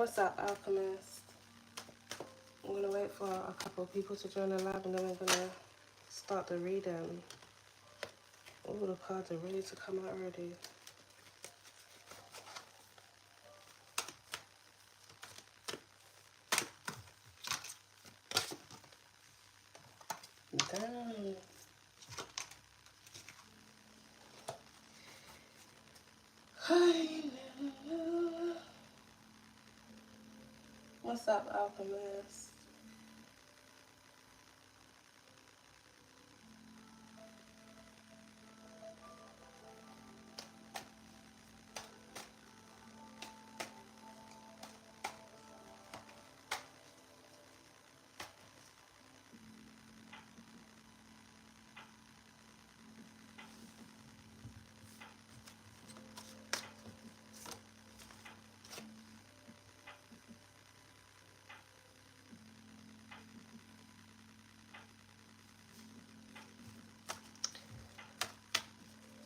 What's up, Alchemist? I'm gonna wait for a couple of people to join the live and then we're gonna start the reading. All the cards are ready to come out already. Damn. What's up, Alchemist?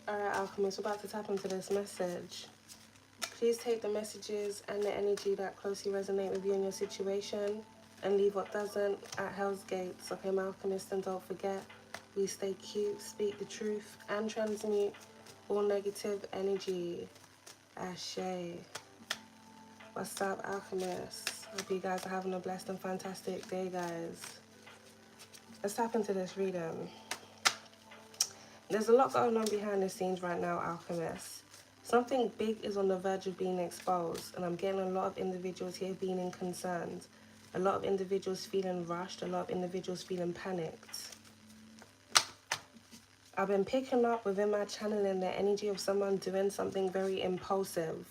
Alright, Alchemist, we're about to tap into this message. Please take the messages and the energy that closely resonate with you and your situation and leave what doesn't at Hell's Gates. Okay, my Alchemist, and don't forget, we stay cute, speak the truth, and transmute all negative energy. Ashe. What's up, Alchemists? Hope you guys are having a blessed and fantastic day, guys. Let's tap into this reading. There's a lot going on behind the scenes right now, Alchemists. Something big is on the verge of being exposed, and I'm getting a lot of individuals here being concerned. A lot of individuals feeling rushed, a lot of individuals feeling panicked. I've been picking up within my channeling the energy of someone doing something very impulsive.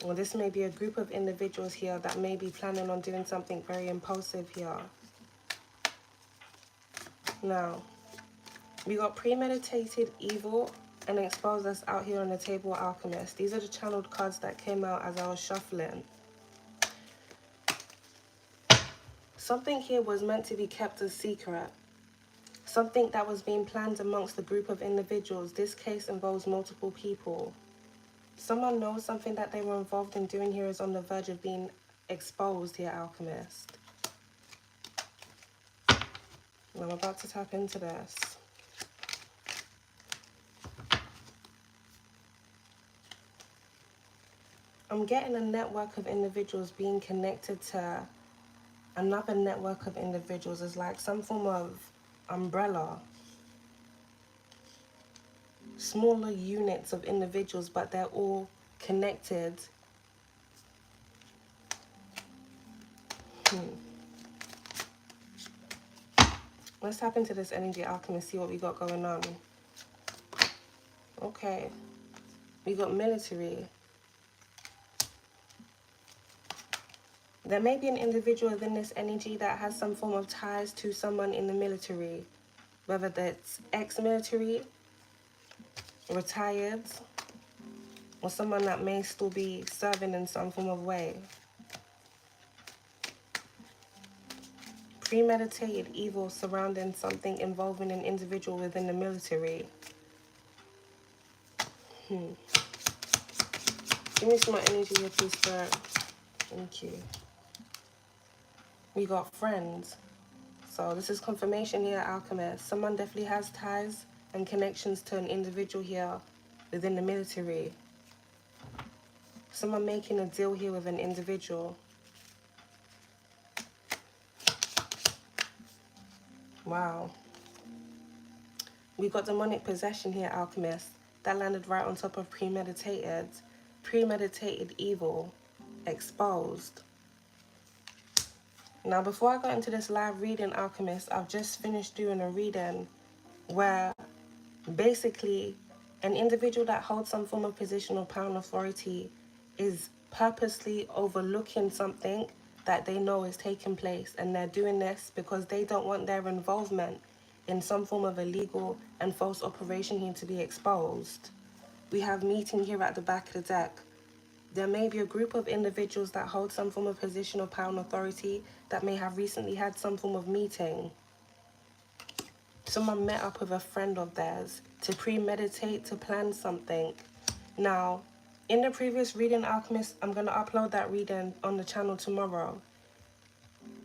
Well, this may be a group of individuals here that may be planning on doing something very impulsive here. Now, we got premeditated evil and exposed us out here on the table, Alchemist. These are the channeled cards that came out as I was shuffling. Something here was meant to be kept a secret. Something that was being planned amongst a group of individuals. This case involves multiple people. Someone knows something that they were involved in doing here is on the verge of being exposed here, Alchemist. And I'm about to tap into this. I'm getting a network of individuals being connected to another network of individuals. It's like some form of umbrella. Smaller units of individuals, but they're all connected. Let's tap into this energy, Alchemist, see what we got going on. Okay. We got military. There may be an individual within this energy that has some form of ties to someone in the military. Whether that's ex-military, retired, or someone that may still be serving in some form of way. Premeditated evil surrounding something involving an individual within the military. Give me some more energy here, please, Spirit. Thank you. We got friends. So this is confirmation here, Alchemist. Someone definitely has ties and connections to an individual here within the military. Someone making a deal here with an individual. Wow. We got demonic possession here, Alchemist. That landed right on top of premeditated. Premeditated evil. Exposed. Now, before I got into this live reading, Alchemist, I've just finished doing a reading where basically an individual that holds some form of position of power and authority is purposely overlooking something that they know is taking place, and they're doing this because they don't want their involvement in some form of illegal and false operation here to be exposed. We have meeting here at the back of the deck. There may be a group of individuals that hold some form of position of power and authority that may have recently had some form of meeting. Someone met up with a friend of theirs to premeditate, to plan something. Now, In the previous reading, Alchemist, I'm going to upload that reading on the channel tomorrow.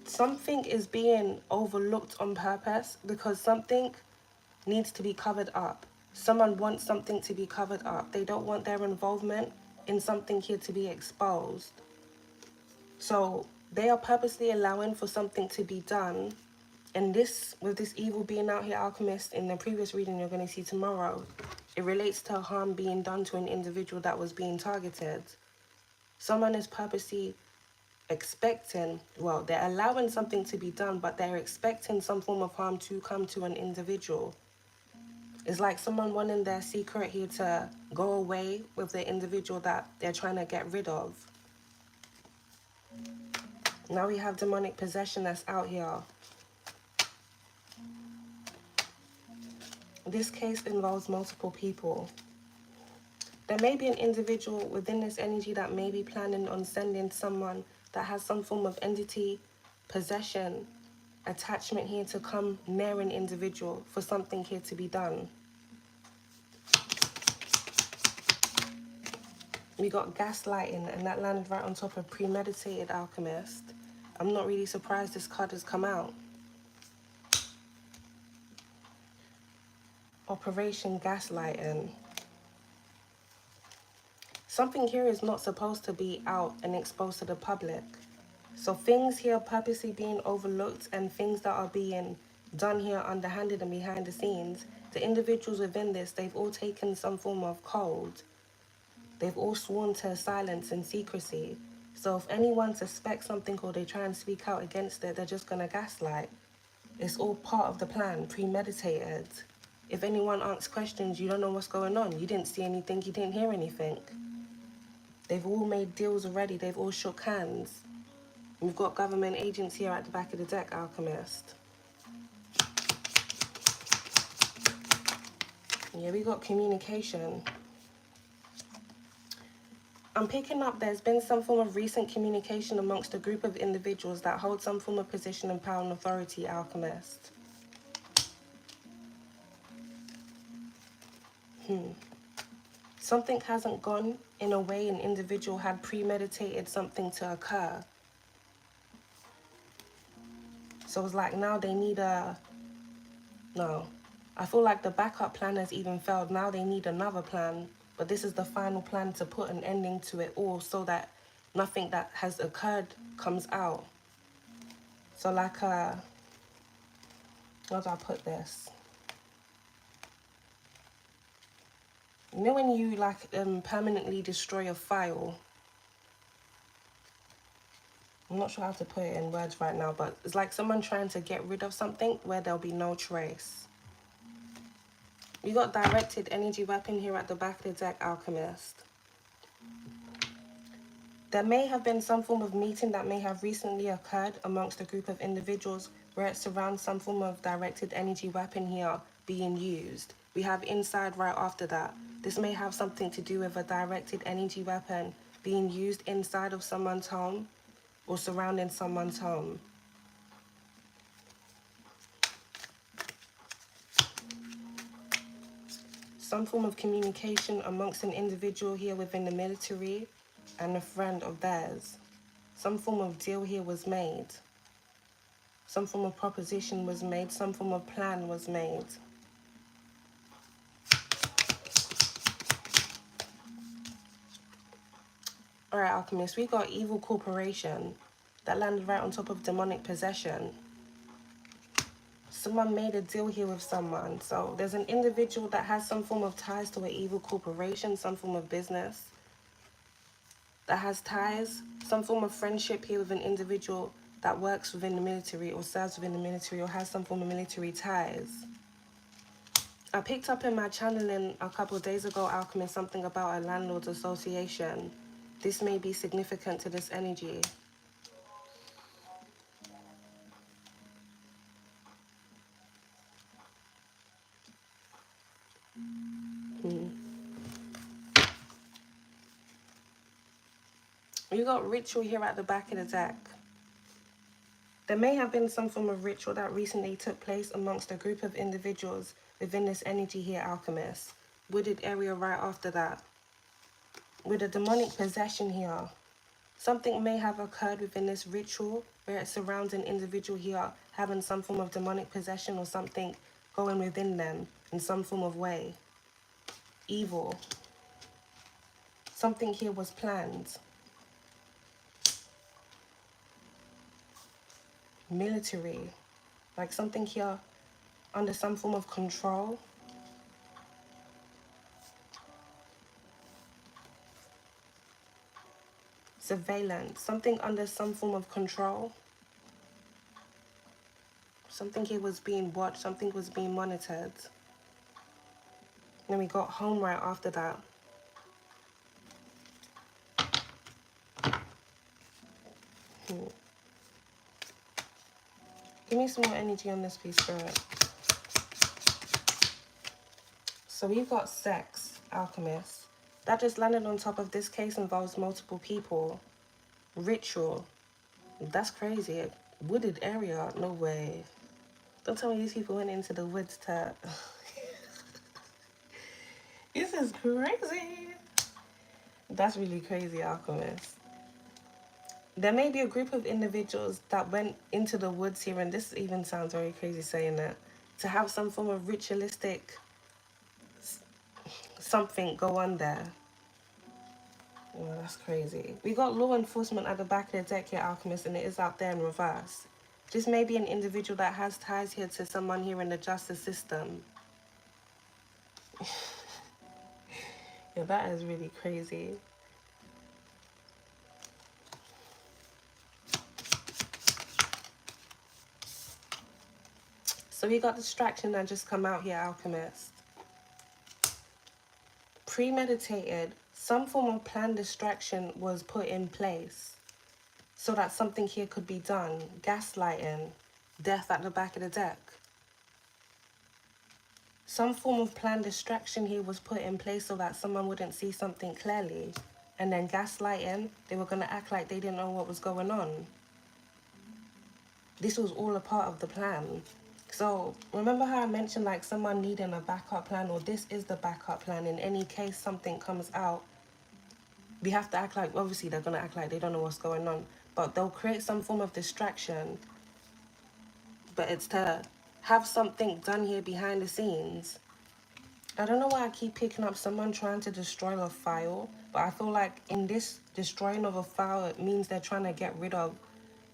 Something is being overlooked on purpose because something needs to be covered up. Someone wants something to be covered up. They don't want their involvement in something here to be exposed. So they are purposely allowing for something to be done. And this, with this evil being out here, Alchemist, in the previous reading you're going to see tomorrow, it relates to harm being done to an individual that was being targeted. Someone is purposely expecting, well, they're allowing something to be done, but they're expecting some form of harm to come to an individual. It's like someone wanting their secret here to go away with the individual that they're trying to get rid of. Now we have demonic possession that's out here. This case involves multiple people. There may be an individual within this energy that may be planning on sending someone that has some form of entity, possession, attachment here to come near an individual for something here to be done. We got gaslighting, and that landed right on top of premeditated, Alchemist. I'm not really surprised this card has come out. Operation gaslighting. Something here is not supposed to be out and exposed to the public. So things here purposely being overlooked and things that are being done here underhanded and behind the scenes, the individuals within this, they've all taken some form of code. They've all sworn to silence and secrecy. So if anyone suspects something or they try and speak out against it, they're just going to gaslight. It's all part of the plan, premeditated. If anyone asks questions, you don't know what's going on. You didn't see anything, you didn't hear anything. They've all made deals already, they've all shook hands. We've got government agents here at the back of the deck, Alchemist. Yeah, we got communication. I'm picking up there's been some form of recent communication amongst a group of individuals that hold some form of position and power and authority, Alchemist. Something hasn't gone in a way an individual had premeditated something to occur. So it's like now they need a... No. I feel like the backup plan has even failed. Now they need another plan. But this is the final plan to put an ending to it all so that nothing that has occurred comes out. So like how do I put this? You know when you like permanently destroy a file? I'm not sure how to put it in words right now, but it's like someone trying to get rid of something where there'll be no trace. We got directed energy weapon here at the back of the deck, Alchemist. There may have been some form of meeting that may have recently occurred amongst a group of individuals where it surrounds some form of directed energy weapon here being used. We have inside right after that. This may have something to do with a directed energy weapon being used inside of someone's home or surrounding someone's home. Some form of communication amongst an individual here within the military and a friend of theirs. Some form of deal here was made. Some form of proposition was made. Some form of plan was made. Alright, Alchemist, we got evil corporation that landed right on top of demonic possession. Someone made a deal here with someone. So there's an individual that has some form of ties to an evil corporation, some form of business that has ties, some form of friendship here with an individual that works within the military or serves within the military or has some form of military ties. I picked up in my channeling a couple of days ago, Alchemist, something about a landlord's association. This may be significant to this energy. You got ritual here at the back of the deck. There may have been some form of ritual that recently took place amongst a group of individuals within this energy here, Alchemist. Wooded area right after that. with a demonic possession here. Something may have occurred within this ritual where it surrounds an individual here having some form of demonic possession or something going within them in some form of way. Evil. Something here was planned. Military. Like something here under some form of control. Surveillance. Something under some form of control. Something here was being watched. Something was being monitored. Then we got home right after that. Give me some more energy on this piece, Spirit. So we've got sex, alchemist. That just landed on top of this case involves multiple people. Ritual. That's crazy. Wooded area? No way. Don't tell me these people went into the woods to... This is crazy. That's really crazy, alchemist. There may be a group of individuals that went into the woods here, and this even sounds very crazy saying that, to have some form of ritualistic something go on there. Well, that's crazy. We got law enforcement at the back of the deck here, alchemist, and it is out there in reverse. This may be an individual that has ties here to someone here in the justice system. Yeah, that is really crazy. So we got distraction that just come out here, alchemist. Premeditated. Some form of planned distraction was put in place so that something here could be done. Gaslighting. Death at the back of the deck. Some form of planned distraction here was put in place so that someone wouldn't see something clearly. And then gaslighting, they were going to act like they didn't know what was going on. This was all a part of the plan. So remember how I mentioned like someone needing a backup plan, or this is the backup plan in any case something comes out. We have to act like, obviously they're going to act like they don't know what's going on, but they'll create some form of distraction. But it's to have something done here behind the scenes. I don't know why I keep picking up someone trying to destroy a file, but I feel like in this destroying of a file, it means they're trying to get rid of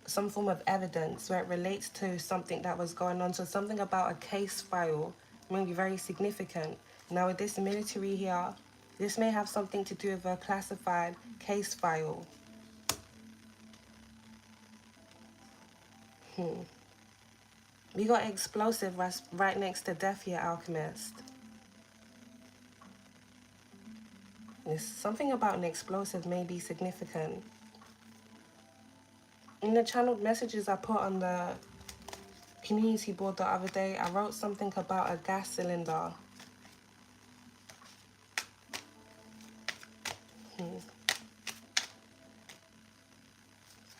some form of evidence where it relates to something that was going on. So something about a case file may be very significant. Now with this military here, this may have something to do with a classified case file. We got explosive right next to death here, alchemist. Something about an explosive may be significant. In the channeled messages I put on the community board the other day, I wrote something about a gas cylinder.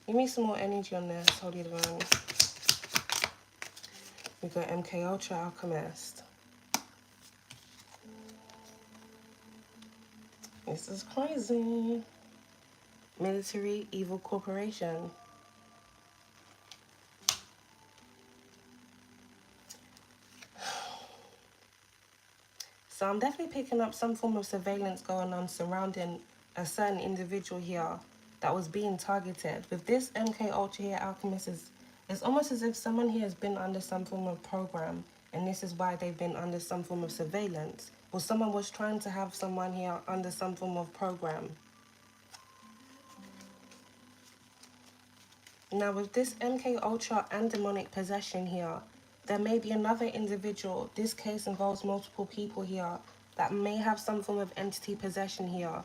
Give me some more energy on this, Holy Divine. We got MK Ultra Alchemist. This is crazy. Military Evil Corporation. So I'm definitely picking up some form of surveillance going on surrounding a certain individual here that was being targeted. With this MK Ultra here, Alchemist, it's almost as if someone here has been under some form of program, and this is why they've been under some form of surveillance. Or someone was trying to have someone here under some form of program. Now with this MK Ultra and demonic possession here, there may be another individual. This case involves multiple people here that may have some form of entity possession here.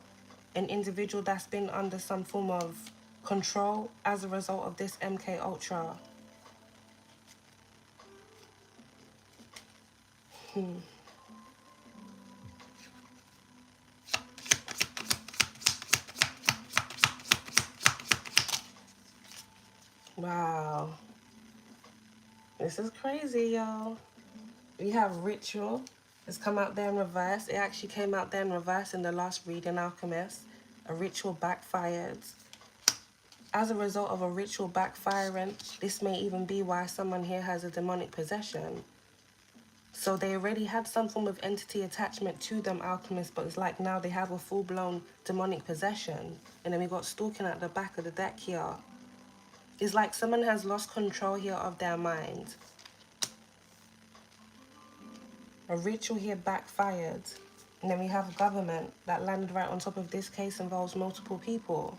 An individual that's been under some form of control as a result of this MK Ultra. Wow. This is crazy, y'all. We have ritual. It's come out there in reverse. It actually came out there in reverse in the last reading, Alchemist. A ritual backfired. As a result of a ritual backfiring, this may even be why someone here has a demonic possession. So they already had some form of entity attachment to them, alchemists, but it's like now they have a full-blown demonic possession. And then we got stalking at the back of the deck here. It's like someone has lost control here of their mind. A ritual here backfired. And then we have government that landed right on top of this case, involves multiple people.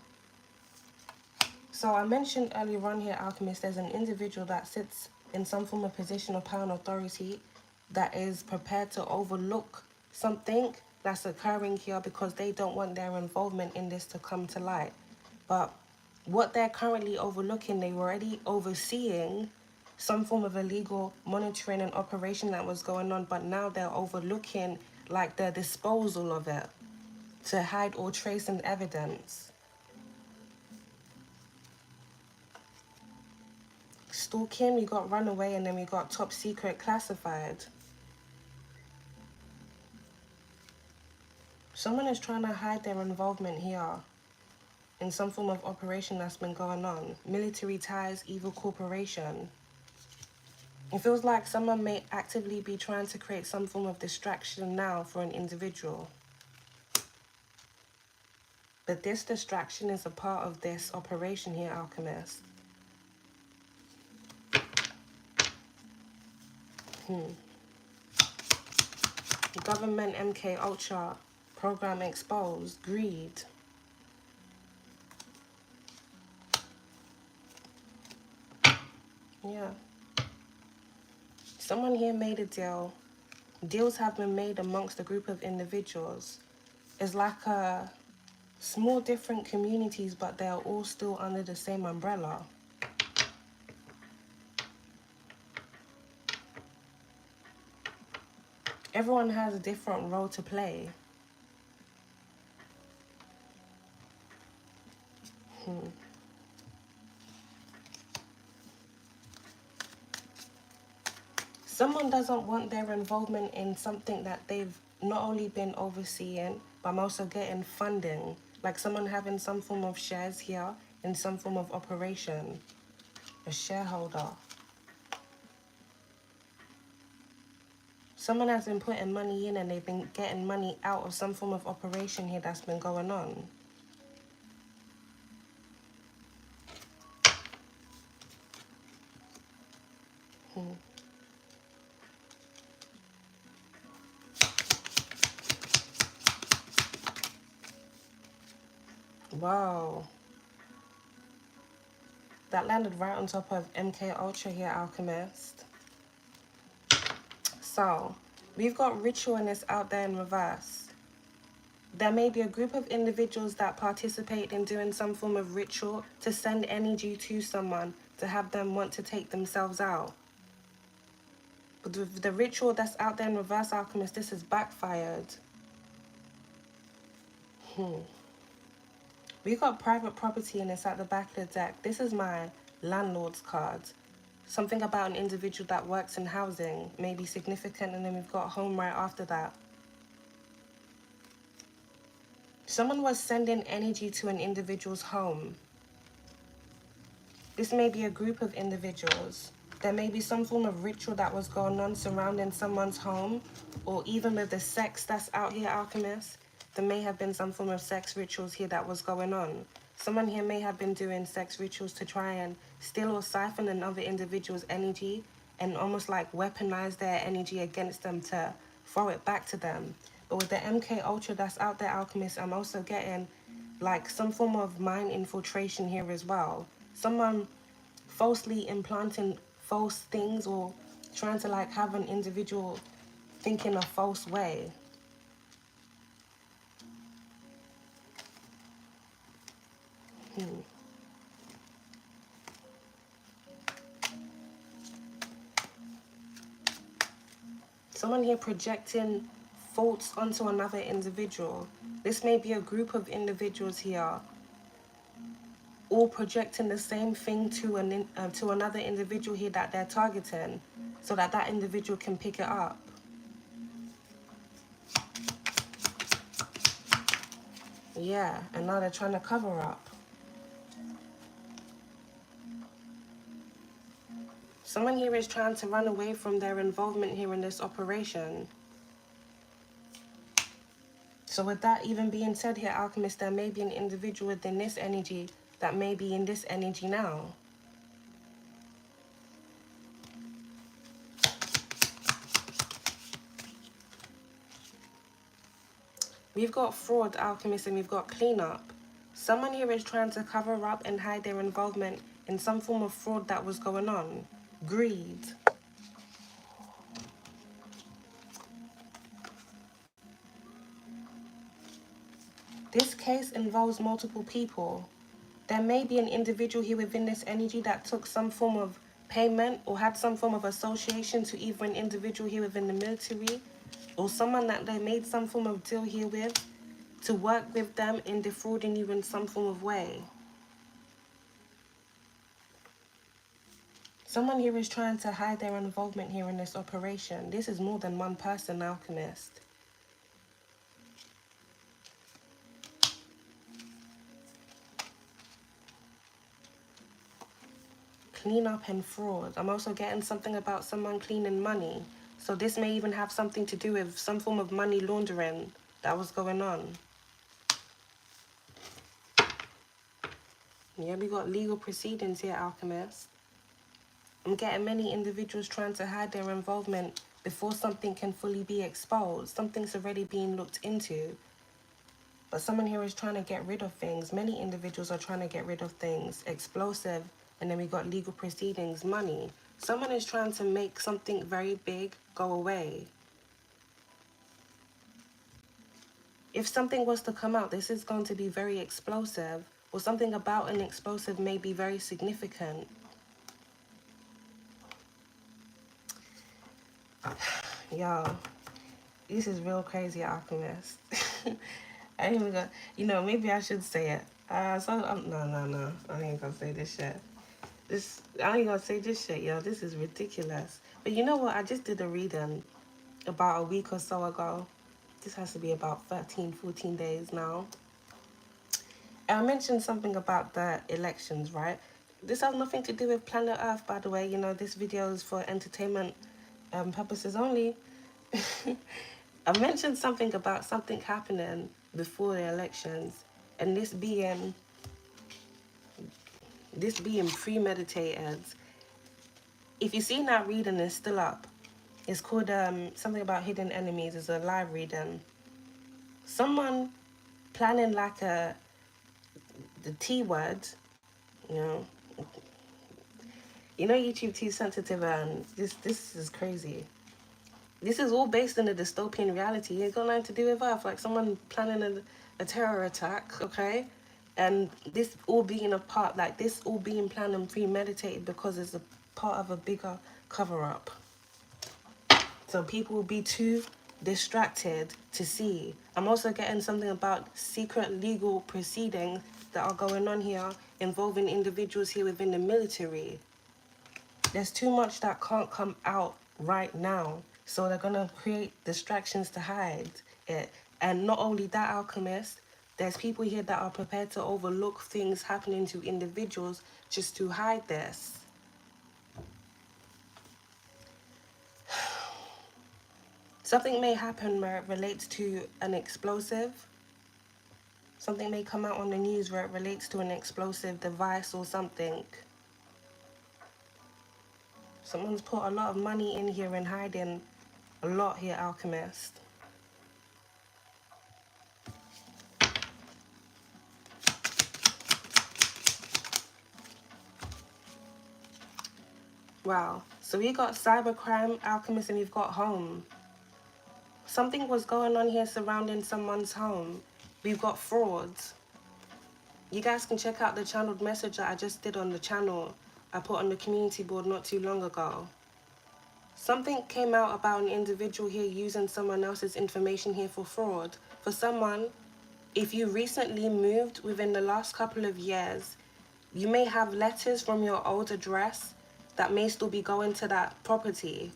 So I mentioned earlier on here, alchemist, there's an individual that sits in some form of position of power and authority that is prepared to overlook something that's occurring here because they don't want their involvement in this to come to light. But what they're currently overlooking, they were already overseeing some form of illegal monitoring and operation that was going on, but now they're overlooking like the disposal of it to hide all trace and evidence. Stalking, we got runaway, and then we got top secret classified. Someone is trying to hide their involvement here in some form of operation that's been going on. Military ties, evil corporation. It feels like someone may actively be trying to create some form of distraction now for an individual. But this distraction is a part of this operation here, alchemist. Government MK Ultra, program exposed, greed. Yeah. Someone here made a deal. Deals have been made amongst a group of individuals. It's like a small different communities, but they are all still under the same umbrella. Everyone has a different role to play. Someone doesn't want their involvement in something that they've not only been overseeing, but I'm also getting funding. Like someone having some form of shares here in some form of operation. A shareholder. Someone has been putting money in and they've been getting money out of some form of operation here that's been going on. Wow. That landed right on top of MK Ultra here, alchemist. So, we've got ritualness out there in reverse. There may be a group of individuals that participate in doing some form of ritual to send energy to someone to have them want to take themselves out. But the ritual that's out there in reverse, alchemist, this is backfired. We got private property and it's at the back of the deck. This is my landlord's card. Something about an individual that works in housing may be significant, and then we've got home right after that. Someone was sending energy to an individual's home. This may be a group of individuals. There may be some form of ritual that was going on surrounding someone's home, or even with the sex that's out here, alchemist. There may have been some form of sex rituals here that was going on. Someone here may have been doing sex rituals to try and steal or siphon another individual's energy and almost like weaponize their energy against them to throw it back to them. But with the MK Ultra that's out there, alchemist, I'm also getting like some form of mind infiltration here as well. Someone falsely implanting false things or trying to like have an individual think in a false way. Someone here projecting faults onto another individual. This may be a group of individuals here, all projecting the same thing to another individual here that they're targeting, so that that individual can pick it up. Yeah, and now they're trying to cover up. Someone here is trying to run away from their involvement here in this operation. So with that even being said here, Alchemist, there may be an individual within this energy that may be in this energy now. We've got fraud, Alchemist, and we've got cleanup. Someone here is trying to cover up and hide their involvement in some form of fraud that was going on. Greed. This case involves multiple people. There may be an individual here within this energy that took some form of payment or had some form of association to either an individual here within the military or someone that they made some form of deal here with to work with them in defrauding you in some form of way. Someone here is trying to hide their involvement here in this operation. This is more than one person, Alchemist. Cleanup and fraud. I'm also getting something about someone cleaning money. So this may even have something to do with some form of money laundering that was going on. Yeah, we got legal proceedings here, Alchemist. I'm getting many individuals trying to hide their involvement before something can fully be exposed. Something's already being looked into. But someone here is trying to get rid of things. Many individuals are trying to get rid of things. Explosive. And then we got legal proceedings, money. Someone is trying to make something very big go away. If something was to come out, this is going to be very explosive. Or something about an explosive may be very significant. Y'all, this is real crazy, Alchemist. I ain't even gonna, you know, maybe I should say it. No, I ain't gonna say this shit. I ain't gonna say this shit, yo. This is ridiculous. But you know what? I just did a reading about a week or so ago. This has to be about 13, 14 days now. And I mentioned something about the elections, right? This has nothing to do with planet Earth, by the way. You know, this video is for entertainment purposes only. I mentioned something about something happening before the elections, and this being premeditated. If you've seen that reading, it's still up. It's called something about hidden enemies. It's a live reading. Someone planning like the T word, you know. You know YouTube too sensitive, and this is crazy. This is all based in a dystopian reality. It's got nothing to do with Earth. Like someone planning a terror attack, okay? And this all being a part, like this all being planned and premeditated because it's a part of a bigger cover-up. So people will be too distracted to see. I'm also getting something about secret legal proceedings that are going on here involving individuals here within the military. There's too much that can't come out right now. So they're going to create distractions to hide it. And not only that, Alchemist, there's people here that are prepared to overlook things happening to individuals just to hide this. Something may happen where it relates to an explosive. Something may come out on the news where it relates to an explosive device or something. Someone's put a lot of money in here and hiding a lot here, Alchemist. Wow. So we got cybercrime, Alchemist, and we've got home. Something was going on here surrounding someone's home. We've got frauds. You guys can check out the channeled message that I just did on the channel. I put on the community board not too long ago. Something came out about an individual here using someone else's information here for fraud. For someone, if you recently moved within the last couple of years, you may have letters from your old address that may still be going to that property.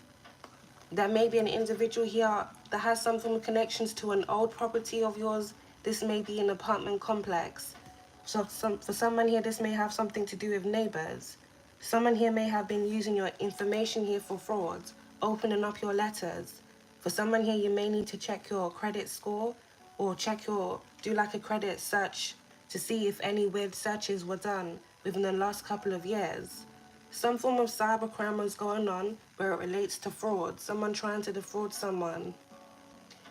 There may be an individual here that has some form of connections to an old property of yours This may be an apartment complex. So for someone here, this may have something to do with neighbors. Someone here may have been using your information here for fraud, opening up your letters. For someone here, you may need to check your credit score or do like a credit search to see if any weird searches were done within the last couple of years. Some form of cybercrime is going on where it relates to fraud, someone trying to defraud someone.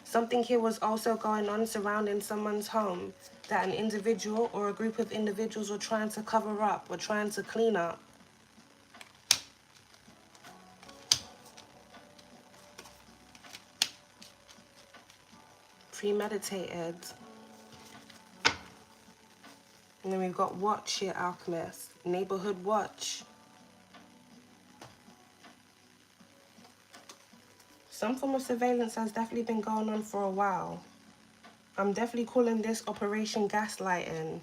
Something here was also going on surrounding someone's home that an individual or a group of individuals were trying to cover up, were trying to clean up. Premeditated. And then we've got watch here, Alchemist. Neighborhood watch. Some form of surveillance has definitely been going on for a while. I'm definitely calling this Operation Gaslighting.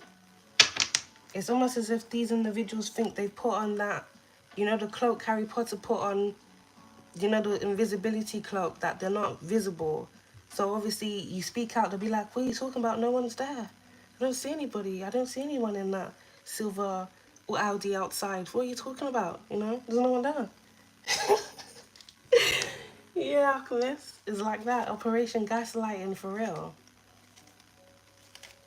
It's almost as if these individuals think they put on that, you know, the cloak Harry Potter put on, you know, the invisibility cloak, that they're not visible. So obviously you speak out, they'll be like, what are you talking about? No one's there. I don't see anybody. I don't see anyone in that silver or Audi outside. What are you talking about? You know, there's no one there. Yeah, Alchemist. It's like that. Operation Gaslighting for real.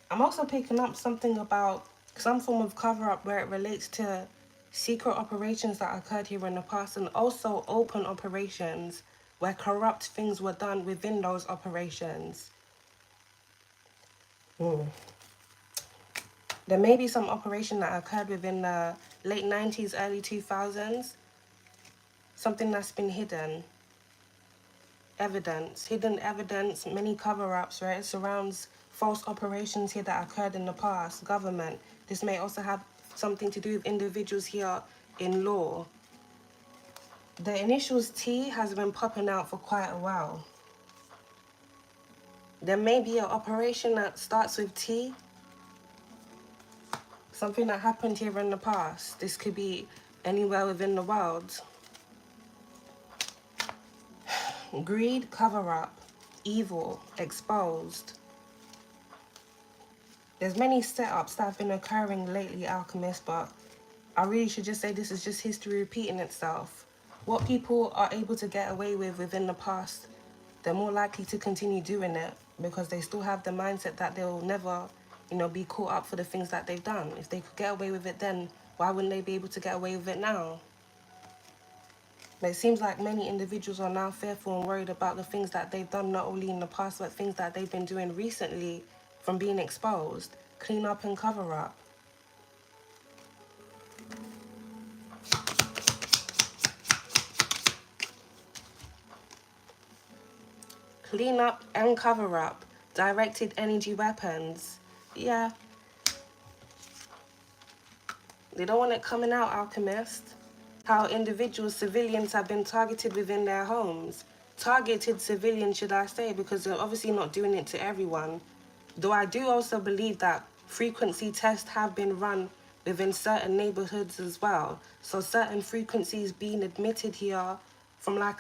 I'm also picking up something about some form of cover-up where it relates to secret operations that occurred here in the past, and also open operations where corrupt things were done within those operations. There may be some operation that occurred within the late 90s, early 2000s. Something that's been hidden. Hidden evidence, many cover-ups, right? It surrounds false operations here that occurred in the past, government. This may also have something to do with individuals here in law. The initials T has been popping out for quite a while. There may be an operation that starts with T. Something that happened here in the past. This could be anywhere within the world. Greed, cover-up, evil, exposed. There's many setups that have been occurring lately, Alchemist, but I really should just say this is just history repeating itself. What people are able to get away with within the past, they're more likely to continue doing it because they still have the mindset that they'll never, you know, be caught up for the things that they've done. If they could get away with it then, why wouldn't they be able to get away with it now? But it seems like many individuals are now fearful and worried about the things that they've done, not only in the past, but things that they've been doing recently from being exposed. Clean up and cover up. Clean up and cover up. Directed energy weapons. Yeah. They don't want it coming out, Alchemist. How individuals, civilians have been targeted within their homes. Targeted civilians, should I say, because they're obviously not doing it to everyone. Though I do also believe that frequency tests have been run within certain neighborhoods as well. So certain frequencies being admitted here from like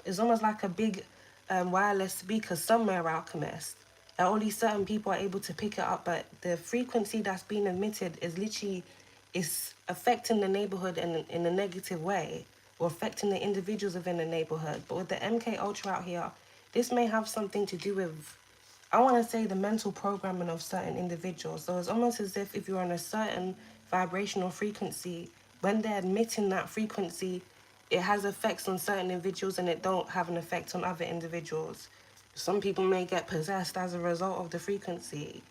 it's almost like a big wireless speaker somewhere, Alchemist. And only certain people are able to pick it up, but the frequency that's being emitted is literally, is affecting the neighborhood in a negative way, or affecting the individuals within the neighborhood. But with the MK Ultra out here, this may have something to do with, I want to say, the mental programming of certain individuals. So it's almost as if you're on a certain vibrational frequency, when they're emitting that frequency, it has effects on certain individuals and it don't have an effect on other individuals. Some people may get possessed as a result of the frequency.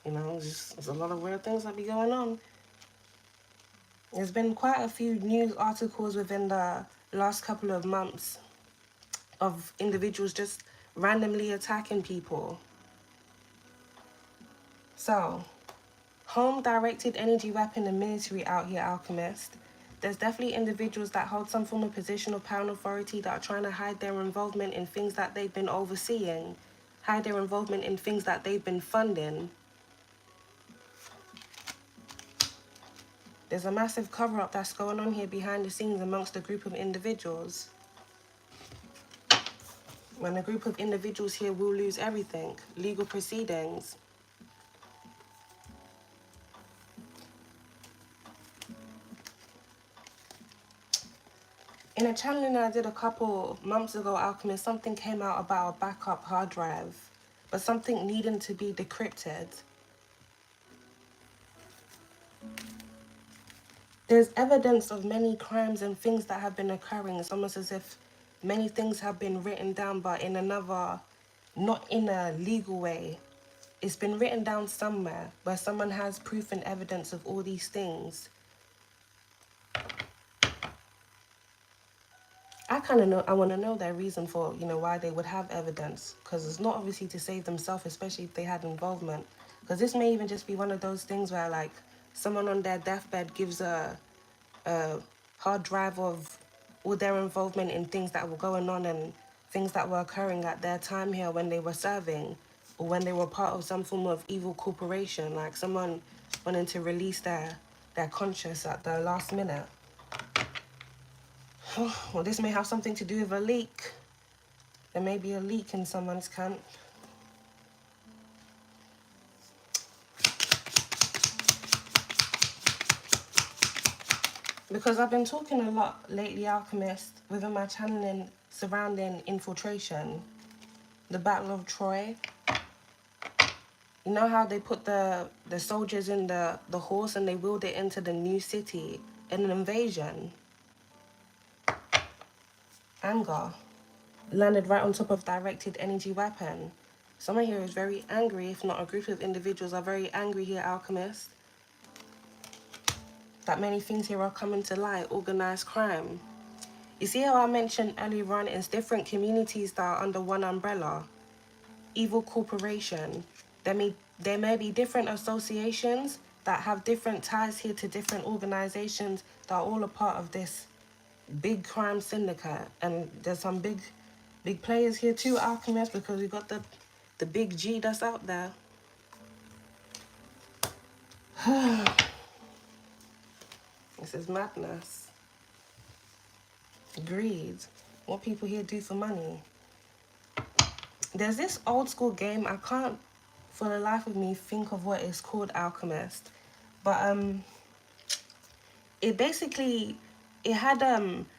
You know, there's a lot of weird things that be going on. There's been quite a few news articles within the last couple of months of individuals just randomly attacking people. So, home-directed energy weapon and military out here, Alchemist. There's definitely individuals that hold some form of position of power and authority that are trying to hide their involvement in things that they've been overseeing, hide their involvement in things that they've been funding. There's a massive cover-up that's going on here behind the scenes amongst a group of individuals. when a group of individuals here will lose everything. Legal proceedings. In a channeling I did a couple months ago, Alchemist, something came out about a backup hard drive, but something needing to be decrypted. There's evidence of many crimes and things that have been occurring. It's almost as if many things have been written down, but in another, not in a legal way. It's been written down somewhere where someone has proof and evidence of all these things. I kind of know, I want to know their reason for, why they would have evidence. Because it's not obviously to save themselves, especially if they had involvement. Because this may even just be one of those things where, like, someone on their deathbed gives a hard drive of all their involvement in things that were going on and things that were occurring at their time here when they were serving or when they were part of some form of evil corporation, like someone wanting to release their conscience at the last minute. Well, this may have something to do with a leak. There may be a leak in someone's camp. Because I've been talking a lot lately, Alchemist, within my channeling surrounding Infiltration, the Battle of Troy. You know how they put the soldiers in the horse and they wheeled it into the new city in an invasion? Anger landed right on top of directed energy weapon. Someone here is very angry, if not a group of individuals are very angry here, Alchemist. That many things here are coming to light. Organized crime. You see how I mentioned earlier on, it's different communities that are under one umbrella. Evil corporation. There may be different associations that have different ties here to different organizations that are all a part of this big crime syndicate. And there's some big players here too, Alchemist, because we got the big G that's out there. This is madness. Greed. What people here do for money. There's this old school game, I can't for the life of me think of what it's called, Alchemist. But it basically, it had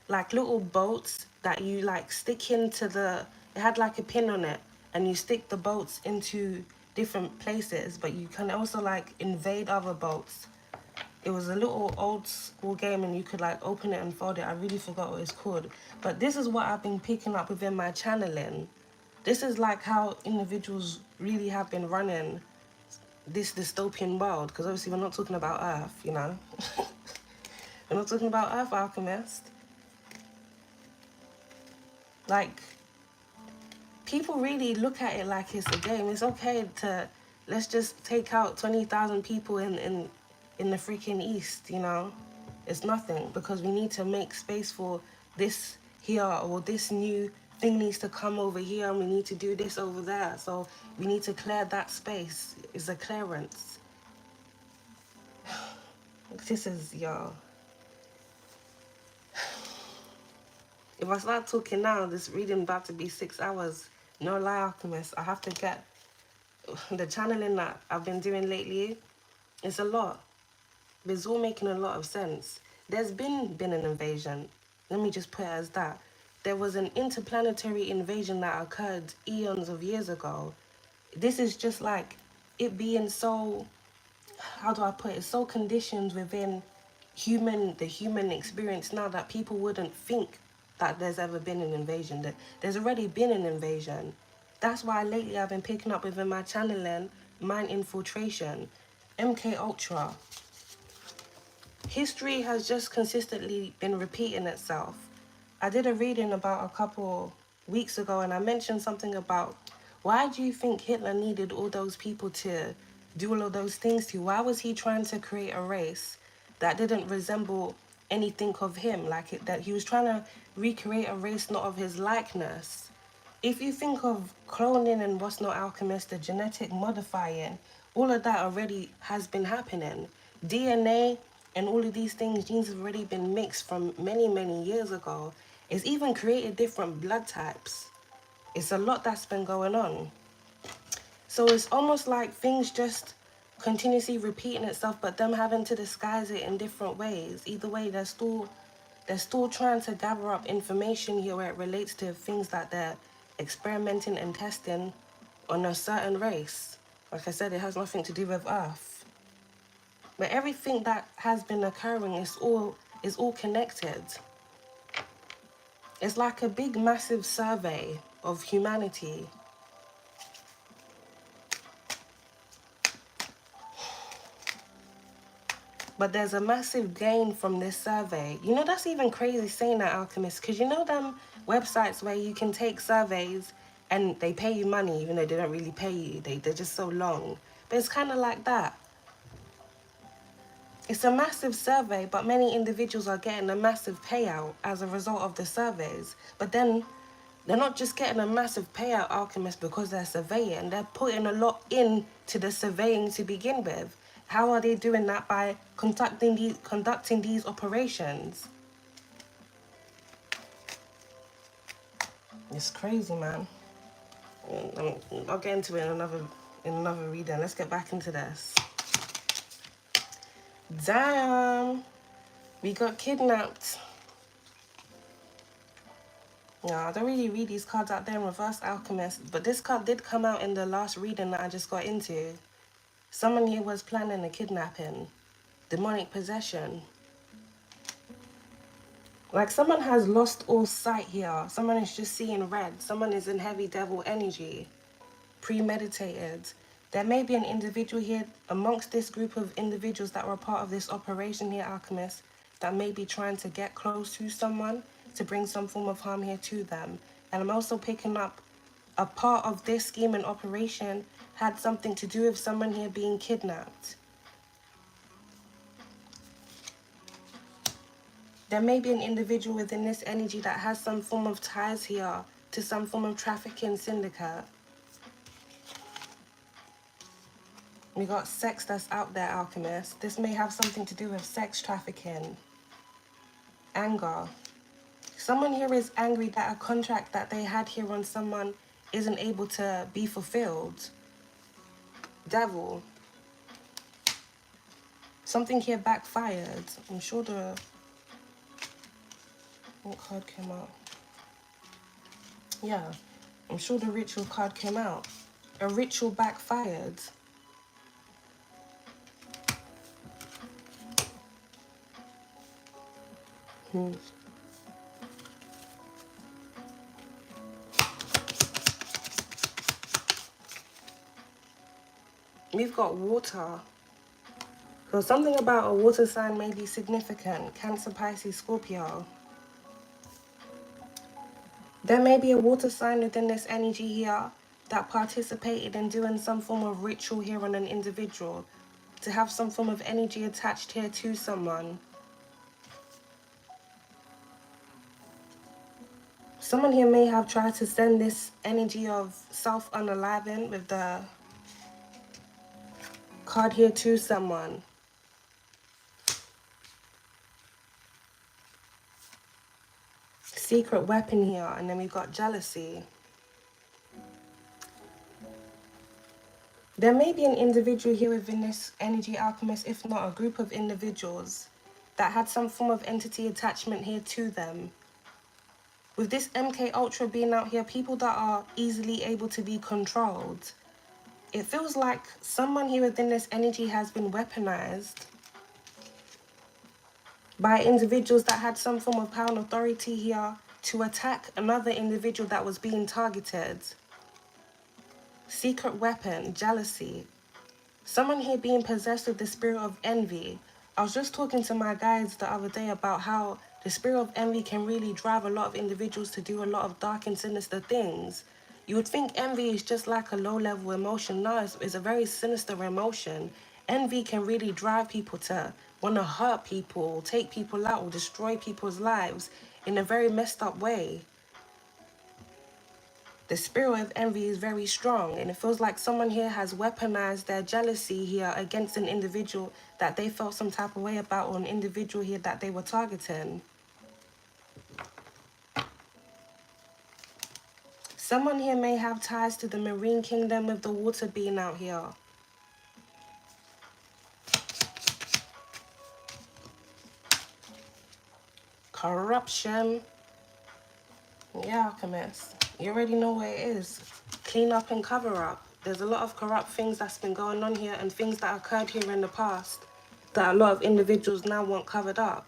like little boats that you like stick into it had like a pin on it and you stick the boats into different places, but you can also like invade other boats. It was a little old school game and you could like open it and fold it. I really forgot what it's called. But this is what I've been picking up within my channeling. This is like how individuals really have been running this dystopian world. Because obviously we're not talking about Earth, you know. We're not talking about Earth, Alchemist. Like, people really look at it like it's a game. It's okay to, let's just take out 20,000 people in the freaking East, you know. It's nothing, because we need to make space for this here, or this new thing needs to come over here, and we need to do this over there. So we need to clear that space. It's a clearance. This is, y'all. If I start talking now, this reading about to be 6 hours. No lie, Alchemist. I have to get the channeling that I've been doing lately. It's a lot. But it's all making a lot of sense. There's been an invasion. Let me just put it as that. There was an interplanetary invasion that occurred eons of years ago. This is just like it being so, how do I put it, so conditioned within the human experience now that people wouldn't think that there's ever been an invasion, that there's already been an invasion. That's why lately I've been picking up within my channeling, mind infiltration, MK Ultra. History has just consistently been repeating itself. I did a reading about a couple weeks ago and I mentioned something about, why do you think Hitler needed all those people to do all of those things to? Why was he trying to create a race that didn't resemble anything of him? Like that he was trying to recreate a race not of his likeness. If you think of cloning and what's not, Alchemist, the genetic modifying, all of that already has been happening. DNA and all of these things, genes have already been mixed from many, many years ago. It's even created different blood types. It's a lot that's been going on. So it's almost like things just continuously repeating itself, but them having to disguise it in different ways. Either way, they're still trying to gather up information here where it relates to things that they're experimenting and testing on a certain race. Like I said, it has nothing to do with Earth. But everything that has been occurring is all connected. It's like a big, massive survey of humanity. But there's a massive gain from this survey. You know, that's even crazy saying that, Alchemist, because you know them websites where you can take surveys and they pay you money, even though they don't really pay you. They're just so long. But it's kind of like that. It's a massive survey, but many individuals are getting a massive payout as a result of the surveys. But then they're not just getting a massive payout, Alchemist, because they're surveying. They're putting a lot into the surveying to begin with. How are they doing that? By conducting these operations. It's crazy, man. I'll get into it in another reading. Let's get back into this. Damn, we got kidnapped. No, I don't really read these cards out there in reverse, Alchemist, but this card did come out in the last reading that I just got into. Someone here was planning a kidnapping. Demonic possession. Like someone has lost all sight here. Someone is just seeing red. Someone is in heavy devil energy. Premeditated. There may be an individual here amongst this group of individuals that were part of this operation here, Alchemist, that may be trying to get close to someone to bring some form of harm here to them. And I'm also picking up a part of this scheme and operation had something to do with someone here being kidnapped. There may be an individual within this energy that has some form of ties here to some form of trafficking syndicate. We got sex that's out there, Alchemist. This may have something to do with sex trafficking. Anger. Someone here is angry that a contract that they had here on someone isn't able to be fulfilled. Devil. Something here backfired. I'm sure what card came out? Yeah, I'm sure the ritual card came out. A ritual backfired. We've got water. So something about a water sign may be significant. Cancer, Pisces, Scorpio. There may be a water sign within this energy here that participated in doing some form of ritual here on an individual to have some form of energy attached here to someone. Someone here may have tried to send this energy of self-unaliving with the card here to someone. Secret weapon here, and then we've got jealousy. There may be an individual here within this energy, Alchemist, if not a group of individuals that had some form of entity attachment here to them. With this MK Ultra being out here, people that are easily able to be controlled. It feels like someone here within this energy has been weaponized by individuals that had some form of power and authority here to attack another individual that was being targeted. Secret weapon, jealousy. Someone here being possessed with the spirit of envy. I was just talking to my guys the other day about how the spirit of envy can really drive a lot of individuals to do a lot of dark and sinister things. You would think envy is just like a low-level emotion. No, it's a very sinister emotion. Envy can really drive people to want to hurt people, take people out, or destroy people's lives in a very messed up way. The spirit of envy is very strong, and it feels like someone here has weaponized their jealousy here against an individual that they felt some type of way about, or an individual here that they were targeting. Someone here may have ties to the marine kingdom with the water being out here. Corruption. Yeah, Alchemist. You already know what it is. Clean up and cover up. There's a lot of corrupt things that's been going on here and things that occurred here in the past that a lot of individuals now want covered up.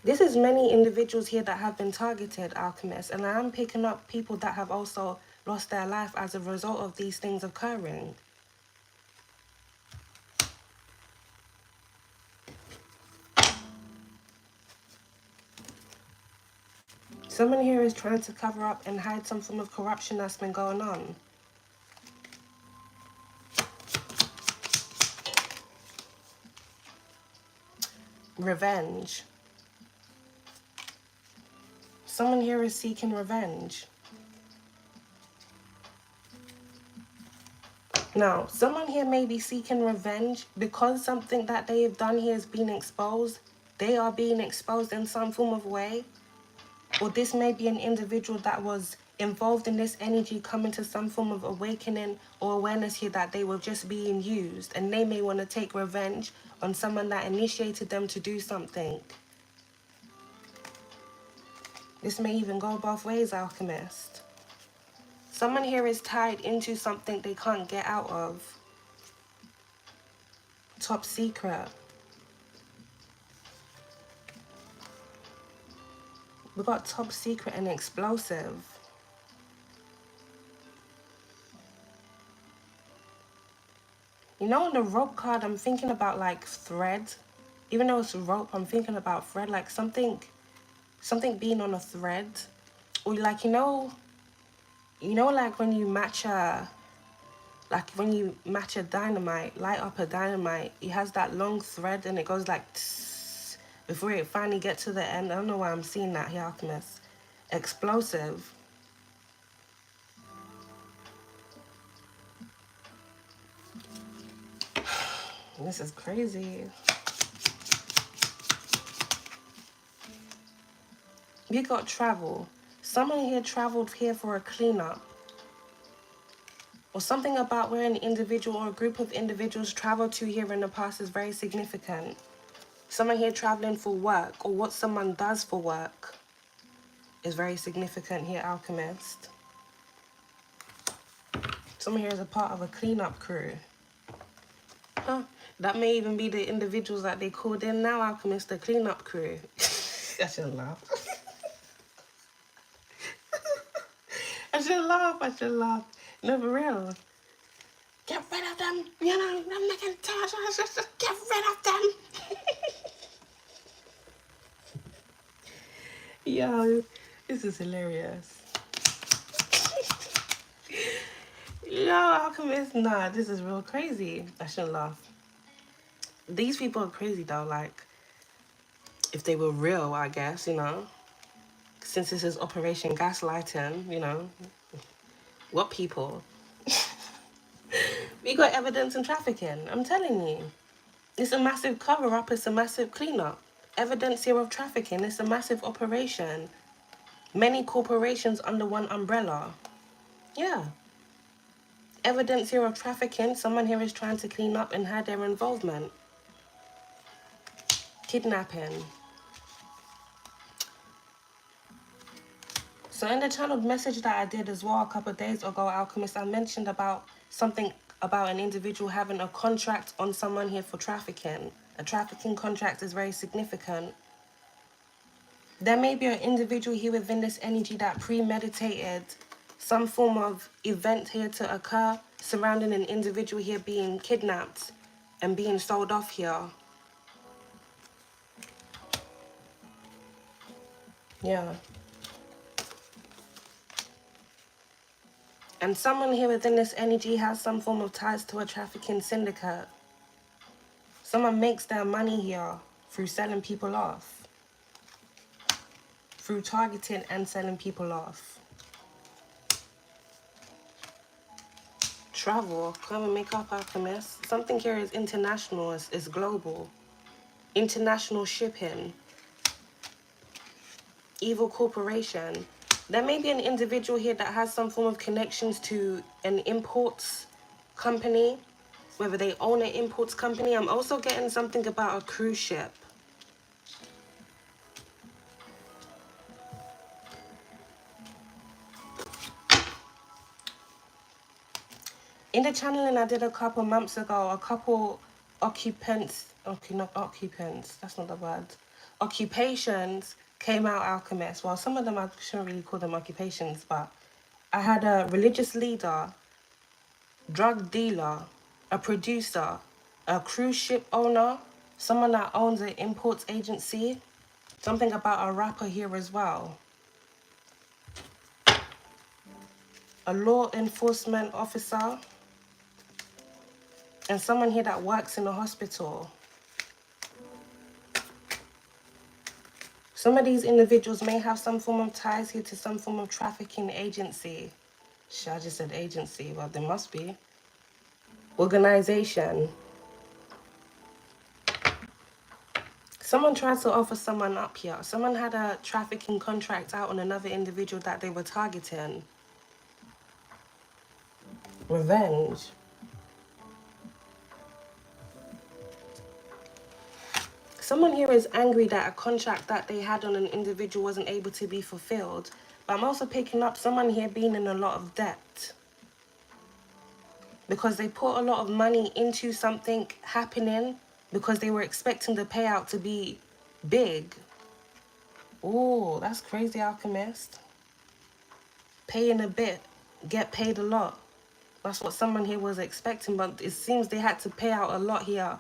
This is many individuals here that have been targeted, Alchemist, and I am picking up people that have also lost their life as a result of these things occurring. Someone here is trying to cover up and hide some form of corruption that's been going on. Revenge. Someone here is seeking revenge. Now, someone here may be seeking revenge because something that they have done here is being exposed. They are being exposed in some form of way. Or this may be an individual that was involved in this energy coming to some form of awakening or awareness here that they were just being used. And they may want to take revenge on someone that initiated them to do something. This may even go both ways, Alchemist. Someone here is tied into something they can't get out of. Top secret. We got top secret and explosive. You know, on the rope card, I'm thinking about like thread. Even though it's rope, I'm thinking about thread, like something being on a thread. Or like, you know, like when you match a dynamite, light up a dynamite, it has that long thread and it goes like tss, before it finally gets to the end. I don't know why I'm seeing that here, Alchemist. Explosive. This is crazy. We got travel. Someone here traveled here for a cleanup. Or something about where an individual or a group of individuals traveled to here in the past is very significant. Someone here traveling for work or what someone does for work is very significant here, Alchemist. Someone here is a part of a cleanup crew. Huh? That may even be the individuals that they called in now, Alchemist, the cleanup crew. I should laugh. I should laugh. No, for real. Get rid of them. You know, I'm making touch. Get rid of them. Yo, this is hilarious. Yo, Alchemist, nah, this is real crazy. I shouldn't laugh. These people are crazy though, like, if they were real, I guess, you know. Since this is Operation Gaslighting, you know. What people? We got evidence in trafficking, I'm telling you. It's a massive cover-up, it's a massive cleanup. Evidence here of trafficking, it's a massive operation. Many corporations under one umbrella. Yeah. Evidence here of trafficking, someone here is trying to clean up and hide their involvement. Kidnapping. So in the channeled message that I did as well a couple of days ago, Alchemist, I mentioned about something about an individual having a contract on someone here for trafficking. A trafficking contract is very significant. There may be an individual here within this energy that premeditated some form of event here to occur surrounding an individual here being kidnapped and being sold off here. Yeah. And someone here within this energy has some form of ties to a trafficking syndicate. Someone makes their money here through selling people off. Through targeting and selling people off. Travel, come and make up, Alchemist. Something here is international, is global. International shipping. evil corporation. There may be an individual here that has some form of connections to an imports company, whether they own an imports company. I'm also getting something about a cruise ship. In the channeling I did a couple months ago, a couple occupants, okay, not occupants, that's not the word, occupations came out, alchemists. Well, some of them I shouldn't really call them occupations, but I had a religious leader, drug dealer, a producer, a cruise ship owner, someone that owns an imports agency, something about a rapper here as well, a law enforcement officer, and someone here that works in a hospital. Some of these individuals may have some form of ties here to some form of trafficking agency. Shit, I just said agency, well, there must be. Organization. Someone tried to offer someone up here. Someone had a trafficking contract out on another individual that they were targeting. Revenge. Someone here is angry that a contract that they had on an individual wasn't able to be fulfilled. But I'm also picking up someone here being in a lot of debt, because they put a lot of money into something happening because they were expecting the payout to be big. Oh, that's crazy, alchemist. Paying a bit, get paid a lot. That's what someone here was expecting, but it seems they had to pay out a lot here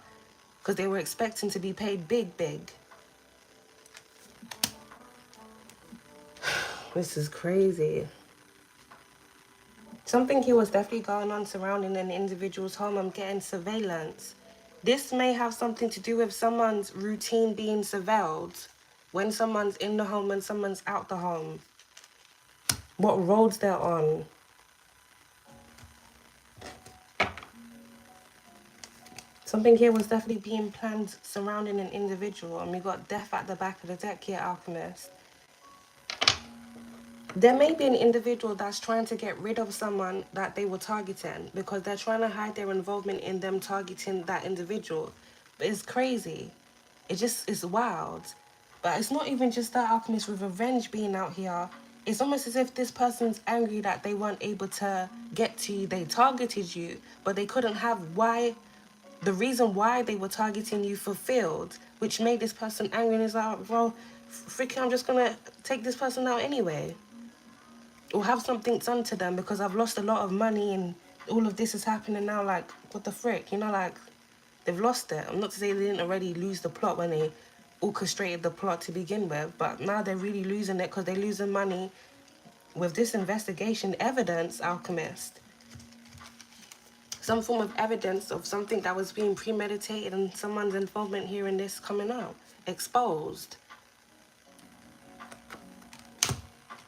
because they were expecting to be paid big. This is crazy. Something here was definitely going on surrounding an individual's home. I'm getting surveillance. This may have something to do with someone's routine being surveilled. When someone's in the home, when someone's out the home. What roads they're on. Something here was definitely being planned surrounding an individual. And we got death at the back of the deck here, alchemist. There may be an individual that's trying to get rid of someone that they were targeting because they're trying to hide their involvement in them targeting that individual. But it's crazy. It just is wild. But it's not even just that, alchemist, with revenge being out here. It's almost as if this person's angry that they weren't able to get to you. They targeted you, but they couldn't have the reason why they were targeting you fulfilled, which made this person angry and is like, well, freaking, I'm just gonna take this person out anyway. Or have something done to them because I've lost a lot of money and all of this is happening now. Like, what the frick? You know, like, they've lost it. I'm not to say they didn't already lose the plot when they orchestrated the plot to begin with, but now they're really losing it because they're losing money with this investigation. Evidence, alchemist. Some form of evidence of something that was being premeditated and someone's involvement here in this coming out. Exposed.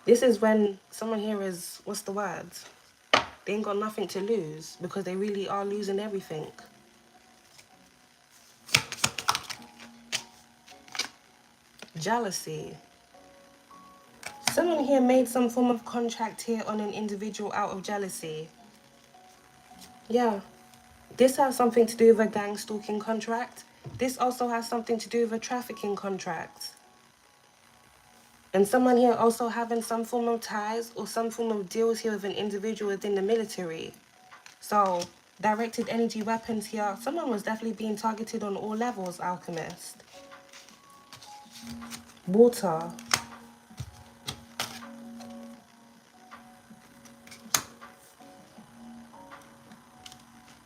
This is when someone here is, what's the word? They ain't got nothing to lose because they really are losing everything. Jealousy. Someone here made some form of contract here on an individual out of jealousy. Yeah. This has something to do with a gang stalking contract. This also has something to do with a trafficking contract. And someone here also having some form of ties or some form of deals here with an individual within the military. So, directed energy weapons here. Someone was definitely being targeted on all levels, alchemist. Water.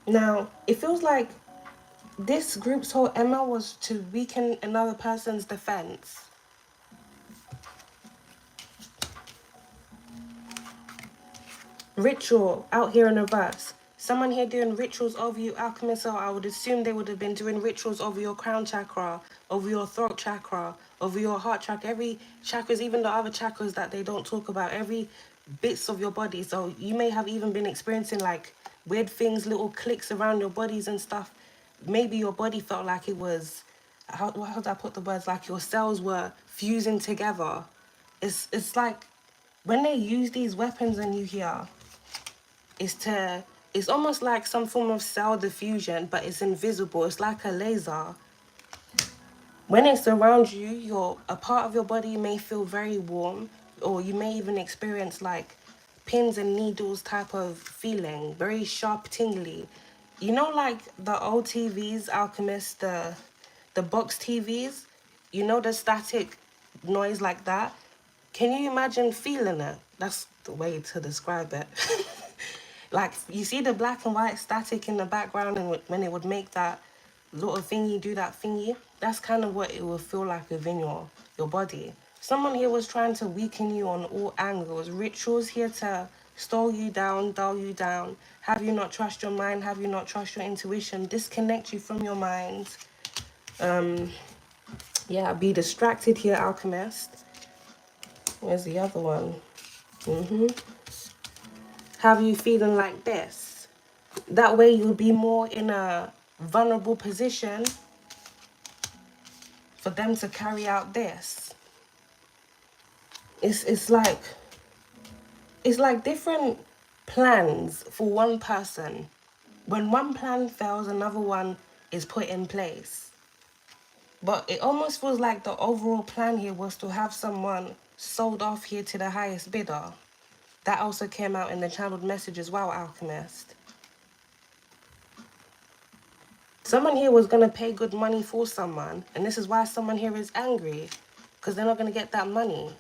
Now, it feels like this group's whole MO was to weaken another person's defense. Ritual out here in reverse. Someone here doing rituals over you, alchemist, so I would assume they would have been doing rituals over your crown chakra, over your throat chakra, over your heart chakra, every chakras, even the other chakras that they don't talk about, every bits of your body. So you may have even been experiencing like weird things, little clicks around your bodies and stuff. Maybe your body felt like it was, how do I put the words, like your cells were fusing together. It's like when they use these weapons on you here, it's almost like some form of cell diffusion, but it's invisible. It's like a laser. When it's around you, a part of your body may feel very warm, or you may even experience like pins and needles type of feeling, very sharp, tingly. You know, like the old TVs, Alchemist, the box TVs. You know the static noise like that. Can you imagine feeling it? That's the way to describe it. Like you see the black and white static in the background, and when it would make that little thingy do that thingy, that's kind of what it will feel like within your body. Someone here was trying to weaken you on all angles. Rituals here to stall you down, dull you down, have you not trust your mind, have you not trust your intuition, disconnect you from your mind. Yeah, be distracted here, Alchemist. Where's the other one? Have you feeling like this? That way you'll be more in a vulnerable position for them to carry out this. It's like different plans for one person. When one plan fails, another one is put in place. But it almost feels like the overall plan here was to have someone sold off here to the highest bidder. That also came out in the channeled message as well, Alchemist. Someone here was going to pay good money for someone, and this is why someone here is angry, because they're not going to get that money,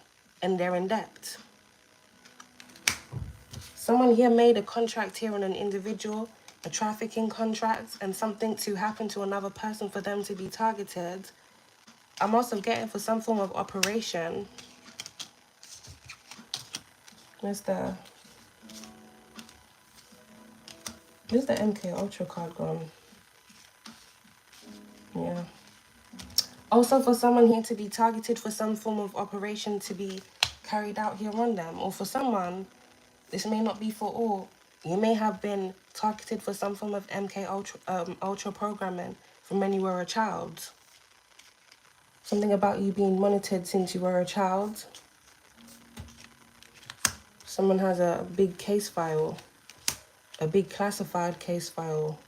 and they're in debt. Someone here made a contract here on an individual, a trafficking contract, and something to happen to another person for them to be targeted. I'm also getting for some form of operation. Where's the MK Ultra card gone? Yeah. Also for someone here to be targeted for some form of operation to be carried out here on them. Or for someone, this may not be for all. You may have been targeted for some form of MK Ultra programming from when you were a child. Something about you being monitored since you were a child. Someone has a big case file, a big classified case file.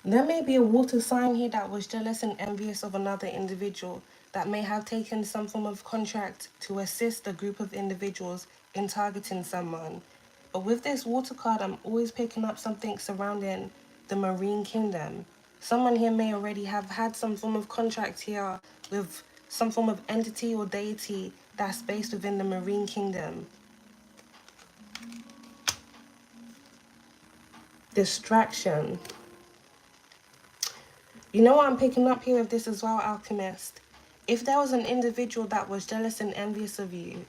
There may be a water sign here that was jealous and envious of another individual that may have taken some form of contract to assist a group of individuals in targeting someone. But with this water card, I'm always picking up something surrounding the marine kingdom. Someone here may already have had some form of contract here with some form of entity or deity that's based within the marine kingdom. Distraction. You know what I'm picking up here with this as well, Alchemist? If there was an individual that was jealous and envious of you,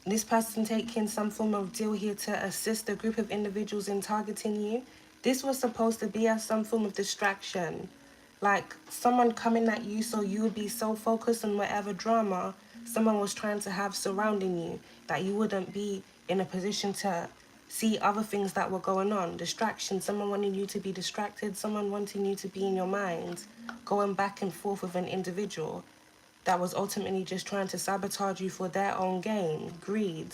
this person taking some form of deal here to assist a group of individuals in targeting you, this was supposed to be as some form of distraction. Like someone coming at you so you would be so focused on whatever drama someone was trying to have surrounding you that you wouldn't be in a position to see other things that were going on. Distraction, someone wanting you to be distracted, someone wanting you to be in your mind, going back and forth with an individual that was ultimately just trying to sabotage you for their own gain, greed.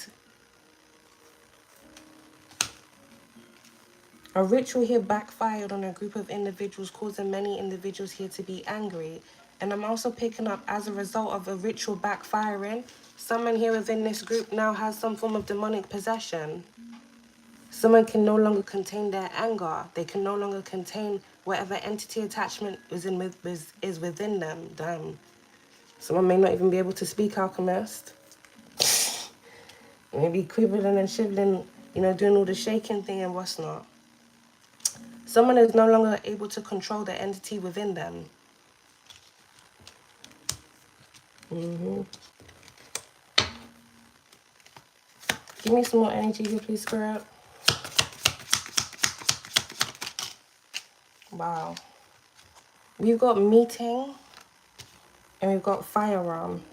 A ritual here backfired on a group of individuals, causing many individuals here to be angry. And I'm also picking up, as a result of a ritual backfiring, someone here within this group now has some form of demonic possession. Someone can no longer contain their anger. They can no longer contain whatever entity attachment is within them. Damn. Someone may not even be able to speak, Alchemist. Maybe quibbling and shivering, doing all the shaking thing and what's not. Someone is no longer able to control the entity within them. Give me some more energy here, please, Spirit. Wow. We've got meeting and we've got firearm.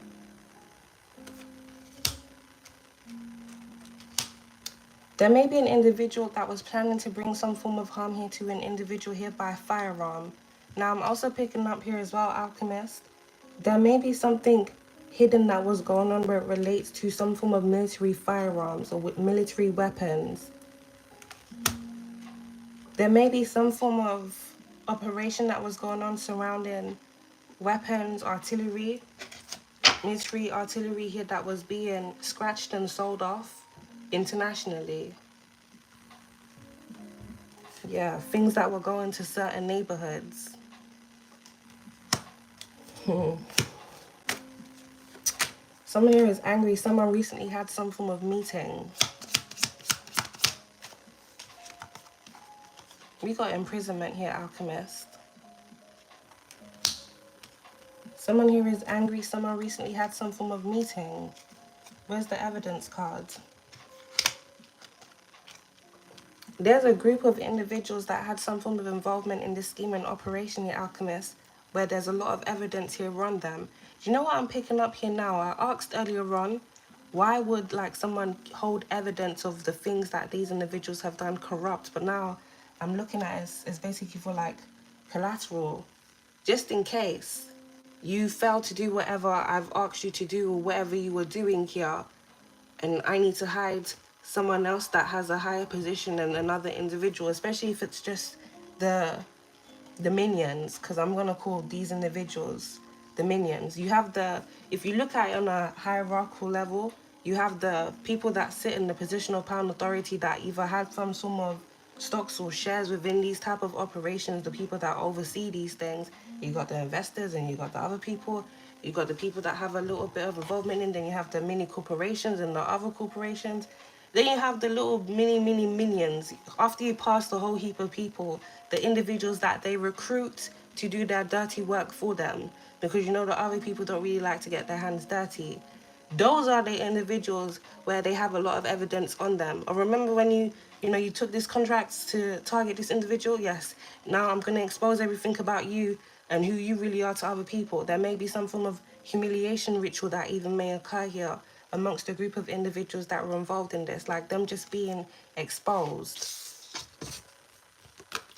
There may be an individual that was planning to bring some form of harm here to an individual here by firearm. Now, I'm also picking up here as well, Alchemist. There may be something hidden that was going on where it relates to some form of military firearms or with military weapons. There may be some form of operation that was going on surrounding weapons, artillery, military artillery here that was being scratched and sold off internationally. Yeah, things that were going to certain neighborhoods. Someone here is angry. Someone recently had some form of meeting. We got imprisonment here, Alchemist. Someone here is angry. Someone recently had some form of meeting. Where's the evidence card? There's a group of individuals that had some form of involvement in this scheme and operation here, Alchemist, where there's a lot of evidence here on them. Do you know what I'm picking up here now? I asked earlier on, why would like someone hold evidence of the things that these individuals have done corrupt? But now I'm looking at it as basically for like collateral, just in case you fail to do whatever I've asked you to do or whatever you were doing here, and I need to hide someone else that has a higher position than another individual, especially if it's just the minions, because I'm going to call these individuals the minions. You have the, if you look at it on a hierarchical level, you have the people that sit in the position of power and authority that either had some sort of stocks or shares within these type of operations, the people that oversee these things. You got the investors and you got the other people. You got the people that have a little bit of involvement in, then you have the mini corporations and the other corporations. Then you have the little mini minions. After you pass the whole heap of people, the individuals that they recruit to do their dirty work for them, because you know the other people don't really like to get their hands dirty. Those are the individuals where they have a lot of evidence on them. Or remember when you took this contract to target this individual? Yes. Now I'm going to expose everything about you and who you really are to other people. There may be some form of humiliation ritual that even may occur here amongst a group of individuals that were involved in this, like them just being exposed.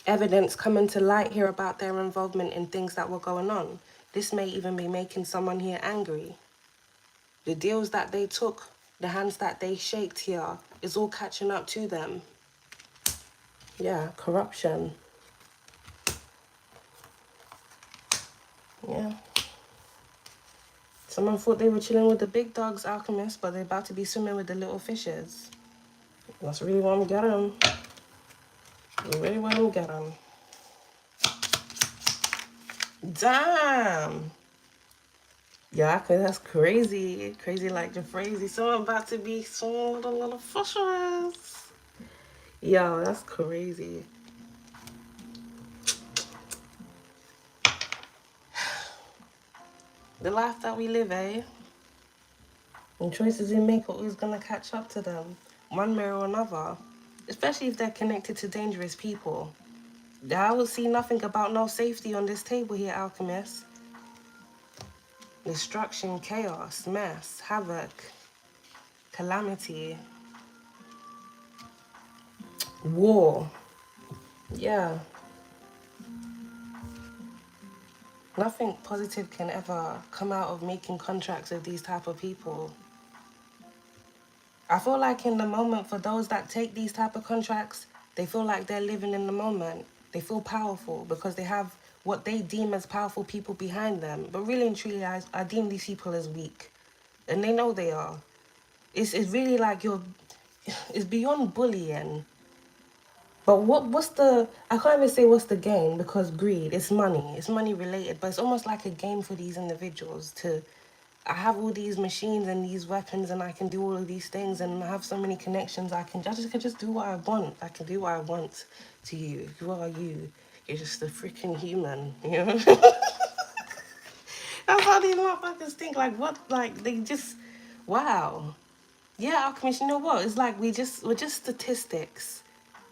Evidence coming to light here about their involvement in things that were going on. This may even be making someone here angry. The deals that they took, the hands that they shaked here, is all catching up to them. Yeah, corruption. Yeah. Someone thought they were chilling with the big dogs, Alchemist, but they're about to be swimming with the little fishes. That's really want to get them. You really want to get them. Damn. Yeah, that's crazy. Crazy like the crazy. Someone about to be swimming with the little fishes. Yo, that's crazy. The life that we live, eh? And choices we make are always going to catch up to them, one way or another. Especially if they're connected to dangerous people. I will see nothing about no safety on this table here, Alchemist. Destruction, chaos, mess, havoc, calamity, war. Yeah. Nothing positive can ever come out of making contracts with these type of people. I feel like in the moment, for those that take these type of contracts, they feel like they're living in the moment. They feel powerful because they have what they deem as powerful people behind them. But really and truly, I deem these people as weak. And they know they are. It's really like it's beyond bullying. But what's the, I can't even say what's the game, because greed, it's money related, but it's almost like a game for these individuals to, I have all these machines and these weapons and I can do all of these things and I have so many connections, I can just do what I want. I can do what I want to you. Who are you? You're just a freaking human, you know? That's how these motherfuckers think, like what, like they just, wow. Yeah, Alchemist, you know what? It's like we're just statistics.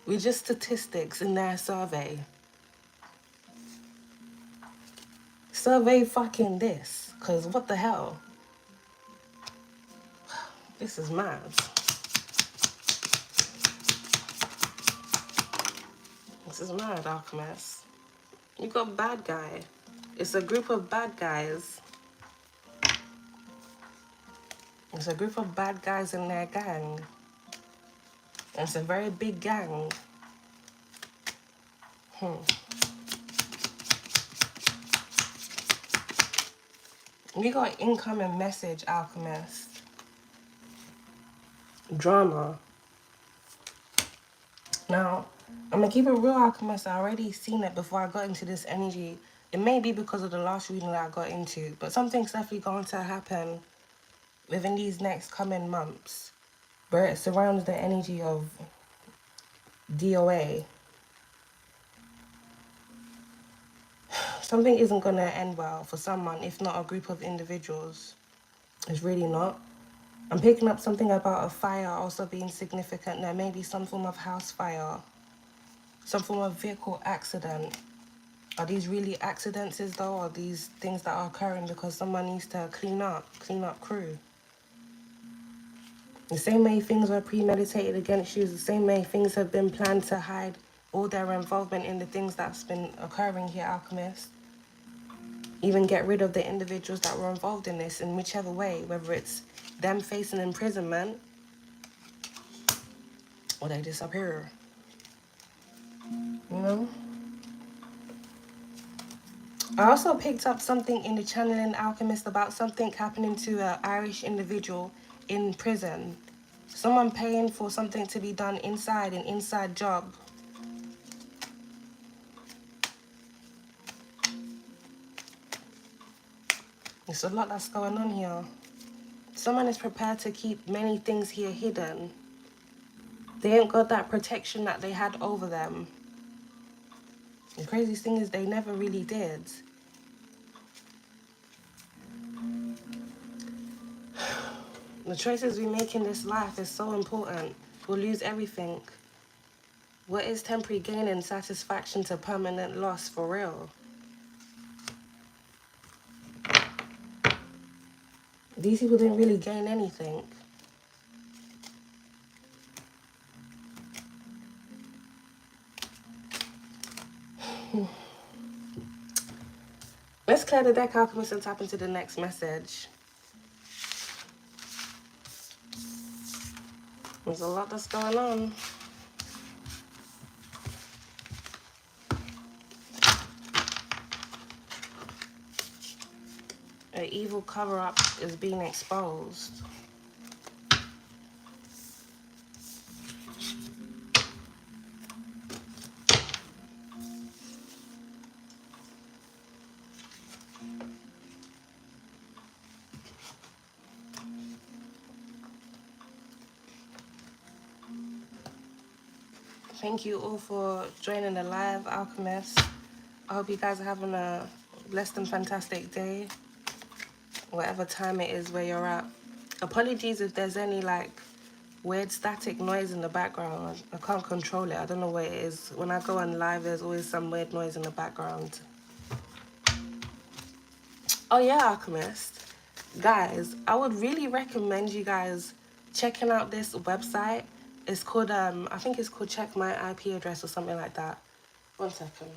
We're just statistics in their survey. Survey fucking this. Because what the hell? This is mad. This is mad, Alchemist. You got bad guy. It's a group of bad guys. It's a group of bad guys in their gang. It's a very big gang. You got incoming message, Alchemist. Drama. Now, I'm going to keep it real, Alchemist. I already seen it before I got into this energy. It may be because of the last reading that I got into, but something's definitely going to happen within these next coming months, where it surrounds the energy of DOA. Something isn't going to end well for someone, if not a group of individuals. It's really not. I'm picking up something about a fire also being significant. There may be some form of house fire, some form of vehicle accident. Are these really accidents though? Or are these things that are occurring because someone needs to clean up crew? The same way things were premeditated against you, the same way things have been planned to hide all their involvement in the things that's been occurring here, Alchemist. Even get rid of the individuals that were involved in this in whichever way, whether it's them facing imprisonment or they disappear. You know? I also picked up something in the channeling, Alchemist, about something happening to an Irish individual in prison. Someone paying for something to be done inside, an inside job. There's a lot that's going on here. Someone is prepared to keep many things here hidden. They ain't got that protection that they had over them. The craziest thing is they never really did. The choices we make in this life is so important. We'll lose everything. What is temporary gain and satisfaction to permanent loss for real? These people didn't really gain anything. Let's clear the deck, Alchemist, and tap into the next message. There's a lot that's going on. An evil cover-up is being exposed. Thank you all for joining the live, Alchemist. I hope you guys are having a blessed and fantastic day, whatever time it is where you're at. Apologies if there's any like weird static noise in the background. I can't control it. I don't know what it is. When I go on live, there's always some weird noise in the background. Oh yeah, Alchemist. Guys, I would really recommend you guys checking out this website. It's called, I think it's called Check My IP Address or something like that. 1 second.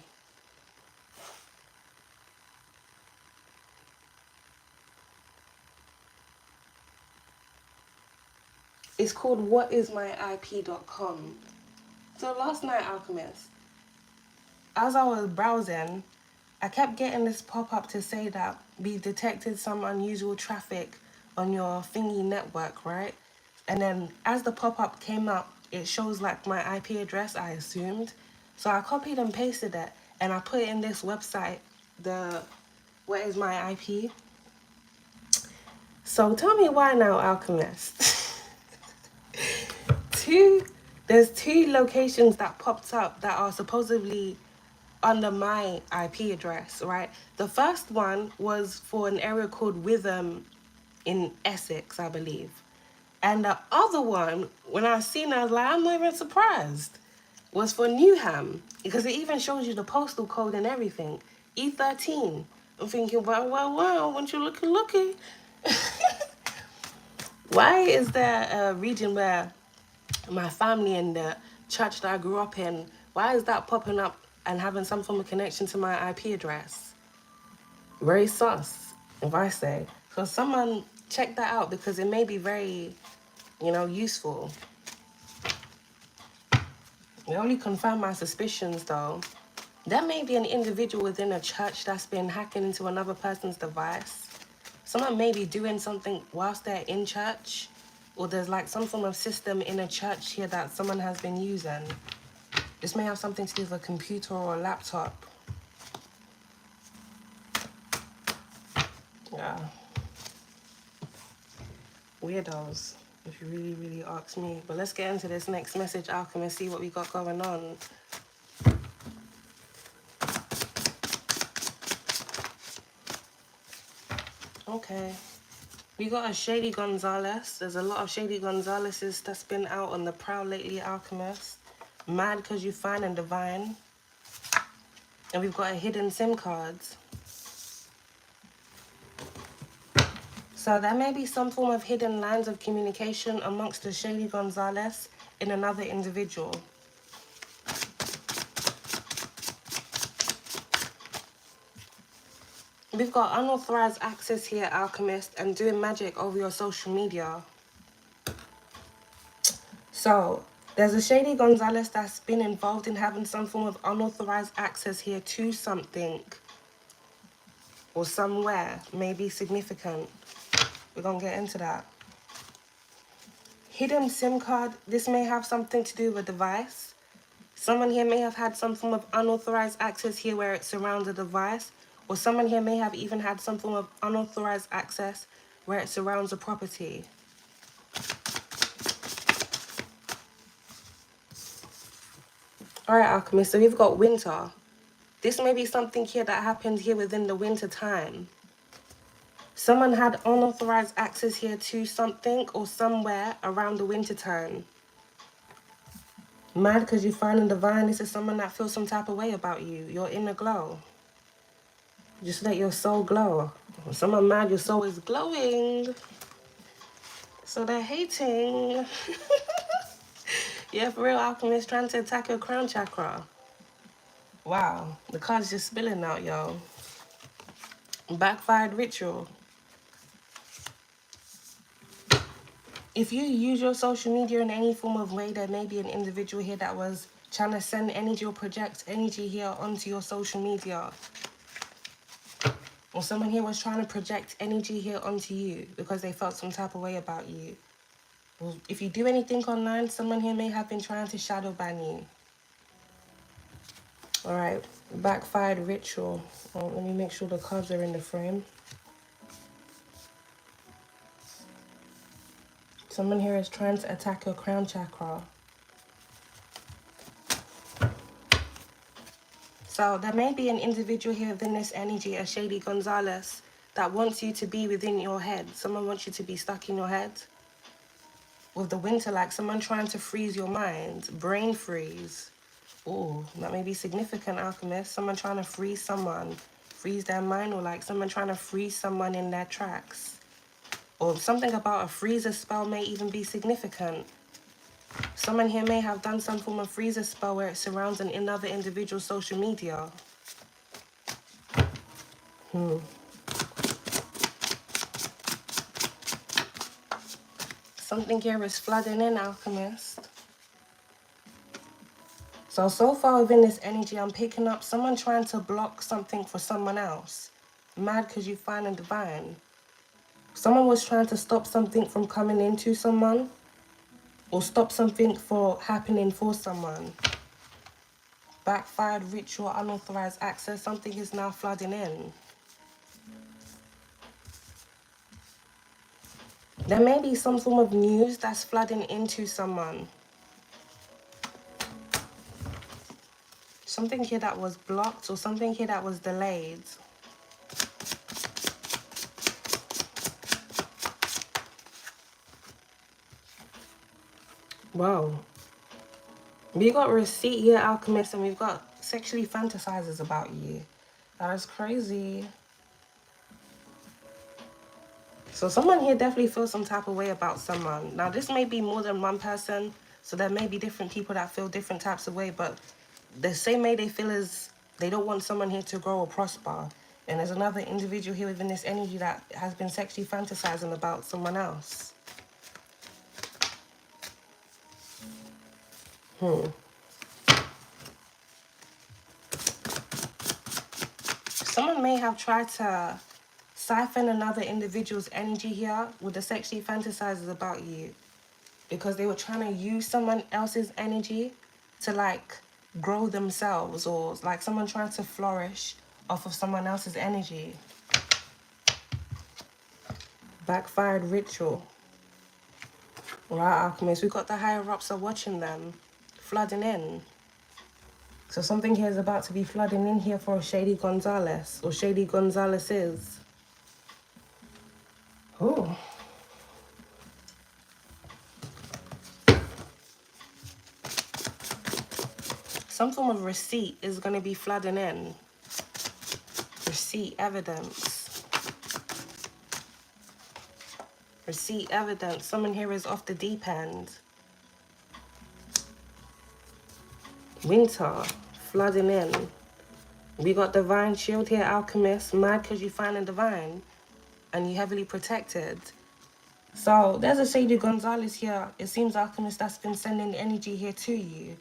It's called whatismyip.com. So last night, Alchemist, as I was browsing, I kept getting this pop-up to say that we detected some unusual traffic on your thingy network, right? And then as the pop-up came up, it shows like my IP address, I assumed. So I copied and pasted it and I put it in this website, the What Is My IP? So tell me why now, Alchemist. There's two locations that popped up that are supposedly under my IP address, right? The first one was for an area called Witham in Essex, I believe. And the other one, when I seen it, I was like, I'm not even surprised, was for Newham, because it even shows you the postal code and everything. E13. I'm thinking, wow, when you looky. Why is there a region where my family and the church that I grew up in, why is that popping up and having some form of connection to my IP address. Very sus, if I say. So someone check that out, because it may be very, you know, useful. It only confirmed my suspicions, though. There may be an individual within a church that's been hacking into another person's device. Someone may be doing something whilst they're in church, or there's like some form of system in a church here that someone has been using. This may have something to do with a computer or a laptop. Yeah. Weirdos, if you really, really ask me. But let's get into this next message, Alchemist, see what we got going on. Okay. We got a Shady Gonzalez. There's a lot of Shady Gonzaleses that's been out on the prowl lately, Alchemist. Mad because you fine and divine. And we've got a hidden SIM cards. So there may be some form of hidden lines of communication amongst the Shady Gonzalez in another individual. We've got unauthorized access here, Alchemist, and doing magic over your social media. So there's a Shady Gonzalez that's been involved in having some form of unauthorized access here to something or somewhere, may be significant. We're going to get into that. Hidden SIM card. This may have something to do with a device. Someone here may have had some form of unauthorized access here where it surrounds a device. Or someone here may have even had some form of unauthorized access where it surrounds a property. Alright, Alchemist, so we've got winter. This may be something here that happened here within the winter time. Someone had unauthorized access here to something or somewhere around the winter time. Mad because you find in divine, this is someone that feels some type of way about you. Your inner glow. Just let your soul glow. When someone mad, your soul is glowing. So they're hating. Yeah, for real, Alchemist, trying to attack your crown chakra. Wow, the card's just spilling out, yo. Backfired ritual. If you use your social media in any form of way, there may be an individual here that was trying to send energy or project energy here onto your social media. Or someone here was trying to project energy here onto you because they felt some type of way about you. Or if you do anything online, someone here may have been trying to shadow ban you. Alright, backfired ritual. Oh, let me make sure the cards are in the frame. Someone here is trying to attack your crown chakra. So there may be an individual here within this energy, a Shady Gonzalez, that wants you to be within your head. Someone wants you to be stuck in your head. With the winter, like someone trying to freeze your mind. Brain freeze. Oh, that may be significant, Alchemist. Someone trying to freeze someone. Freeze their mind, or like someone trying to freeze someone in their tracks. Or something about a freezer spell may even be significant. Someone here may have done some form of freezer spell where it surrounds another individual's social media. Something here is flooding in, Alchemist. So far within this energy, I'm picking up someone trying to block something for someone else. Mad because you find and divine. Someone was trying to stop something from coming into someone. Or stop something from happening for someone. Backfired ritual, unauthorized access. Something is now flooding in. There may be some form of news that's flooding into someone. Something here that was blocked or something here that was delayed. Wow. We got receipt here, Alchemist, and we've got sexually fantasizers about you. That is crazy. So someone here definitely feels some type of way about someone. Now, this may be more than one person, so there may be different people that feel different types of way, but the same way they feel as they don't want someone here to grow or prosper. And there's another individual here within this energy that has been sexually fantasizing about someone else. Someone may have tried to siphon another individual's energy here with the sexually fantasizes about you, because they were trying to use someone else's energy to like grow themselves, or like someone trying to flourish off of someone else's energy. Backfired ritual. Right, alchemists, we got the higher ups are watching them, flooding in. So something here is about to be flooding in here for a Shady Gonzalez, or Shady Gonzalez is. Oh. Some form of receipt is going to be flooding in. Receipt evidence. Receipt evidence. Someone here is off the deep end. Winter, flooding in. We got divine shield here, alchemist. Mad because you find a divine and you heavily protected. So there's a Shady Gonzalez here. It seems, alchemist, that's been sending energy here to you.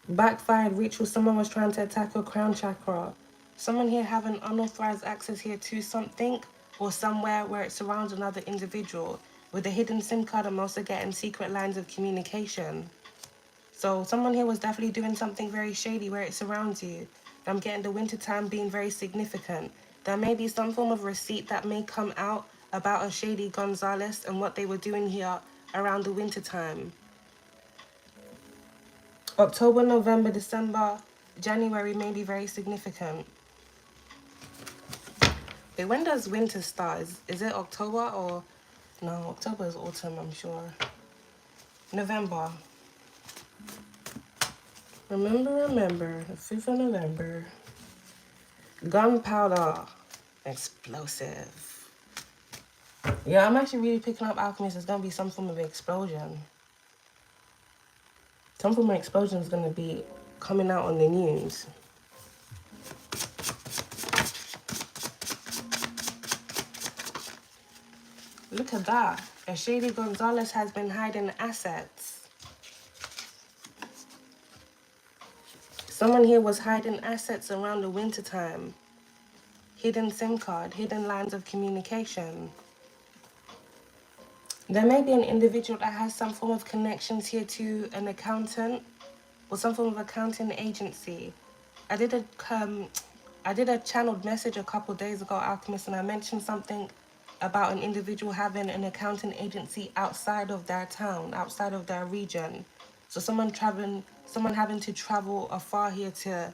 Backfired ritual. Someone was trying to attack your crown chakra. Someone here having unauthorized access here to something or somewhere where it surrounds another individual. With a hidden SIM card, I'm also getting secret lines of communication. So someone here was definitely doing something very shady where it surrounds you. I'm getting the winter time being very significant. There may be some form of receipt that may come out about a Shady Gonzalez and what they were doing here around the winter time. October, November, December, January may be very significant. Wait, when does winter start? Is it October or... No, October is autumn, I'm sure. November. Remember, the 5th of November. Gunpowder. Explosive. Yeah, I'm actually really picking up, alchemist. There's going to be some form of explosion. Some form of explosion is going to be coming out on the news. Look at that. A Shady Gonzalez has been hiding assets. Someone here was hiding assets around the winter time. Hidden SIM card, hidden lines of communication. There may be an individual that has some form of connections here to an accountant or some form of accounting agency. I did a channeled message a couple days ago, alchemist, and I mentioned something about an individual having an accounting agency outside of their town, outside of their region. So someone having to travel afar here to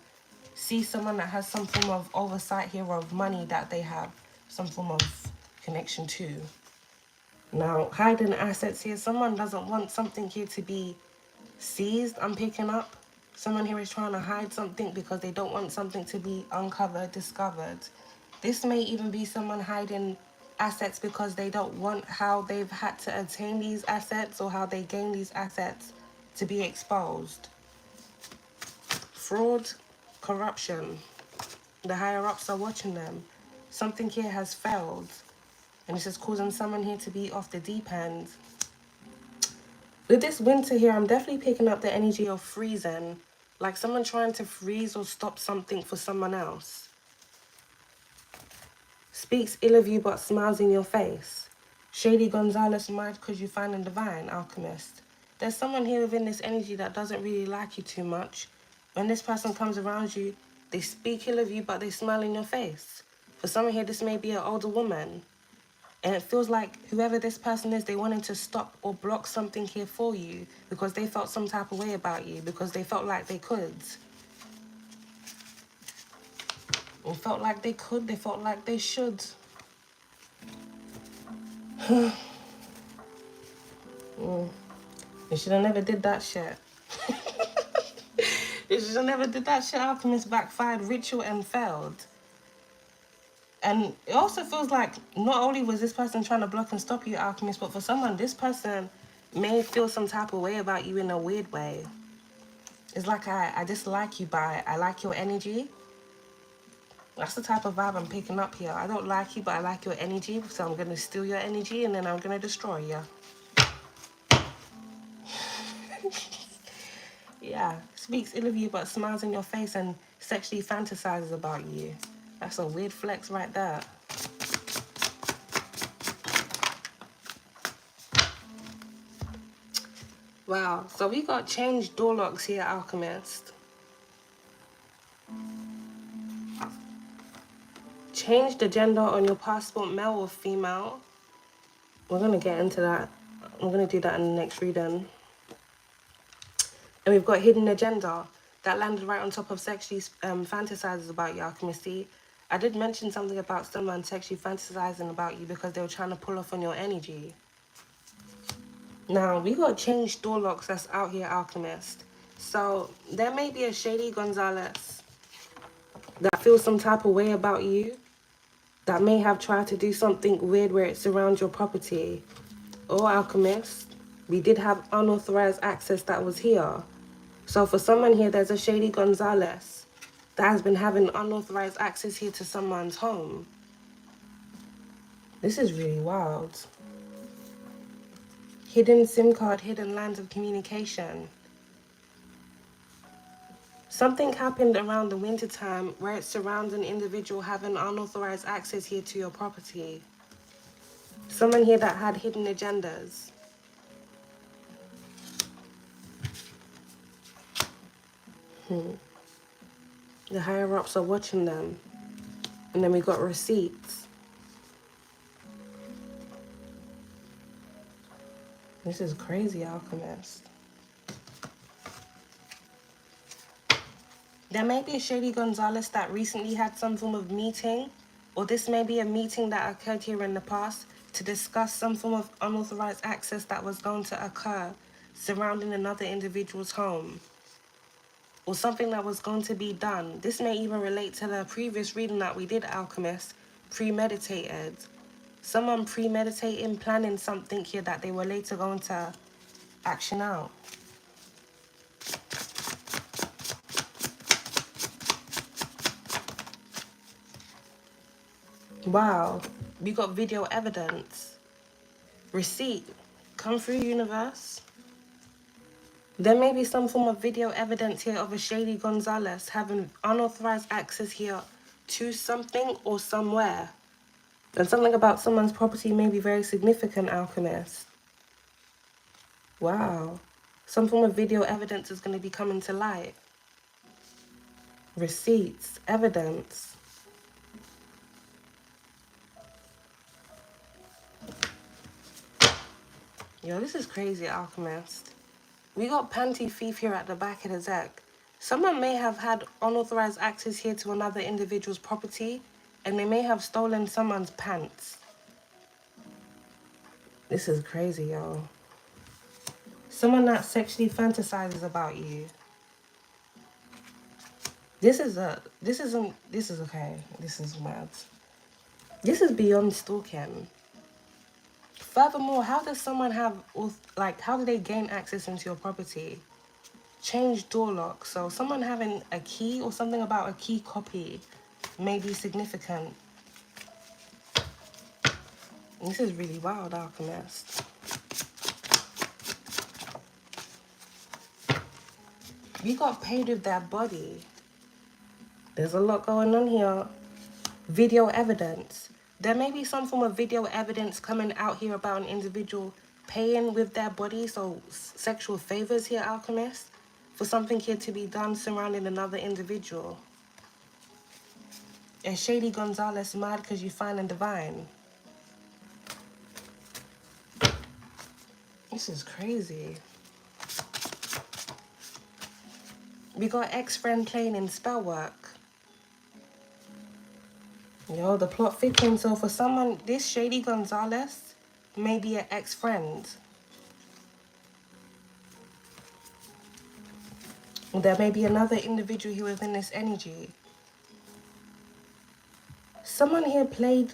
see someone that has some form of oversight here of money that they have some form of connection to. Now, hiding assets here, someone doesn't want something here to be seized, I'm picking up. Someone here is trying to hide something because they don't want something to be uncovered, discovered. This may even be someone hiding assets because they don't want how they've had to attain these assets or how they gain these assets to be exposed. Fraud, corruption. The higher ups are watching them. Something here has failed. And this is causing someone here to be off the deep end. With this winter here, I'm definitely picking up the energy of freezing. Like someone trying to freeze or stop something for someone else. Speaks ill of you but smiles in your face. Shady Gonzalez, mad because you find a divine, alchemist. There's someone here within this energy that doesn't really like you too much. When this person comes around you, they speak ill of you but they smile in your face. For someone here, this may be an older woman. And it feels like whoever this person is, they wanted to stop or block something here for you because they felt some type of way about you, because they felt like they could. They felt like they could, they felt like they should. They should have never did that shit. They should have never did that shit. Alchemist backfired, ritual and failed. And it also feels like not only was this person trying to block and stop you, alchemist, but for someone, this person may feel some type of way about you in a weird way. It's like I dislike you, but I like your energy. That's the type of vibe I'm picking up here. I don't like you, but I like your energy, so I'm going to steal your energy and then I'm going to destroy you. Yeah, speaks ill of you but smiles in your face and sexually fantasizes about you. That's a weird flex right there. Wow, so we got changed door locks here, Alchemist. Change the gender on your passport, male or female. We're going to get into that. I'm going to do that in the next reading. And we've got hidden agenda. That landed right on top of sexually fantasizes about you, Alchemist. I did mention something about someone sexually fantasizing about you because they were trying to pull off on your energy. Now, we got changed door locks that's out here, Alchemist. So, there may be a shady Gonzalez that feels some type of way about you, that may have tried to do something weird where it surrounds your property. Or, Alchemist, we did have unauthorized access that was here. So for someone here, there's a shady Gonzalez that has been having unauthorized access here to someone's home. This is really wild. Hidden SIM card, hidden lines of communication. Something happened around the winter time where it surrounds an individual having unauthorized access here to your property. Someone here that had hidden agendas. The higher-ups are watching them. And then we got receipts. This is crazy, Alchemist. There may be a shady Gonzalez that recently had some form of meeting, or this may be a meeting that occurred here in the past to discuss some form of unauthorized access that was going to occur surrounding another individual's home, or something that was going to be done. This may even relate to the previous reading that we did, Alchemist, premeditated. Someone premeditating, planning something here that they were later going to action out. Wow, we got video evidence. Receipt. Come through, universe. There may be some form of video evidence here of a shady Gonzalez having unauthorized access here to something or somewhere. And something about someone's property may be very significant, Alchemist. Wow. Some form of video evidence is going to be coming to light. Receipts, evidence. Yo, this is crazy, Alchemist. We got panty thief here at the back of the deck. Someone may have had unauthorized access here to another individual's property, and they may have stolen someone's pants. This is crazy, yo. Someone that sexually fantasizes about you. This is okay. This is mad. This is beyond stalking. Furthermore, how does someone have, how do they gain access into your property? Change door lock. So someone having a key or something about a key copy may be significant. This is really wild, Alchemist. We got paid with their body. There's a lot going on here. Video evidence. There may be some form of video evidence coming out here about an individual paying with their body, so sexual favors here, Alchemist, for something here to be done surrounding another individual. And Shady Gonzalez mad because you fine and divine. This is crazy. We got ex-friend playing in spell work. Yo, the plot thickens. So for someone, this Shady Gonzalez may be an ex-friend. There may be another individual here within this energy. Someone here played,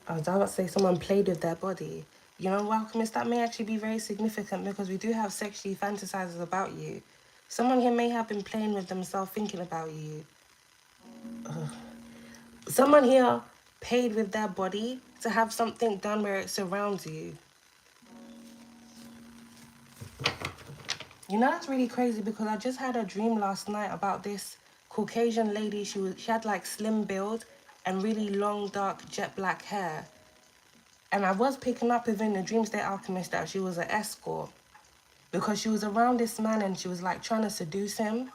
I was about to say someone played with their body. You know, Alchemist, that may actually be very significant because we do have sexually fantasizers about you. Someone here may have been playing with themselves, thinking about you. Someone here paid with their body to have something done where it surrounds you. You know, that's really crazy because I just had a dream last night about this Caucasian lady. She had like slim build and really long, dark, jet black hair. And I was picking up within the dream state alchemist that she was an escort because she was around this man and she was like trying to seduce him.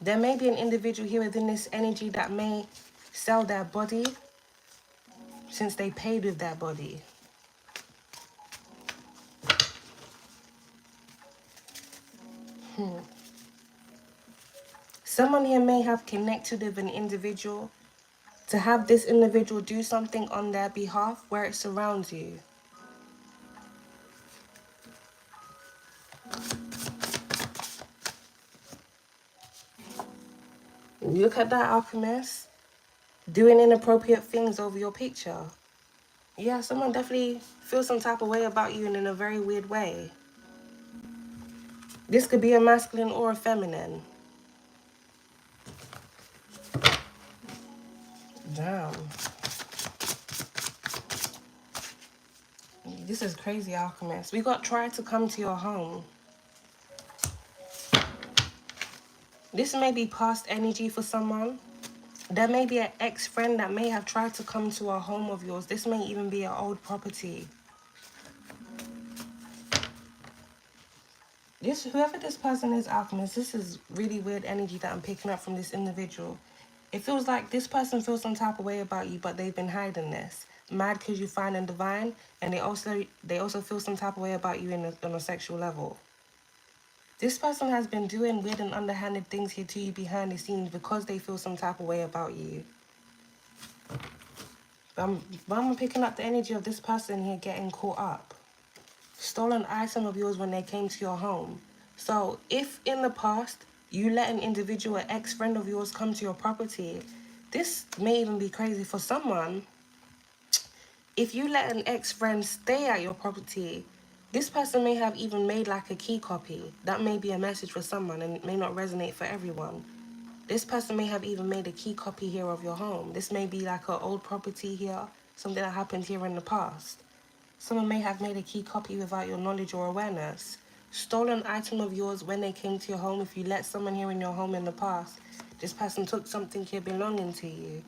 There may be an individual here within this energy that may sell their body since they paid with their body. Someone here may have connected with an individual to have this individual do something on their behalf where it surrounds you. Look at that, alchemist. Doing inappropriate things over your picture. Yeah, someone definitely feels some type of way about you and in a very weird way. This could be a masculine or a feminine. Damn. This is crazy, alchemist. We got tried to come to your home. This may be past energy for someone. There may be an ex-friend that may have tried to come to a home of yours. This may even be an old property. Whoever this person is, alchemist, this is really weird energy that I'm picking up from this individual. It feels like this person feels some type of way about you, but they've been hiding this. Mad because you fine and divine, and they also feel some type of way about you on a sexual level. This person has been doing weird and underhanded things here to you behind the scenes because they feel some type of way about you. But I'm picking up the energy of this person here getting caught up. Stolen item of yours when they came to your home. So if in the past you let an individual, an ex-friend of yours come to your property, this may even be crazy for someone. If you let an ex-friend stay at your property, this person may have even made like a key copy. That may be a message for someone and it may not resonate for everyone. This person may have even made a key copy here of your home. This may be like an old property here, something that happened here in the past. Someone may have made a key copy without your knowledge or awareness. Stolen item of yours when they came to your home. If you let someone here in your home in the past, this person took something here belonging to you.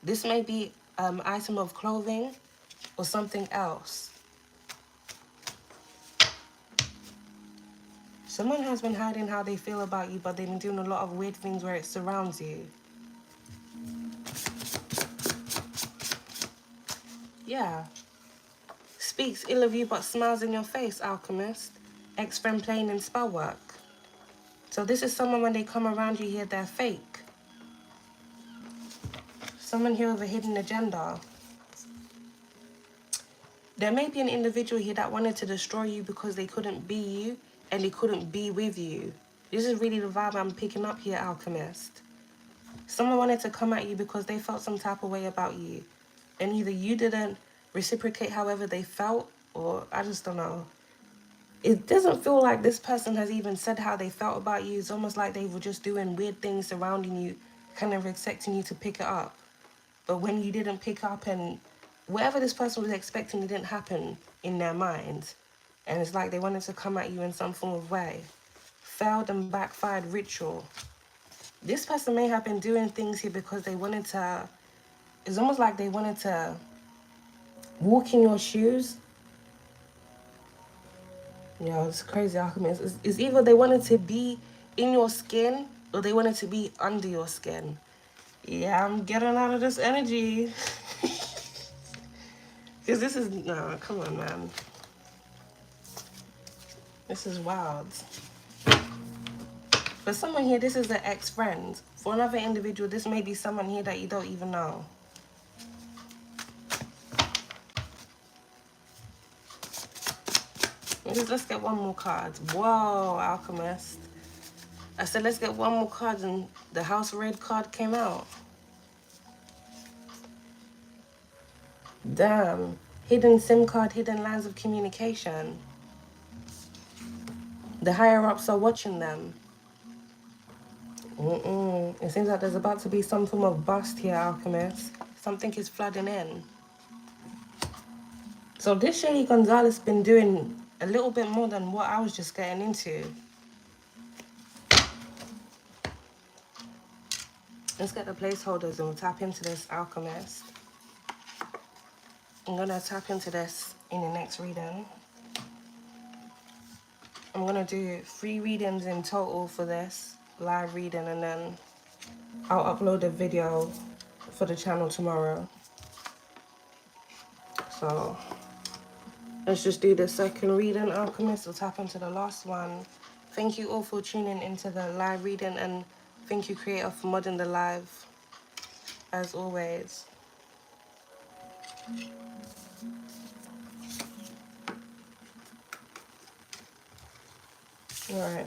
This may be item of clothing or something else. Someone has been hiding how they feel about you, but they've been doing a lot of weird things where it surrounds you. Yeah. Speaks ill of you but smiles in your face, alchemist. Ex-friend playing in spell work. So this is someone when they come around you here, they're fake. Someone here with a hidden agenda. There may be an individual here that wanted to destroy you because they couldn't be you and they couldn't be with you. This is really the vibe I'm picking up here, alchemist. Someone wanted to come at you because they felt some type of way about you. And either you didn't reciprocate however they felt, or I just don't know. It doesn't feel like this person has even said how they felt about you. It's almost like they were just doing weird things surrounding you, kind of expecting you to pick it up. But when you didn't pick up and whatever this person was expecting, it didn't happen in their mind. And it's like they wanted to come at you in some form of way. Failed and backfired ritual. This person may have been doing things here because they wanted to, it's almost like they wanted to walk in your shoes. Yeah, it's crazy, alchemist. It's either they wanted to be in your skin or they wanted to be under your skin. Yeah, I'm getting out of this energy. Because this is, no, come on, man. This is wild. For someone here, this is an ex-friend. For another individual, this may be someone here that you don't even know. Let's get one more card. Whoa, alchemist. I said, let's get one more card, and the house red card came out. Damn. Hidden SIM card, hidden lines of communication. The higher-ups are watching them. It seems like there's about to be some form of bust here, Alchemist. Something is flooding in. So this Shady Gonzalez been doing a little bit more than what I was just getting into. Let's get the placeholders and we'll tap into this, Alchemist. I'm gonna tap into this in the next reading. I'm gonna do 3 readings in total for this live reading, and then I'll upload a video for the channel tomorrow. So let's just do the second reading, Alchemist. We'll tap into the last one. Thank you all for tuning into the live reading, and thank you, Creator, for modding the live, as always. Alright.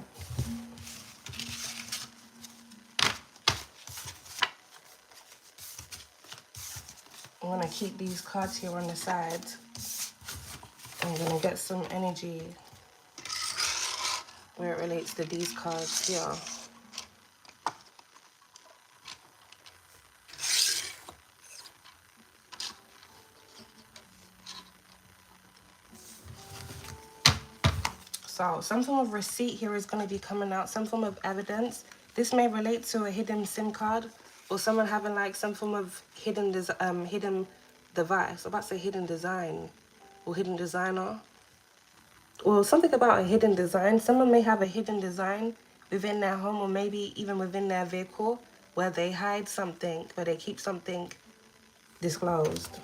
I'm gonna keep these cards here on the side. I'm gonna get some energy where it relates to these cards here. So some form of receipt here is going to be coming out, some form of evidence. This may relate to a hidden SIM card, or someone having like some form of hidden device. I'm about to say hidden design or hidden designer. Or something about a hidden design. Someone may have a hidden design within their home, or maybe even within their vehicle, where they hide something, where they keep something disclosed.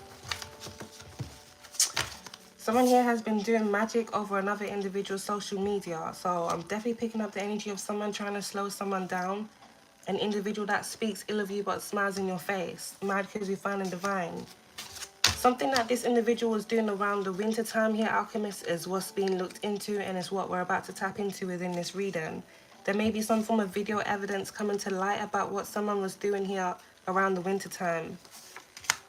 Someone here has been doing magic over another individual's social media. So I'm definitely picking up the energy of someone trying to slow someone down. An individual that speaks ill of you but smiles in your face. Mad because you find divine. Something that this individual was doing around the winter time here, Alchemist, is what's being looked into, and is what we're about to tap into within this reading. There may be some form of video evidence coming to light about what someone was doing here around the winter time.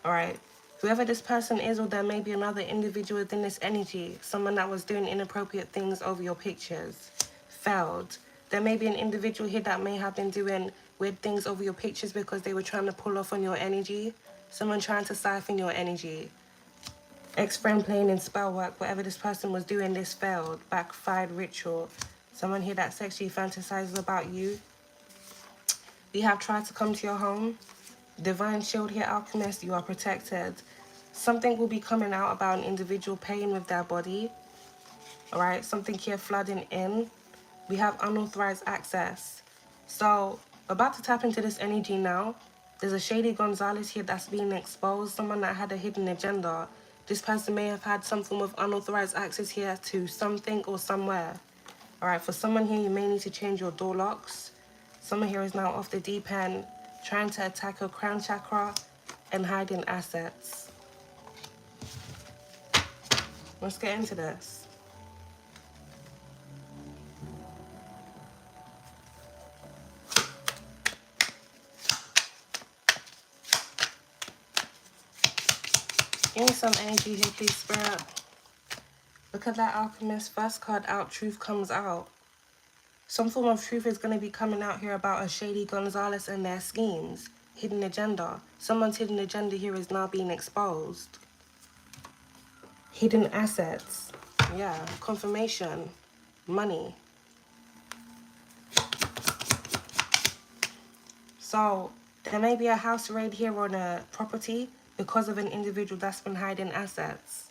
Alright. Whoever this person is, or there may be another individual within this energy, someone that was doing inappropriate things over your pictures, failed. There may be an individual here that may have been doing weird things over your pictures because they were trying to pull off on your energy. Someone trying to siphon your energy. Ex-friend playing in spell work, whatever this person was doing, this failed. Backfired ritual. Someone here that sexually fantasizes about you. We have tried to come to your home. Divine shield here, Alchemist, you are protected. Something will be coming out about an individual paying with their body. Alright, something here flooding in. We have unauthorized access. So, about to tap into this energy now. There's a Shady Gonzalez here that's being exposed. Someone that had a hidden agenda. This person may have had some form of unauthorized access here to something or somewhere. Alright, for someone here, you may need to change your door locks. Someone here is now off the deep end, trying to attack your crown chakra and hiding assets. Let's get into this. Give me some energy here, please, Spirit. Look at that, Alchemist. First card out, truth comes out. Some form of truth is going to be coming out here about a Shady Gonzalez and their schemes. Hidden agenda. Someone's hidden agenda here is now being exposed. Hidden assets. Yeah, confirmation. Money. So, there may be a house raid here on a property because of an individual that's been hiding assets.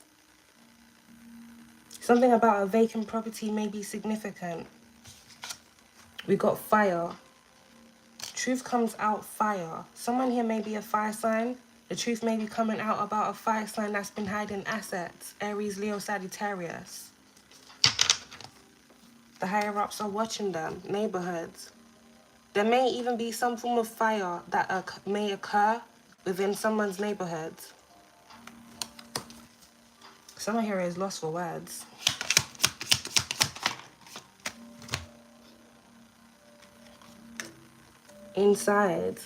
Something about a vacant property may be significant. We got fire. Truth comes out, fire. Someone here may be a fire sign. The truth may be coming out about a fire sign that's been hiding assets. Aries, Leo, Sagittarius. The higher-ups are watching them. Neighborhoods. There may even be some form of fire that may occur within someone's neighborhood. Someone here is lost for words. Inside.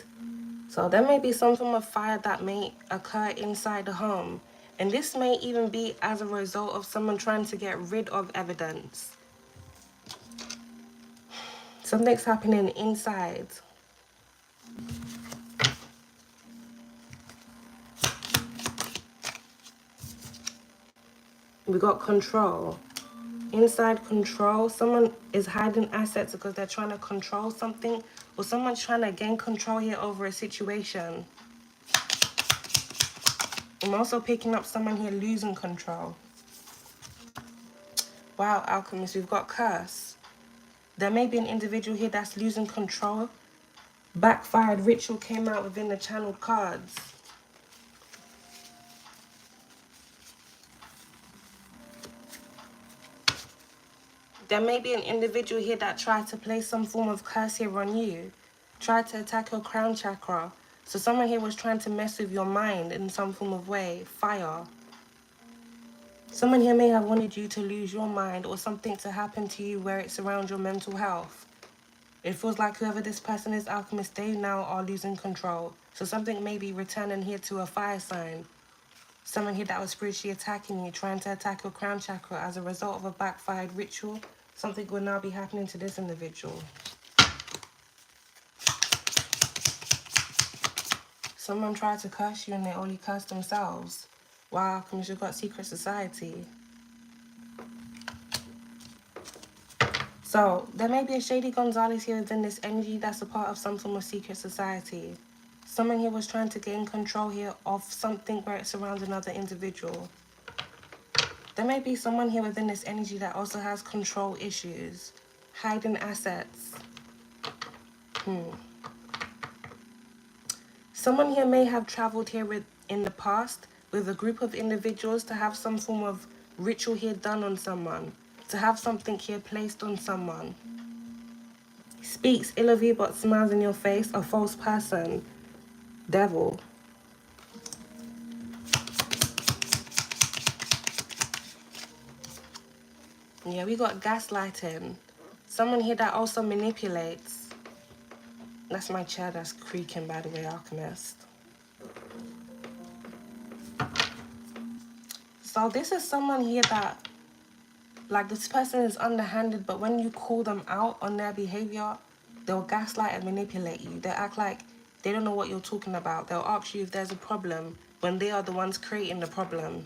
So there may be some form of fire that may occur inside the home. And this may even be as a result of someone trying to get rid of evidence. Something's happening inside. We got control. Inside control, someone is hiding assets because they're trying to control something, or someone's trying to gain control here over a situation. I'm also picking up someone here losing control. Wow, alchemist, we've got curse. There may be an individual here that's losing control. Backfired ritual came out within the channeled cards. There may be an individual here that tried to place some form of curse here on you. Tried to attack your crown chakra. So someone here was trying to mess with your mind in some form of way. Fire. Someone here may have wanted you to lose your mind or something to happen to you where it's around your mental health. It feels like whoever this person is, alchemist, they now are losing control. So something may be returning here to a fire sign. Someone here that was spiritually attacking you, trying to attack your crown chakra as a result of a backfired ritual. Something will now be happening to this individual. Someone tried to curse you and they only cursed themselves. Wow, alchemist, you've got secret society. So, there may be a Shady Gonzalez here within this energy that's a part of some form of secret society. Someone here was trying to gain control here of something where it surrounds another individual. There may be someone here within this energy that also has control issues. Hiding assets. Someone here may have traveled here in the past with a group of individuals to have some form of ritual here done on someone. To have something here placed on someone. Speaks ill of you but smiles in your face. A false person. Devil. Yeah, we got gaslighting. Someone here that also manipulates. That's my chair that's creaking, by the way, alchemist. So this is someone here that, like, this person is underhanded, but when you call them out on their behavior, they'll gaslight and manipulate you. They'll act like they don't know what you're talking about. They'll ask you if there's a problem when they are the ones creating the problem.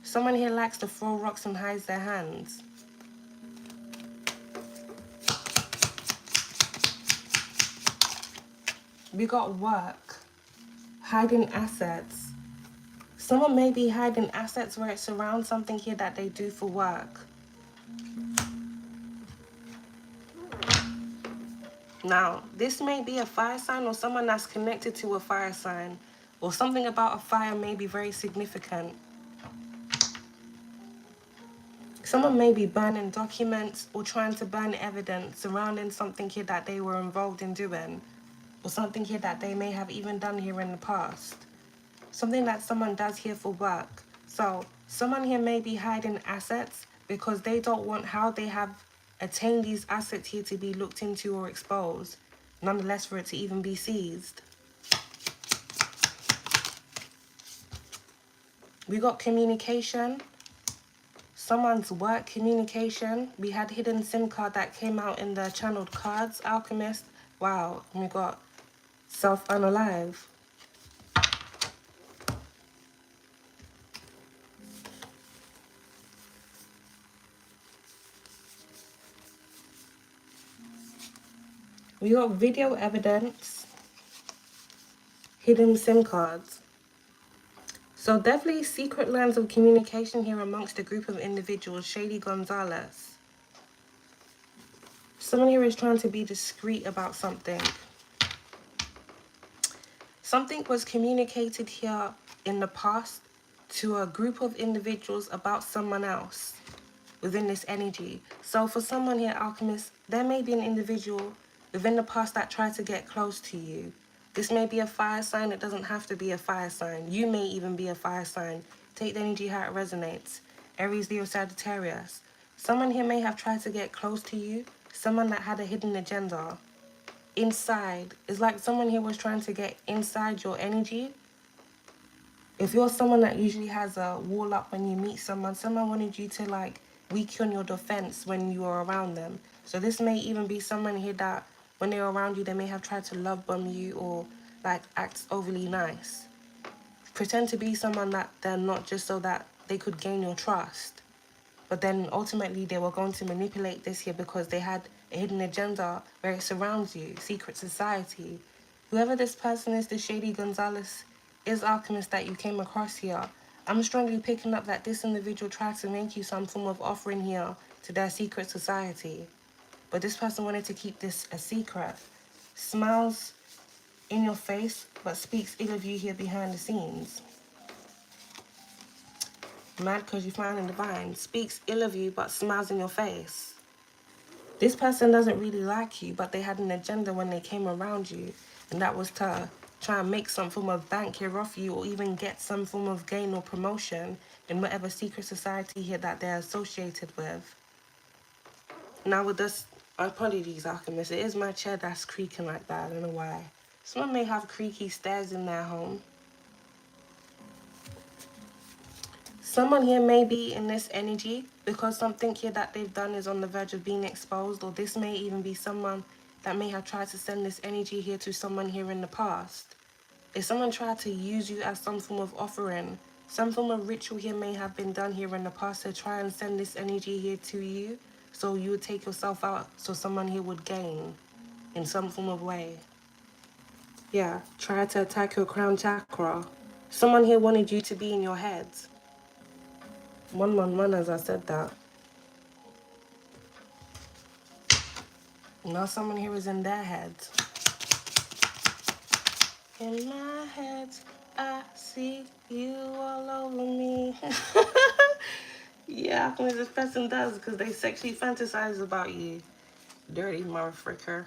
Someone here likes to throw rocks and hides their hands. We got work. Hiding assets. Someone may be hiding assets where it surrounds something here that they do for work. Now, this may be a fire sign or someone that's connected to a fire sign, or something about a fire may be very significant. Someone may be burning documents or trying to burn evidence surrounding something here that they were involved in doing, or something here that they may have even done here in the past. Something that someone does here for work. So, someone here may be hiding assets because they don't want how they have attained these assets here to be looked into or exposed, nonetheless for it to even be seized. We got communication. Someone's work communication. We had hidden SIM card that came out in the channeled cards, alchemist. Wow, and we got self-unalive. We got video evidence, hidden SIM cards. So definitely secret lines of communication here amongst a group of individuals. Shady Gonzalez. Someone here is trying to be discreet about something. Something was communicated here in the past to a group of individuals about someone else within this energy. So for someone here, alchemist, there may be an individual within the past that tried to get close to you. This may be a fire sign. It doesn't have to be a fire sign. You may even be a fire sign. Take the energy how it resonates. Aries, Leo, Sagittarius. Someone here may have tried to get close to you. Someone that had a hidden agenda. Inside. It's like someone here was trying to get inside your energy. If you're someone that usually has a wall up when you meet someone, someone wanted you to, like, weaken your defense when you are around them. So this may even be someone here that when they're around you, they may have tried to love bomb you or like act overly nice. Pretend to be someone that they're not, just so that they could gain your trust. But then ultimately they were going to manipulate this here because they had a hidden agenda where it surrounds you, secret society. Whoever this person is, the Shady Gonzalez is alchemist that you came across here, I'm strongly picking up that this individual tried to make you some form of offering here to their secret society. But this person wanted to keep this a secret. Smiles in your face, but speaks ill of you here behind the scenes. Mad because you found in the vine. Speaks ill of you, but smiles in your face. This person doesn't really like you, but they had an agenda when they came around you. And that was to try and make some form of bank here off you, or even get some form of gain or promotion in whatever secret society here that they're associated with. Now with this, apologies, Alchemist, it is my chair that's creaking like that. I don't know why. Someone may have creaky stairs in their home. Someone here may be in this energy because something here that they've done is on the verge of being exposed, or this may even be someone that may have tried to send this energy here to someone here in the past. If someone tried to use you as some form of offering, some form of ritual here may have been done here in the past to try and send this energy here to you, so you would take yourself out, so someone here would gain in some form of way. Yeah, try to attack your crown chakra. Someone here wanted you to be in your head. 111 as I said that. Now someone here is in their head. In my head, I see you all over me. Yeah, I mean, this person does because they sexually fantasize about you. Dirty motherfucker.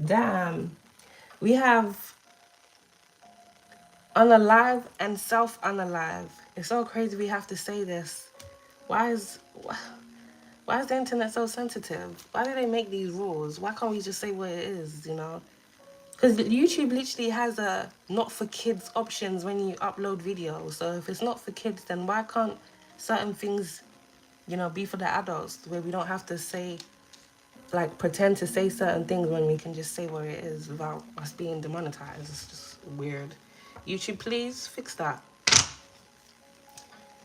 Damn. We have unalive and self-unalive. It's so crazy we have to say this. Why is the internet so sensitive? Why do they make these rules? Why can't we just say what it is, you know? Because YouTube literally has a not for kids options when you upload videos. So if it's not for kids, then why can't certain things, you know, be for the adults, where we don't have to say, like, pretend to say certain things when we can just say what it is without us being demonetized? It's just weird. YouTube, please fix that.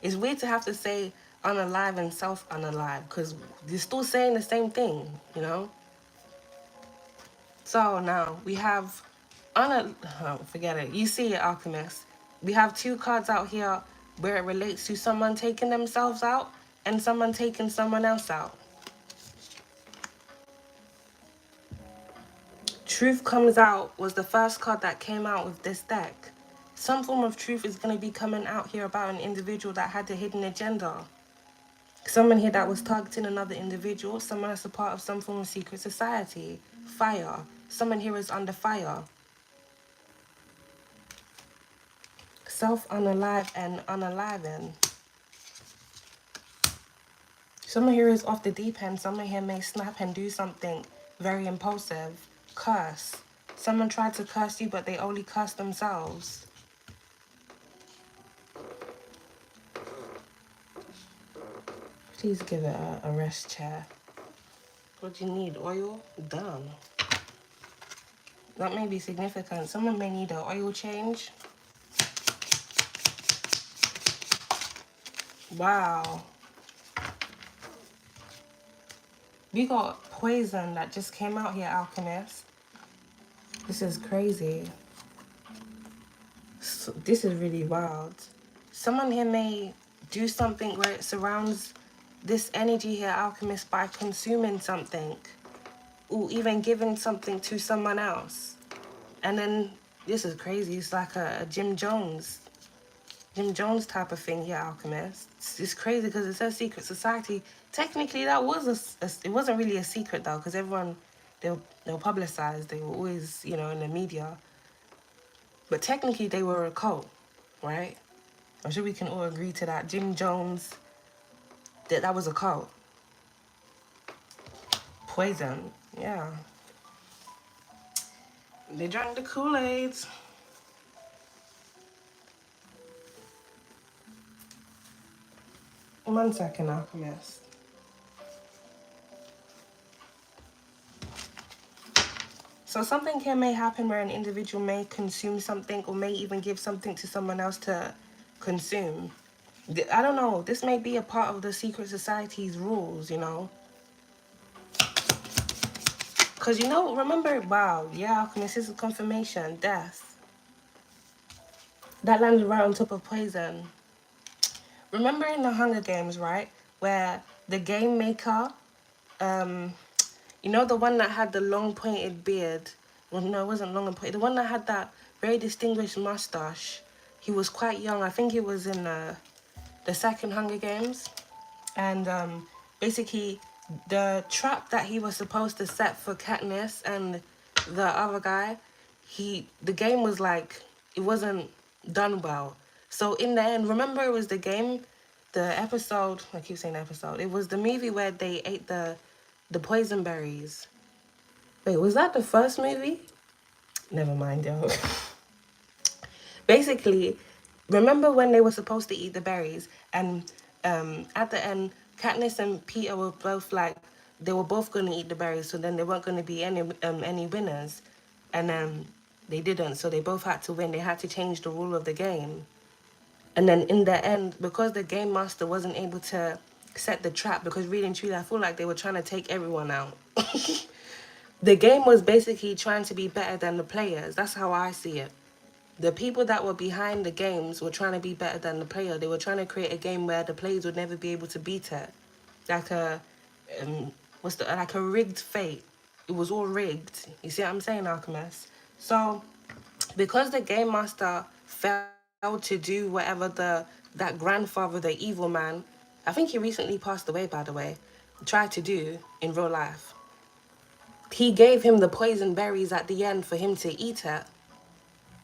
It's weird to have to say unalive and self-unalive because you're still saying the same thing, you know? So now we have, forget it. You see it, Alchemist. We have two cards out here where it relates to someone taking themselves out and someone taking someone else out. Truth comes out was the first card that came out with this deck. Some form of truth is going to be coming out here about an individual that had a hidden agenda. Someone here that was targeting another individual, someone that's a part of some form of secret society. Fire. Someone here is under fire. Self-unalive and unaliving. Someone here is off the deep end. Someone here may snap and do something very impulsive. Curse. Someone tried to curse you, but they only cursed themselves. Please give it a rest chair. What do you need? Oil? Done. That may be significant. Someone may need an oil change. Wow. We got poison that just came out here, Alchemist. This is crazy. So, this is really wild. Someone here may do something where it surrounds this energy here, Alchemist, by consuming something. Or even giving something to someone else. And then, this is crazy. It's like a Jim Jones type of thing here, Alchemist. It's crazy because it says secret society. Technically, that was it wasn't really a secret though, because everyone, they were publicized. They were always, you know, in the media. But technically, they were a cult, right? I'm sure we can all agree to that. Jim Jones, that was a cult. Poison, yeah. They drank the Kool-Aid. 1 second, Alchemist. So something here may happen where an individual may consume something or may even give something to someone else to consume. I don't know. This may be a part of the secret society's rules, you know. Because, you know, remember, wow, yeah, Alchemist, this is confirmation, death. That landed right on top of poison. Remember in the Hunger Games, right, where the game maker, you know, the one that had the long pointed beard, well, no, it wasn't long and pointed, the one that had that very distinguished mustache, he was quite young. I think he was in the second Hunger Games. And basically, the trap that he was supposed to set for Katniss and the other guy, the game was like, it wasn't done well. So in the end, remember it was the game, the episode, I keep saying episode, it was the movie where they ate the poison berries. Wait, was that the first movie? Never mind, yo. Basically, remember when they were supposed to eat the berries, and at the end, Katniss and Peter were both like, they were both going to eat the berries, so then there weren't going to be any winners, and they didn't, so they both had to win. They had to change the rule of the game. And then in the end, because the game master wasn't able to set the trap, because really and truly, I feel like they were trying to take everyone out. The game was basically trying to be better than the players. That's how I see it. The people that were behind the games were trying to be better than the player. They were trying to create a game where the players would never be able to beat it. Like a, like a rigged fate. It was all rigged. You see what I'm saying, Alchemist? So, because the game master failed to do whatever that grandfather, the evil man, I think he recently passed away, by the way, tried to do in real life. He gave him the poison berries at the end for him to eat it.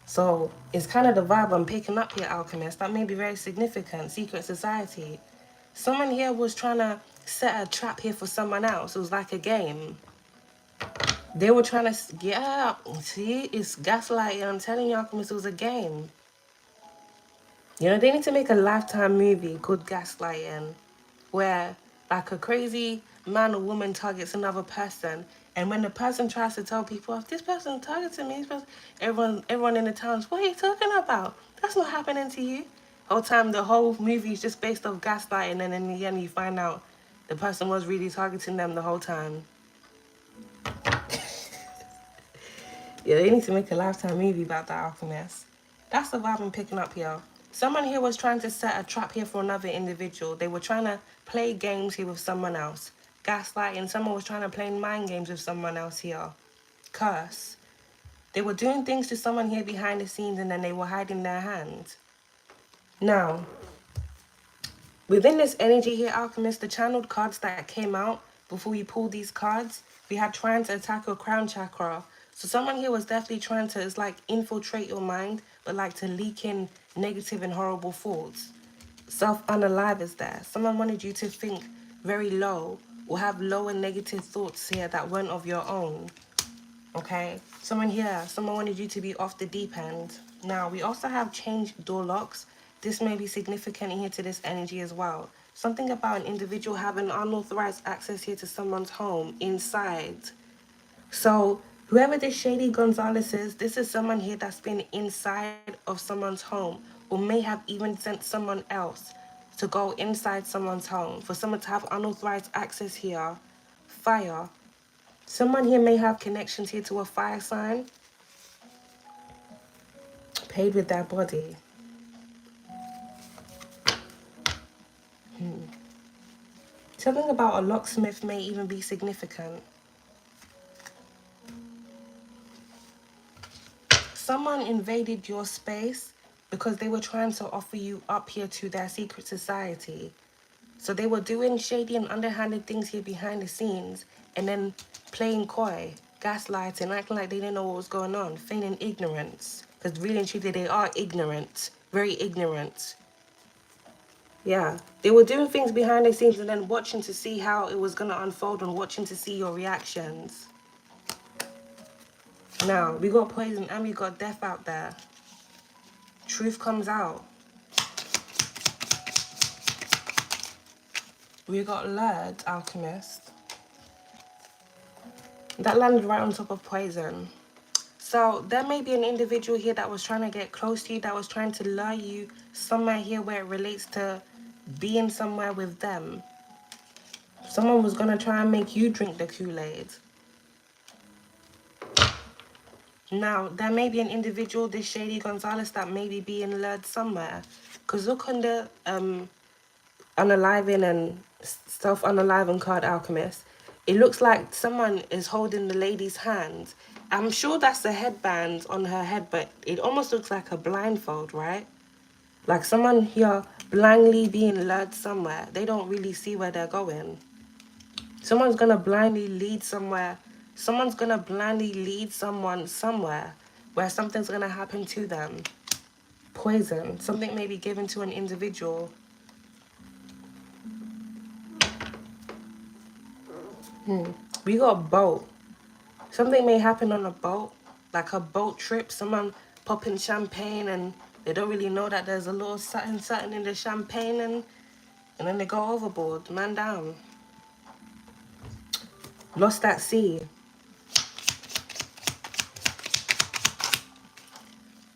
So it's kind of the vibe I'm picking up here, Alchemist. That may be very significant. Secret society. Someone here was trying to set a trap here for someone else. It was like a game. They were trying to, yeah, see, it's gaslighting. I'm telling you, Alchemist, it was a game. You know, they need to make a Lifetime movie called Gaslighting, where like a crazy man or woman targets another person, and when the person tries to tell people, if this person targeted me, everyone in the town's, what are you talking about? That's not happening to you. Whole time, the whole movie is just based off gaslighting, and in the end, you find out the person was really targeting them the whole time. Yeah, they need to make a Lifetime movie about that, Alchemist. That's the vibe I'm picking up here. Someone here was trying to set a trap here for another individual. They were trying to play games here with someone else. Gaslighting. Someone was trying to play mind games with someone else here. Curse. They were doing things to someone here behind the scenes, and then they were hiding their hand. Now, within this energy here, Alchemist, the channeled cards that came out before we pulled these cards, we had trying to attack your crown chakra. So someone here was definitely trying to, it's like infiltrate your mind, but like to leak in negative and horrible thoughts. Self-unalive is there. Someone wanted you to think very low or have low and negative thoughts here that weren't of your own. Okay? Someone wanted you to be off the deep end. Now, we also have changed door locks. This may be significant here to this energy as well. Something about an individual having unauthorized access here to someone's home inside. So whoever this Shady Gonzalez is, this is someone here that's been inside of someone's home, or may have even sent someone else to go inside someone's home. For someone to have unauthorized access here. Fire. Someone here may have connections here to a fire sign. Paid with their body. Something about a locksmith may even be significant. Someone invaded your space because they were trying to offer you up here to their secret society. So they were doing shady and underhanded things here behind the scenes, and then playing coy, gaslighting, acting like they didn't know what was going on, feigning ignorance. Because really and truly, they are ignorant, very ignorant. Yeah, they were doing things behind the scenes and then watching to see how it was going to unfold and watching to see your reactions. Now, we got poison and we got death out there. Truth comes out. We got Lord, Alchemist. That landed right on top of Poison. So there may be an individual here that was trying to get close to you, that was trying to lure you somewhere here where it relates to being somewhere with them. Someone was going to try and make you drink the Kool-Aid. Now, there may be an individual, this Shady Gonzalez, that may be being lured somewhere. Because look on the unaliving and self-unaliving card, Alchemist. It looks like someone is holding the lady's hand. I'm sure that's a headband on her head, but it almost looks like a blindfold, right? Like someone here blindly being led somewhere. They don't really see where they're going. Someone's gonna blindly lead somewhere. Someone's gonna blindly lead someone somewhere where something's gonna happen to them. Poison. Something may be given to an individual. We got boat. Something may happen on a boat, like a boat trip. Someone popping champagne and they don't really know that there's a little something in the champagne, and then they go overboard. Man down. Lost at sea.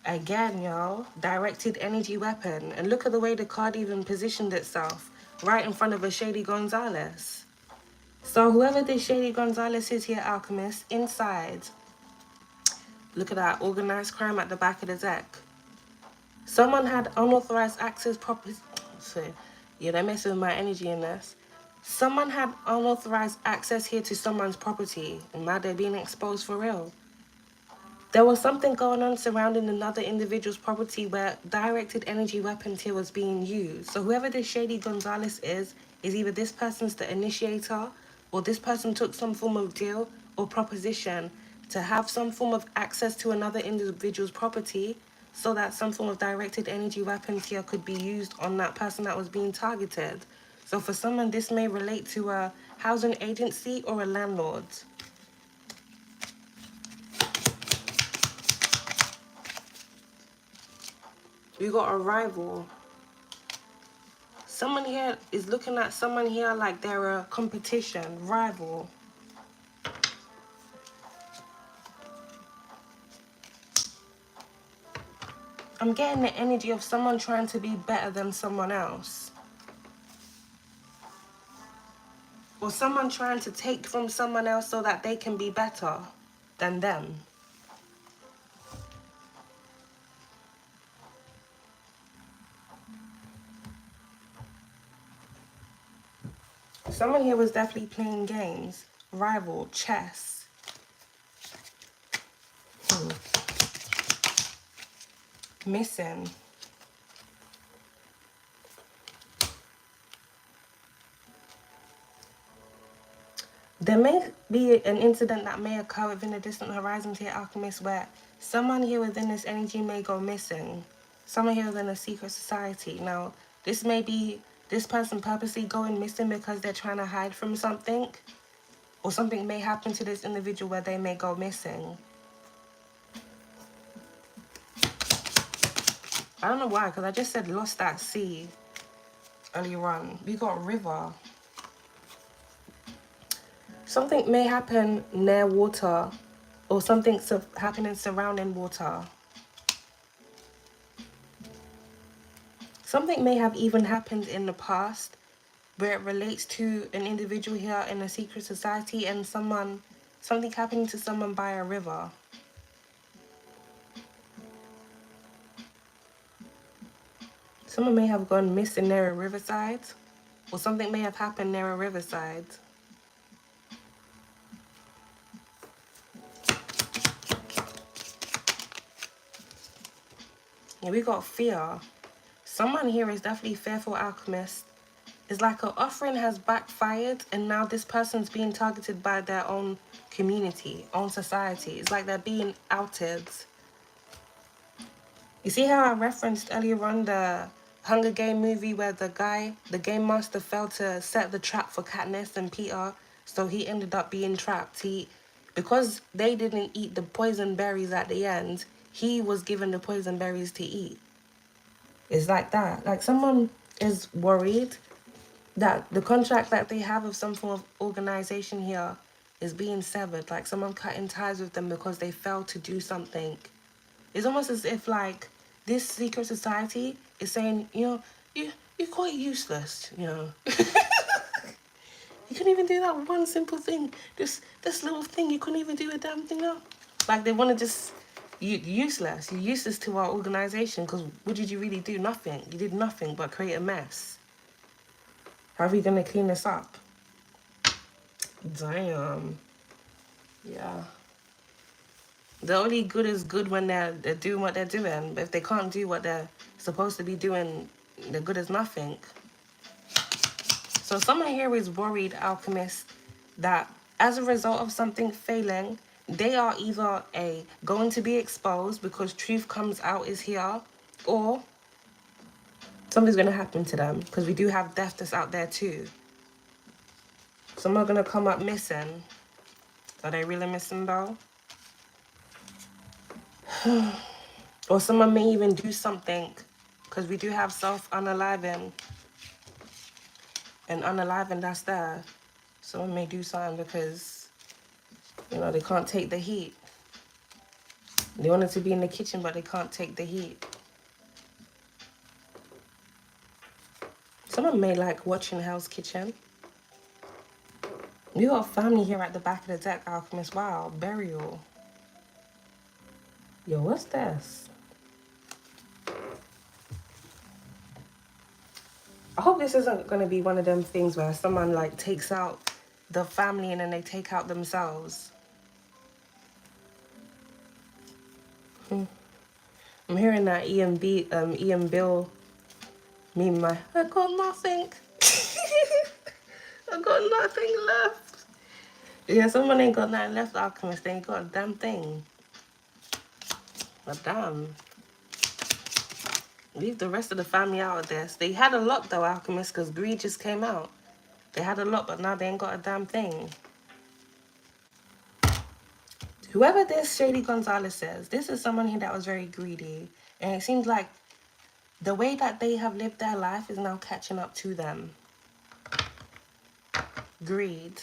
Again, y'all. Directed energy weapon. And look at the way the card even positioned itself. Right in front of a Shady Gonzalez. So whoever this Shady Gonzalez is here, Alchemist, inside. Look at that. Organized crime at the back of the deck. Someone had unauthorized access property. So, yeah, they're messing with my energy in this. Someone had unauthorized access here to someone's property. And now they're being exposed for real. There was something going on surrounding another individual's property where directed energy weapons here was being used. So whoever this Shady Gonzalez is either this person's the initiator, or this person took some form of deal or proposition to have some form of access to another individual's property so that some form of directed energy weapons here could be used on that person that was being targeted. So for someone, this may relate to a housing agency or a landlord. We got a rival. Someone here is looking at someone here like they're a competition, rival. I'm getting the energy of someone trying to be better than someone else. Or someone trying to take from someone else so that they can be better than them. Someone here was definitely playing games. Rival, chess. Missing. There may be an incident that may occur within the distant horizons here, Alchemist, where someone here within this energy may go missing. Someone here within a secret society. Now, this may be this person purposely going missing because they're trying to hide from something. Or something may happen to this individual where they may go missing. I don't know why, because I just said lost at sea earlier on. We got river. Something may happen near water, or something happening surrounding water. Something may have even happened in the past where it relates to an individual here in a secret society and something happening to someone by a river. Someone may have gone missing near a riverside, or something may have happened near a riverside. Yeah, we got fear. Someone here is definitely fearful, Alchemist. It's like an offering has backfired and now this person's being targeted by their own community, own society. It's like they're being outed. You see how I referenced earlier on the Hunger Game movie where the game master failed to set the trap for Katniss and Peter, so he ended up being trapped. Because they didn't eat the poison berries at the end, he was given the poison berries to eat. It's like that. Like someone is worried that the contract that they have of some form of organization here is being severed. Like someone cutting ties with them because they failed to do something. It's almost as if like this secret society is saying, you know, you're quite useless, you know. You couldn't even do that one simple thing. This little thing, you couldn't even do a damn thing now. Like they want to just, useless. You're useless to our organization because what did you really do? Nothing. You did nothing but create a mess. How are we going to clean this up? Damn. Yeah. The only good is good when they're doing what they're doing. But if they can't do what they're supposed to be doing, the good is nothing. So someone here is worried, alchemist, that as a result of something failing, they are either going to be exposed because truth comes out is here, or something's going to happen to them because we do have death that's out there too. Some are going to come up missing. Are they really missing though? Or someone may even do something because we do have self-unaliving. And unaliving, that's there. Someone may do something because, you know, they can't take the heat. They wanted to be in the kitchen, but they can't take the heat. Someone may like watching Hell's Kitchen. We got a family here at the back of the deck, Alchemist. Wow, burial. Yo, what's this? I hope this isn't going to be one of them things where someone like takes out the family and then they take out themselves. I'm hearing that Ian Bill meme. I got nothing. I got nothing left. Yeah, someone ain't got nothing left, Alchemist. They ain't got a damn thing. But damn. Leave the rest of the family out of this. They had a lot though, Alchemist, because greed just came out. They had a lot, but now they ain't got a damn thing. Whoever this Shady Gonzalez is, this is someone here that was very greedy. And it seems like the way that they have lived their life is now catching up to them. Greed.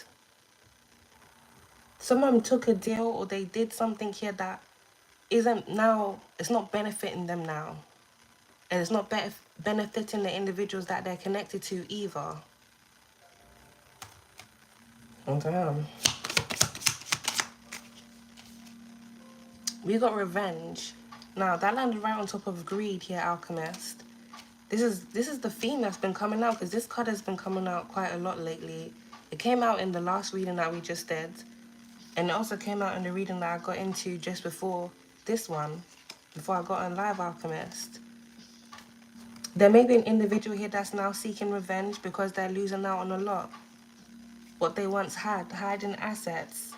Someone took a deal or they did something here that isn't now, it's not benefiting them now. And it's not benefiting the individuals that they're connected to either. Oh, damn. We got revenge. Now, that landed right on top of greed here, Alchemist. This is the theme that's been coming out, because this card has been coming out quite a lot lately. It came out in the last reading that we just did. And it also came out in the reading that I got into just before this one. Before I got on live, Alchemist. There may be an individual here that's now seeking revenge because they're losing out on a lot. What they once had, hiding assets.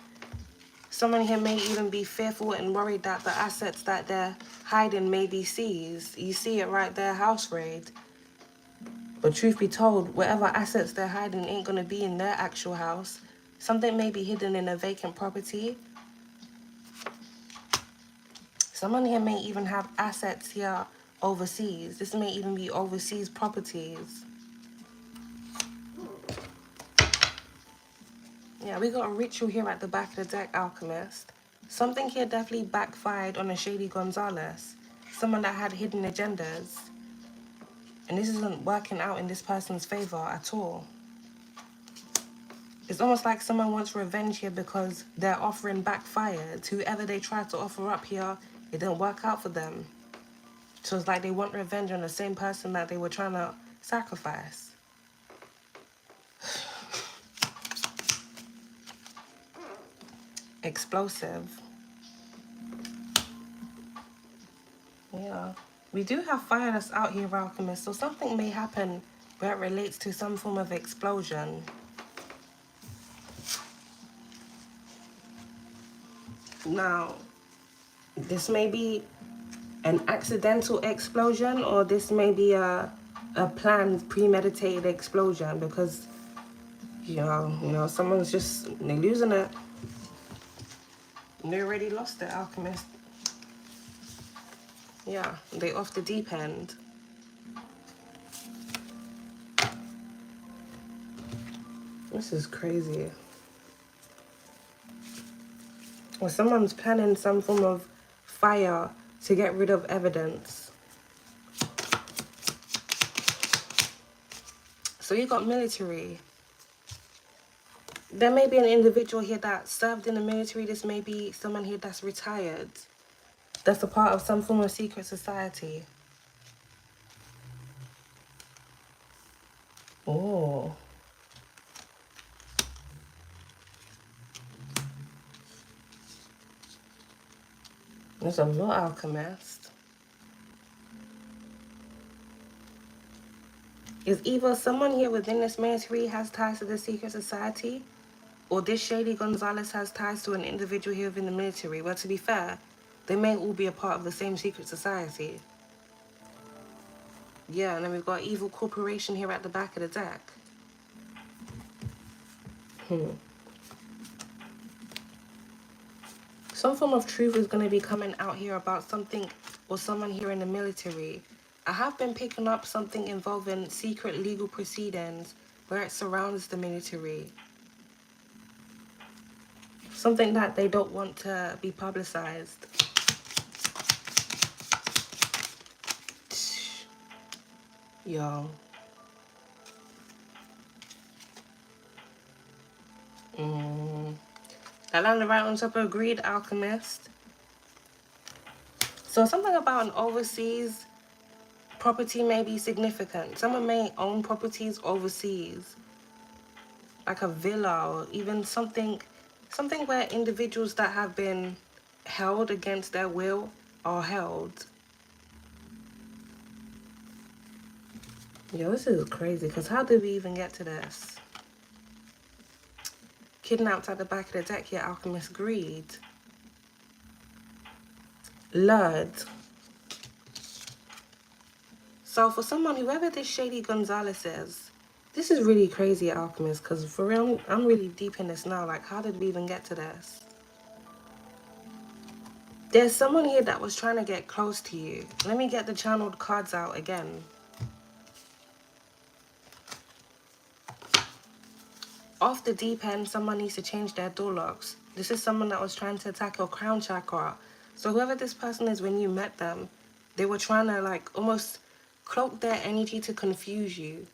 Someone here may even be fearful and worried that the assets that they're hiding may be seized. You see it right there, house raid. But truth be told, whatever assets they're hiding ain't gonna be in their actual house. Something may be hidden in a vacant property. Someone here may even have assets here overseas. This may even be overseas properties. Yeah, we got a ritual here at the back of the deck, Alchemist. Something here definitely backfired on a Shady Gonzalez. Someone that had hidden agendas. And this isn't working out in this person's favor at all. It's almost like someone wants revenge here because their offering backfired. Whoever they tried to offer up here, it didn't work out for them. So it's like they want revenge on the same person that they were trying to sacrifice. Explosive. Yeah. We do have fire that's out here, Alchemist, so something may happen where it relates to some form of explosion. Now, this may be an accidental explosion, or this may be a planned, premeditated explosion, because, you know, someone's just, they're losing it. They already lost it, Alchemist. Yeah, they off the deep end. This is crazy. Or someone's planning some form of fire to get rid of evidence. So you got military. There may be an individual here that served in the military. This may be someone here that's retired. That's a part of some form of secret society. Oh. There's a lot, Alchemist. Is either someone here within this military has ties to the secret society, or this Shady Gonzalez has ties to an individual here within the military. Well, to be fair, they may all be a part of the same secret society. Yeah, and then we've got Evil Corporation here at the back of the deck. Some form of truth is going to be coming out here about something or someone here in the military. I have been picking up something involving secret legal proceedings where it surrounds the military. Something that they don't want to be publicized. Yo. I landed right on top of Greed, Alchemist. So something about an overseas property may be significant. Someone may own properties overseas, like a villa, or even something where individuals that have been held against their will are held. Yo, this is crazy, because how did we even get to this? Kidnapped at the back of the deck here, Alchemist. Greed. Lured. So for someone, whoever this Shady Gonzalez is, this is really crazy, Alchemist, because for real, I'm really deep in this now. Like, how did we even get to this? There's someone here that was trying to get close to you. Let me get the channeled cards out again. Off the deep end, someone needs to change their door locks. This is someone that was trying to attack your crown chakra. So whoever this person is, when you met them, they were trying to like almost cloak their energy to confuse you.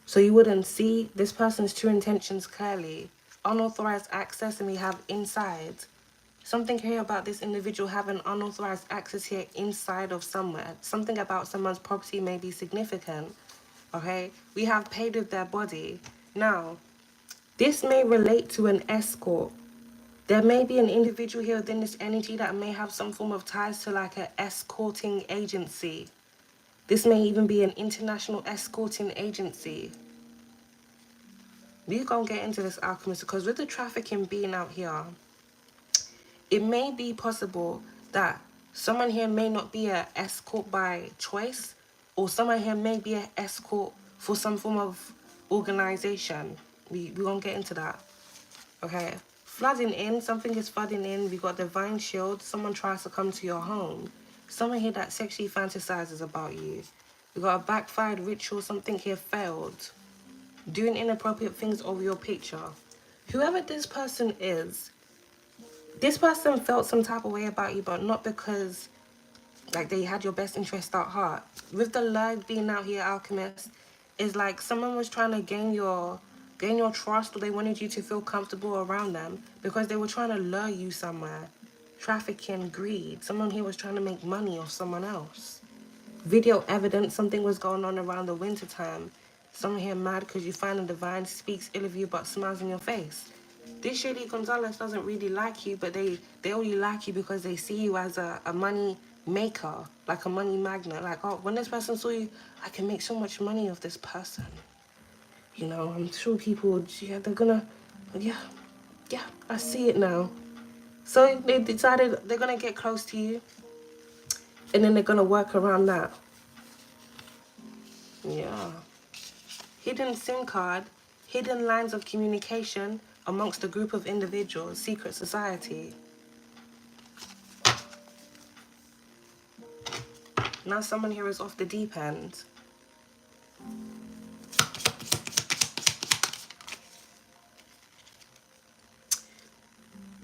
So you wouldn't see this person's true intentions clearly. Unauthorized access, and we have inside. Something here about this individual having unauthorized access here inside of somewhere. Something about someone's property may be significant. Okay? We have paid with their body. Now, this may relate to an escort. There may be an individual here within this energy that may have some form of ties to like an escorting agency. This may even be an international escorting agency. We're going to get into this, Alchemist, because with the trafficking being out here, it may be possible that someone here may not be an escort by choice, or someone here may be an escort for some form of organization. We're going to get into that. Okay. Flooding in. Something is flooding in. We got Divine Shield. Someone tries to come to your home. Someone here that sexually fantasizes about you. We got a backfired ritual. Something here failed. Doing inappropriate things over your picture. Whoever this person is, this person felt some type of way about you, but not because like they had your best interest at heart. With the leg being out here, Alchemist, is like someone was trying to gain your trust, or they wanted you to feel comfortable around them because they were trying to lure you somewhere. Trafficking, greed. Someone here was trying to make money off someone else. Video evidence, something was going on around the winter time. Someone here mad because you find a divine, speaks ill of you but smiles in your face. This Shady Gonzalez doesn't really like you, but they only like you because they see you as a money maker, like a money magnet. Like, oh, when this person saw you, I can make so much money off this person. You know, I'm sure people, yeah, they're gonna, yeah, I see it now. So they decided they're gonna get close to you, and then they're gonna work around that. Yeah. Hidden SIM card, hidden lines of communication amongst a group of individuals, secret society. Now someone here is off the deep end.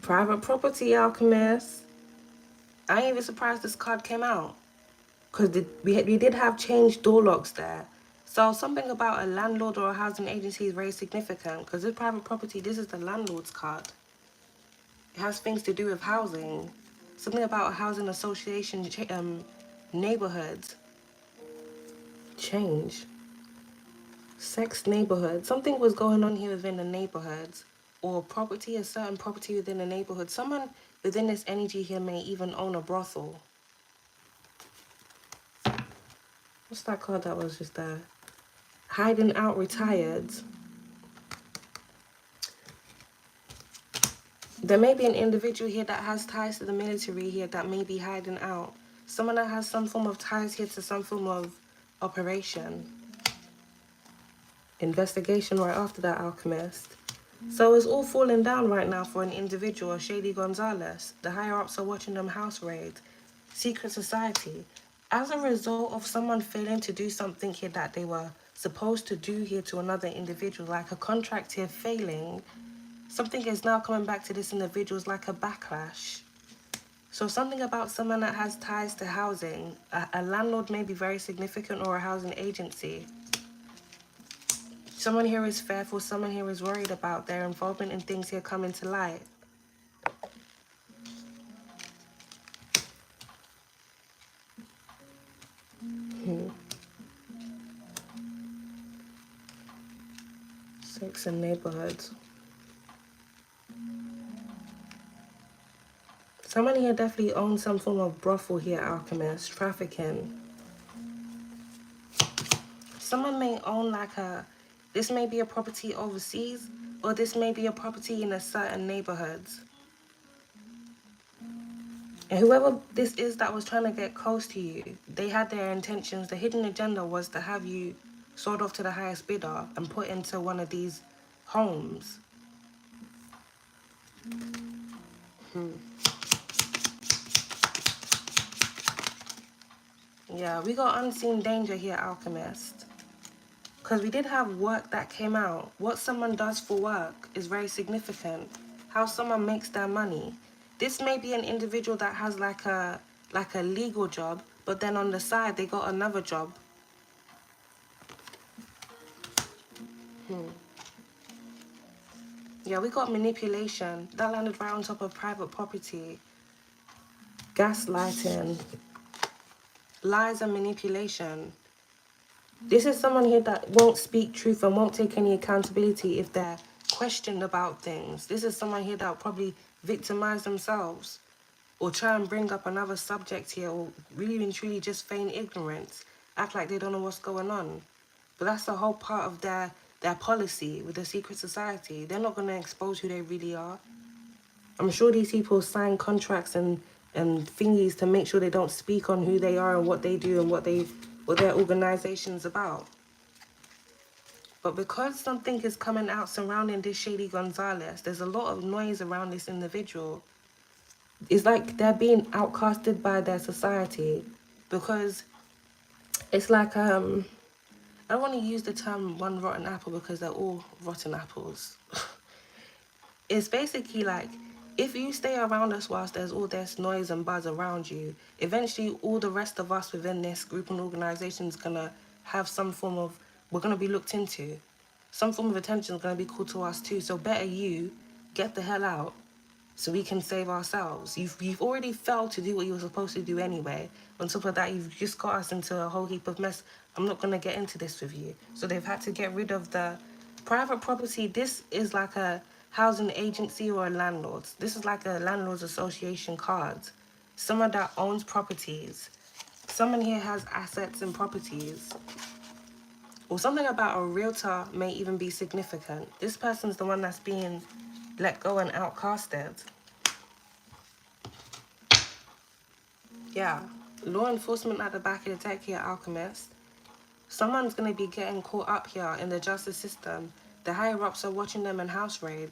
Private property, Alchemist. I ain't even surprised this card came out. Because we did have changed door locks there. So something about a landlord or a housing agency is very significant. Because this private property, this is the landlord's card. It has things to do with housing. Something about a housing association, neighborhoods. Change. Sex neighborhood. Something was going on here within the neighborhoods. Or property, a certain property within the neighborhood. Someone within this energy here may even own a brothel. What's that card that was just there? Hiding out, retired. There may be an individual here that has ties to the military here that may be hiding out. Someone that has some form of ties here to some form of operation. Investigation right after that, Alchemist. So it's all falling down right now for an individual, Shady Gonzalez. The higher-ups are watching them house raid. Secret society. As a result of someone failing to do something here that they were supposed to do here to another individual, like a contract here failing, something is now coming back to this individual like a backlash. So something about someone that has ties to housing. A landlord may be very significant, or a housing agency. Someone here is fearful, someone here is worried about their involvement in things here coming to light. Sex and neighborhoods. Someone here definitely owns some form of brothel here, Alchemist. Trafficking. Someone may own like this may be a property overseas, or this may be a property in a certain neighborhoods. And whoever this is that was trying to get close to you, they had their intentions. The hidden agenda was to have you sold off to the highest bidder and put into one of these homes. Yeah, we got unseen danger here, Alchemist. Because we did have work that came out. What someone does for work is very significant. How someone makes their money. This may be an individual that has like a legal job, but then on the side they got another job. Yeah, we got manipulation. That landed right on top of private property. Gaslighting. Lies and manipulation. This is someone here that won't speak truth and won't take any accountability if they're questioned about things. This is someone here that will probably victimize themselves or try and bring up another subject here, or really and truly just feign ignorance, act like they don't know what's going on. But that's the whole part of their policy with the secret society. They're not going to expose who they really are. I'm sure these people sign contracts and thingies to make sure they don't speak on who they are and what they do and what their organization's about. But because something is coming out surrounding this Shady Gonzalez, there's a lot of noise around this individual. It's like they're being outcasted by their society, because it's like, I don't want to use the term one rotten apple because they're all rotten apples. It's basically like, if you stay around us whilst there's all this noise and buzz around you, eventually all the rest of us within this group and organization is going to have some form of, we're going to be looked into. Some form of attention is going to be called to us too. So better you get the hell out so we can save ourselves. You've already failed to do what you were supposed to do anyway. On top of that, you've just got us into a whole heap of mess. I'm not going to get into this with you. So they've had to get rid of the private property. This is like a housing agency or a landlord. This is like a landlord's association card. Someone that owns properties. Someone here has assets and properties. Or something about a realtor may even be significant. This person's the one that's being let go and outcasted. Yeah, law enforcement at the back of the deck here, Alchemist. Someone's going to be getting caught up here in the justice system. The higher-ups are watching them in house raid.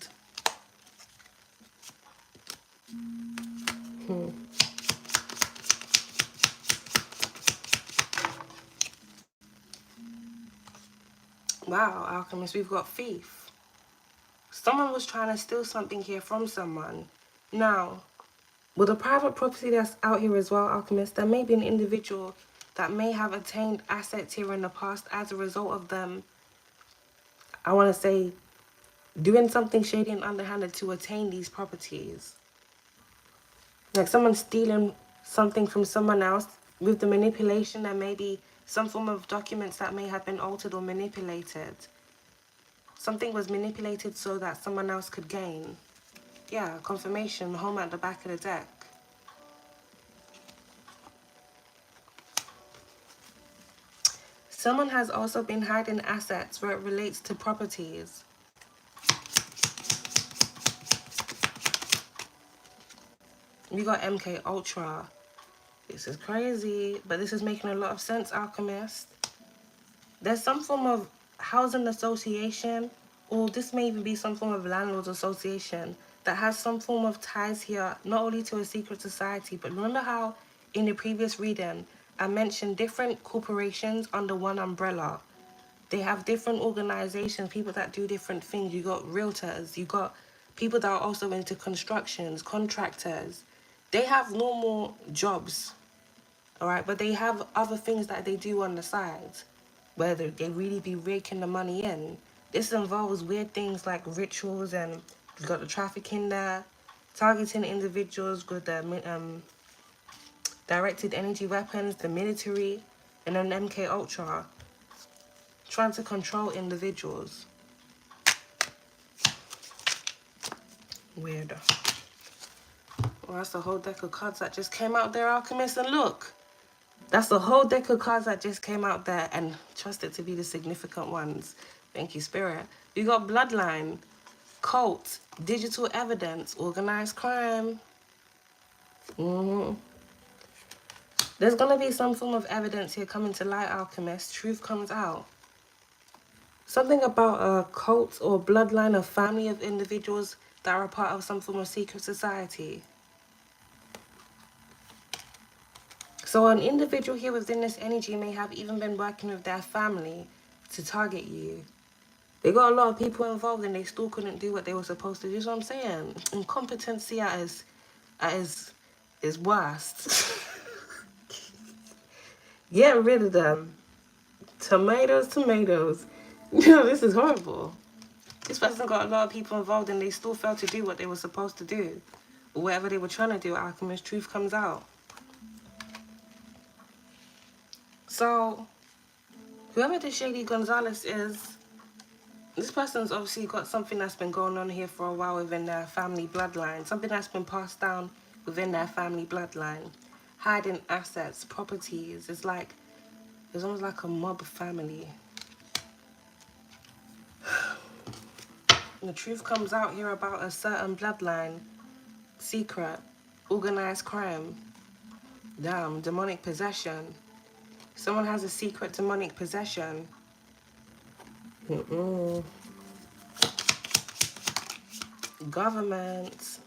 Wow, Alchemist, we've got thief. Someone was trying to steal something here from someone. Now, with a private property that's out here as well, Alchemist, there may be an individual that may have attained assets here in the past as a result of them, I want to say, doing something shady and underhanded to attain these properties. Like someone stealing something from someone else. With the manipulation, there may be some form of documents that may have been altered or manipulated. Something was manipulated so that someone else could gain. Yeah, confirmation, home at the back of the deck. Someone has also been hiding assets where it relates to properties. We got MK Ultra. This is crazy, but this is making a lot of sense, Alchemist. There's some form of housing association, or this may even be some form of landlords association that has some form of ties here, not only to a secret society, but remember how in the previous reading I mentioned different corporations under one umbrella. They have different organizations, people that do different things. You got realtors, you got people that are also into constructions, contractors. They have normal jobs, all right, but they have other things that they do on the side, whether they really be raking the money in. This involves weird things like rituals, and you got the trafficking there, targeting individuals with the directed energy weapons, the military, and then MK Ultra, trying to control individuals. Weird. Well, that's a whole deck of cards that just came out there, Alchemist, and look. That's the whole deck of cards that just came out there, and trust it to be the significant ones. Thank you, Spirit. We got bloodline, cult, digital evidence, organized crime. There's going to be some form of evidence here coming to light, Alchemist. Truth comes out. Something about a cult or bloodline, a family of individuals that are a part of some form of secret society. So an individual here within this energy may have even been working with their family to target you. They got a lot of people involved and they still couldn't do what they were supposed to do. That's what I'm saying. Incompetency at its worst. Get rid of them. Tomatoes, tomatoes. This is horrible. This person got a lot of people involved and they still failed to do what they were supposed to do. Or whatever they were trying to do, Alchemist, truth comes out. So, whoever this Shady Gonzalez is, this person's obviously got something that's been going on here for a while within their family bloodline. Something that's been passed down within their family bloodline. Hiding assets, properties. It's almost like a mob family. The truth comes out here about a certain bloodline. Secret. Organized crime. Damn, demonic possession. Someone has a secret demonic possession. Government.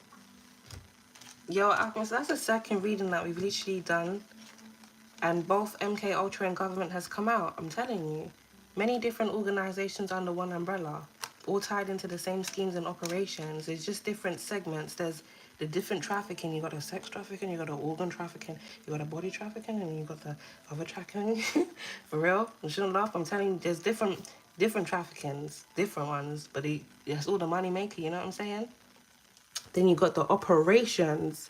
Yo, Alchemist, that's the second reading that we've literally done. And both MK Ultra and government has come out. I'm telling you. Many different organizations under one umbrella. All tied into the same schemes and operations. It's just different segments. There's the different trafficking. You got a sex trafficking, you got an organ trafficking, you got a body trafficking, and you got the other trafficking. For real, you shouldn't laugh. I'm telling you, there's different traffickings, different ones, but it's all the money maker. You know what I'm saying? Then you got the operations.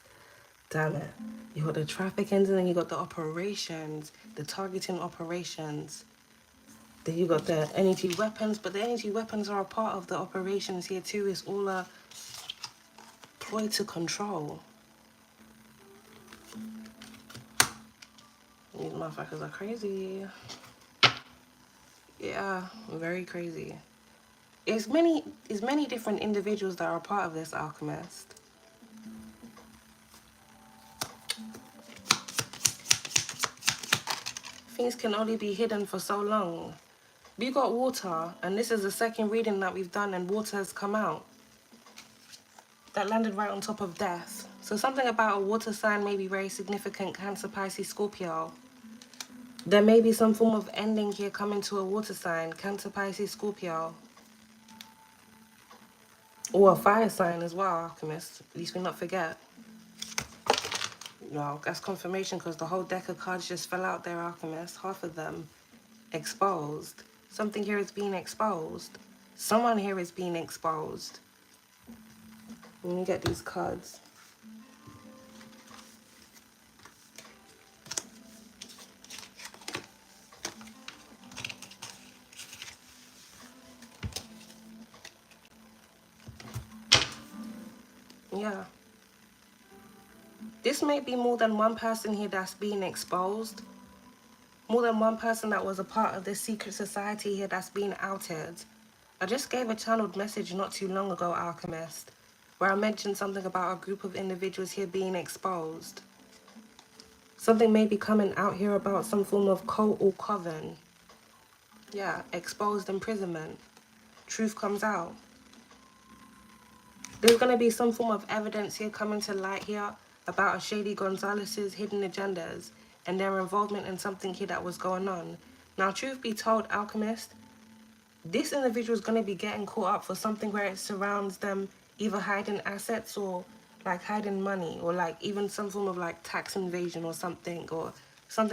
Damn it, you got the traffickings, and then you got the operations, the targeting operations. Then you got the energy weapons, but the energy weapons are a part of the operations here too. It's all a ploy to control. These motherfuckers are crazy. Yeah, very crazy. It's many different individuals that are a part of this, Alchemist. Things can only be hidden for so long. We got water, and this is the second reading that we've done, and water has come out. That landed right on top of death. So something about a water sign may be very significant. Cancer, Pisces, Scorpio. There may be some form of ending here coming to a water sign. Cancer, Pisces, Scorpio. Or a fire sign as well, Alchemist. At least we not forget. Well, that's confirmation because the whole deck of cards just fell out there, Alchemist. Half of them exposed. Something here is being exposed. Someone here is being exposed. Let me get these cards. Yeah. This may be more than one person here that's being exposed. More than one person that was a part of this secret society here that's being outed. I just gave a channeled message not too long ago, Alchemist, where I mentioned something about a group of individuals here being exposed. Something may be coming out here about some form of cult or coven. Yeah, exposed imprisonment. Truth comes out. There's going to be some form of evidence here coming to light here about a Shady Gonzalez's hidden agendas and their involvement in something here that was going on. Now, truth be told, Alchemist, this individual is going to be getting caught up for something where it surrounds them either hiding assets or like hiding money or like even some form of like tax invasion or something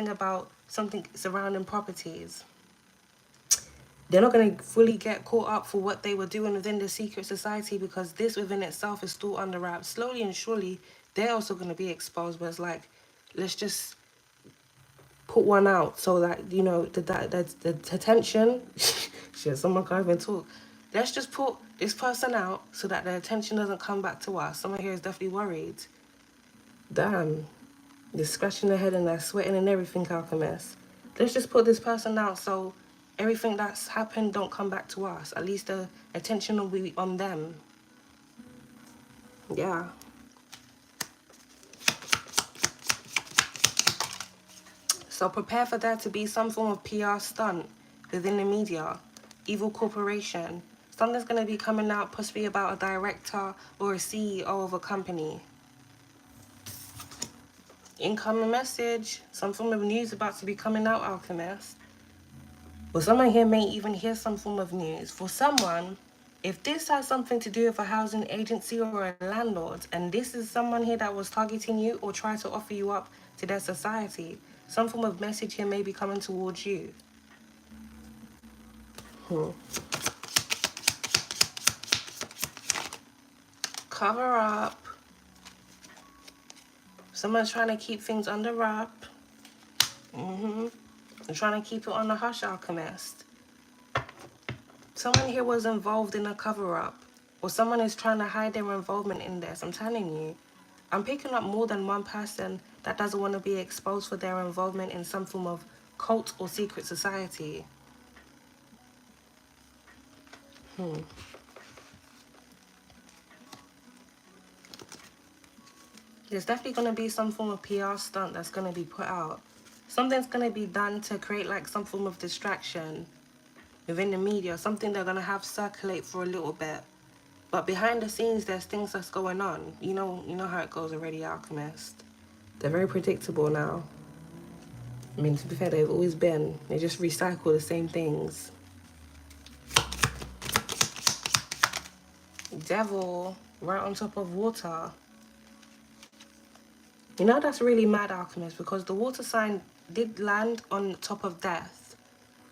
about something surrounding properties. They're not going to fully get caught up for what they were doing within the secret society because this within itself is still under wraps. Slowly and surely, they're also going to be exposed. But it's like, let's just put one out so that, you know, the attention, shit, someone can't even talk. Let's just put this person out so that the attention doesn't come back to us. Someone here is definitely worried. Damn. They're scratching their head and they're sweating and everything, Alchemist. Let's just put this person out so everything that's happened don't come back to us. At least the attention will be on them. Yeah. So prepare for there to be some form of PR stunt within the media. Evil corporation. Something's going to be coming out possibly about a director or a CEO of a company. Incoming message. Some form of news about to be coming out, Alchemist. Well, someone here may even hear some form of news. For someone, if this has something to do with a housing agency or a landlord, and this is someone here that was targeting you or trying to offer you up to their society, some form of message here may be coming towards you. Cover up. Someone's trying to keep things under wrap. They're trying to keep it on the hush, Alchemist. Someone here was involved in a cover-up. Or someone is trying to hide their involvement in this. I'm telling you. I'm picking up more than one person that doesn't want to be exposed for their involvement in some form of cult or secret society. There's definitely going to be some form of PR stunt that's going to be put out. Something's going to be done to create like some form of distraction within the media. Something they're going to have circulate for a little bit. But behind the scenes, there's things that's going on. You know how it goes already, Alchemist. They're very predictable now. I mean, to be fair, they've always been. They just recycle the same things. Devil, right on top of water. You know, that's really mad, Alchemist, because the water sign did land on top of death.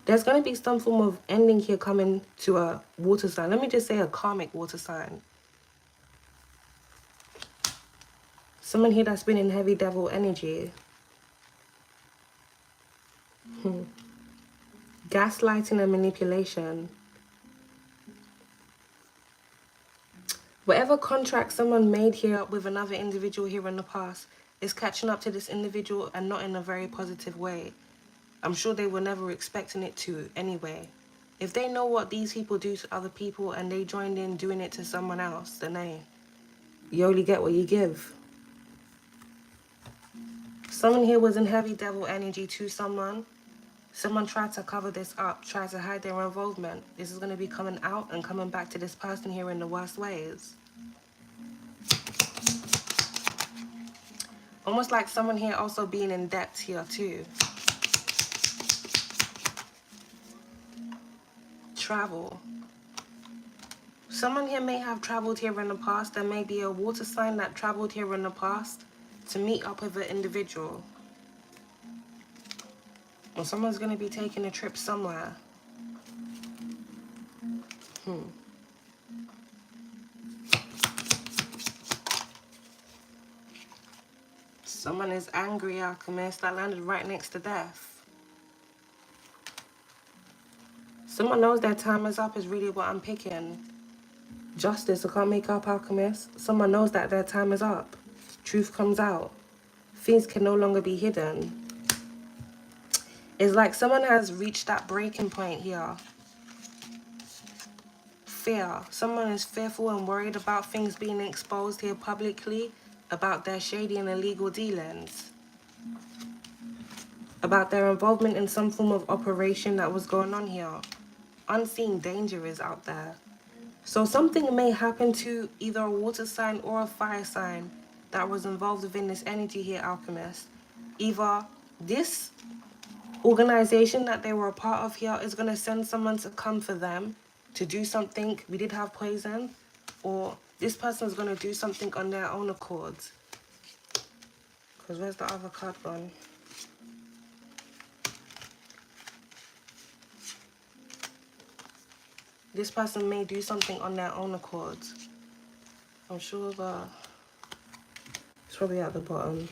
There's going to be some form of ending here coming to a water sign. Let me just say a karmic water sign. Someone here that's been in heavy devil energy. Gaslighting and manipulation. Whatever contract someone made here with another individual here in the past is catching up to this individual and not in a very positive way. I'm sure they were never expecting it to anyway. If they know what these people do to other people and they joined in doing it to someone else, then you only get what you give. Someone here was in heavy devil energy to someone. Someone tried to cover this up, tried to hide their involvement. This is going to be coming out and coming back to this person here in the worst ways. Almost like someone here also being in debt here too. Travel. Someone here may have traveled here in the past. There may be a water sign that traveled here in the past to meet up with an individual. Or someone's going to be taking a trip somewhere. Someone is angry, Alchemist. That landed right next to death. Someone knows their time is up is really what I'm picking. Justice, I can't make up, Alchemist. Someone knows that their time is up. Truth comes out. Things can no longer be hidden. It's like someone has reached that breaking point here. Fear. Someone is fearful and worried about things being exposed here publicly, about their shady and illegal dealings, about their involvement in some form of operation that was going on here. Unseen danger is out there. So something may happen to either a water sign or a fire sign that was involved within this energy here, Alchemist. Either this organization that they were a part of here is going to send someone to come for them to do something. We did have poison. Or this person is going to do something on their own accord. Because where's the other card gone? This person may do something on their own accord. I'm sure that it's probably at the bottom.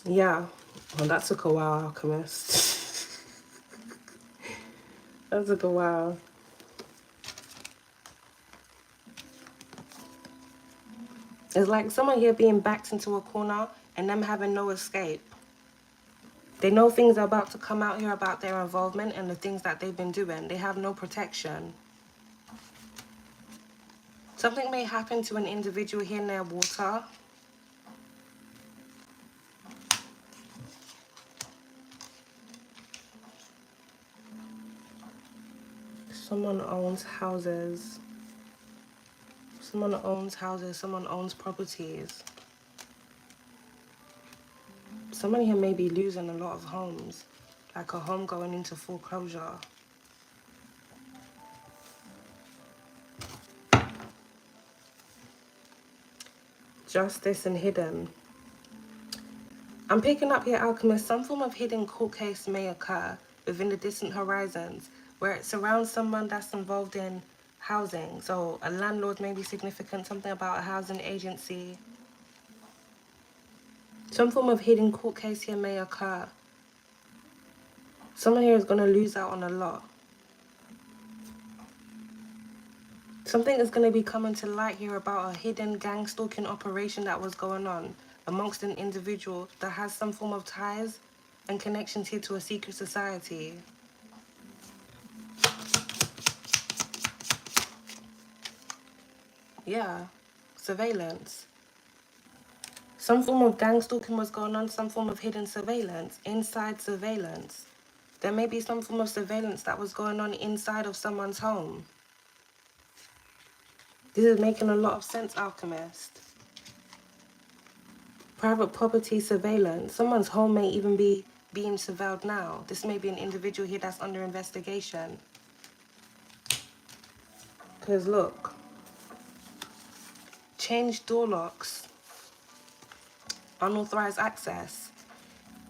Yeah, well, that took a while, Alchemist. That took a while. It's like someone here being backed into a corner and them having no escape. They know things are about to come out here about their involvement and the things that they've been doing. They have no protection. Something may happen to an individual here near water. Someone owns houses. Someone owns houses. Someone owns properties. Someone here may be losing a lot of homes. Like a home going into foreclosure. Justice and hidden. I'm picking up here, Alchemist. Some form of hidden court case may occur within the distant horizons, where it surrounds someone that's involved in housing. So a landlord may be significant, something about a housing agency. Some form of hidden court case here may occur. Someone here is going to lose out on a lot. Something is going to be coming to light here about a hidden gang stalking operation that was going on amongst an individual that has some form of ties and connections here to a secret society. Yeah, surveillance. Some form of gang stalking was going on, some form of hidden surveillance, inside surveillance. There may be some form of surveillance that was going on inside of someone's home. This is making a lot of sense, Alchemist. Private property surveillance. Someone's home may even be being surveilled now. This may be an individual here that's under investigation. Because look, changed door locks, unauthorized access.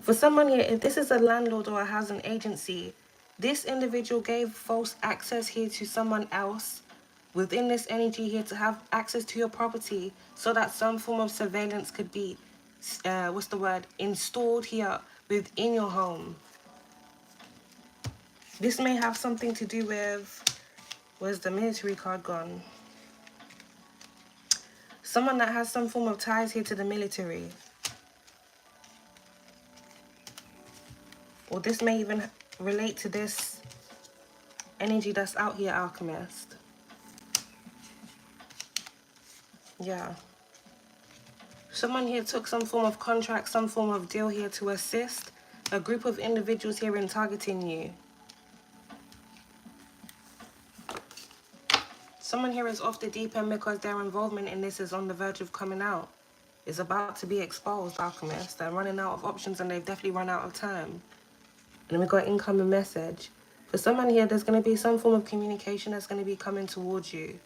For someone here, if this is a landlord or a housing agency, this individual gave false access here to someone else within this energy here to have access to your property so that some form of surveillance could be, installed here within your home. This may have something to do with, where's the military card gone? Someone that has some form of ties here to the military. Or this may even relate to this energy that's out here, Alchemist. Yeah. Someone here took some form of contract, some form of deal here to assist a group of individuals here in targeting you. Someone here is off the deep end because their involvement in this is on the verge of coming out. It's about to be exposed, Alchemist. They're running out of options and they've definitely run out of time. And then we got incoming message. For someone here, there's going to be some form of communication that's going to be coming towards you.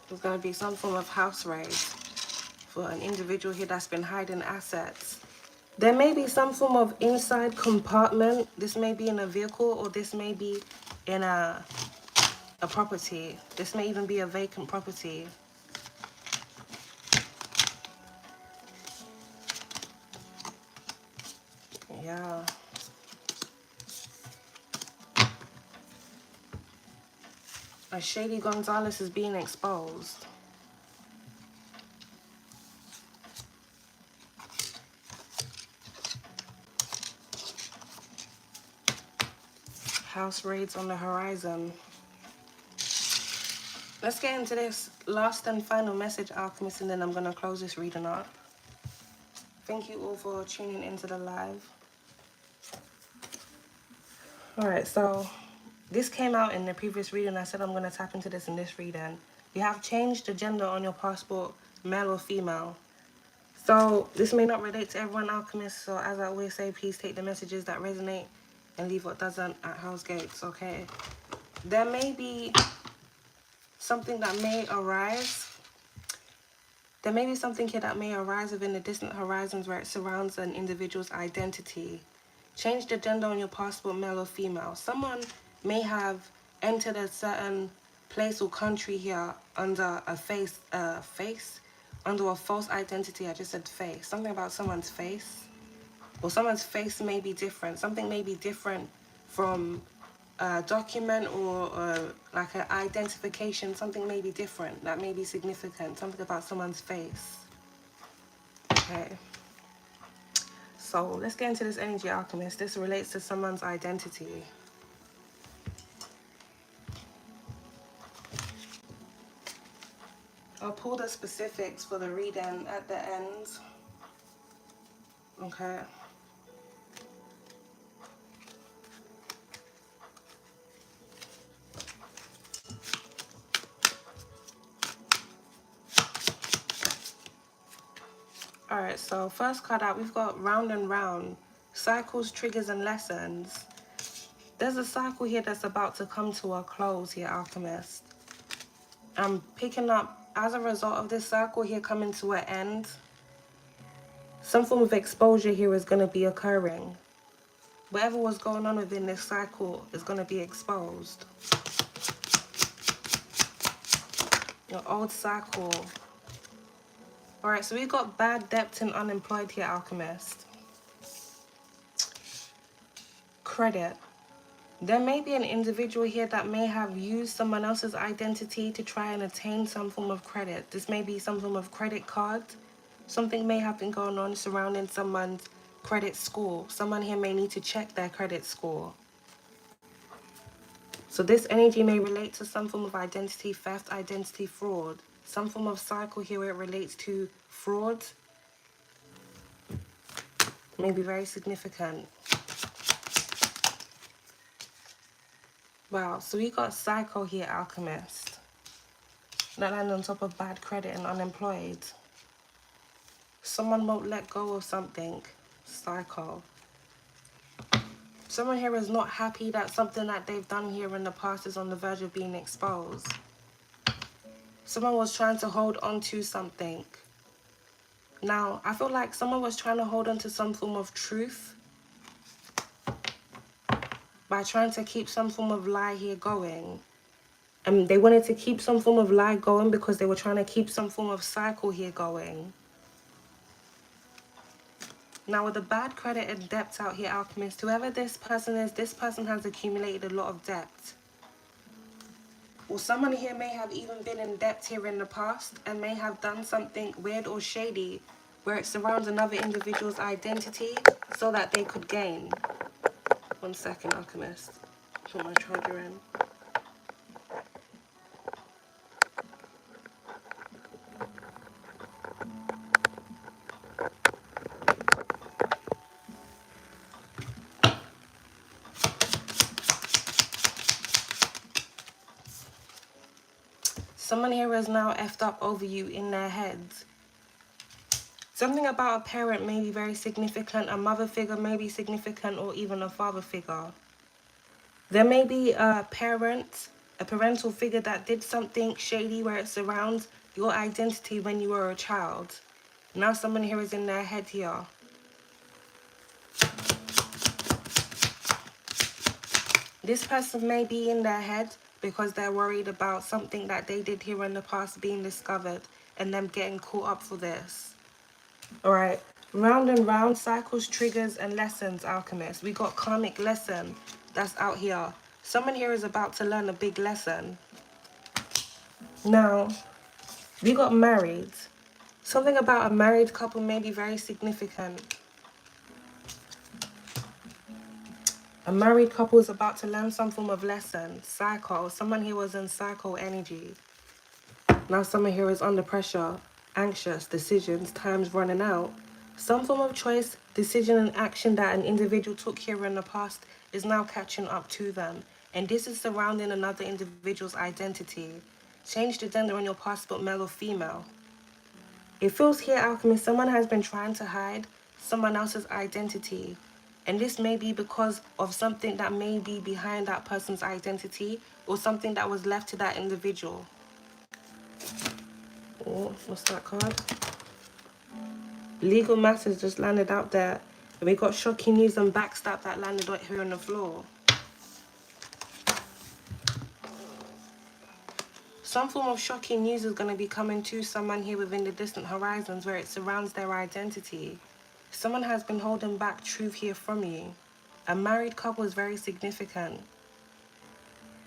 There's going to be some form of house raid for an individual here that's been hiding assets. There may be some form of inside compartment. This may be in a vehicle, or this may be in a property. This may even be a vacant property. Yeah. A shady Gonzalez is being exposed. House raids on the horizon. Let's get into this last and final message, Alchemist, and then I'm going to close this reading up. Thank you all for tuning into the live. Alright, so this came out in the previous reading. I said I'm going to tap into this in this reading. You have changed the gender on your passport, male or female. So this may not relate to everyone, Alchemist. So as I always say, please take the messages that resonate and leave what doesn't at Hell's Gates, okay? There may be something that may arise. There may be something here that may arise within the distant horizons where it surrounds an individual's identity. Change the gender on your passport, male or female. Someone may have entered a certain place or country here under a under a false identity. I just said face. Something about someone's face. Or someone's face may be different. Something may be different from a document or like an identification. Something may be different. That may be significant. Something about someone's face. Okay. So let's get into this energy, Alchemist. This relates to someone's identity. I'll pull the specifics for the reading at the end. Okay. Alright, so first card out, we've got round and round. Cycles, triggers, and lessons. There's a cycle here that's about to come to a close here, Alchemist. I'm picking up, as a result of this cycle here coming to an end, some form of exposure here is going to be occurring. Whatever was going on within this cycle is going to be exposed. Your old cycle. Alright, so we got bad debt and unemployed here, Alchemist. Credit. There may be an individual here that may have used someone else's identity to try and attain some form of credit. This may be some form of credit card. Something may have been going on surrounding someone's credit score. Someone here may need to check their credit score. So this energy may relate to some form of identity theft, identity fraud. Some form of cycle here where it relates to fraud. May be very significant. Wow, so we got cycle here, Alchemist. That land on top of bad credit and unemployed. Someone won't let go of something. Cycle. Someone here is not happy that something that they've done here in the past is on the verge of being exposed. Someone was trying to hold on to something. Now, I feel like someone was trying to hold on to some form of truth by trying to keep some form of lie here going. And they wanted to keep some form of lie going because they were trying to keep some form of cycle here going. Now, with the bad credit and debt out here, Alchemist, whoever this person is, this person has accumulated a lot of debt. Or someone here may have even been in debt here in the past and may have done something weird or shady where it surrounds another individual's identity so that they could gain. 1 second, Alchemist. Put my charger in. Someone here has now effed up over you in their heads. Something about a parent may be very significant, a mother figure may be significant, or even a father figure. There may be a parent, a parental figure that did something shady where it surrounds your identity when you were a child. Now someone here is in their head here. This person may be in their head because they're worried about something that they did here in the past being discovered and them getting caught up for this. Alright, round and round, cycles, triggers, and lessons, alchemists. We got karmic lesson that's out here. Someone here is about to learn a big lesson. Now, we got married. Something about a married couple may be very significant. A married couple is about to learn some form of lesson. Cycle. Someone here was in cycle energy. Now someone here is under pressure. Anxious. Decisions. Time's running out. Some form of choice, decision, and action that an individual took here in the past is now catching up to them. And this is surrounding another individual's identity. Change the gender on your passport, male or female. It feels here, alchemist, someone has been trying to hide someone else's identity. And this may be because of something that may be behind that person's identity or something that was left to that individual. Oh, what's that card? Legal matters just landed out there. And we got shocking news and backstab that landed right here on the floor. Some form of shocking news is going to be coming to someone here within the distant horizons where it surrounds their identity. Someone has been holding back truth here from you. A married couple is very significant.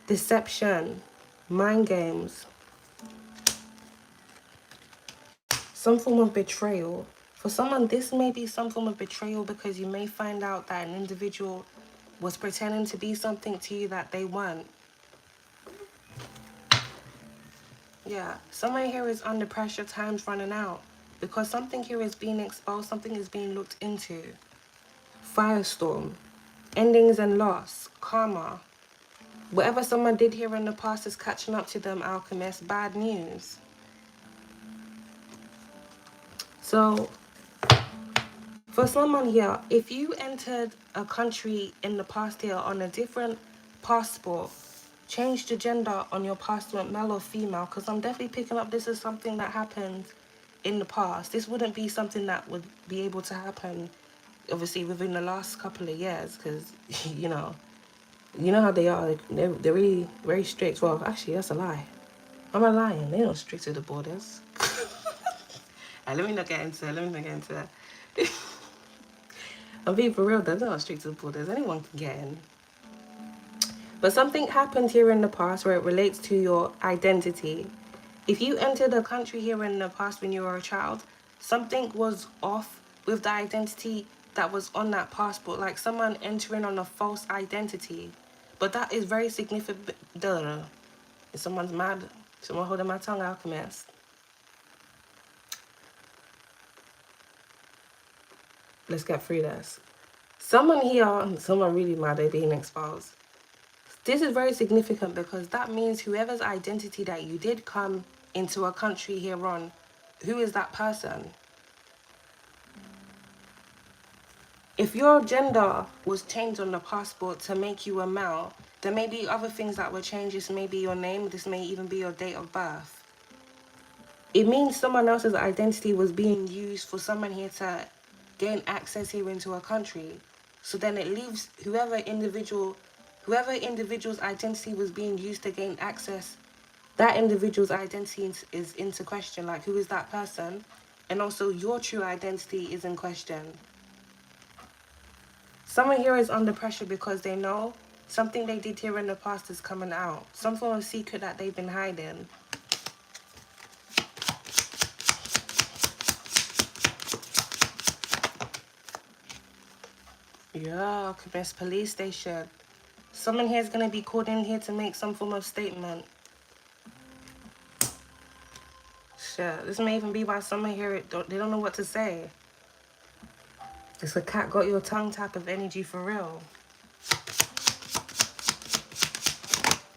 Deception, mind games. Some form of betrayal. For someone, this may be some form of betrayal because you may find out that an individual was pretending to be something to you that they weren't. Yeah, someone here is under pressure, time's running out. Because something here is being exposed, something is being looked into. Firestorm, endings and loss, karma. Whatever someone did here in the past is catching up to them, alchemists. Bad news. So, for someone here, if you entered a country in the past here on a different passport, change the gender on your passport, male or female, because I'm definitely picking up this is something that happened in the past. This wouldn't be something that would be able to happen, obviously, within the last couple of years, because, you know how they are. They're really very strict. Well, actually, that's a lie. Am I lying? They're not strict to the borders. Let me not get into that. I'm being for real, they're not strict to the borders. Anyone can get in. But something happened here in the past where it relates to your identity. If you entered a country here in the past when you were a child, something was off with the identity that was on that passport, like someone entering on a false identity. But that is very significant. If someone's mad, someone holding my tongue, alchemist. Let's get through this. Someone here, someone really mad, they're being exposed. This is very significant because that means whoever's identity that you did come into a country here on, who is that person? If your gender was changed on the passport to make you a male, there may be other things that were changed. This may be your name, this may even be your date of birth. It means someone else's identity was being used for someone here to gain access here into a country. So then it leaves whoever individual's identity was being used to gain access, that individual's identity is into question. Like, who is that person? And also your true identity is in question. Someone here is under pressure because they know something they did here in the past is coming out. Some form of secret that they've been hiding. Yeah, Alchemist police station. Someone here is going to be called in here to make some form of statement. Shit, this may even be why someone here, they don't know what to say. It's a cat got your tongue type of energy for real.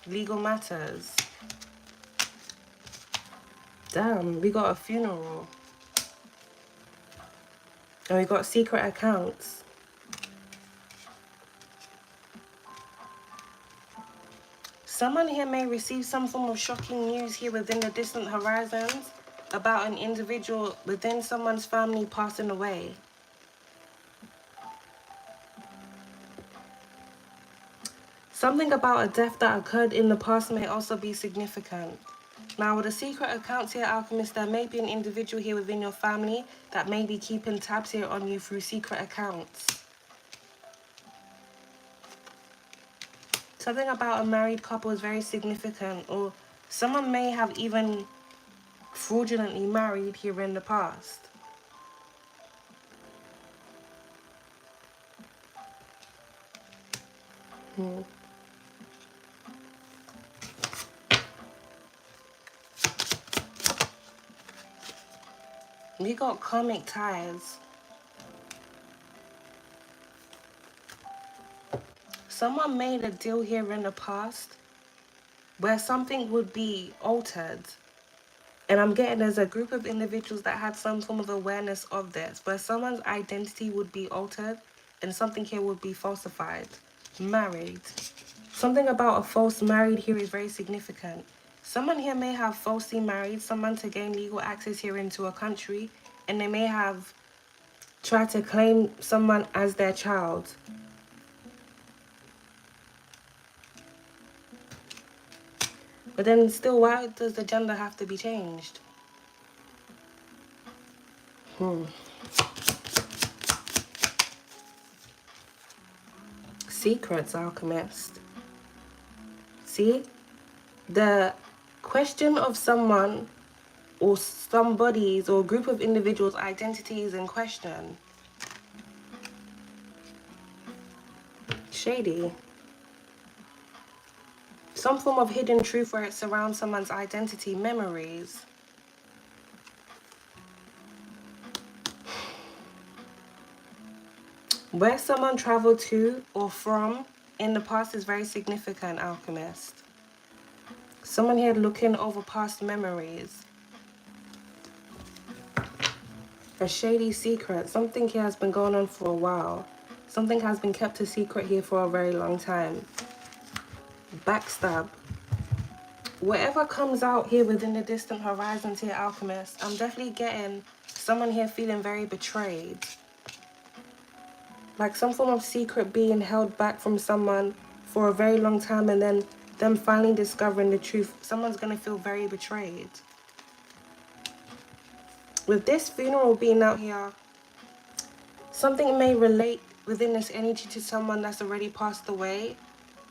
Legal matters. Damn, we got a funeral. And we got secret accounts. Someone here may receive some form of shocking news here within the distant horizons about an individual within someone's family passing away. Something about a death that occurred in the past may also be significant. Now, with the secret accounts here, Alchemist, there may be an individual here within your family that may be keeping tabs here on you through secret accounts. Something about a married couple is very significant, or someone may have even fraudulently married here in the past. We got karmic ties. Someone made a deal here in the past where something would be altered. And I'm getting there's a group of individuals that had some form of awareness of this, where someone's identity would be altered and something here would be falsified. Married. Something about a false married here is very significant. Someone here may have falsely married someone to gain legal access here into a country, and they may have tried to claim someone as their child. But then still, why does the gender have to be changed? Secrets, Alchemist. See? The question of someone or somebody's or group of individuals' identity is in question. Shady. Some form of hidden truth where it surrounds someone's identity, memories. Where someone traveled to or from in the past is very significant, Alchemist. Someone here looking over past memories. A shady secret. Something here has been going on for a while. Something has been kept a secret here for a very long time. Backstab. Whatever comes out here within the distant horizons here, Alchemist, I'm definitely getting someone here feeling very betrayed. Like some form of secret being held back from someone for a very long time, and then them finally discovering the truth. Someone's going to feel very betrayed. With this funeral being out here, something may relate within this energy to someone that's already passed away,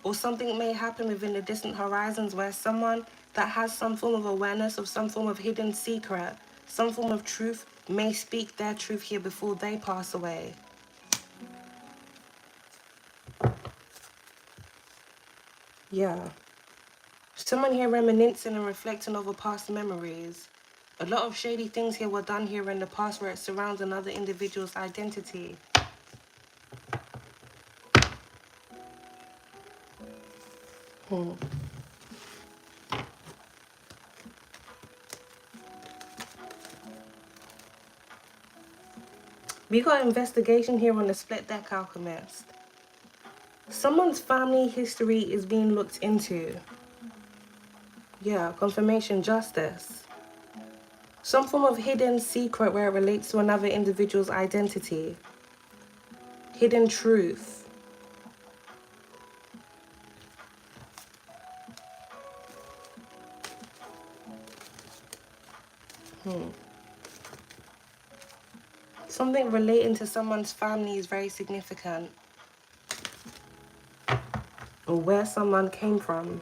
or something may happen within the distant horizons where someone that has some form of awareness of some form of hidden secret, some form of truth, may speak their truth here before they pass away. Yeah. Someone here reminiscing and reflecting over past memories. A lot of shady things here were done here in the past where it surrounds another individual's identity. We got investigation here on the split deck, Alchemist. Someone's family history is being looked into. Yeah, confirmation, justice. Some form of hidden secret where it relates to another individual's identity. Hidden truth. Something relating to someone's family is very significant. Or where someone came from.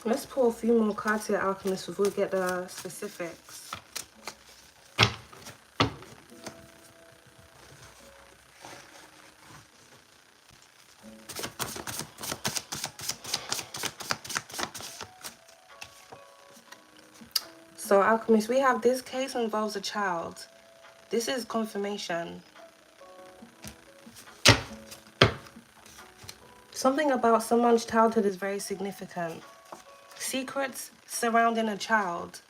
Let's pull a few more cards here, Alchemist, before we get the specifics. So, Alchemist, we have this case involves a child. This is confirmation. Something about someone's childhood is very significant. Secrets surrounding a child.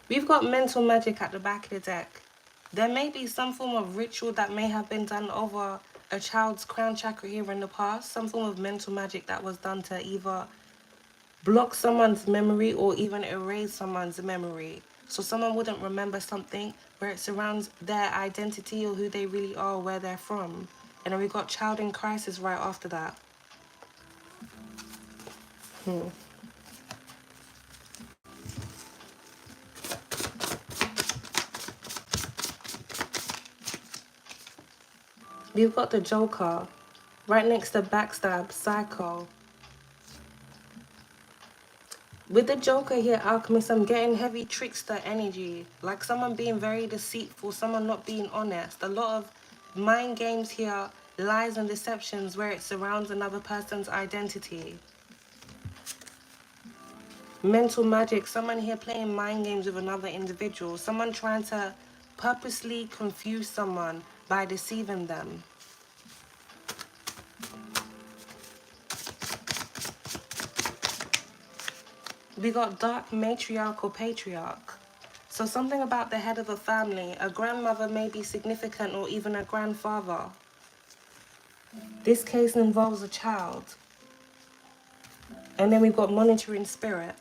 We've got mental magic at the back of the deck. There may be some form of ritual that may have been done over a child's crown chakra here in the past. Some form of mental magic that was done to either block someone's memory or even erase someone's memory. So someone wouldn't remember something where it surrounds their identity or who they really are, where they're from. And then we got child in crisis right after that. We've got the Joker right next to backstab, psycho. With the Joker here, Alchemist, I'm getting heavy trickster energy. Like someone being very deceitful, someone not being honest. A lot of mind games here, lies and deceptions where it surrounds another person's identity. Mental magic, someone here playing mind games with another individual. Someone trying to purposely confuse someone by deceiving them. We got dark matriarch or patriarch. So something about the head of a family. A grandmother may be significant or even a grandfather. This case involves a child. And then we've got monitoring spirit.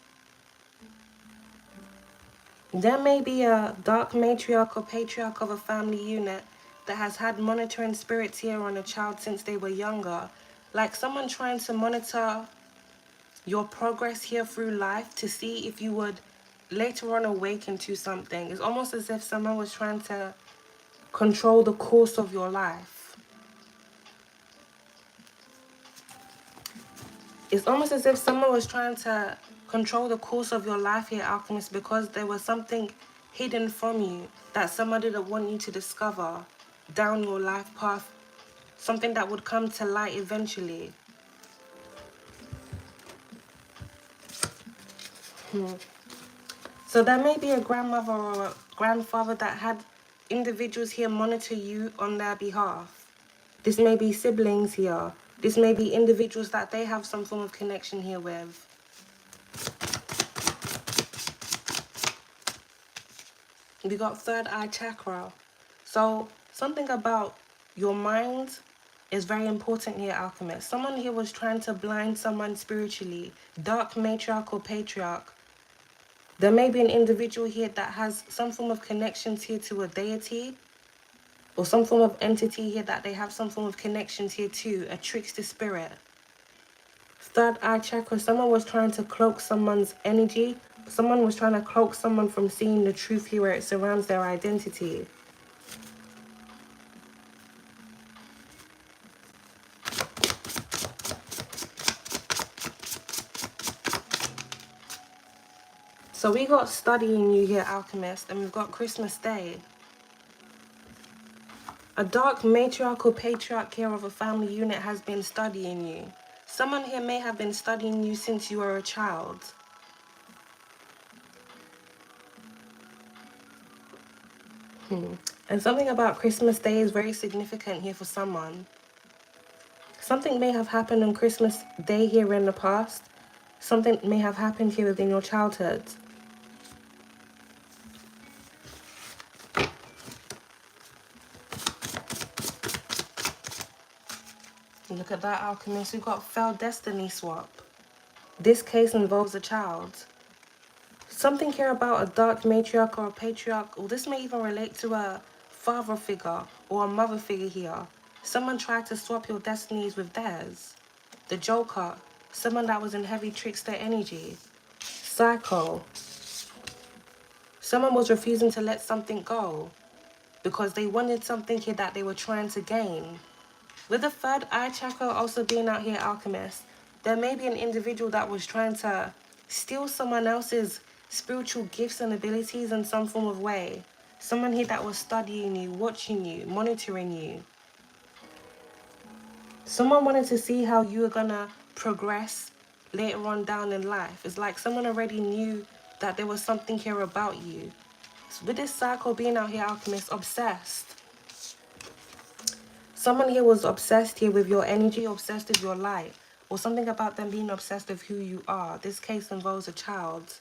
There may be a dark matriarch or patriarch of a family unit that has had monitoring spirits here on a child since they were younger. Like someone trying to monitor your progress here through life to see if you would later on awaken to something. It's almost as if someone was trying to control the course of your life. It's almost as if someone was trying to control the course of your life here, Alchemist, because there was something hidden from you that someone didn't want you to discover down your life path. Something that would come to light eventually. So there may be a grandmother or a grandfather that had individuals here monitor you on their behalf. This may be siblings here. This may be individuals that they have some form of connection here with. We got third eye chakra. So something about your mind is very important here, Alchemist. Someone here was trying to blind someone spiritually. Dark matriarch or patriarch. There may be an individual here that has some form of connections here to a deity or some form of entity here that they have some form of connections here to, a trickster spirit. Third eye chakra, someone was trying to cloak someone's energy. Someone was trying to cloak someone from seeing the truth here where it surrounds their identity. So we got studying you here, Alchemist, and we've got Christmas Day. A dark matriarch or patriarch here of a family unit has been studying you. Someone here may have been studying you since you were a child. And something about Christmas Day is very significant here for someone. Something may have happened on Christmas Day here in the past. Something may have happened here within your childhood. Look at that, Alchemist. We've got failed destiny swap. This case involves a child. Something here about a dark matriarch or a patriarch, or this may even relate to a father figure or a mother figure here. Someone tried to swap your destinies with theirs. The Joker, someone that was in heavy trickster energy. Psycho, someone was refusing to let something go. because they wanted something here that they were trying to gain. With the third eye chakra also being out here, alchemist, there may be an individual that was trying to steal someone else's spiritual gifts and abilities in some form of way. Someone here that was studying you, watching you, monitoring you. Someone wanted to see how you were gonna progress later on down in life. It's like someone already knew that there was something here about you. So with this cycle being out here, alchemist, obsessed. Someone here was obsessed here with your energy, obsessed with your light, or something about them being obsessed with who you are. This case involves a child,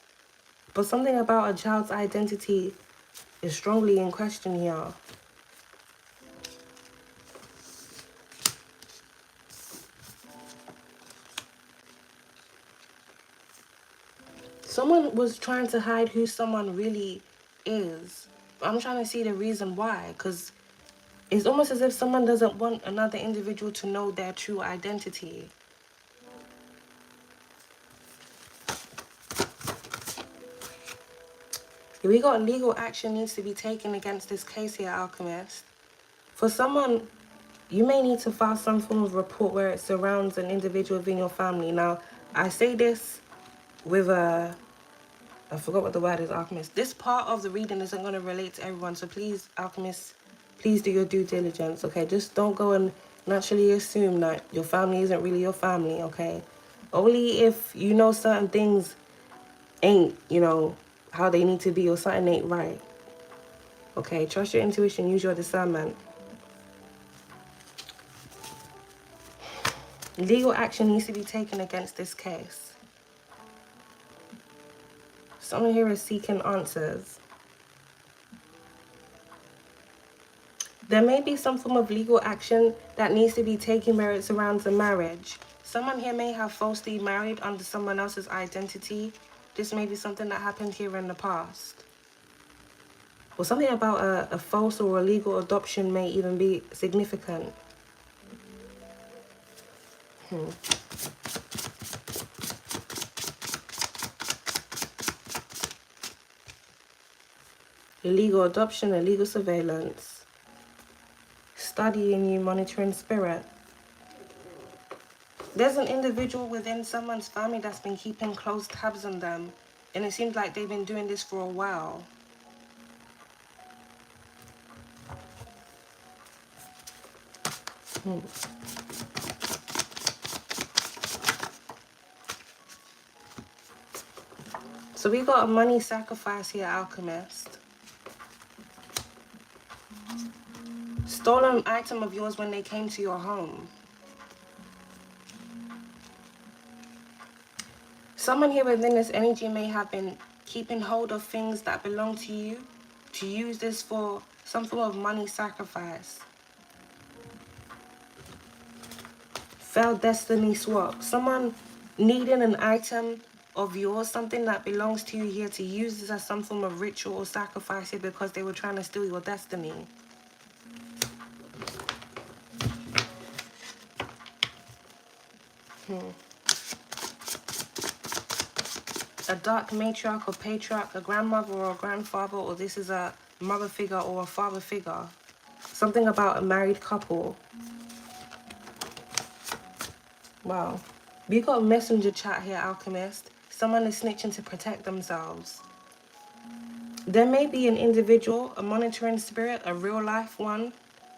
but something about a child's identity is strongly in question here. Someone was trying to hide who someone really is. I'm trying to see the reason why, because it's almost as if someone doesn't want another individual to know their true identity. We got legal action needs to be taken against this case here, alchemist. For someone, you may need to file some form of report where it surrounds an individual within your family. Now, I say this with I forgot what the word is, alchemist. This part of the reading isn't going to relate to everyone, so please, alchemist, please do your due diligence, okay? Just don't go and naturally assume that your family isn't really your family, okay? Only if you know certain things ain't, you know, how they need to be, or something ain't right. Okay, trust your intuition, use your discernment. Legal action needs to be taken against this case. Someone here is seeking answers. There may be some form of legal action that needs to be taken where it surrounds a marriage. Someone here may have falsely married under someone else's identity. This may be something that happened here in the past. Or something about a false or illegal adoption may even be significant. Illegal adoption, illegal surveillance. Studying you, monitoring spirit. There's an individual within someone's family that's been keeping close tabs on them, and it seems like they've been doing this for a while. So we got a money sacrifice here, alchemist. Stolen item of yours when they came to your home. Someone here within this energy may have been keeping hold of things that belong to you to use this for some form of money sacrifice. Failed destiny swap. Someone needing an item of yours, something that belongs to you here, to use this as some form of ritual or sacrifice here because they were trying to steal your destiny. A dark matriarch or patriarch, a grandmother or a grandfather, or this is a mother figure or a father figure. Something about a married couple. Wow. We got messenger chat here, alchemist. Someone is snitching to protect themselves. There may be an individual, a monitoring spirit, a real life one,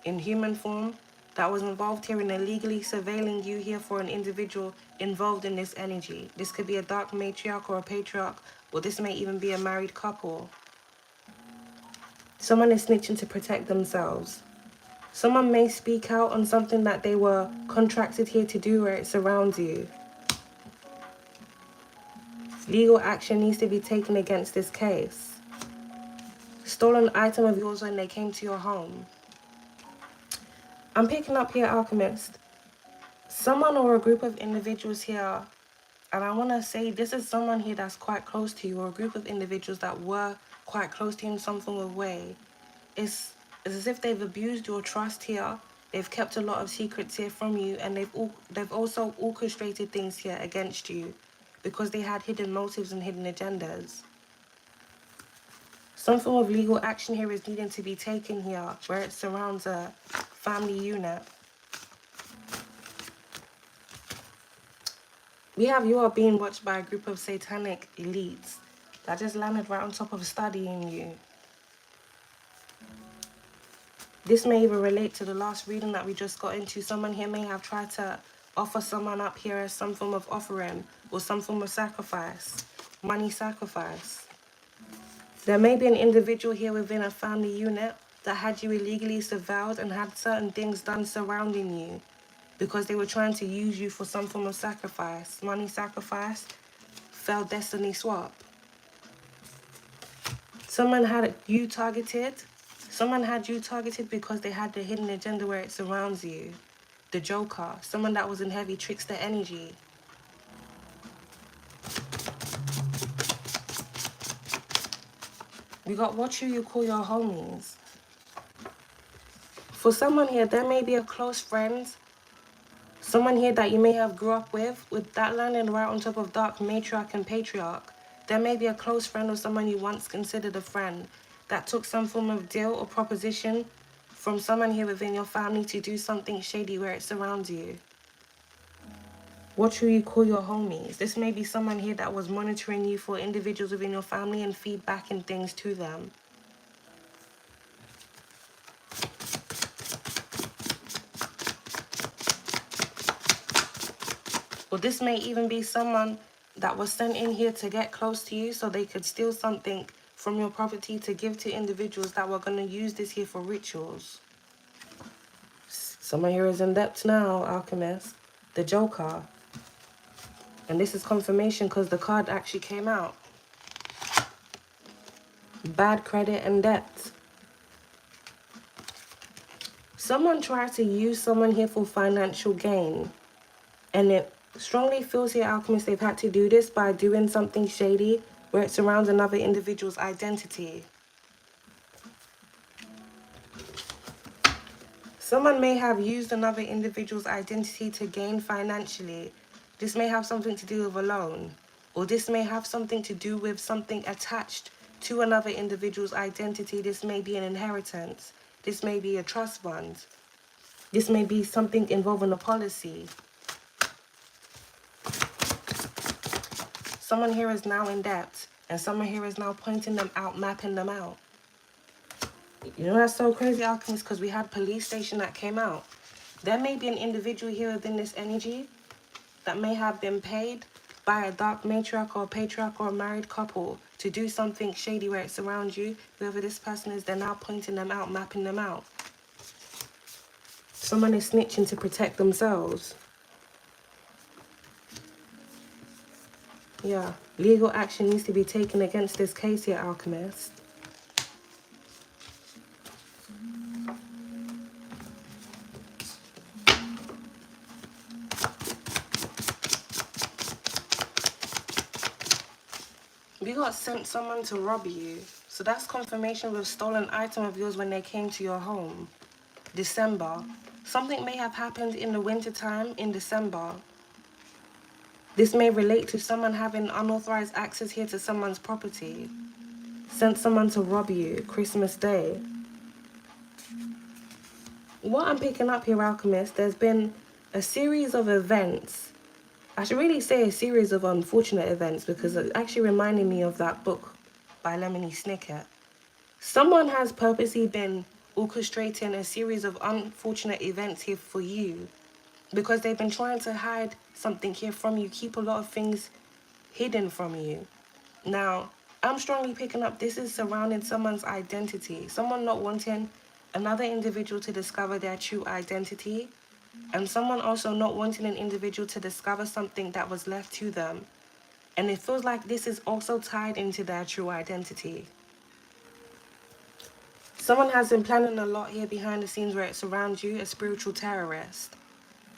in human form, that was involved here in illegally surveilling you here for an individual involved in this energy. This could be a dark matriarch or a patriarch, or this may even be a married couple. Someone is snitching to protect themselves. Someone may speak out on something that they were contracted here to do where it surrounds you. Legal action needs to be taken against this case. Stolen item of yours when they came to your home. I'm picking up here, alchemist. Someone or a group of individuals here, and I want to say this is someone here that's quite close to you, or a group of individuals that were quite close to you in some form of way. It's as if they've abused your trust here. They've kept a lot of secrets here from you, and they've also orchestrated things here against you because they had hidden motives and hidden agendas. Some form of legal action here is needing to be taken here, where it surrounds a family unit. We have you are being watched by a group of satanic elites that just landed right on top of studying you. This may even relate to the last reading that we just got into. Someone here may have tried to offer someone up here as some form of offering or some form of sacrifice, money sacrifice. There may be an individual here within a family unit that had you illegally surveilled and had certain things done surrounding you because they were trying to use you for some form of sacrifice, money sacrifice, failed destiny swap. Someone had you targeted. Someone had you targeted because they had the hidden agenda where it surrounds you. The Joker. Someone that was in heavy trickster energy. We got what you call your homies. For someone here, there may be a close friend. Someone here that you may have grew up with that landing right on top of dark matriarch and patriarch. There may be a close friend or someone you once considered a friend that took some form of deal or proposition from someone here within your family to do something shady where it surrounds you. What should you call your homies? This may be someone here that was monitoring you for individuals within your family and feedbacking things to them. Or this may even be someone that was sent in here to get close to you so they could steal something from your property to give to individuals that were going to use this here for rituals. Someone here is in depth now, Alchemist. The Joker. And this is confirmation because the card actually came out. Bad credit and debt. Someone tried to use someone here for financial gain. And it strongly feels here, Alchemist, they've had to do this by doing something shady where it surrounds another individual's identity. Someone may have used another individual's identity to gain financially. This may have something to do with a loan, or this may have something to do with something attached to another individual's identity. This may be an inheritance. This may be a trust fund. This may be something involving a policy. Someone here is now in debt, and someone here is now pointing them out, mapping them out. You know that's so crazy, Alchemist, because we had police station that came out. There may be an individual here within this energy that may have been paid by a dark matriarch or patriarch or a married couple to do something shady where it surrounds you. Whoever this person is, they're now pointing them out, mapping them out. Someone is snitching to protect themselves. Yeah, legal action needs to be taken against this case here, Alchemist. We got sent someone to rob you. So that's confirmation with stolen item of yours when they came to your home. December. Something may have happened in the winter time in December. This may relate to someone having unauthorized access here to someone's property. Sent someone to rob you, Christmas Day. What I'm picking up here, Alchemist, there's been a series of events. I should really say a series of unfortunate events because it actually reminded me of that book by Lemony Snicket. Someone has purposely been orchestrating a series of unfortunate events here for you because they've been trying to hide something here from you, keep a lot of things hidden from you. Now, I'm strongly picking up this is surrounding someone's identity, someone not wanting another individual to discover their true identity, and someone also not wanting an individual to discover something that was left to them. And it feels like this is also tied into their true identity. Someone has been planning a lot here behind the scenes where it surrounds you, a spiritual terrorist.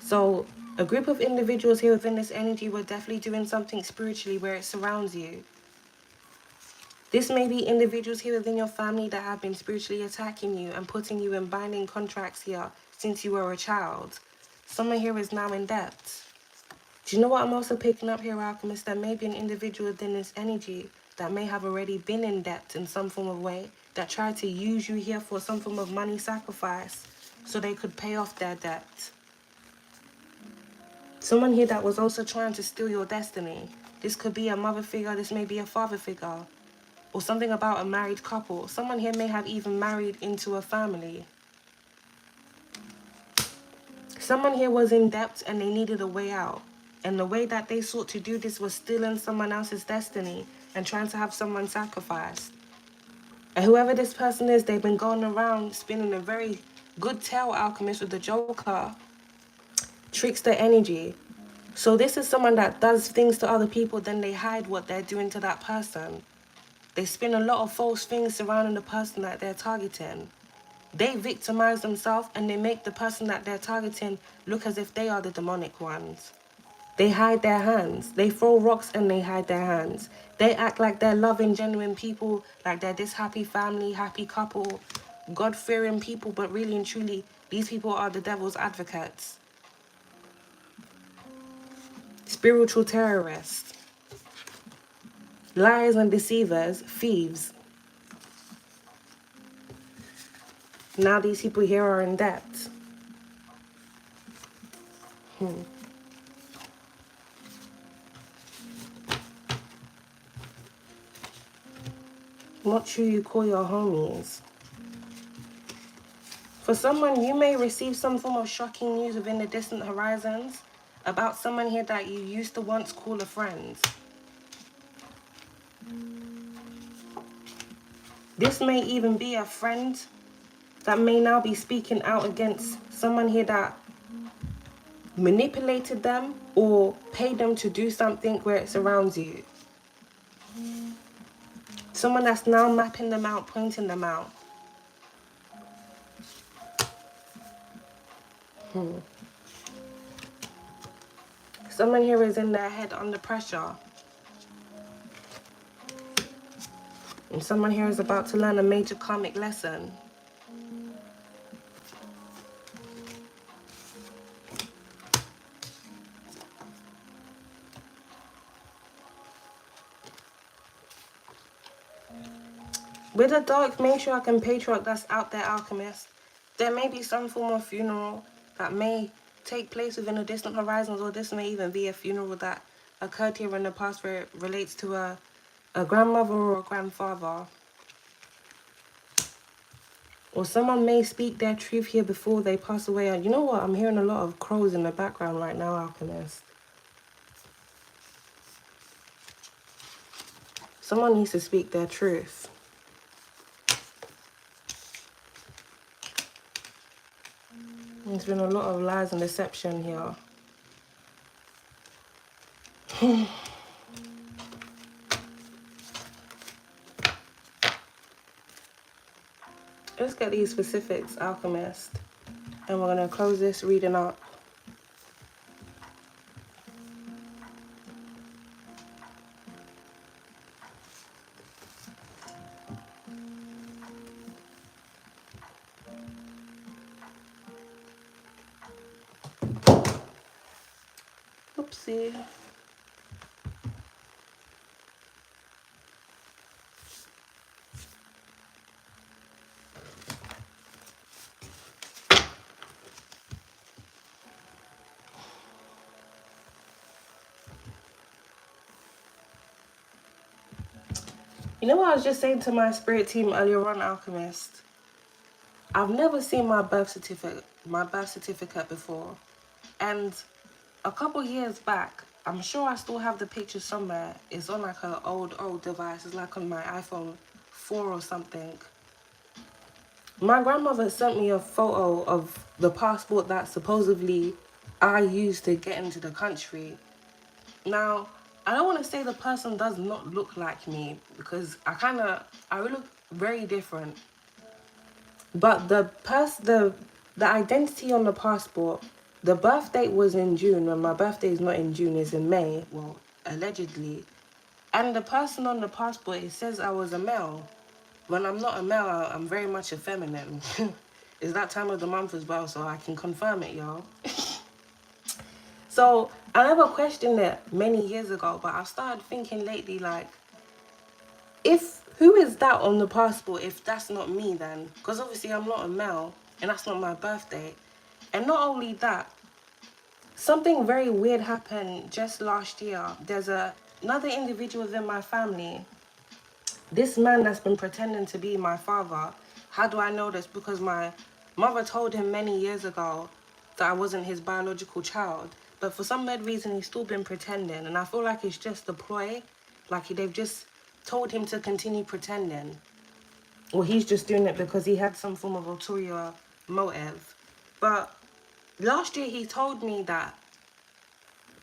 So a group of individuals here within this energy were definitely doing something spiritually where it surrounds you. This may be individuals here within your family that have been spiritually attacking you and putting you in binding contracts here since you were a child. Someone here is now in debt. Do you know what I'm also picking up here, Alchemist? There may be an individual within this energy that may have already been in debt in some form of way, that tried to use you here for some form of money sacrifice so they could pay off their debt. Someone here that was also trying to steal your destiny. This could be a mother figure, this may be a father figure, or something about a married couple. Someone here may have even married into a family. Someone here was in debt and they needed a way out. And the way that they sought to do this was stealing someone else's destiny and trying to have someone sacrificed. And whoever this person is, they've been going around spinning a very good tale, alchemist, with the Joker. Trickster energy. So this is someone that does things to other people, then they hide what they're doing to that person. They spin a lot of false things surrounding the person that they're targeting. They victimize themselves and they make the person that they're targeting look as if they are the demonic ones. They hide their hands. They throw rocks and they hide their hands. They act like they're loving, genuine people, like they're this happy family, happy couple, God-fearing people, but really and truly, these people are the devil's advocates. Spiritual terrorists. Liars and deceivers, thieves. Now these people here are in debt. Not who you call your homies. For someone, you may receive some form of shocking news within the distant horizons about someone here that you used to once call a friend. This may even be a friend that may now be speaking out against someone here that manipulated them or paid them to do something where it surrounds you. Someone that's now mapping them out, pointing them out. Someone here is in their head under pressure. And someone here is about to learn a major karmic lesson. With a dark matriarch and patriarch that's out there, alchemist, there may be some form of funeral that may take place within the distant horizons, or this may even be a funeral that occurred here in the past where it relates to a grandmother or a grandfather. Or someone may speak their truth here before they pass away. And you know what? I'm hearing a lot of crows in the background right now, alchemist. Someone needs to speak their truth. There's been a lot of lies and deception here. Let's get these specifics, alchemist. And we're going to close this reading up. Oopsie. You know what I was just saying to my spirit team earlier on, alchemist? I've never seen my birth certificate before. And a couple years back, I'm sure I still have the picture somewhere. It's on like an old device. It's like on my iPhone 4 or something. My grandmother sent me a photo of the passport that supposedly I used to get into the country. Now, I don't want to say the person does not look like me, because I look very different. But the identity on the passport, the birth date was in June, and my birthday is not in June, it's in May, well, allegedly. And the person on the passport, it says I was a male. When I'm not a male, I'm very much a feminine. It's that time of the month as well, so I can confirm it, y'all. So I never questioned it many years ago, but I've started thinking lately, like, who is that on the passport if that's not me then? Because obviously I'm not a male and that's not my birthday. And not only that, something very weird happened just last year. There's another individual within my family. This man that's been pretending to be my father. How do I know this? Because my mother told him many years ago that I wasn't his biological child. But for some weird reason, he's still been pretending. And I feel like it's just a ploy. Like they've just told him to continue pretending. Or he's just doing it because he had some form of ulterior motive. But last year he told me that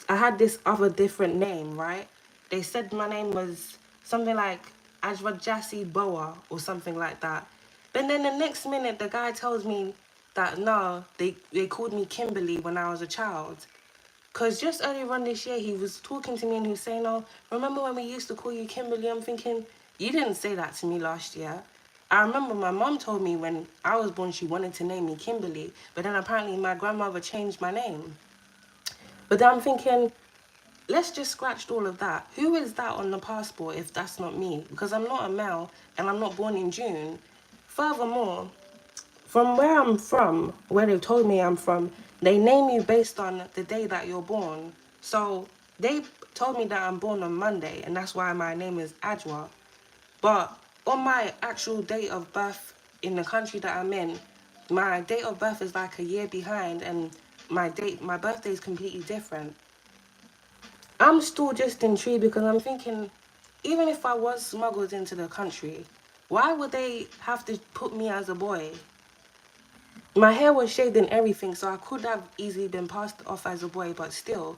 I had this other different name, right? They said my name was something like Ajwajasi Boa or something like that. But then the next minute, the guy tells me that no, they called me Kimberly when I was a child. Because just earlier on this year, he was talking to me and he was saying, oh, remember when we used to call you Kimberly? I'm thinking, you didn't say that to me last year. I remember my mom told me when I was born, she wanted to name me Kimberly. But then apparently my grandmother changed my name. But then I'm thinking, let's just scratch all of that. Who is that on the passport if that's not me? Because I'm not a male and I'm not born in June. Furthermore, from where I'm from, where they told me I'm from, they name you based on the day that you're born. So they told me that I'm born on Monday, and that's why my name is Ajwa. But on my actual date of birth in the country that I'm in, my date of birth is like a year behind, and my birthday is completely different. I'm still just intrigued because I'm thinking, even if I was smuggled into the country, why would they have to put me as a boy? My hair was shaved and everything, so I could have easily been passed off as a boy, but still,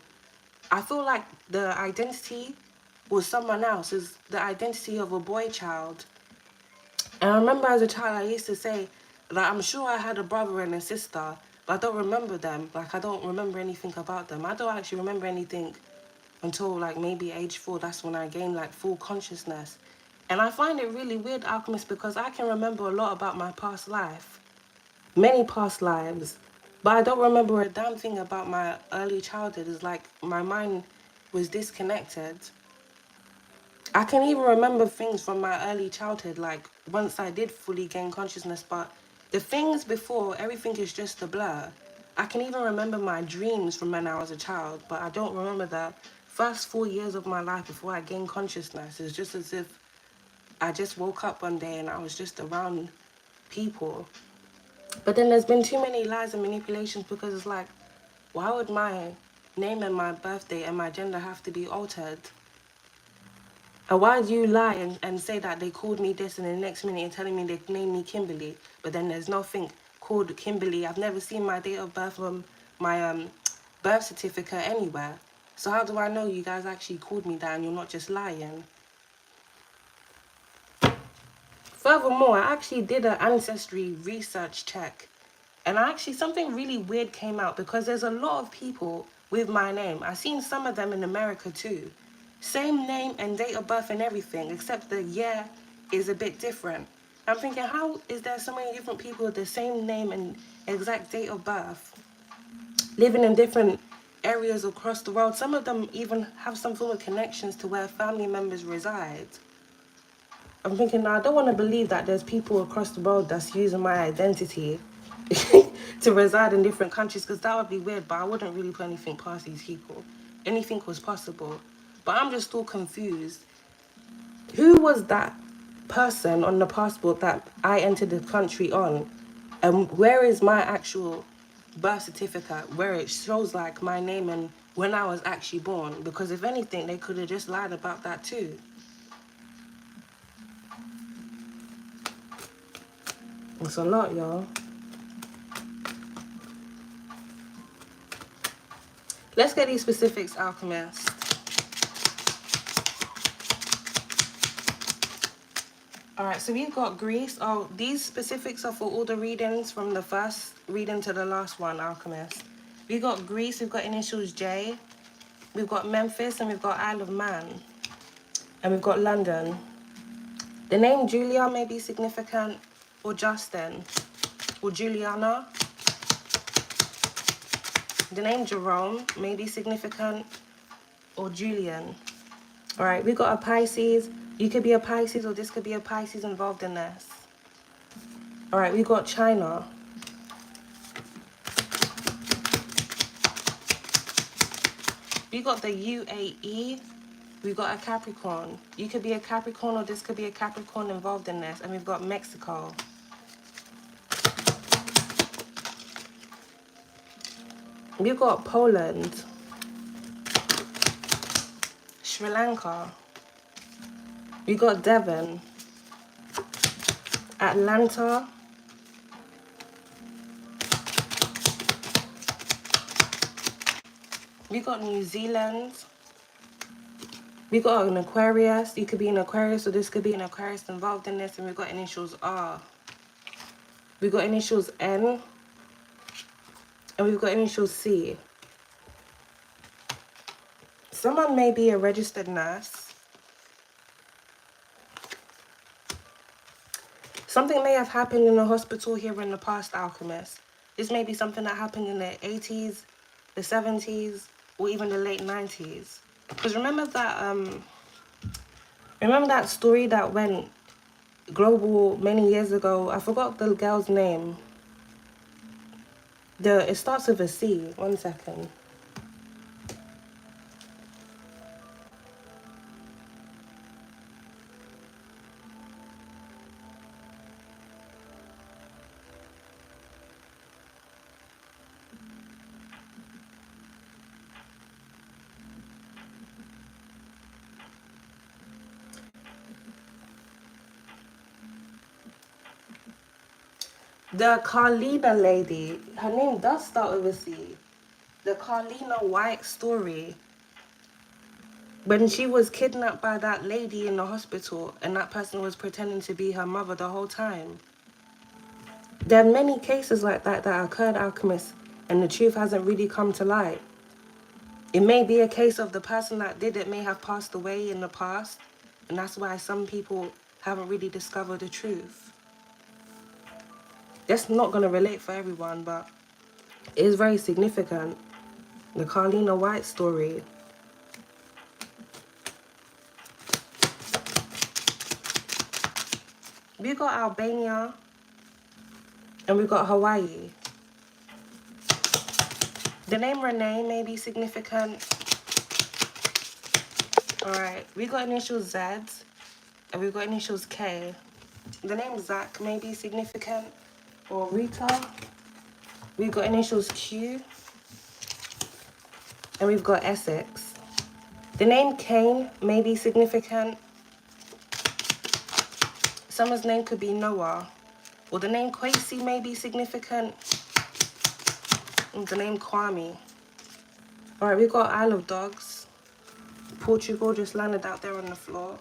I feel like the identity was someone else's, the identity of a boy child. And I remember as a child, I used to say that I'm sure I had a brother and a sister, but I don't remember them. Like, I don't remember anything about them. I don't actually remember anything until like maybe age 4. That's when I gained like full consciousness. And I find it really weird, Alchemist, because I can remember a lot about my past life. Many past lives. But I don't remember a damn thing about my early childhood. It's like my mind was disconnected. I can even remember things from my early childhood, like once I did fully gain consciousness, but the things before, everything is just a blur. I can even remember my dreams from when I was a child, but I don't remember the first 4 years of my life before I gained consciousness. It's just as if I just woke up one day and I was just around people. But then there's been too many lies and manipulations because it's like, why would my name and my birthday and my gender have to be altered? And why do you lie and say that they called me this and the next minute you're telling me they named me Kimberly, but then there's nothing called Kimberly? I've never seen my date of birth from my birth certificate anywhere. So how do I know you guys actually called me that and you're not just lying? Furthermore, I actually did an ancestry research check. And something really weird came out because there's a lot of people with my name. I've seen some of them in America too. Same name and date of birth and everything, except the year is a bit different. I'm thinking, how is there so many different people with the same name and exact date of birth, living in different areas across the world? Some of them even have some form of connections to where family members reside. I'm thinking, now I don't want to believe that there's people across the world that's using my identity to reside in different countries, because that would be weird, but I wouldn't really put anything past these people. Anything was possible. But I'm just still confused. Who was that person on the passport that I entered the country on? And where is my actual birth certificate where it shows like my name and when I was actually born? Because if anything, they could have just lied about that too. It's a lot, y'all. Let's get these specifics, Alchemist. Alright, so we've got Greece. Oh, these specifics are for all the readings from the first reading to the last one, Alchemist. We've got Greece, we've got initials J. We've got Memphis, and we've got Isle of Man. And we've got London. The name Julia may be significant, or Justin, or Juliana. The name Jerome may be significant, or Julian. Alright, we've got a Pisces, You could be a Pisces, or this could be a Pisces involved in this. All right, we got China. We got the UAE. We got a Capricorn. You could be a Capricorn, or this could be a Capricorn involved in this. And we've got Mexico. We've got Poland. Sri Lanka. We got Devon. Atlanta. We got New Zealand. We got an Aquarius. You could be an Aquarius, or this could be an Aquarius involved in this. And we've got initials R. We got initials N. And we've got initials C. Someone may be a registered nurse. Something may have happened in a hospital here in the past, Alchemist. This may be something that happened in the 80s, the 70s, or even the late 90s. Because remember that story that went global many years ago? I forgot the girl's name. It starts with a C. 1 second. The Carlina lady, her name does start with a C. The Carlina White story. When she was kidnapped by that lady in the hospital, and that person was pretending to be her mother the whole time. There are many cases like that that occurred, Alchemist, and the truth hasn't really come to light. It may be a case of the person that did it may have passed away in the past, and that's why some people haven't really discovered the truth. That's not going to relate for everyone, but it is very significant. The Carlina White story. We got Albania, and we got Hawaii. The name Renee may be significant. Alright, we got initials Z, and we got initials K. The name Zach may be significant, or Rita. We've got initials Q, and we've got Essex. The name Cain may be significant. Someone's name could be Noah, or the name Kwesi may be significant. And the name Kwame. Alright, we've got Isle of Dogs. Portugal just landed out there on the floor.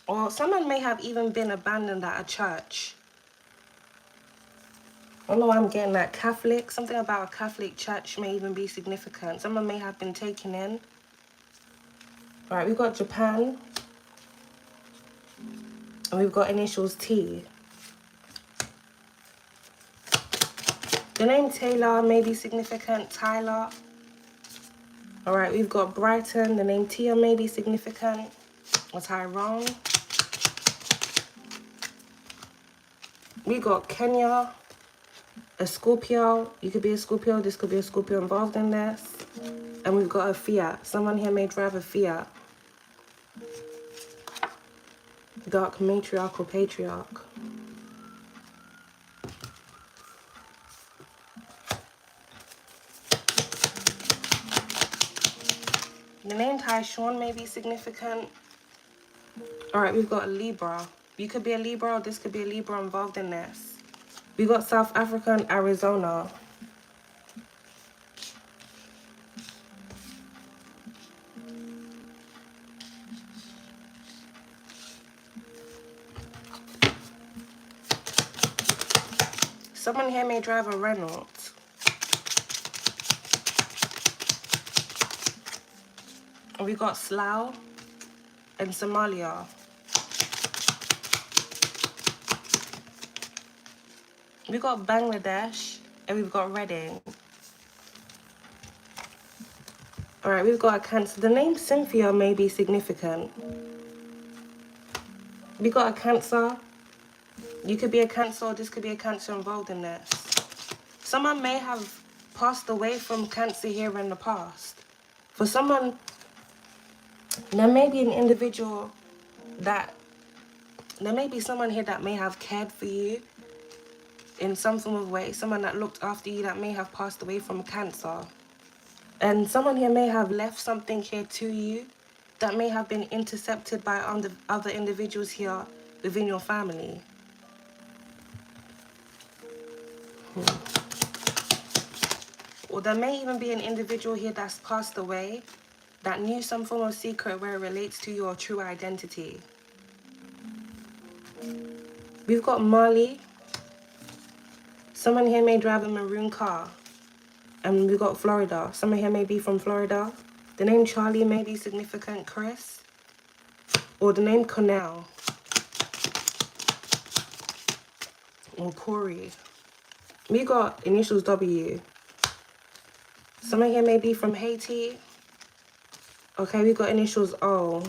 Or someone may have even been abandoned at a church. I don't know why I'm getting that. Catholic, something about a Catholic church may even be significant. Someone may have been taken in. Alright, we've got Japan. And we've got initials T. The name Taylor may be significant. Tyler. Alright, we've got Brighton. The name Tia may be significant. Or Tyrone. We got Kenya. A Scorpio. You could be a Scorpio. This could be a Scorpio involved in this. And we've got a Fiat. Someone here may drive a Fiat. Dark matriarch or patriarch. The name Tyshawn may be significant. Alright, we've got a Libra. You could be a Libra, or this could be a Libra involved in this. We got South Africa and Arizona. Someone here may drive a Renault. And we got Slough and Somalia. We got Bangladesh and we've got Reading. Alright, we've got a Cancer. The name Cynthia may be significant. We got a Cancer. You could be a Cancer, or this could be a Cancer involved in this. Someone may have passed away from Cancer here in the past. For someone, there may be an individual that, there may be someone here that may have cared for you in some form of way. Someone that looked after you that may have passed away from Cancer. And someone here may have left something here to you that may have been intercepted by other individuals here within your family. Or there may even be an individual here that's passed away that knew some form of secret where it relates to your true identity. We've got Mali. Someone here may drive a maroon car. And we've got Florida. Someone here may be from Florida. The name Charlie may be significant, Chris. Or the name Cornell. Or Corey. We got initials W. Someone here may be from Haiti. Okay, we've got initials O.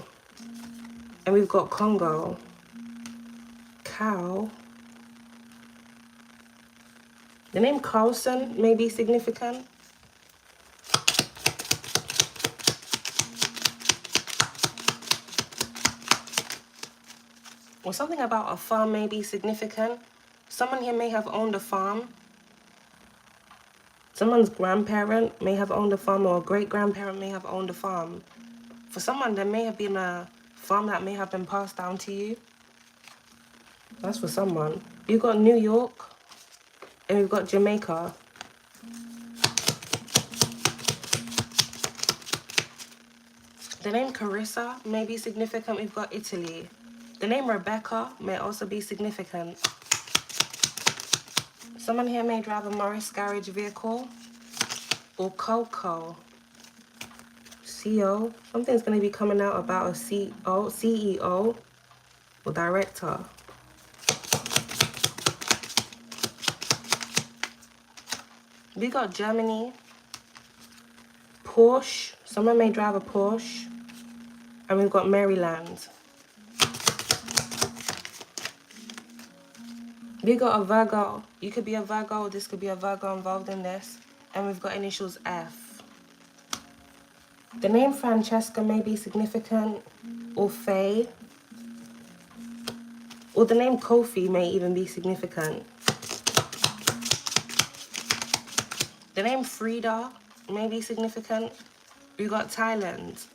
And we've got Congo. Cow. The name Carlson may be significant. Or something about a farm may be significant. Someone here may have owned a farm. Someone's grandparent may have owned a farm, or a great-grandparent may have owned a farm. For someone, there may have been a farm that may have been passed down to you. That's for someone. You've got New York. And we've got Jamaica. The name Carissa may be significant. We've got Italy. The name Rebecca may also be significant. Someone here may drive a Morris garage vehicle. Or Coco. CEO. Something's going to be coming out about a CEO or director. We got Germany, Porsche. Someone may drive a Porsche. And we've got Maryland. We got a Virgo. You could be a Virgo, or this could be a Virgo involved in this. And we've got initials F. The name Francesca may be significant, or Faye. Or the name Kofi may even be significant. The name Frida may be significant. We got Thailand.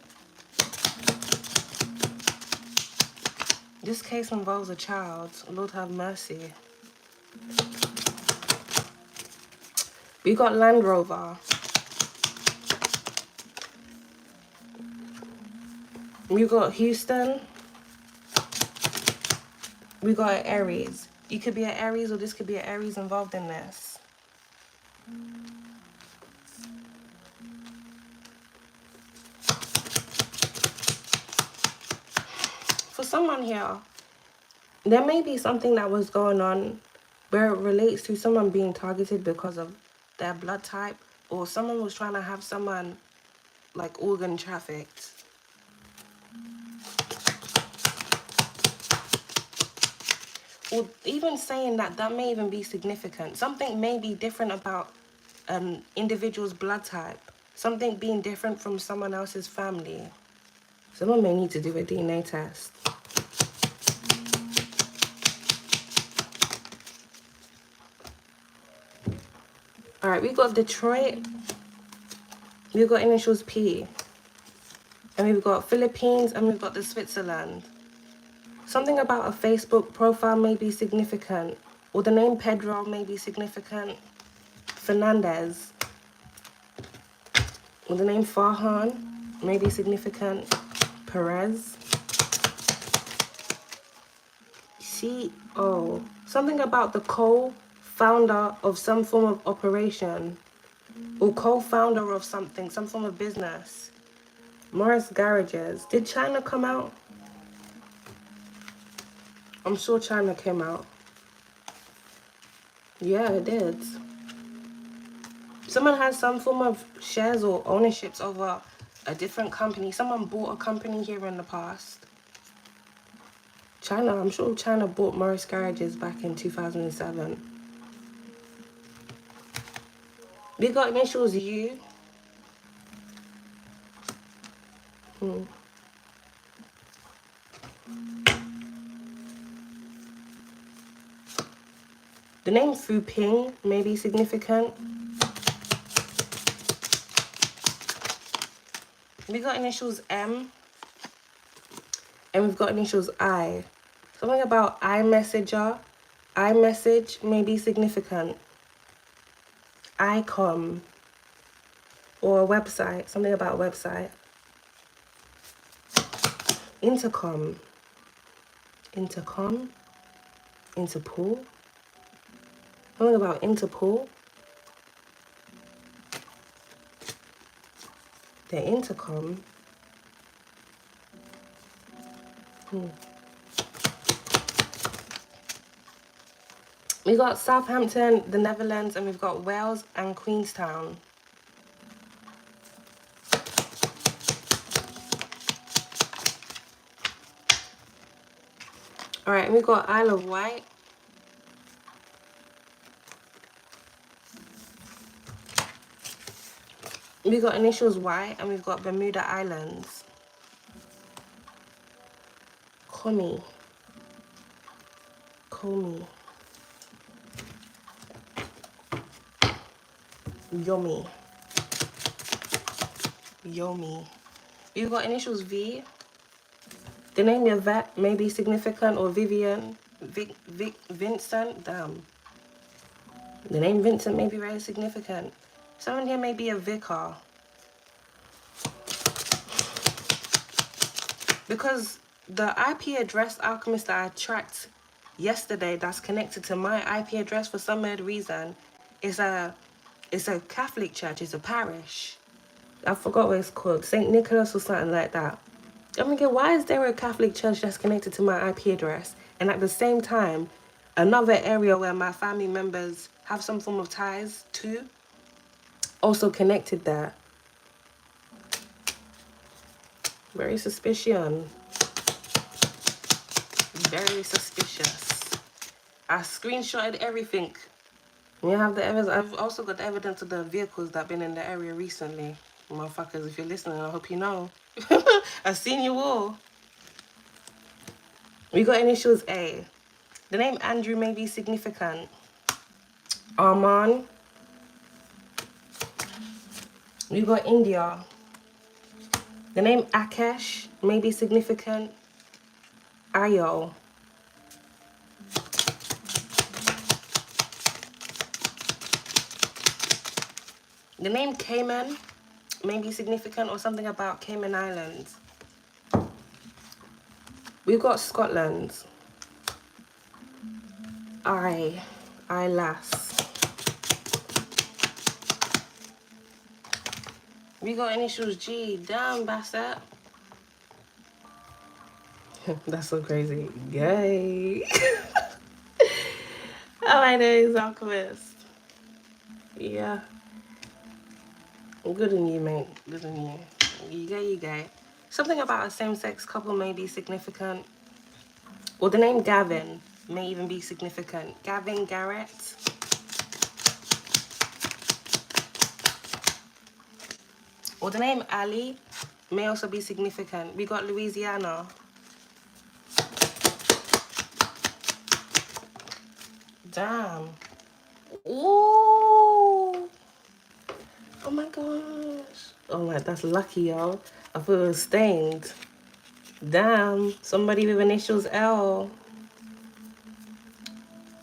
This case involves a child. Lord have mercy. We got Land Rover. We got Houston. We got Aries. You could be an Aries, or this could be an Aries involved in this. For someone here, there may be something that was going on where it relates to someone being targeted because of their blood type, or someone was trying to have someone like organ trafficked. Or even saying that may even be significant. Something may be different about an individual's blood type. Something being different from someone else's family. Someone may need to do a DNA test. All right, we've got Detroit. We've got initials P. And we've got Philippines, and we've got the Switzerland. Something about a Facebook profile may be significant. Or the name Pedro may be significant. Fernandez. Or the name Farhan may be significant. Perez. CO. Something about the co-founder of some form of operation. Or co-founder of something, some form of business. Morris Garages. Did China come out? I'm sure China came out. Yeah, it did. Someone has some form of shares or ownerships over a different company. Someone bought a company here in the past. China, I'm sure China bought Morris Garages back in 2007. We got initials U. The name Fu Ping may be significant. We got initials M. And we've got initials I. Something about iMessenger. iMessage may be significant. ICOM. Or a website. Something about a website. Intercom. Intercom. Interpol. Something about Interpol. The intercom. We got Southampton, the Netherlands, and we've got Wales and Queenstown. Alright, we've got Isle of Wight. We've got initials Y, and we've got Bermuda Islands. Komi. Komi. Yomi. Yomi. We've got initials V. The name Yvette may be significant, or Vivian. Vincent. Damn. The name Vincent may be very significant. Someone here may be a vicar. Because the IP address alchemist that I tracked yesterday that's connected to my IP address for some weird reason is it's a Catholic church, it's a parish. I forgot what it's called, St. Nicholas or something like that. I'm thinking, why is there a Catholic church that's connected to my IP address? And at the same time, another area where my family members have some form of ties to, also connected there. Very suspicious. Very suspicious. I screenshotted everything. We have the evidence. I've also got the evidence of the vehicles that have been in the area recently. Motherfuckers, if you're listening, I hope you know. I've seen you all. We got initials A. The name Andrew may be significant. Arman. We got India. The name Akesh may be significant. Ayo. The name Cayman may be significant, or something about Cayman Islands. We've got Scotland. Lass. We got initials G. Damn, Bassett. That's so crazy. Yay. All I know is Alchemist. Yeah. Good on you, mate. Good on you. You go. Something about a same-sex couple may be significant. Or the name Gavin may even be significant. Gavin Garrett. Or the name Ali may also be significant. We got Louisiana. Damn. Ooh. Oh my gosh. Oh my, that's lucky, y'all. I thought it was stained. Damn. Somebody with initials L.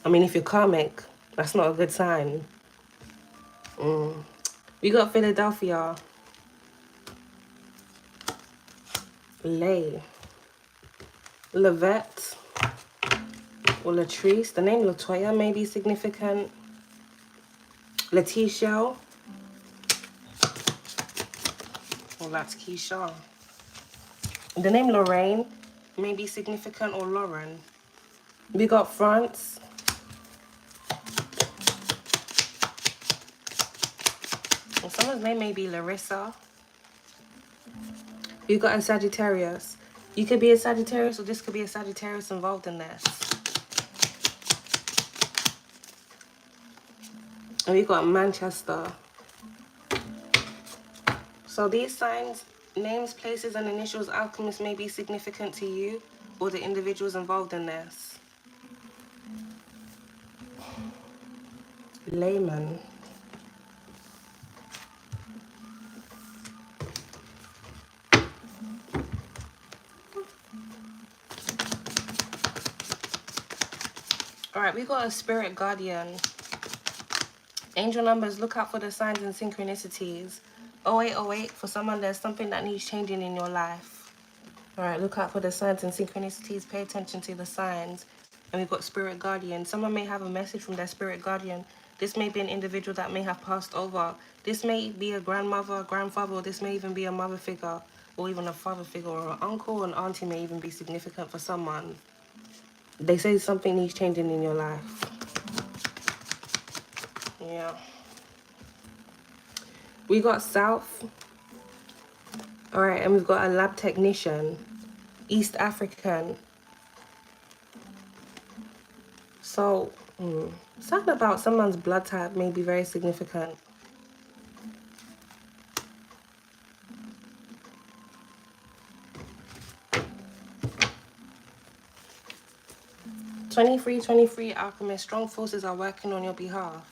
I mean, if you're karmic, that's not a good sign. We got Philadelphia. Lay. Levette. Or Latrice. The name Latoya may be significant. Letitia. Well, that's Keisha. The name Lorraine may be significant, or Lauren. We got France. Well, someone's name may be Larissa. You got a Sagittarius. You could be a Sagittarius, or this could be a Sagittarius involved in this. And we got Manchester. So these signs, names, places, and initials, alchemists, may be significant to you or the individuals involved in this. Layman. Alright, we got a spirit guardian. Angel numbers, look out for the signs and synchronicities. 0808, for someone, there's something that needs changing in your life. Alright, look out for the signs and synchronicities. Pay attention to the signs. And we've got spirit guardian. Someone may have a message from their spirit guardian. This may be an individual that may have passed over. This may be a grandmother, a grandfather, or this may even be a mother figure, or even a father figure, or an uncle or an auntie may even be significant for someone. They say something needs changing in your life. Yeah. We got South. Alright, and we've got a lab technician. East African. So, something about someone's blood type may be very significant. "2323 Alchemist, strong forces are working on your behalf."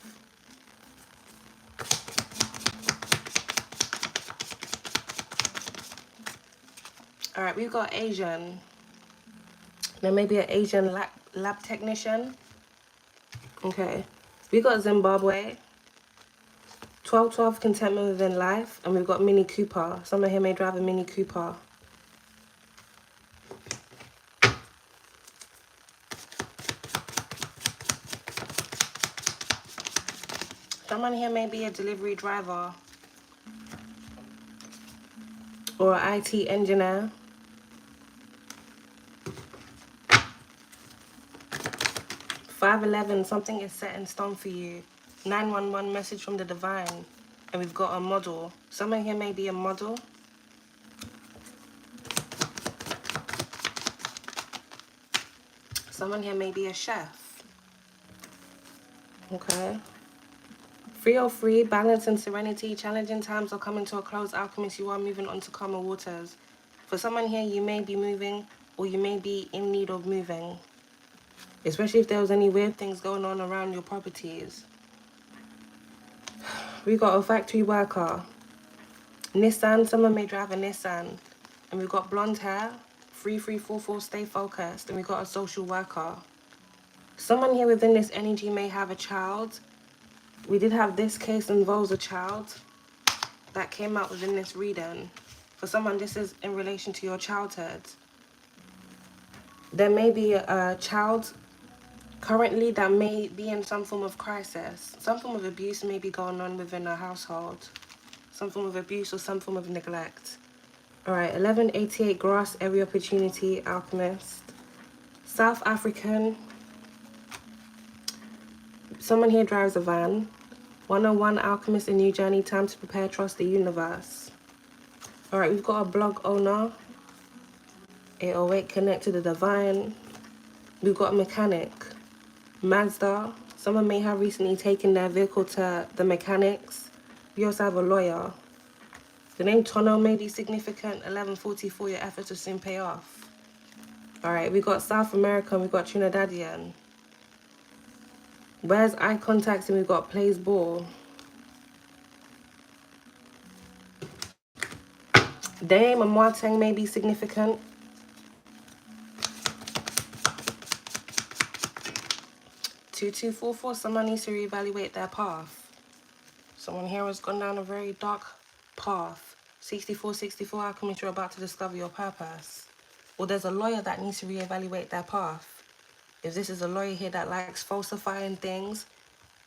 Alright, we've got Asian. There may be an Asian lab technician. Okay. We got Zimbabwe. 1212 contentment within life. And we've got Mini Cooper. Someone here may drive a Mini Cooper. Someone here may be a delivery driver. Or an IT engineer. 511, something is set in stone for you. 911, message from the divine. And we've got a model. Someone here may be a model. Someone here may be a chef. Okay. 303, balance and serenity. Challenging times are coming to a close, alchemist. You are moving on to calmer waters. For someone here, you may be moving, or you may be in need of moving. Especially if there was any weird things going on around your properties. We got a factory worker. Nissan, someone may drive a Nissan. And we've got blonde hair. 3344, stay focused. And we've got a social worker. Someone here within this energy may have a child. We did have this case involves a child that came out within this reading. For someone, this is in relation to your childhood. There may be a child currently that may be in some form of crisis. Some form of abuse may be going on within a household. Some form of abuse or some form of neglect. Alright, 1188, grasp every opportunity, alchemist. South African. Someone here drives a van. 101, alchemist, a new journey, time to prepare, trust the universe. Alright, we've got a blog owner. 808, connect to the divine. We've got a mechanic. Mazda. Someone may have recently taken their vehicle to the mechanics. We also have a lawyer. The name Tono may be significant. 1144, your efforts will soon pay off. Alright, we got South America and we got Trinidadian. Where's eye contact and we've got plays ball. The name of Moateng may be significant. 2244, someone needs to reevaluate their path. Someone here has gone down a very dark path. 6464, alchemist, you're about to discover your purpose. Or there's a lawyer that needs to reevaluate their path. If this is a lawyer here that likes falsifying things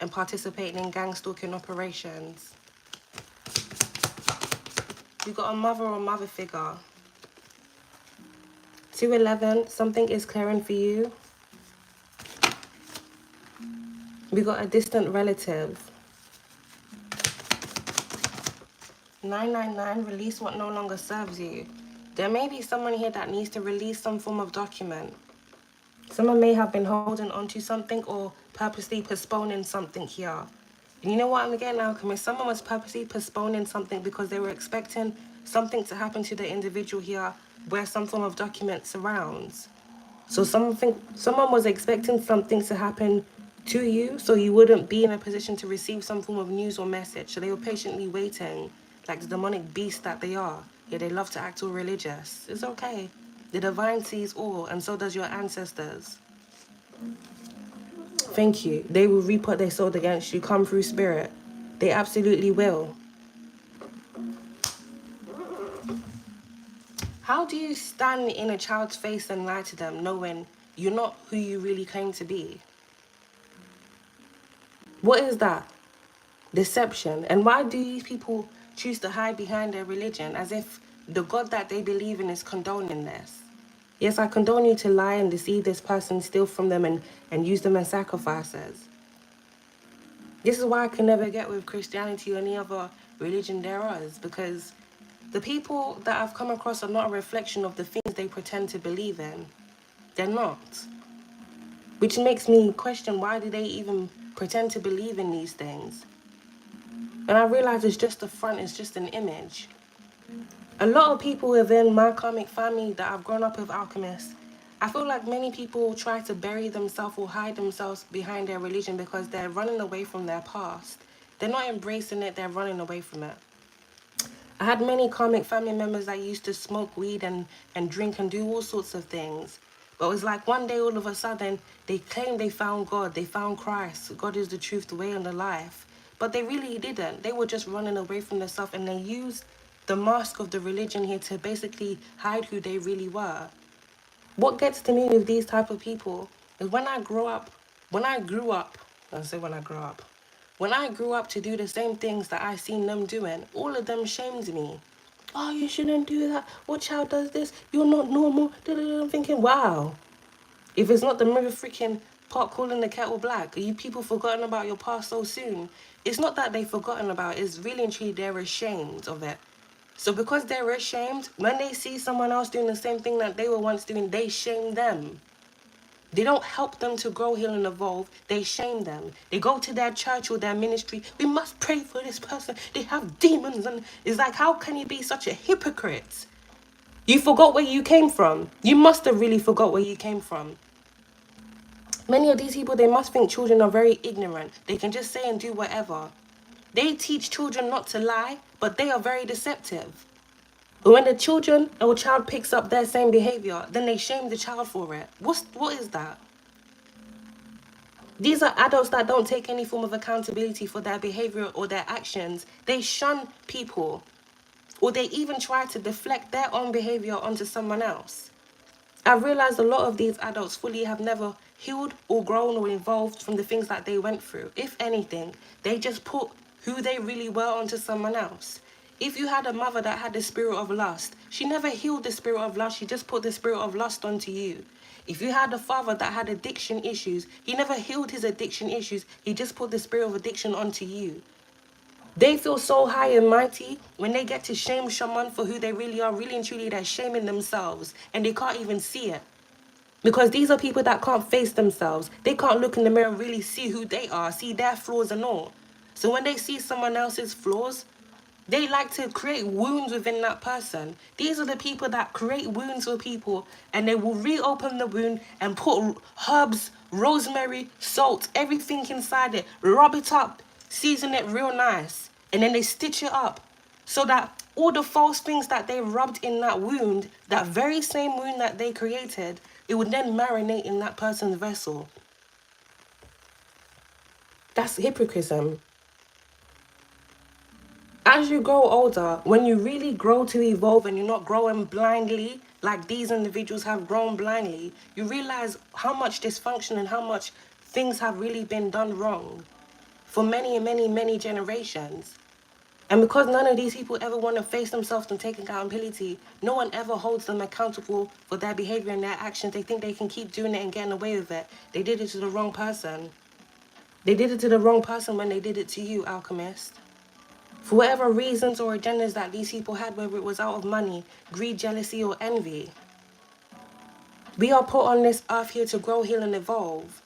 and participating in gang stalking operations. You've got a mother or mother figure. 211, something is clearing for you. We got a distant relative. 999, release what no longer serves you. There may be someone here that needs to release some form of document. Someone may have been holding on to something or purposely postponing something here. And you know what I'm getting, Alchemist? Someone was purposely postponing something because they were expecting something to happen to the individual here where some form of document surrounds. So someone was expecting something to happen to you so you wouldn't be in a position to receive some form of news or message. So they were patiently waiting, like the demonic beasts that they are. Yeah, they love to act all religious. It's okay. The divine sees all, and so does your ancestors. Thank you. They will reap what they sowed against you. Come through spirit. They absolutely will. How do you stand in a child's face and lie to them knowing you're not who you really claim to be? What is that? Deception. And why do these people choose to hide behind their religion as if the God that they believe in is condoning this? Yes, I condone you to lie and deceive this person, steal from them and use them as sacrifices. This is why I can never get with Christianity or any other religion there is, because the people that I've come across are not a reflection of the things they pretend to believe in. They're not. Which makes me question, why do they even pretend to believe in these things? And I realize it's just a front, it's just an image. A lot of people within my karmic family that I've grown up with, alchemists, I feel like many people try to bury themselves or hide themselves behind their religion because they're running away from their past. They're not embracing it, they're running away from it. I had many karmic family members that used to smoke weed and drink and do all sorts of things. But it was like one day all of a sudden, they claimed they found God, they found Christ. God is the truth, the way, and the life. But they really didn't. They were just running away from themselves, and they used the mask of the religion here to basically hide who they really were. What gets to me with these type of people is when I grew up to do the same things that I seen them doing, all of them shamed me. Oh, you shouldn't do that. What child does this? You're not normal. I'm thinking, wow. If it's not the mother freaking pot calling the kettle black, are you people forgotten about your past so soon? It's not that they've forgotten about it. It's really and truly they're ashamed of it. So because they're ashamed, when they see someone else doing the same thing that they were once doing, they shame them. They don't help them to grow, heal, and evolve. They shame them. They go to their church or their ministry. We must pray for this person. They have demons. And it's like, how can you be such a hypocrite? You forgot where you came from. You must have really forgot where you came from. Many of these people, they must think children are very ignorant. They can just say and do whatever. They teach children not to lie, but they are very deceptive. When the children or child picks up their same behavior, then they shame the child for it. What is that? These are adults that don't take any form of accountability for their behavior or their actions. They shun people, or they even try to deflect their own behavior onto someone else. I've realized a lot of these adults fully have never healed or grown or evolved from the things that they went through. If anything, they just put who they really were onto someone else. If you had a mother that had the spirit of lust, she never healed the spirit of lust, she just put the spirit of lust onto you. If you had a father that had addiction issues, he never healed his addiction issues, he just put the spirit of addiction onto you. They feel so high and mighty when they get to shame someone for who they really are. Really and truly, they're shaming themselves and they can't even see it. Because these are people that can't face themselves. They can't look in the mirror and really see who they are, see their flaws and all. So when they see someone else's flaws, they like to create wounds within that person. These are the people that create wounds for people, and they will reopen the wound and put herbs, rosemary, salt, everything inside it, rub it up, season it real nice, and then they stitch it up so that all the false things that they rubbed in that wound, that very same wound that they created, it would then marinate in that person's vessel. That's hypocrisy. As you grow older, when you really grow to evolve and you're not growing blindly, like these individuals have grown blindly, you realize how much dysfunction and how much things have really been done wrong for many and many, many generations. And because none of these people ever want to face themselves and take accountability, no one ever holds them accountable for their behavior and their actions. They think they can keep doing it and getting away with it. They did it to the wrong person. They did it to the wrong person when they did it to you, alchemist. For whatever reasons or agendas that these people had, whether it was out of money, greed, jealousy, or envy. We are put on this earth here to grow, heal, and evolve.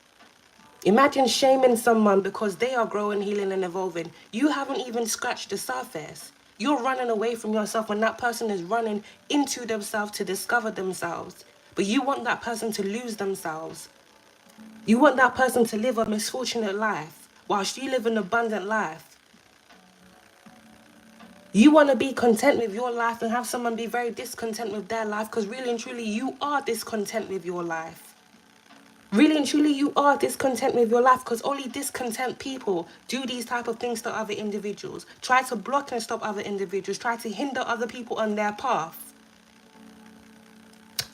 Imagine shaming someone because they are growing, healing, and evolving. You haven't even scratched the surface. You're running away from yourself when that person is running into themselves to discover themselves. But you want that person to lose themselves. You want that person to live a misfortunate life whilst you live an abundant life. You want to be content with your life and have someone be very discontent with their life, because really and truly you are discontent with your life. Really and truly you are discontent with your life, because only discontent people do these type of things to other individuals. Try to block and stop other individuals. Try to hinder other people on their path.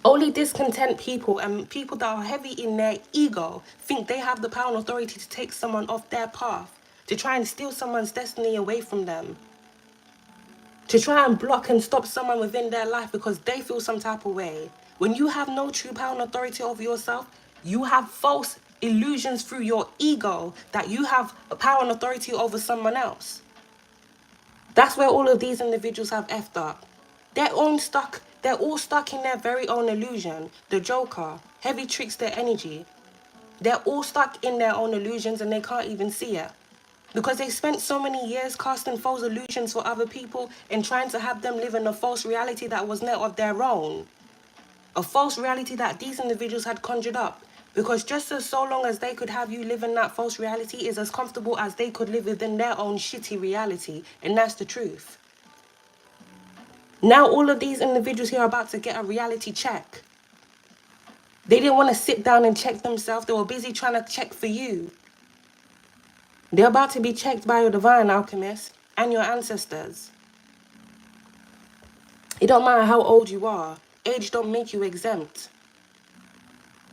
Only discontent people and people that are heavy in their ego think they have the power and authority to take someone off their path, to try and steal someone's destiny away from them, to try and block and stop someone within their life because they feel some type of way. When you have no true power and authority over yourself, you have false illusions through your ego that you have power and authority over someone else. That's where all of these individuals have effed up. They're all stuck in their very own illusion. The Joker, heavy tricks their energy. They're all stuck in their own illusions and they can't even see it. Because they spent so many years casting false illusions for other people and trying to have them live in a false reality that was not of their own. A false reality that these individuals had conjured up. Because just as so long as they could have you live in that false reality is as comfortable as they could live within their own shitty reality. And that's the truth. Now all of these individuals here are about to get a reality check. They didn't want to sit down and check themselves. They were busy trying to check for you. They're about to be checked by your divine alchemist and your ancestors. It don't matter how old you are. Age don't make you exempt.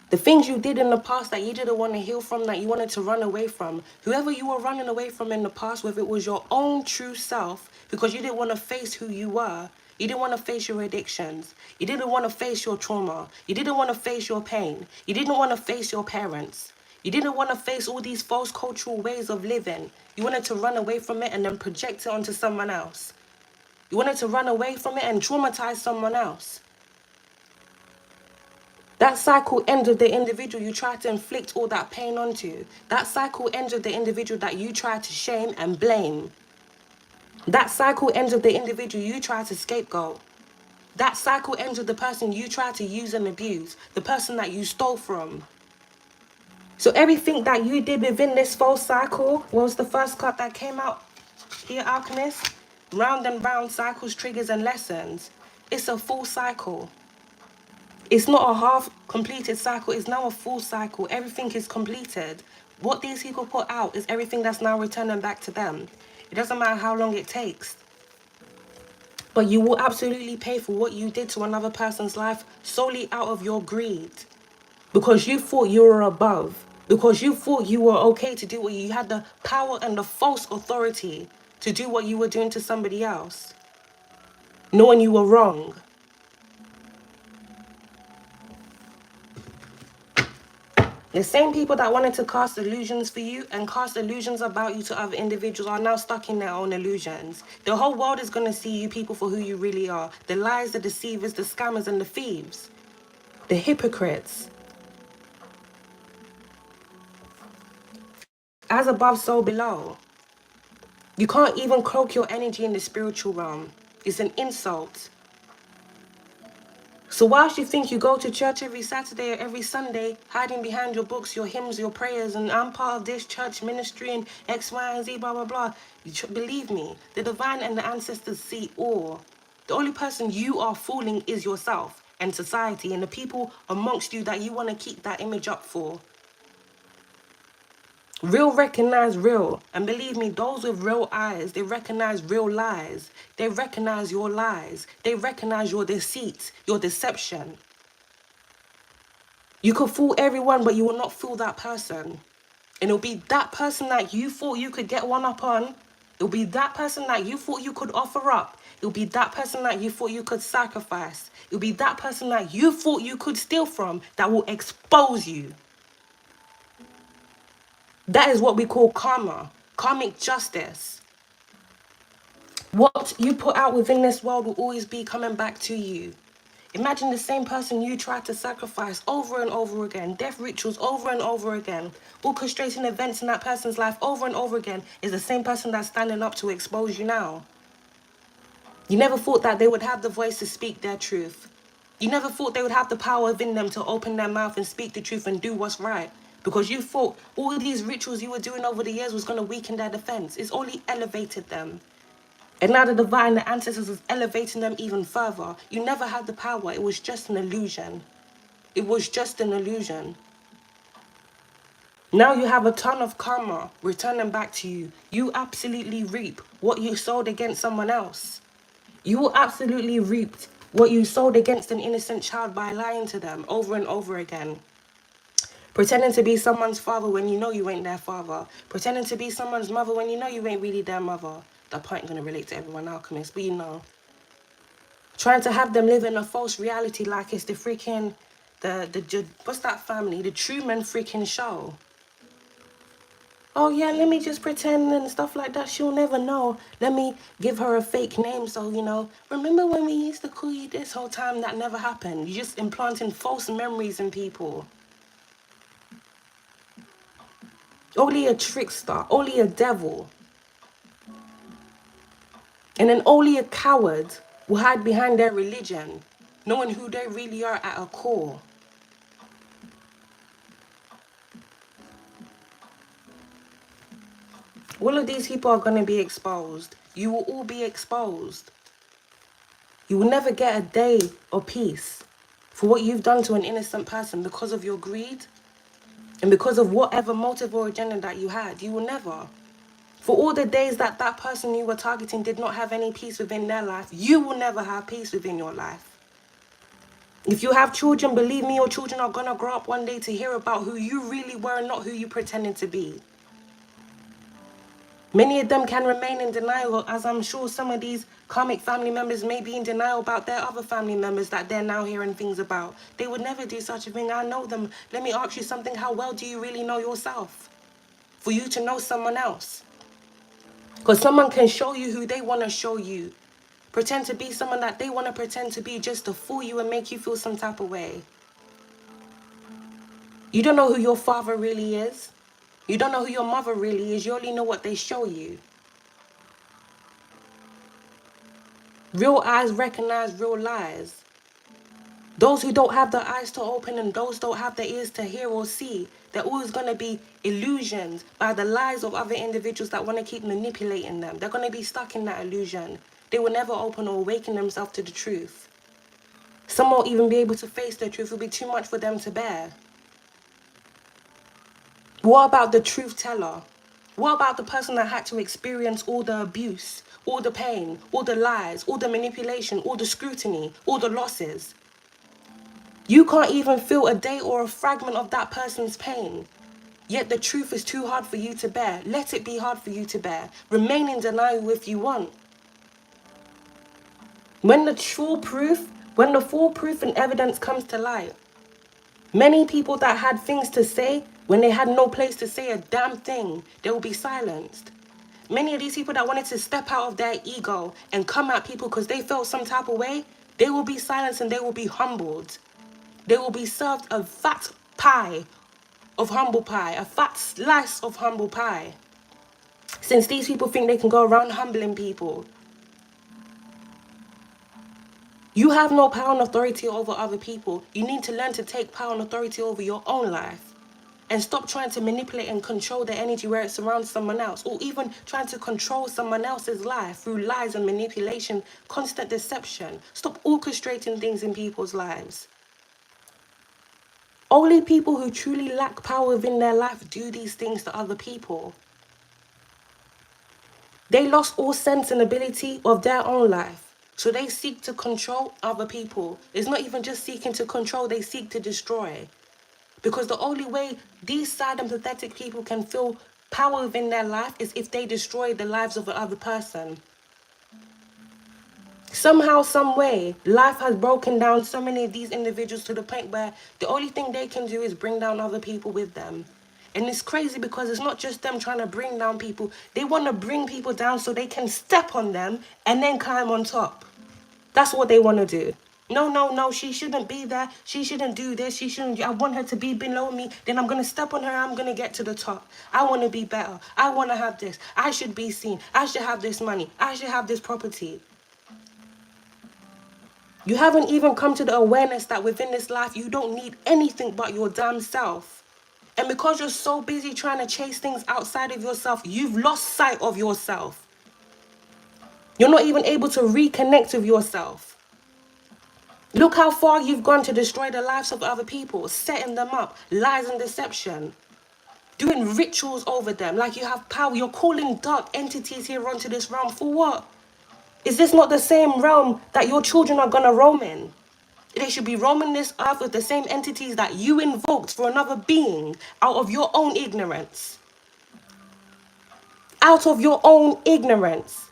The things you did in the past that you didn't want to heal from, that you wanted to run away from, whoever you were running away from in the past, whether it was your own true self, because you didn't want to face who you were, you didn't want to face your addictions, you didn't want to face your trauma, you didn't want to face your pain, you didn't want to face your parents, you didn't want to face all these false cultural ways of living. You wanted to run away from it and then project it onto someone else. You wanted to run away from it and traumatize someone else. That cycle ends with the individual you try to inflict all that pain onto. That cycle ends with the individual that you try to shame and blame. That cycle ends with the individual you try to scapegoat. That cycle ends with the person you try to use and abuse, the person that you stole from. So everything that you did within this false cycle, what was the first card that came out here, Alchemist? Round and round cycles, triggers, and lessons. It's a full cycle. It's not a half-completed cycle. It's now a full cycle. Everything is completed. What these people put out is everything that's now returning back to them. It doesn't matter how long it takes. But you will absolutely pay for what you did to another person's life solely out of your greed. Because you thought you were above. Because you thought you were okay to do what you had the power and the false authority to do what you were doing to somebody else, knowing you were wrong. The same people that wanted to cast illusions for you and cast illusions about you to other individuals are now stuck in their own illusions. The whole world is going to see you people for who you really are. The lies, the deceivers, the scammers, and the thieves. The hypocrites. As above, so below. You can't even cloak your energy in the spiritual realm. It's an insult. So whilst you think you go to church every Saturday or every Sunday, hiding behind your books, your hymns, your prayers, and I'm part of this church ministry and X, Y, and Z, blah, blah, blah, believe me, the divine and the ancestors see all. The only person you are fooling is yourself and society and the people amongst you that you want to keep that image up for. Real recognize real. And believe me, those with real eyes, they recognize real lies. They recognize your lies. They recognize your deceit, your deception. You could fool everyone, but you will not fool that person. And it'll be that person that you thought you could get one up on. It'll be that person that you thought you could offer up. It'll be that person that you thought you could sacrifice. It'll be that person that you thought you could steal from that will expose you. That is what we call karma, karmic justice. What you put out within this world will always be coming back to you. Imagine the same person you tried to sacrifice over and over again, death rituals over and over again, orchestrating events in that person's life over and over again, is the same person that's standing up to expose you now. You never thought that they would have the voice to speak their truth. You never thought they would have the power within them to open their mouth and speak the truth and do what's right. Because you thought all of these rituals you were doing over the years was going to weaken their defense. It's only elevated them. And now the divine, the ancestors, is elevating them even further. You never had the power. It was just an illusion. It was just an illusion. Now you have a ton of karma returning back to you. You absolutely reap what you sowed against someone else. You will absolutely reap what you sowed against an innocent child by lying to them over and over again. Pretending to be someone's father when you know you ain't their father. Pretending to be someone's mother when you know you ain't really their mother. That point ain't going to relate to everyone, alchemists, but you know. Trying to have them live in a false reality like it's the freaking, what's that family? The Truman freaking show. Oh yeah, let me just pretend and stuff like that. She'll never know. Let me give her a fake name so, you know, remember when we used to call you this whole time? That never happened. You're just implanting false memories in people. Only a trickster, only a devil. And then only a coward will hide behind their religion, knowing who they really are at a core. All of these people are going to be exposed. You will all be exposed. You will never get a day of peace for what you've done to an innocent person because of your greed and because of whatever motive or agenda that you had. You will never. For all the days that that person you were targeting did not have any peace within their life, you will never have peace within your life. If you have children, believe me, your children are going to grow up one day to hear about who you really were and not who you pretended to be. Many of them can remain in denial, as I'm sure some of these karmic family members may be in denial about their other family members that they're now hearing things about. They would never do such a thing. I know them. Let me ask you something. How well do you really know yourself for you to know someone else? Because someone can show you who they want to show you. Pretend to be someone that they want to pretend to be just to fool you and make you feel some type of way. You don't know who your father really is. You don't know who your mother really is. You only know what they show you. Real eyes recognize real lies. Those who don't have the eyes to open and those who don't have the ears to hear or see, they're always going to be illusioned by the lies of other individuals that want to keep manipulating them. They're going to be stuck in that illusion. They will never open or awaken themselves to the truth. Some won't even be able to face the truth. It will be too much for them to bear. What about the truth teller? What about the person that had to experience all the abuse, all the pain, all the lies, all the manipulation, all the scrutiny, all the losses? You can't even feel a day or a fragment of that person's pain. Yet the truth is too hard for you to bear. Let it be hard for you to bear. Remain in denial if you want. When the full proof and evidence comes to light, many people that had things to say, when they had no place to say a damn thing, they will be silenced. Many of these people that wanted to step out of their ego and come at people because they felt some type of way, they will be silenced and they will be humbled. They will be served a fat pie of humble pie, a fat slice of humble pie. Since these people think they can go around humbling people. You have no power and authority over other people. You need to learn to take power and authority over your own life. And stop trying to manipulate and control the energy where it surrounds someone else. Or even trying to control someone else's life through lies and manipulation, constant deception. Stop orchestrating things in people's lives. Only people who truly lack power within their life do these things to other people. They lost all sense and ability of their own life. So they seek to control other people. It's not even just seeking to control, they seek to destroy. Because the only way these sad and pathetic people can feel power within their life is if they destroy the lives of the other person. Somehow, some way, life has broken down so many of these individuals to the point where the only thing they can do is bring down other people with them. And it's crazy because it's not just them trying to bring down people. They want to bring people down so they can step on them and then climb on top. That's what they want to do. No, no, no, she shouldn't be there. She shouldn't do this. She shouldn't. I want her to be below me. Then I'm going to step on her. I'm going to get to the top. I want to be better. I want to have this. I should be seen. I should have this money. I should have this property. You haven't even come to the awareness that within this life, you don't need anything but your damn self. And because you're so busy trying to chase things outside of yourself, you've lost sight of yourself. You're not even able to reconnect with yourself. Look how far you've gone to destroy the lives of other people, setting them up, lies and deception, doing rituals over them like you have power. You're calling dark entities here onto this realm for what? Is this not the same realm that your children are going to roam in? They should be roaming this earth with the same entities that you invoked for another being out of your own ignorance. Out of your own ignorance.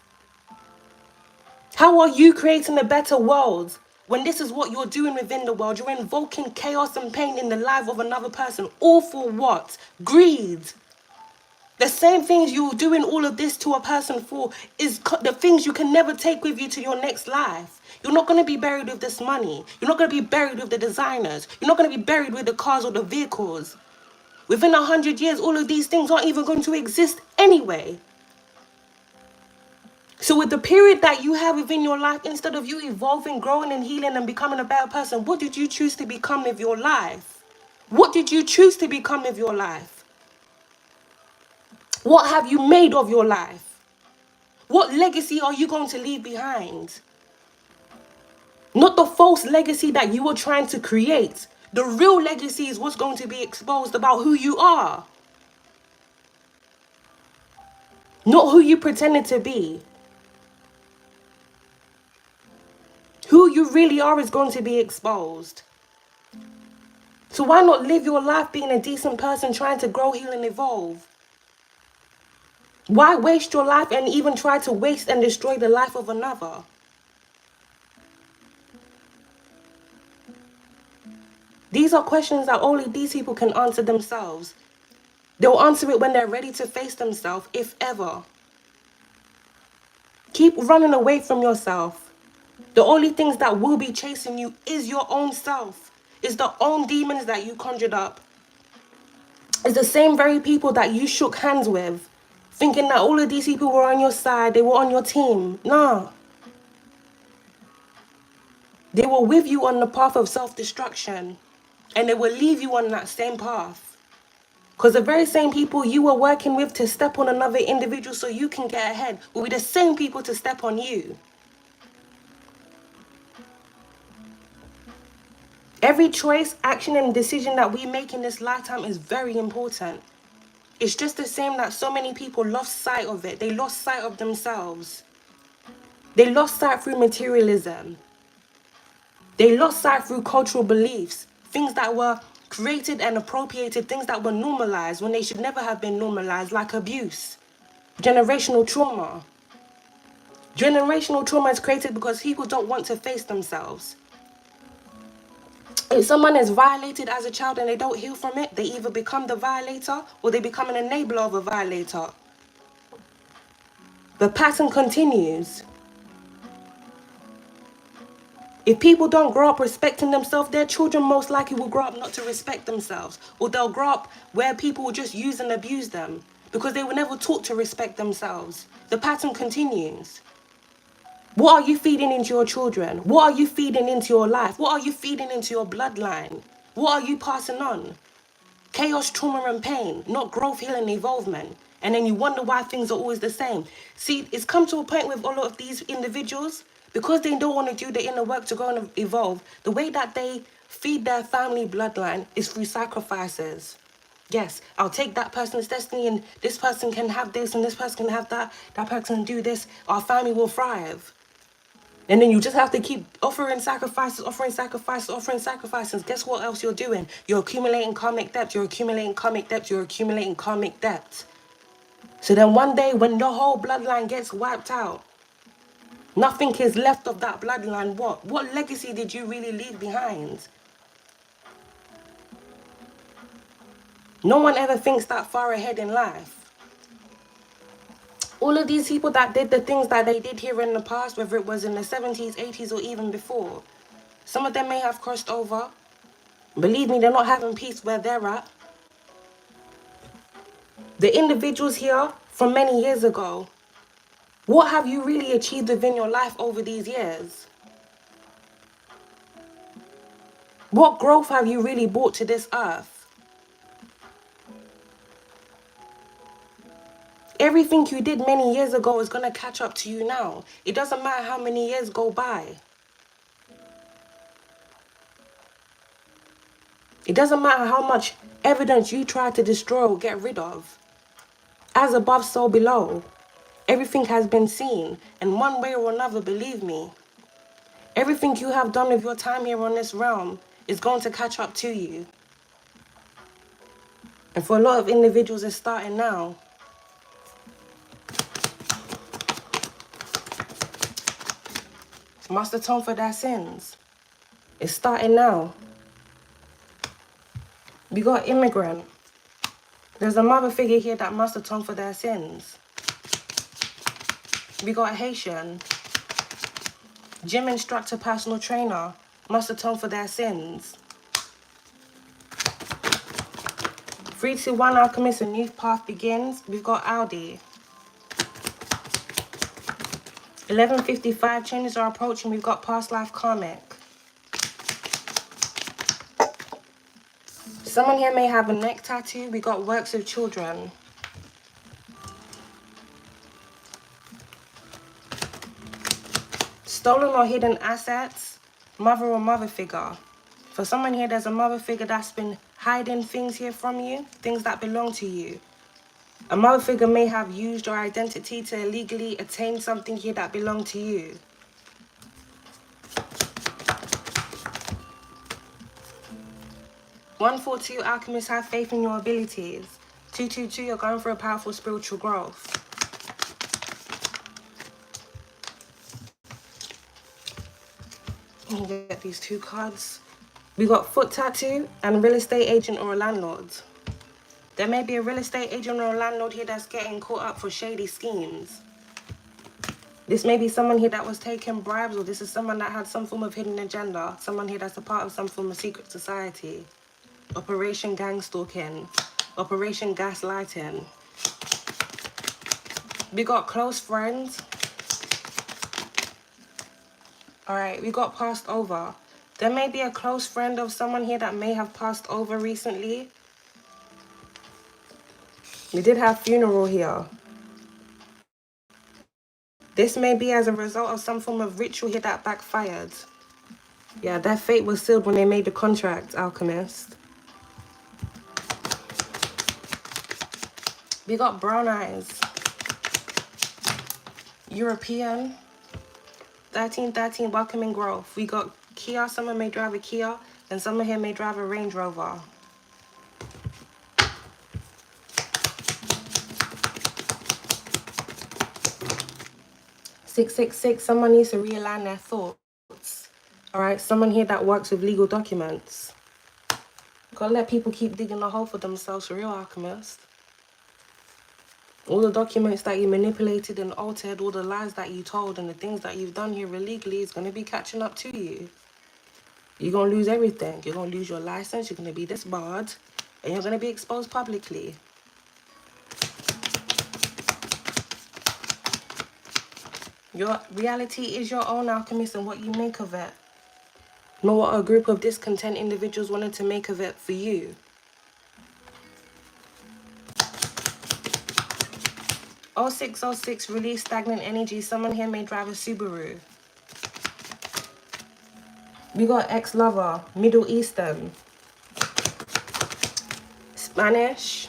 How are you creating a better world when this is what you're doing within the world? You're invoking chaos and pain in the life of another person. All for what? Greed. The same things you're doing all of this to a person for is the things you can never take with you to your next life. You're not going to be buried with this money. You're not going to be buried with the designers. You're not going to be buried with the cars or the vehicles. Within 100 years, all of these things aren't even going to exist anyway. So with the period that you have within your life, instead of you evolving, growing and healing and becoming a better person, what did you choose to become with your life? What did you choose to become with your life? What have you made of your life? What legacy are you going to leave behind? Not the false legacy that you were trying to create. The real legacy is what's going to be exposed about who you are. Not who you pretended to be. Who you really are is going to be exposed. So why not live your life being a decent person, trying to grow, heal, and evolve? Why waste your life and even try to waste and destroy the life of another? These are questions that only these people can answer themselves. They'll answer it when they're ready to face themselves, if ever. Keep running away from yourself. The only things that will be chasing you is your own self. It's the own demons that you conjured up. It's the same very people that you shook hands with, thinking that all of these people were on your side, they were on your team. No. They were with you on the path of self-destruction, and they will leave you on that same path. Because the very same people you were working with to step on another individual so you can get ahead will be the same people to step on you. Every choice, action, and decision that we make in this lifetime is very important. It's just the same that so many people lost sight of it. They lost sight of themselves. They lost sight through materialism. They lost sight through cultural beliefs. Things that were created and appropriated, things that were normalized when they should never have been normalized, like abuse. Generational trauma. Generational trauma is created because people don't want to face themselves. If someone is violated as a child and they don't heal from it, they either become the violator or they become an enabler of a violator. The pattern continues. If people don't grow up respecting themselves, their children most likely will grow up not to respect themselves. Or they'll grow up where people will just use and abuse them because they were never taught to respect themselves. The pattern continues. What are you feeding into your children? What are you feeding into your life? What are you feeding into your bloodline? What are you passing on? Chaos, trauma, and pain, not growth, healing, evolvement. And then you wonder why things are always the same. See, it's come to a point with a lot of these individuals, because they don't want to do the inner work to go and evolve, the way that they feed their family bloodline is through sacrifices. Yes, I'll take that person's destiny and this person can have this and this person can have that. That person can do this. Our family will thrive. And then you just have to keep offering sacrifices, offering sacrifices, offering sacrifices. Guess what else you're doing? You're accumulating karmic debt. You're accumulating karmic debt. You're accumulating karmic debt. So then one day when the whole bloodline gets wiped out, nothing is left of that bloodline. What legacy did you really leave behind? No one ever thinks that far ahead in life. All of these people that did the things that they did here in the past, whether it was in the 70s, 80s, or even before, some of them may have crossed over. Believe me, they're not having peace where they're at. The individuals here from many years ago, what have you really achieved within your life over these years? What growth have you really brought to this earth? Everything you did many years ago is going to catch up to you now. It doesn't matter how many years go by. It doesn't matter how much evidence you try to destroy or get rid of. As above, so below. Everything has been seen. And one way or another, believe me, everything you have done with your time here on this realm is going to catch up to you. And for a lot of individuals, it's starting now. Must atone for their sins. It's starting now. We got immigrant. There's a mother figure here that must atone for their sins. We got Haitian. Gym instructor, personal trainer, must atone for their sins. 321 alchemist, a new path begins. We've got Audi. 11:55 changes are approaching. We've got past life karmic. Someone here may have a neck tattoo. We got works of children. Stolen or hidden assets, mother or mother figure. For someone here, there's a mother figure that's been hiding things here from you, things that belong to you. A mother figure may have used your identity to illegally attain something here that belonged to you. (142) alchemists, have faith in your abilities. 222, you're going for a powerful spiritual growth. Let me get these two cards. We got foot tattoo and real estate agent or a landlord. There may be a real estate agent or a landlord here that's getting caught up for shady schemes. This may be someone here that was taking bribes, or this is someone that had some form of hidden agenda. Someone here that's a part of some form of secret society. Operation gang stalking. Operation gaslighting. We got close friends. Alright, we got passed over. There may be a close friend of someone here that may have passed over recently. We did have funeral here. This may be as a result of some form of ritual here that backfired. Yeah, their fate was sealed when they made the contract, alchemist. We got brown eyes. European. 1313, welcoming growth. We got Kia. Someone may drive a Kia, and someone here may drive a Range Rover. (666), someone needs to realign their thoughts. Alright, someone here that works with legal documents. Gotta let people keep digging a hole for themselves, for real, alchemist. All the documents that you manipulated and altered, all the lies that you told, and the things that you've done here illegally is gonna be catching up to you. You're gonna lose everything. You're gonna lose your license, you're gonna be disbarred, and you're gonna be exposed publicly. Your reality is your own, alchemist, and what you make of it. Not what a group of discontent individuals wanted to make of it for you. (0606), release stagnant energy. Someone here may drive a Subaru. We got ex-lover, Middle Eastern, Spanish,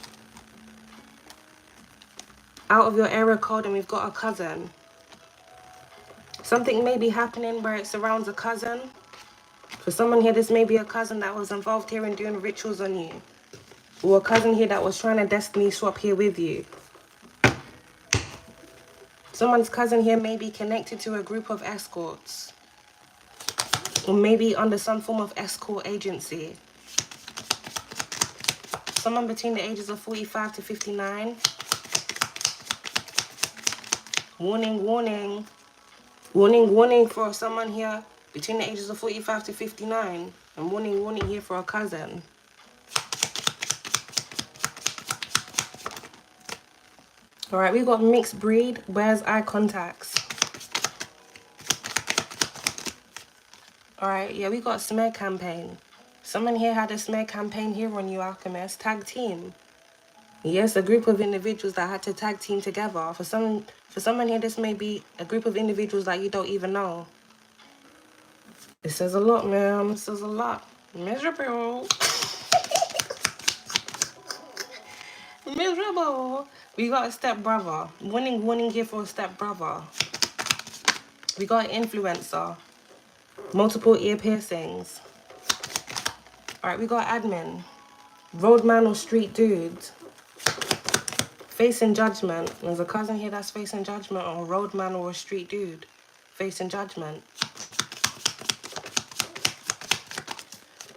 out of your area code, and we've got a cousin. Something may be happening where it surrounds a cousin. For someone here, this may be a cousin that was involved here in doing rituals on you. Or a cousin here that was trying to destiny swap here with you. Someone's cousin here may be connected to a group of escorts. Or maybe under some form of escort agency. Someone between the ages of 45 to 59. Warning, warning. Warning, warning for someone here between the ages of 45 to 59. And warning, warning here for a cousin. Alright, we got mixed breed. Where's eye contacts? Alright, yeah, we got smear campaign. Someone here had a smear campaign here on you, Alchemist. Tag team. Yes, a group of individuals that had to tag team together. For someone here, this may be a group of individuals that you don't even know. It says a lot, man. It says a lot. Miserable. Miserable. We got a step brother. Warning, warning here for a step brother. We got an influencer. Multiple ear piercings. Alright, we got admin. Roadman or street dude. Facing judgment. There's a cousin here that's facing judgment, or a roadman or a street dude. Facing judgment.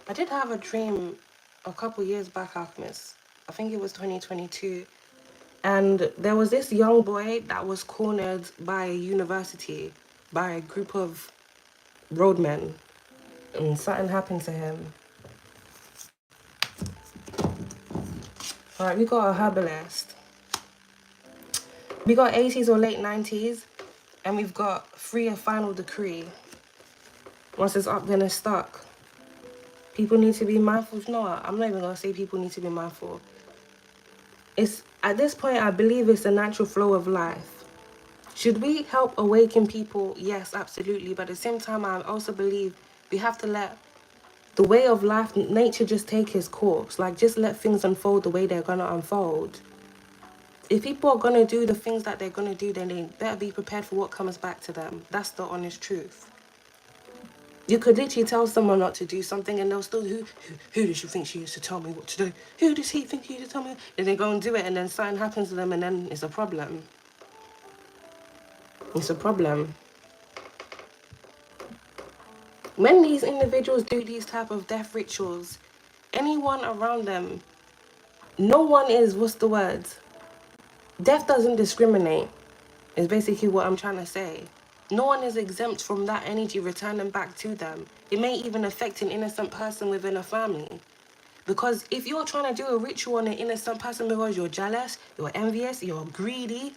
I did have a dream a couple years back, Alchemist. I think it was 2022. And there was this young boy that was cornered by a university, by a group of roadmen. And something happened to him. Alright, we got a herbalist. We got 80s or late 90s. And we've got free a final decree. Once it's up, then it's stuck. People need to be mindful. You know what? I'm not even going to say people need to be mindful. It's at this point, I believe it's the natural flow of life. Should we help awaken people? Yes, absolutely. But at the same time, I also believe we have to let the way of life, nature, just take its course. Like, just let things unfold the way they're going to unfold. If people are going to do the things that they're going to do, then they better be prepared for what comes back to them. That's the honest truth. You could literally tell someone not to do something and they'll still, who does she think she is to tell me what to do? Who does he think he is to tell me? Then they go and do it, and then something happens to them, and then it's a problem. It's a problem. When these individuals do these type of death rituals, anyone around them, no one is, what's the word? Death doesn't discriminate, is basically what I'm trying to say. No one is exempt from that energy returning back to them. It may even affect an innocent person within a family. Because if you're trying to do a ritual on an innocent person because you're jealous, you're envious, you're greedy,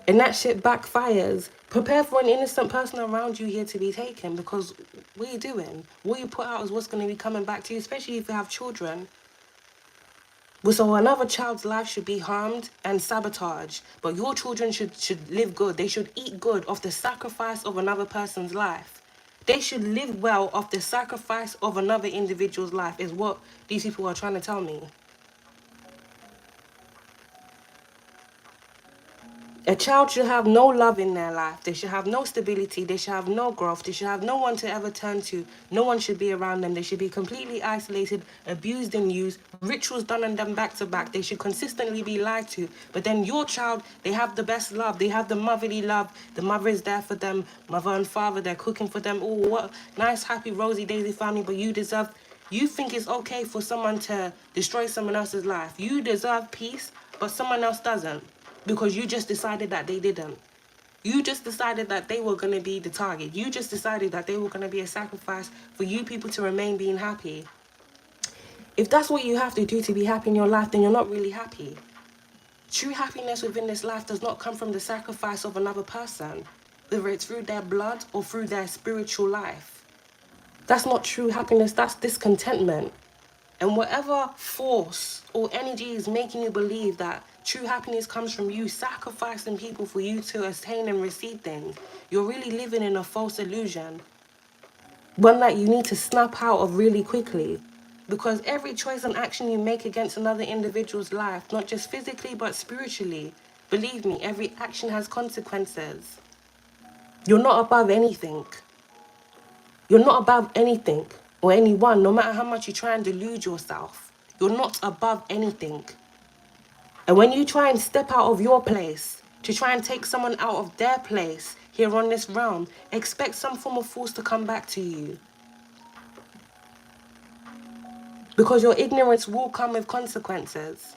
and that shit backfires, prepare for an innocent person around you here to be taken, because what are you doing? What you put out is what's going to be coming back to you, especially if you have children. So another child's life should be harmed and sabotaged, but your children should live good. They should eat good off the sacrifice of another person's life. They should live well off the sacrifice of another individual's life, is what these people are trying to tell me. A child should have no love in their life. They should have no stability. They should have no growth. They should have no one to ever turn to. No one should be around them. They should be completely isolated, abused and used, rituals done on them back to back. They should consistently be lied to. But then your child, they have the best love. They have the motherly love. The mother is there for them. Mother and father, they're cooking for them. Oh, what nice, happy, rosy, daisy family. But you deserve, you think it's okay for someone to destroy someone else's life. You deserve peace, but someone else doesn't. Because you just decided that they didn't. You just decided that they were going to be the target. You just decided that they were going to be a sacrifice for you people to remain being happy. If that's what you have to do to be happy in your life, then you're not really happy. True happiness within this life does not come from the sacrifice of another person, whether it's through their blood or through their spiritual life. That's not true happiness, that's discontentment. And whatever force or energy is making you believe that true happiness comes from you sacrificing people for you to attain and receive things, you're really living in a false illusion. One that you need to snap out of really quickly. Because every choice and action you make against another individual's life, not just physically but spiritually, believe me, every action has consequences. You're not above anything. You're not above anything or anyone, no matter how much you try and delude yourself. You're not above anything. And when you try and step out of your place to try and take someone out of their place here on this realm, expect some form of force to come back to you. Because your ignorance will come with consequences.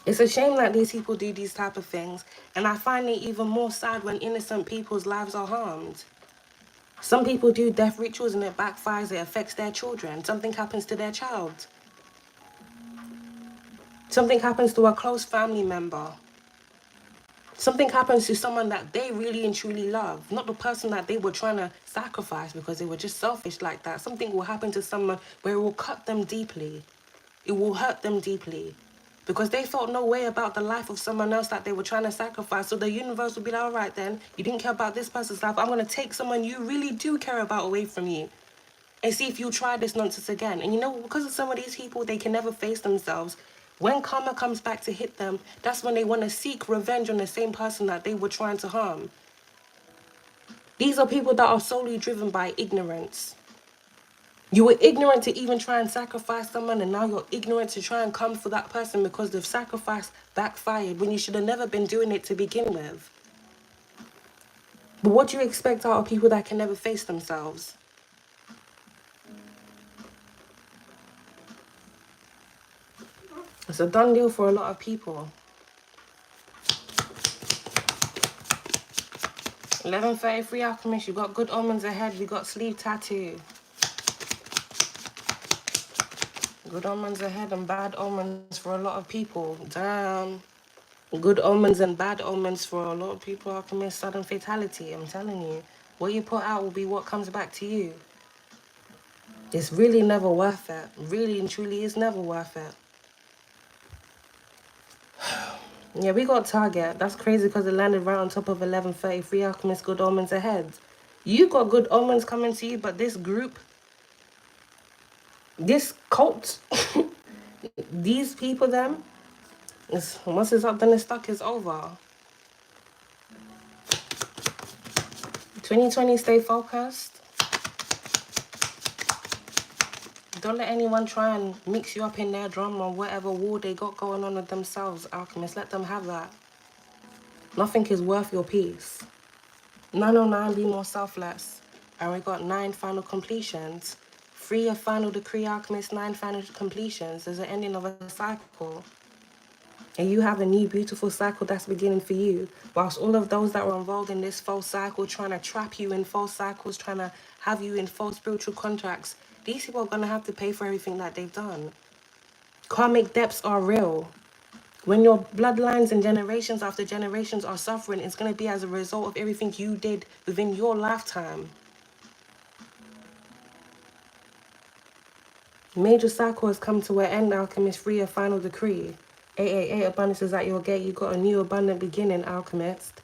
It's a shame that these people do these type of things. And I find it even more sad when innocent people's lives are harmed. Some people do death rituals and it backfires, it affects their children. Something happens to their child. Something happens to a close family member. Something happens to someone that they really and truly love. Not the person that they were trying to sacrifice because they were just selfish like that. Something will happen to someone where it will cut them deeply. It will hurt them deeply. Because they felt no way about the life of someone else that they were trying to sacrifice. So the universe will be like, all right then, you didn't care about this person's life. I'm going to take someone you really do care about away from you. And see if you try this nonsense again. And you know, because of some of these people, they can never face themselves. When karma comes back to hit them, that's when they want to seek revenge on the same person that they were trying to harm. These are people that are solely driven by ignorance. You were ignorant to even try and sacrifice someone, and now you're ignorant to try and come for that person because the sacrifice backfired when you should have never been doing it to begin with. But what do you expect out of people that can never face themselves? It's a done deal for a lot of people. 11:33 Alchemist, you got good omens ahead. We got sleeve tattoo. Good omens ahead and bad omens for a lot of people. Damn. Good omens and bad omens for a lot of people. Alchemist, sudden fatality. I'm telling you. What you put out will be what comes back to you. It's really never worth it. Really and truly is never worth it. Yeah, we got target. That's crazy because it landed right on top of 11:33 Alchemist, good omens ahead. You got good omens coming to you, but this group, this cult, these people, them, once it's up, then it's stuck, it's over. 2020, stay focused. Don't let anyone try and mix you up in their drama or whatever war they got going on with themselves, Alchemist. Let them have that. Nothing is worth your peace. 909, be more selfless. And we got 9 final completions. 3 a final decree, Alchemist, 9 final completions. There's an ending of a cycle. And you have a new beautiful cycle that's beginning for you. Whilst all of those that were involved in this false cycle, trying to trap you in false cycles, trying to have you in false spiritual contracts, these people are going to have to pay for everything that they've done. Karmic debts are real. When your bloodlines and generations after generations are suffering, it's going to be as a result of everything you did within your lifetime. Major cycle has come to an end, Alchemist. 3 a final decree. 888 abundance is at your gate. You got a new abundant beginning, Alchemist.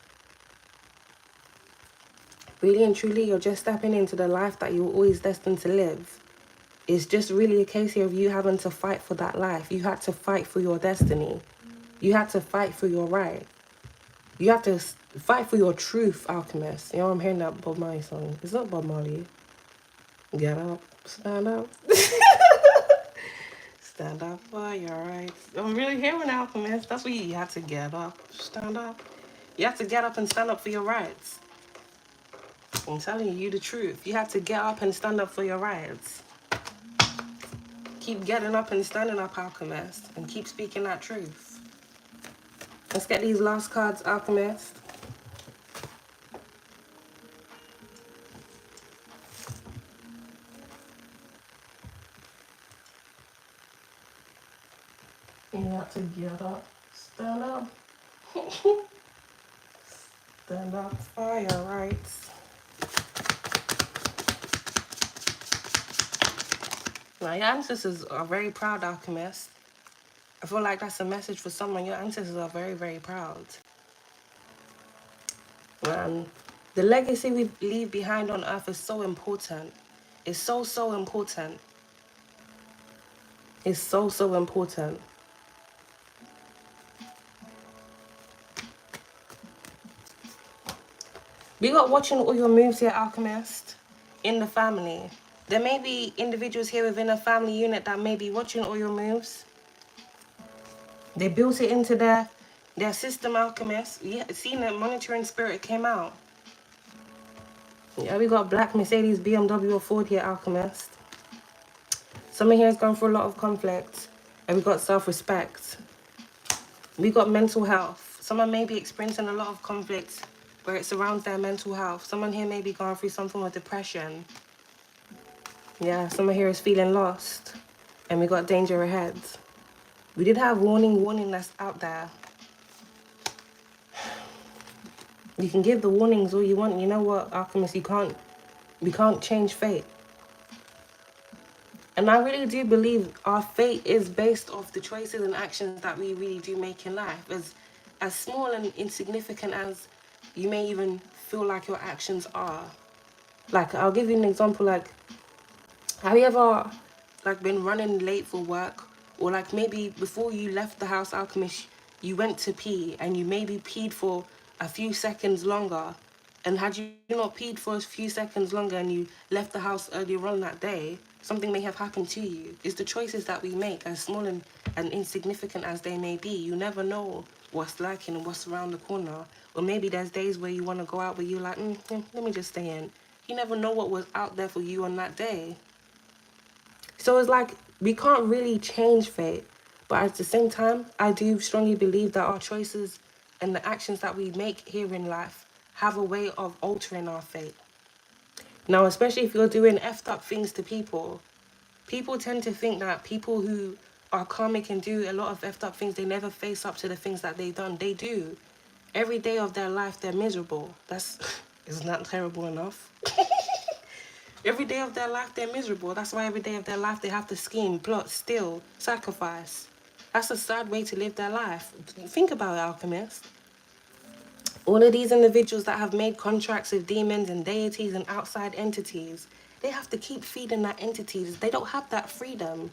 Really and truly, you're just stepping into the life that you were always destined to live. It's just really a case here of you having to fight for that life. You had to fight for your destiny. You had to fight for your right. You have to fight for your truth, Alchemist. You know, I'm hearing that Bob Marley song. It's not Bob Marley. Get up, stand up. Stand up for your rights. I'm really hearing Alchemist. That's what you have to get up, stand up. You have to get up and stand up for your rights. I'm telling you the truth. You have to get up and stand up for your rights. Keep getting up and standing up, Alchemist, and keep speaking that truth. Let's get these last cards, Alchemist. You have to get up, stand up. Stand up for your rights. Now, your ancestors are very proud, Alchemist. I feel like that's a message for someone. Your ancestors are very, very proud. Man, the legacy we leave behind on Earth is so important. It's so, so important. It's so, so important. We got watching all your moves here, Alchemist, in the family. There may be individuals here within a family unit that may be watching all your moves. They built it into their system, Alchemist. Yeah, seeing that monitoring spirit came out. Yeah, we got black Mercedes, BMW, or Ford here, Alchemist. Someone here has gone through a lot of conflict. And we got self-respect. We got mental health. Someone may be experiencing a lot of conflict where it surrounds their mental health. Someone here may be going through some form of depression. Yeah, someone here is feeling lost. And we got danger ahead. We did have warning that's out there. You can give the warnings all you want. You know what, Alchemist, we can't change fate. And I really do believe our fate is based off the choices and actions that we really do make in life. As small and insignificant as you may even feel like your actions are. Like, I'll give you an example. Like, have you ever been running late for work? Or like maybe before you left the house, Alchemist, you went to pee and you maybe peed for a few seconds longer. And had you not peed for a few seconds longer and you left the house earlier on that day, something may have happened to you. It's the choices that we make, as small and insignificant as they may be. You never know what's lurking and what's around the corner. Or maybe there's days where you want to go out but you're like, let me just stay in. You never know what was out there for you on that day. So it's like, we can't really change fate. But at the same time, I do strongly believe that our choices and the actions that we make here in life have a way of altering our fate. Now, especially if you're doing effed up things to people, people tend to think that people who are karmic and do a lot of effed up things, they never face up to the things that they've done. They do. Every day of their life, they're miserable. Isn't that terrible enough? Every day of their life, they're miserable. That's why every day of their life, they have to scheme, plot, steal, sacrifice. That's a sad way to live their life. Think about it, Alchemist. All of these individuals that have made contracts with demons and deities and outside entities, they have to keep feeding that entities. They don't have that freedom.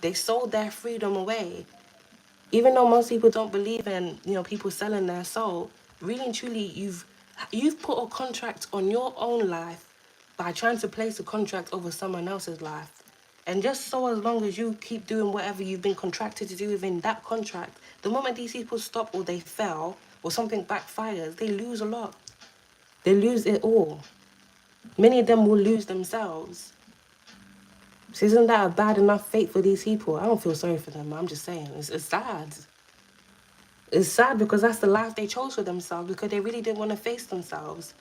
They sold their freedom away. Even though most people don't believe in, people selling their soul, really and truly, you've put a contract on your own life by trying to place a contract over someone else's life. And just so as long as you keep doing whatever you've been contracted to do within that contract, the moment these people stop or they fail or something backfires, they lose a lot. They lose it all. Many of them will lose themselves. So isn't that a bad enough fate for these people? I don't feel sorry for them. I'm just saying, it's sad. It's sad because that's the life they chose for themselves, because they really didn't want to face themselves.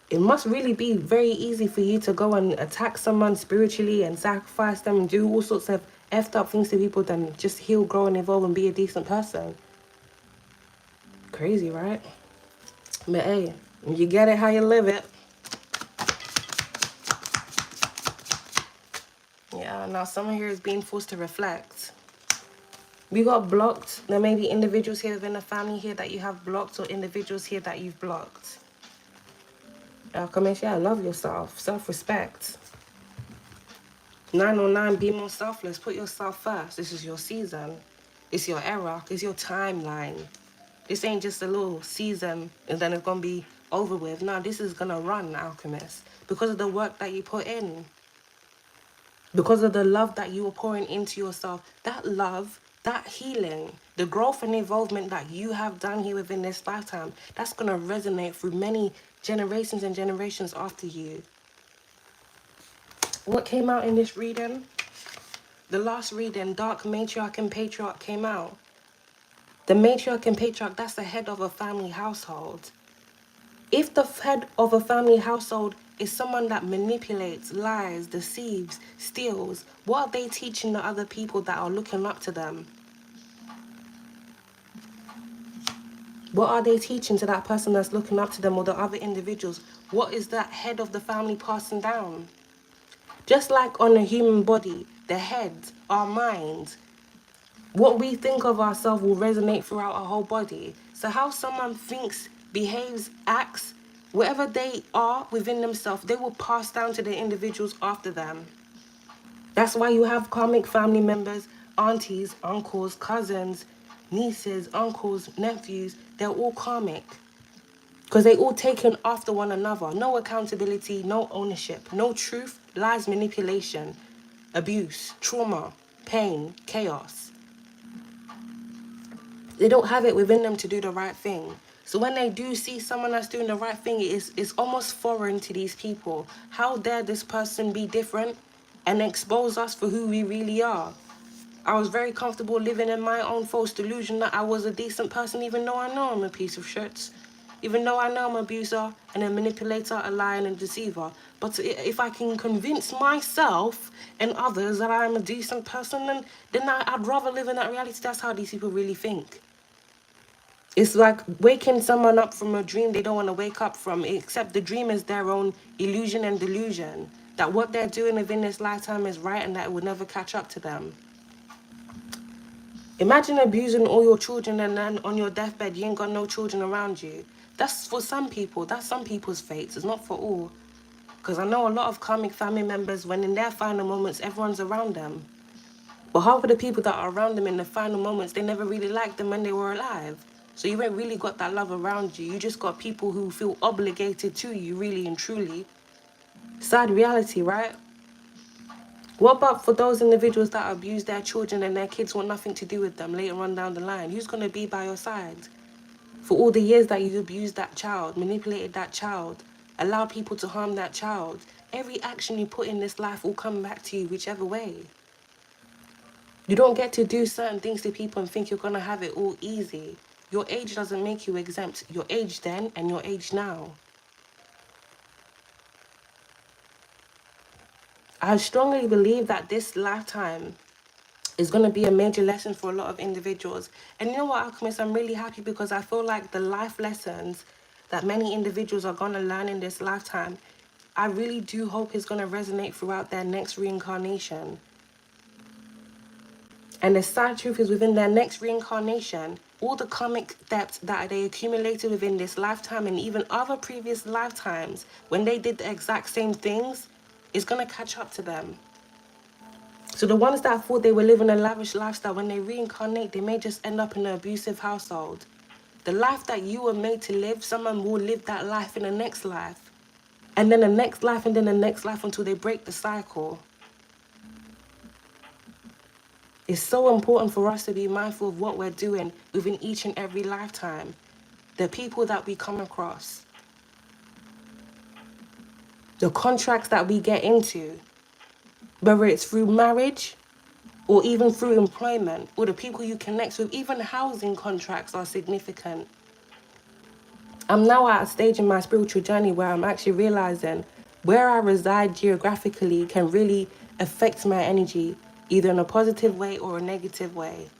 It must really be very easy for you to go and attack someone spiritually and sacrifice them and do all sorts of effed up things to people than just heal, grow, and evolve and be a decent person. Crazy, right? But hey, you get it how you live it. Yeah, now someone here is being forced to reflect. We got blocked. There may be individuals here within the family here that you have blocked, or individuals here that you've blocked. Alchemist, yeah, love yourself. Self-respect. 909, be more selfless. Put yourself first. This is your season. It's your era. It's your timeline. This ain't just a little season and then it's going to be over with. No, this is going to run, Alchemist. Because of the work that you put in. Because of the love that you are pouring into yourself. That love, that healing, the growth and involvement that you have done here within this lifetime, that's going to resonate through many generations and generations after you. What came out in this reading? The last reading, Dark Matriarch and Patriarch, came out. The matriarch and patriarch, that's the head of a family household. If the head of a family household is someone that manipulates, lies, deceives, steals, what are they teaching the other people that are looking up to them? What are they teaching to that person that's looking up to them, or the other individuals? What is that head of the family passing down? Just like on a human body, the head, our mind, what we think of ourselves will resonate throughout our whole body. So how someone thinks, behaves, acts, whatever they are within themselves, they will pass down to the individuals after them. That's why you have karmic family members, aunties, uncles, cousins, nieces, uncles, nephews. They're all karmic. Because they all taken after one another. No accountability, no ownership, no truth, lies, manipulation, abuse, trauma, pain, chaos. They don't have it within them to do the right thing. So when they do see someone that's doing the right thing, it's almost foreign to these people. How dare this person be different and expose us for who we really are? I was very comfortable living in my own false delusion that I was a decent person, even though I know I'm a piece of shit. Even though I know I'm an abuser and a manipulator, a liar and a deceiver. But if I can convince myself and others that I'm a decent person, then I'd rather live in that reality. That's how these people really think. It's like waking someone up from a dream they don't want to wake up from, except the dream is their own illusion and delusion. That what they're doing within this lifetime is right and that it will never catch up to them. Imagine abusing all your children and then on your deathbed you ain't got no children around you. That's for some people. That's some people's fates. It's not for all. Because I know a lot of karmic family members, when in their final moments, everyone's around them. But half of the people that are around them in the final moments, they never really liked them when they were alive. So you ain't really got that love around you. You just got people who feel obligated to you, really and truly. Sad reality, right? What about for those individuals that abuse their children and their kids want nothing to do with them later on down the line? Who's going to be by your side? For all the years that you abused that child, manipulated that child, allowed people to harm that child, every action you put in this life will come back to you whichever way. You don't get to do certain things to people and think you're going to have it all easy. Your age doesn't make you exempt. Your age then and your age now. I strongly believe that this lifetime is going to be a major lesson for a lot of individuals. And you know what, Alchemist, I'm really happy because I feel like the life lessons that many individuals are going to learn in this lifetime, I really do hope is going to resonate throughout their next reincarnation. And the sad truth is, within their next reincarnation, all the karmic depth that they accumulated within this lifetime and even other previous lifetimes, when they did the exact same things, is going to catch up to them. So the ones that thought they were living a lavish lifestyle, when they reincarnate, they may just end up in an abusive household. The life that you were made to live, someone will live that life in the next life. And then the next life and then the next life until they break the cycle. It's so important for us to be mindful of what we're doing within each and every lifetime. The people that we come across. The contracts that we get into. Whether it's through marriage or even through employment or the people you connect with, even housing contracts are significant. I'm now at a stage in my spiritual journey where I'm actually realizing where I reside geographically can really affect my energy, either in a positive way or a negative way.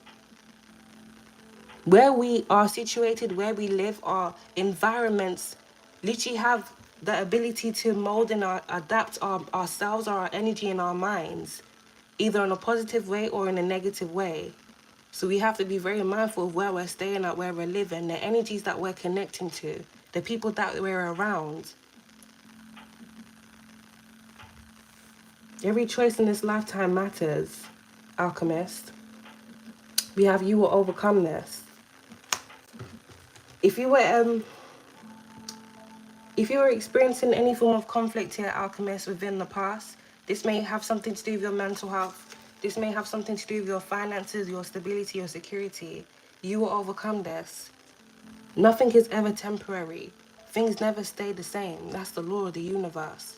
Where we are situated, where we live, our environments literally have the ability to mold and adapt ourselves or our energy and our minds, either in a positive way or in a negative way. So we have to be very mindful of where we're staying at, where we're living, the energies that we're connecting to, the people that we're around. Every choice in this lifetime matters, Alchemist. We have You Will Overcome This. If you were experiencing any form of conflict here, Alchemist, within the past, this may have something to do with your mental health. This may have something to do with your finances, your stability, your security. You will overcome this. Nothing is ever temporary. Things never stay the same. That's the law of the universe.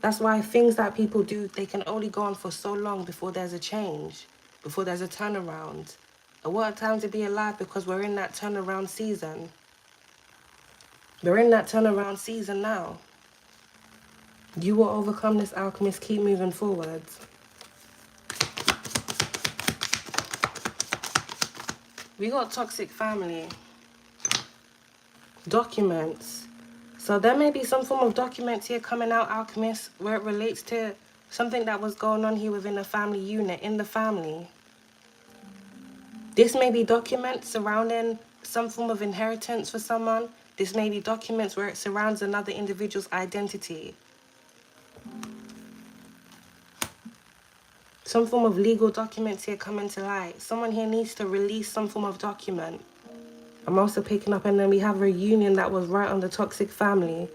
That's why things that people do, they can only go on for so long before there's a change, before there's a turnaround. And what a time to be alive, because we're in that turnaround season. We're in that turnaround season now. You will overcome this, Alchemist. Keep moving forward. We got toxic family. Documents. So there may be some form of documents here coming out, Alchemist, where it relates to something that was going on here within a family unit, in the family. This may be documents surrounding some form of inheritance for someone. This may be documents where it surrounds another individual's identity. Some form of legal documents here coming to light. Someone here needs to release some form of document. I'm also picking up, and then we have a union that was right on the toxic family.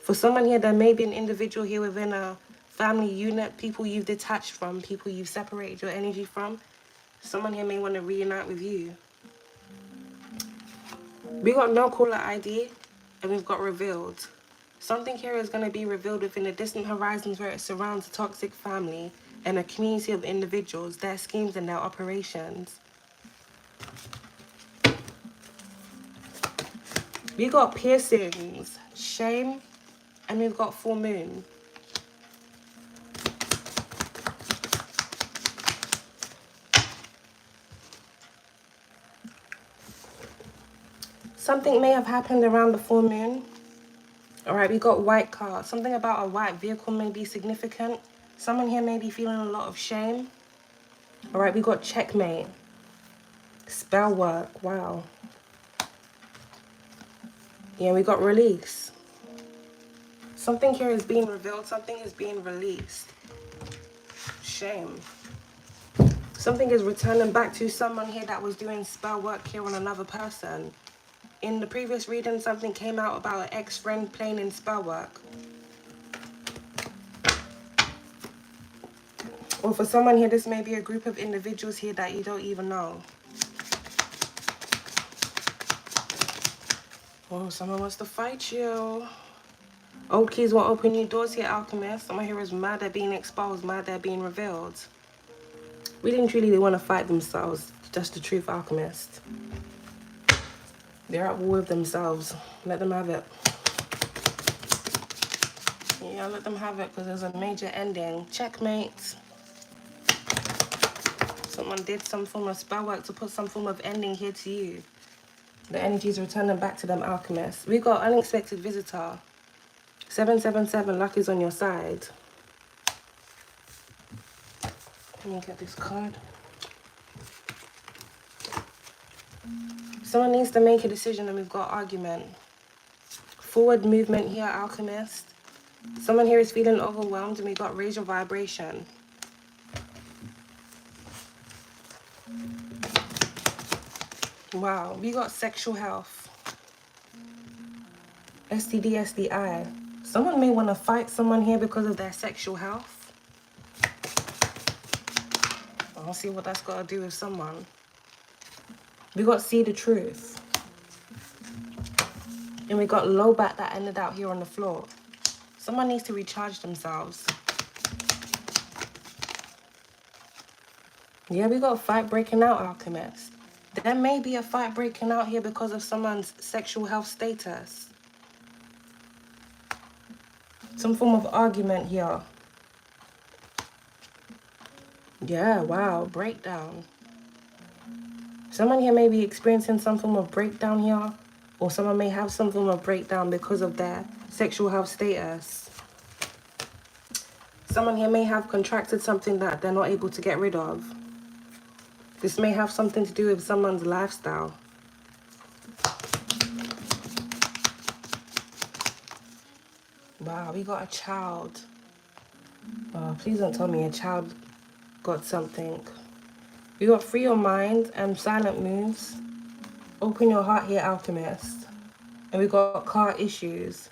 For someone here, there may be an individual here within a family unit, people you've detached from, people you've separated your energy from. Someone here may want to reunite with you. We got no caller ID, and we've got revealed. Something here is going to be revealed within the distant horizons where it surrounds a toxic family and a community of individuals, their schemes and their operations. We got piercings, shame, and we've got full moon. Something may have happened around the full moon. All right, we got white car. Something about a white vehicle may be significant. Someone here may be feeling a lot of shame. All right, we got checkmate. Spell work, wow. Yeah, we got release. Something here is being revealed. Something is being released. Shame. Something is returning back to someone here that was doing spell work here on another person. In the previous reading, something came out about an ex-friend playing in spell work. Or for someone here, this may be a group of individuals here that you don't even know. Oh, someone wants to fight you. Old keys won't open new doors here, Alchemist. Someone here is mad they're being exposed, mad they're being revealed. Really and truly, they want to fight themselves. Just the truth, Alchemist. They're at war with themselves. Let them have it. Yeah, let them have it because there's a major ending. Checkmate. Someone did some form of spell work to put some form of ending here to you. The energy's returning back to them, Alchemist. We got unexpected visitor. 777, luck is on your side. Let me get this card. Someone needs to make a decision and we've got argument. Forward movement here, Alchemist. Someone here is feeling overwhelmed and we got raise your vibration. Wow, we got sexual health. STD, SDI. Someone may want to fight someone here because of their sexual health. I'll see what that's got to do with someone. We got see the truth. And we got low back that ended out here on the floor. Someone needs to recharge themselves. Yeah, we got a fight breaking out, Alchemist. There may be a fight breaking out here because of someone's sexual health status. Some form of argument here. Yeah, wow, breakdown. Someone here may be experiencing some form of breakdown here, or someone may have some form of breakdown because of their sexual health status. Someone here may have contracted something that they're not able to get rid of. This may have something to do with someone's lifestyle. Wow, we got a child. Oh, please don't tell me a child got something. We got free your mind and silent moves. Open your heart here, Alchemist. And we got car issues.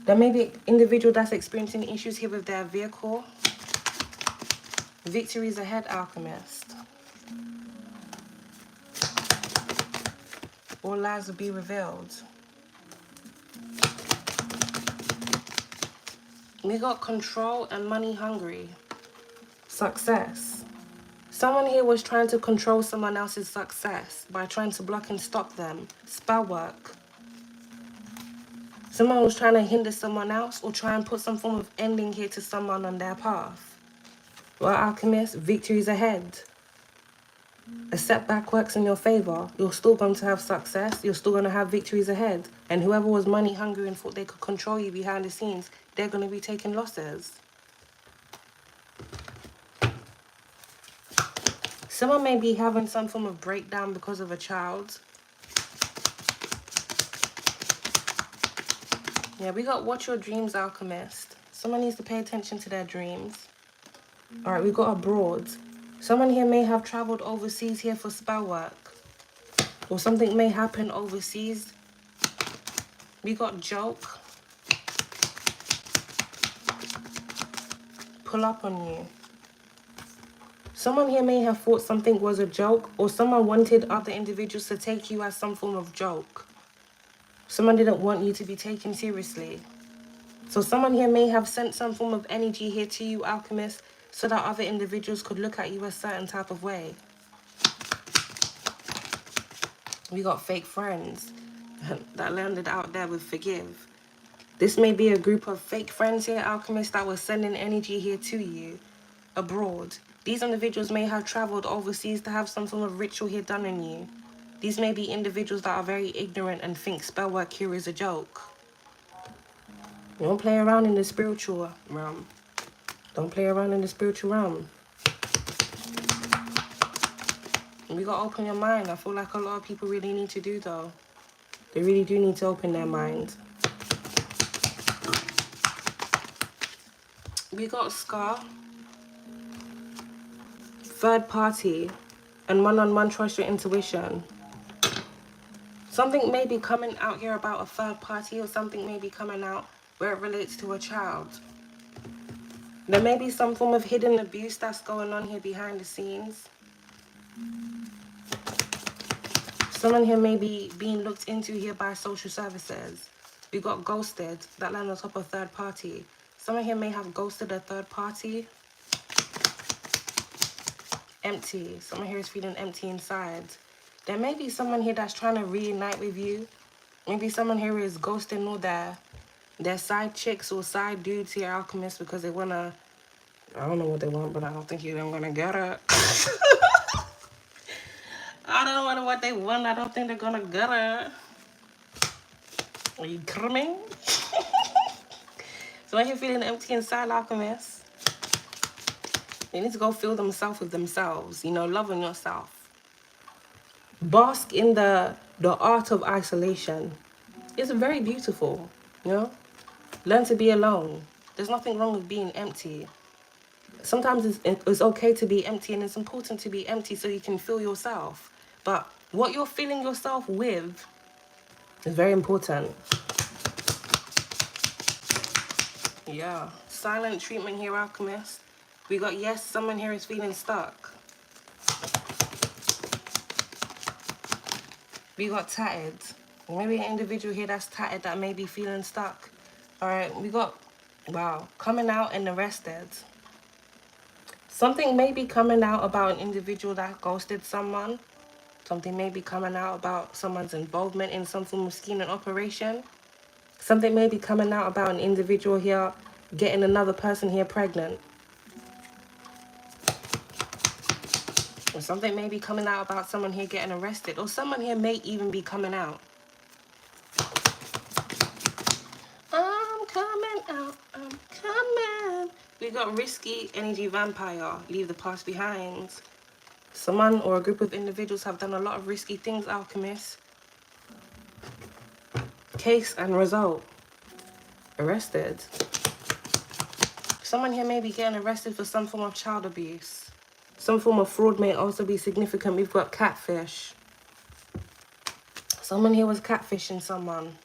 There may be an individual that's experiencing issues here with their vehicle. Victories ahead, Alchemist. All lies will be revealed. We got control and money hungry. Success. Someone here was trying to control someone else's success by trying to block and stop them. Spell work. Someone was trying to hinder someone else or try and put some form of ending here to someone on their path. Well, Alchemist, victories ahead. A setback works in your favor. You're still going to have success. You're still going to have victories ahead. And whoever was money hungry and thought they could control you behind the scenes, they're going to be taking losses. Someone may be having some form of breakdown because of a child. Yeah, we got watch your dreams, Alchemist. Someone needs to pay attention to their dreams. All right, we got abroad. Someone here may have traveled overseas here for spell work. Or something may happen overseas. We got joke. Pull up on you. Someone here may have thought something was a joke, or someone wanted other individuals to take you as some form of joke. Someone didn't want you to be taken seriously. So someone here may have sent some form of energy here to you, alchemist, so that other individuals could look at you a certain type of way. We got fake friends that landed out there with forgive. This may be a group of fake friends here, alchemists, that were sending energy here to you abroad. These individuals may have traveled overseas to have some form of ritual here done on you. These may be individuals that are very ignorant and think spell work here is a joke. Don't play around in the spiritual realm. Don't play around in the spiritual realm. We gotta open your mind. I feel like a lot of people really need to do though. They really do need to open their mind. We got Scar, third party, and one-on-one trust your intuition. Something may be coming out here about a third party, or something may be coming out where it relates to a child. There may be some form of hidden abuse that's going on here behind the scenes. Someone here may be being looked into here by social services. We got ghosted, that land on top of third party. Someone here may have ghosted a third party. Empty. Someone here is feeling empty inside. There may be someone here that's trying to reunite with you. Maybe someone here is ghosting all their side chicks or side dudes here, alchemists, because they wanna, I don't know what they want, but I don't think you're gonna get it. I don't know what they want. I don't think they're gonna get it. Are you coming? So when you're feeling empty inside, alchemists, they need to go fill themselves with themselves. You know, love on yourself. Bask in the art of isolation. It's very beautiful, you know? Learn to be alone. There's nothing wrong with being empty. Sometimes it's okay to be empty, and it's important to be empty so you can feel yourself. But what you're filling yourself with is very important. Yeah. Silent treatment here, alchemist. We got, yes, someone here is feeling stuck. We got tattered. Maybe an individual here that's tattered that may be feeling stuck. All right, we got, wow, coming out and arrested. Something may be coming out about an individual that ghosted someone. Something may be coming out about someone's involvement in some form of scheme and operation. Something may be coming out about an individual here getting another person here pregnant. Or something may be coming out about someone here getting arrested. Or someone here may even be coming out. I'm coming out, I'm coming. We got risky energy vampire, leave the past behind. Someone or a group of individuals have done a lot of risky things, alchemists. Case and result. Arrested. Someone here may be getting arrested for some form of child abuse. Some form of fraud may also be significant. We've got catfish. Someone here was catfishing someone.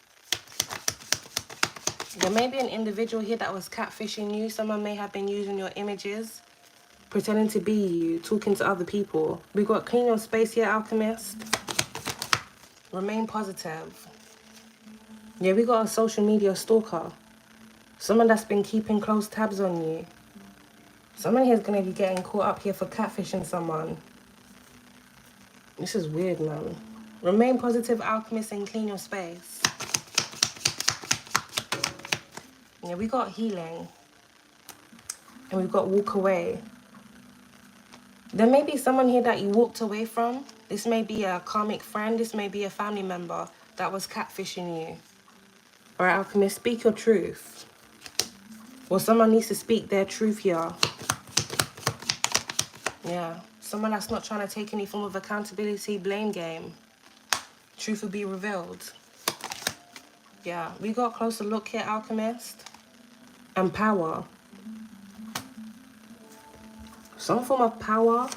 There may be an individual here that was catfishing you. Someone may have been using your images, pretending to be you, talking to other people. We got clean your space here, alchemist. Remain positive. Yeah, we got a social media stalker. Someone that's been keeping close tabs on you. Someone here is going to be getting caught up here for catfishing someone. This is weird, man. Remain positive, alchemist, and clean your space. Yeah, we got healing. And we've got walk away. There may be someone here that you walked away from. This may be a karmic friend. This may be a family member that was catfishing you. All right, alchemist, speak your truth. Or someone needs to speak their truth here. Yeah, someone that's not trying to take any form of accountability, blame game. Truth will be revealed. Yeah, we got a closer look here, alchemist. And power. Some form of power.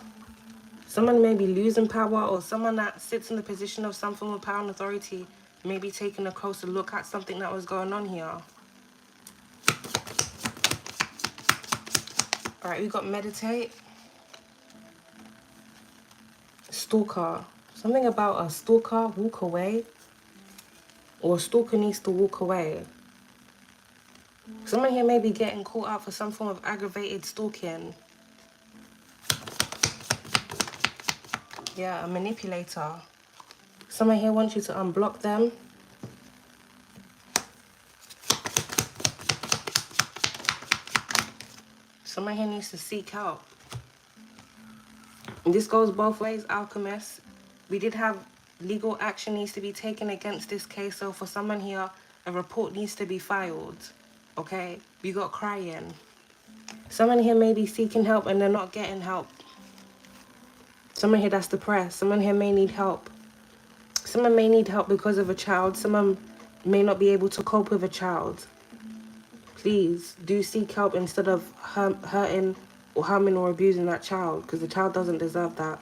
Someone may be losing power, or someone that sits in the position of some form of power and authority may be taking a closer look at something that was going on here. All right, we got meditate. stalker. Something about a stalker, walk away. Or a stalker needs to walk away. Someone here may be getting caught up for some form of aggravated stalking. Yeah, a manipulator. Someone here wants you to unblock them. Someone here needs to seek help. And this goes both ways, alchemists. We did have legal action needs to be taken against this case. So for someone here, a report needs to be filed. Okay? We got crying. Someone here may be seeking help and they're not getting help. Someone here that's depressed. Someone here may need help. Someone may need help because of a child. Someone may not be able to cope with a child. Please do seek help instead of hurting or harming or abusing that child, because the child doesn't deserve that.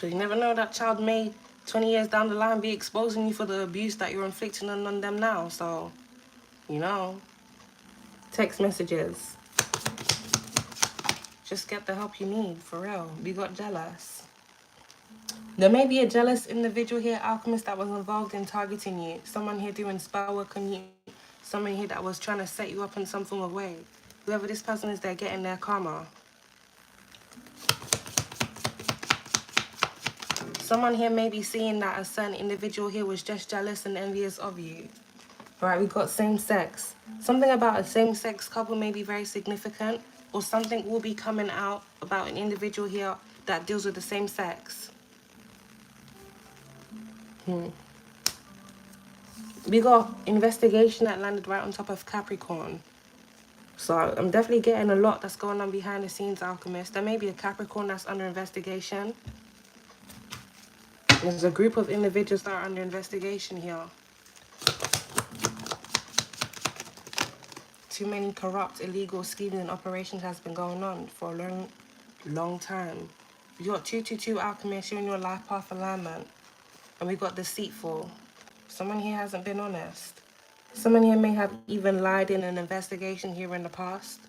So you never know, that child may 20 years down the line be exposing you for the abuse that you're inflicting on them now. So, you know, text messages. Just get the help you need, for real. We got jealous. There may be a jealous individual here, alchemist, that was involved in targeting you. Someone here doing spell work on you. Someone here that was trying to set you up in some form of way. Whoever this person is, they're getting their karma. Someone here may be seeing that a certain individual here was just jealous and envious of you. Alright, we got same sex. Something about a same-sex couple may be very significant, or something will be coming out about an individual here that deals with the same sex. We got investigation that landed right on top of Capricorn. So I'm definitely getting a lot that's going on behind the scenes, alchemist. There may be a Capricorn that's under investigation. There's a group of individuals that are under investigation here. Too many corrupt, illegal schemes and operations has been going on for a long time. We got 222 alchemist, you're in your life path alignment. And we got deceitful. Someone here hasn't been honest. Someone here may have even lied in an investigation here in the past.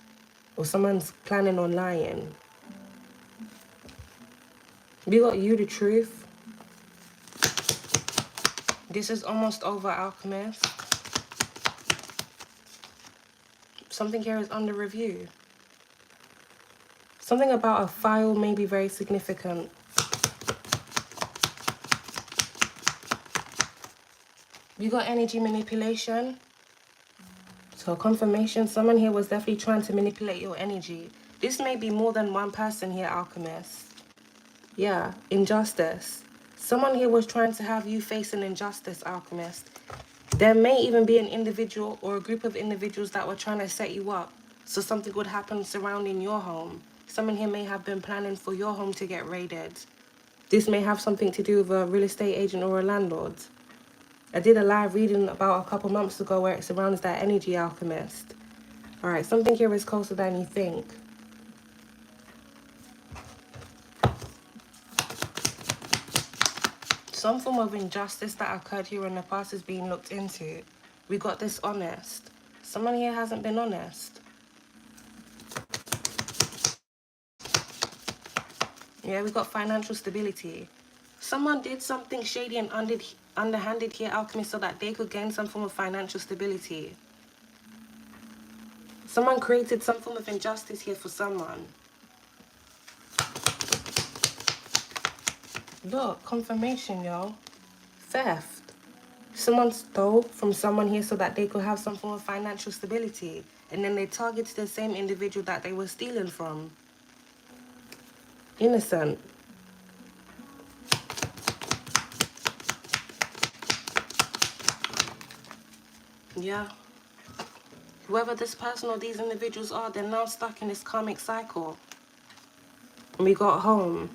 Or someone's planning on lying. We got you, the truth. This is almost over, alchemist. Something here is under review. Something about a file may be very significant. We got energy manipulation. So confirmation, someone here was definitely trying to manipulate your energy. This may be more than one person here, alchemist. Yeah, injustice. Someone here was trying to have you face an injustice, alchemist. There may even be an individual or a group of individuals that were trying to set you up so something would happen surrounding your home. Someone here may have been planning for your home to get raided. This may have something to do with a real estate agent or a landlord. I did a live reading about a couple months ago where it surrounds that energy, alchemist. Alright, something here is closer than you think. Some form of injustice that occurred here in the past is being looked into. We got dishonest. Someone here hasn't been honest. Yeah, we got financial stability. Someone did something shady and underhanded here, alchemist, so that they could gain some form of financial stability. Someone created some form of injustice here for someone. Look, confirmation, yo. Theft. Someone stole from someone here so that they could have some form of financial stability. And then they targeted the same individual that they were stealing from. Innocent. Yeah. Whoever this person or these individuals are, they're now stuck in this karmic cycle. And we got home.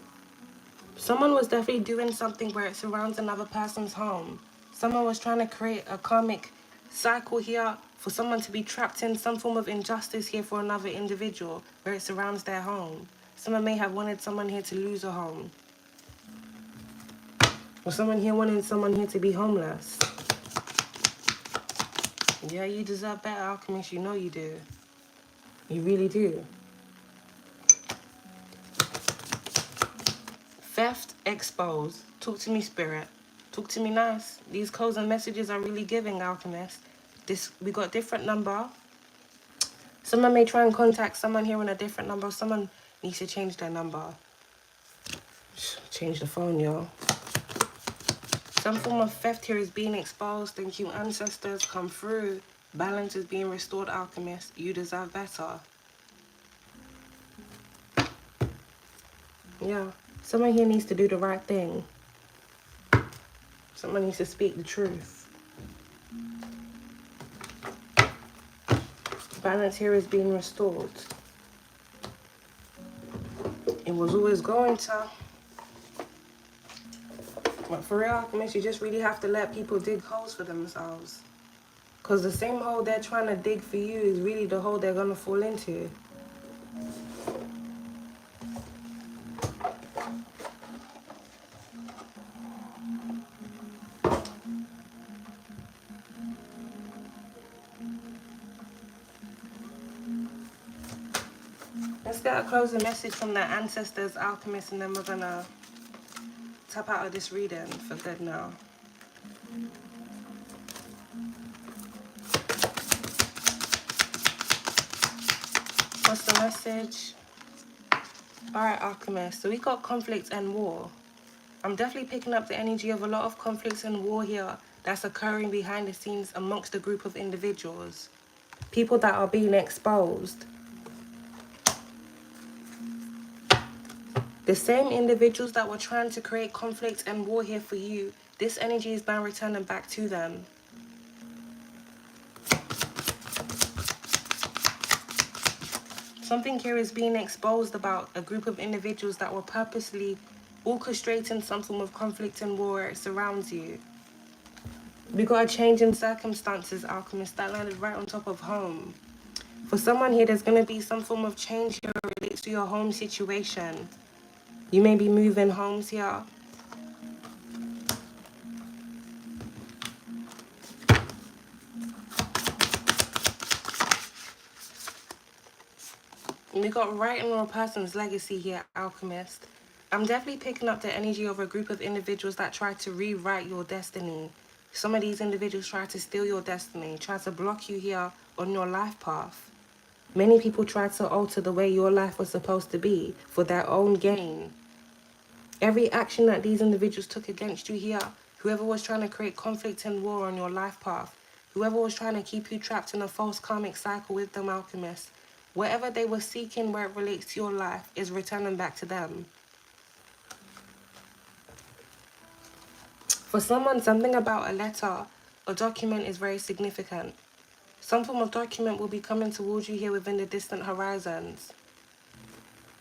Someone was definitely doing something where it surrounds another person's home. Someone was trying to create a karmic cycle here for someone to be trapped in some form of injustice here for another individual where it surrounds their home. Someone may have wanted someone here to lose a home. Or someone here wanted someone here to be homeless. Yeah, you deserve better, alchemist. You know you do. You really do. Theft exposed. Talk to me, spirit. Talk to me nice. These codes and messages are really giving, alchemist. We got different number. Someone may try and contact someone here on a different number. Someone needs to change their number. Change the phone, y'all. Some form of theft here is being exposed. Thank you, ancestors. Come through. Balance is being restored, alchemist. You deserve better. Yeah. Someone here needs to do the right thing. Someone needs to speak the truth. Balance here is being restored. It was always going to. But for real, alchemists, you just really have to let people dig holes for themselves. Because the same hole they're trying to dig for you is really the hole they're going to fall into. Let's get a closing message from the ancestors, alchemists, and then we're going to tap out of this reading for good now. What's the message? Alright, alchemist. So we got conflict and war. I'm definitely picking up the energy of a lot of conflicts and war here that's occurring behind the scenes amongst a group of individuals. People that are being exposed. The same individuals that were trying to create conflict and war here for you, this energy is now returning back to them. Something here is being exposed about a group of individuals that were purposely orchestrating some form of conflict and war where it surrounds you. We got a change in circumstances, alchemist, that landed right on top of home. For someone here, there's going to be some form of change here related to your home situation. You may be moving homes here. We got writing on a person's legacy here, alchemist. I'm definitely picking up the energy of a group of individuals that try to rewrite your destiny. Some of these individuals try to steal your destiny, try to block you here on your life path. Many people try to alter the way your life was supposed to be for their own gain. Every action that these individuals took against you here, whoever was trying to create conflict and war on your life path, whoever was trying to keep you trapped in a false karmic cycle with them, alchemists, whatever they were seeking where it relates to your life is returning back to them. For someone, something about a letter or document is very significant. Some form of document will be coming towards you here within the distant horizons.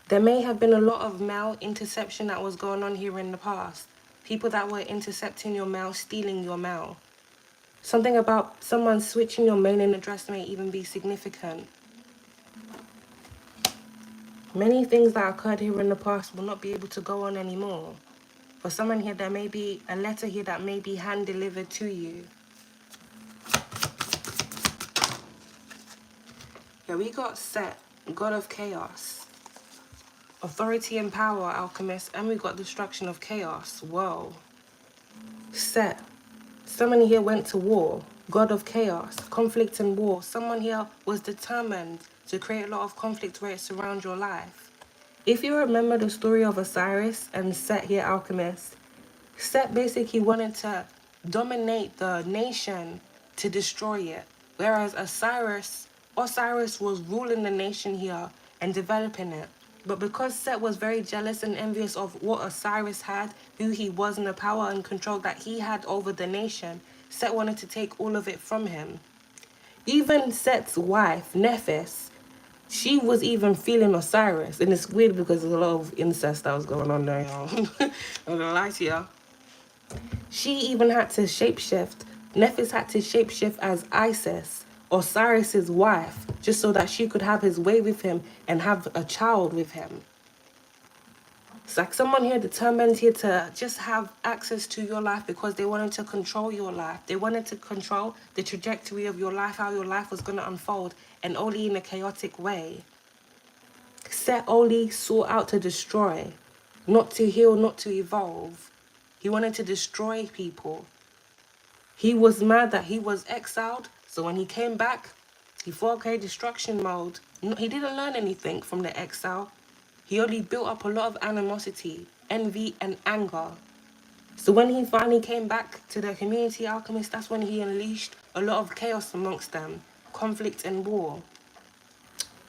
There may have been a lot of mail interception that was going on here in the past. People that were intercepting your mail, stealing your mail. Something about someone switching your mailing address may even be significant. Many things that occurred here in the past will not be able to go on anymore. For someone here, there may be a letter here that may be hand-delivered to you. Yeah, we got Set, God of Chaos. Authority and power, alchemist, and we got destruction of chaos. Whoa. Set. Someone here went to war. God of chaos. Conflict and war. Someone here was determined to create a lot of conflict where it surrounds your life. If you remember the story of Osiris and Set here, alchemist, Set basically wanted to dominate the nation to destroy it. Whereas Osiris was ruling the nation here and developing it. But because Set was very jealous and envious of what Osiris had, who he was, and the power and control that he had over the nation, Set wanted to take all of it from him. Even Set's wife, Nephis, she was even feeling Osiris. And it's weird because there's a lot of incest that was going on there, y'all. I'm gonna lie to you. She even had to shapeshift. Nephis had to shapeshift as Isis, Osiris's wife, just so that she could have his way with him and have a child with him. It's like someone here determined here to just have access to your life because they wanted to control your life. They wanted to control the trajectory of your life, how your life was going to unfold, and only in a chaotic way. Set only sought out to destroy, not to heal, not to evolve. He wanted to destroy people. He was mad that he was exiled, so when he came back, he thought, okay, destruction mode. He didn't learn anything from the exile. He only built up a lot of animosity, envy, and anger. So when he finally came back to the community alchemist, that's when he unleashed a lot of chaos amongst them, conflict and war.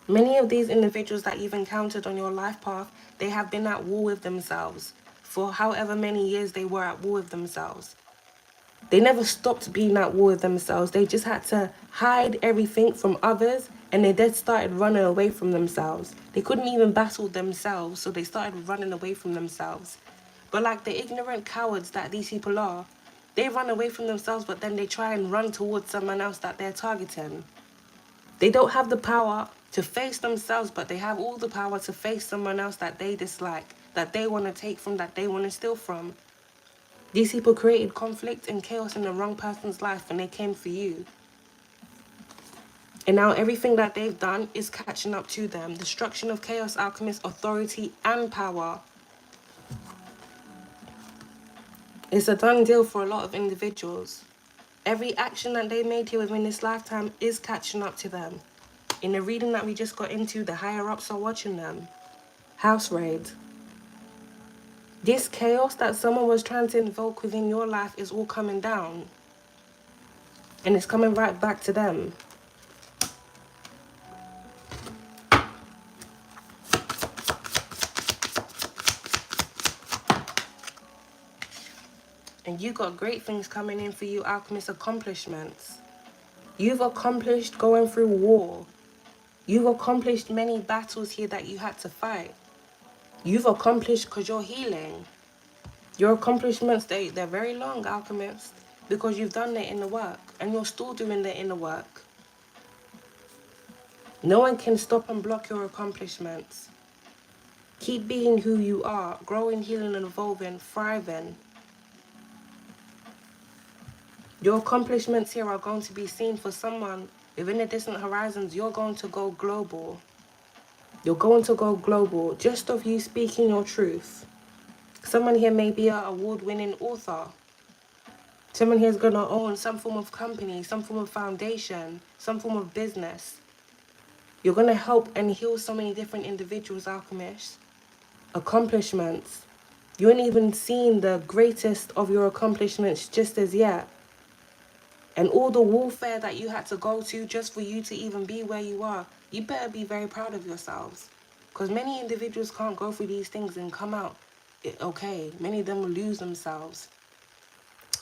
Many of these individuals that you've encountered on your life path, they have been at war with themselves for however many years they were at war with themselves. They never stopped being at war with themselves. They just had to hide everything from others, and they then started running away from themselves. They couldn't even battle themselves, so they started running away from themselves. But like the ignorant cowards that these people are, they run away from themselves, but then they try and run towards someone else that they're targeting. They don't have the power to face themselves, but they have all the power to face someone else that they dislike, that they want to take from, that they want to steal from. These people created conflict and chaos in the wrong person's life and they came for you. And now everything that they've done is catching up to them. Destruction of chaos, alchemist, authority, and power. It's a done deal for a lot of individuals. Every action that they made here within this lifetime is catching up to them. In the reading that we just got into, the higher-ups are watching them. House raid. This chaos that someone was trying to invoke within your life is all coming down. And it's coming right back to them. And you got great things coming in for you, alchemist accomplishments. You've accomplished going through war. You've accomplished many battles here that you had to fight. You've accomplished because you're healing. Your accomplishments, they're very long, alchemist, because you've done the inner work and you're still doing the inner work. No one can stop and block your accomplishments. Keep being who you are, growing, healing, and evolving, thriving. Your accomplishments here are going to be seen for someone within the distant horizons. You're going to go global. You're going to go global just of you speaking your truth. Someone here may be an award-winning author. Someone here is going to own some form of company, some form of foundation, some form of business. You're going to help and heal so many different individuals, alchemists. Accomplishments. You ain't even seen the greatest of your accomplishments just as yet. And all the warfare that you had to go to just for you to even be where you are, you better be very proud of yourselves. Because many individuals can't go through these things and come out okay. Many of them will lose themselves.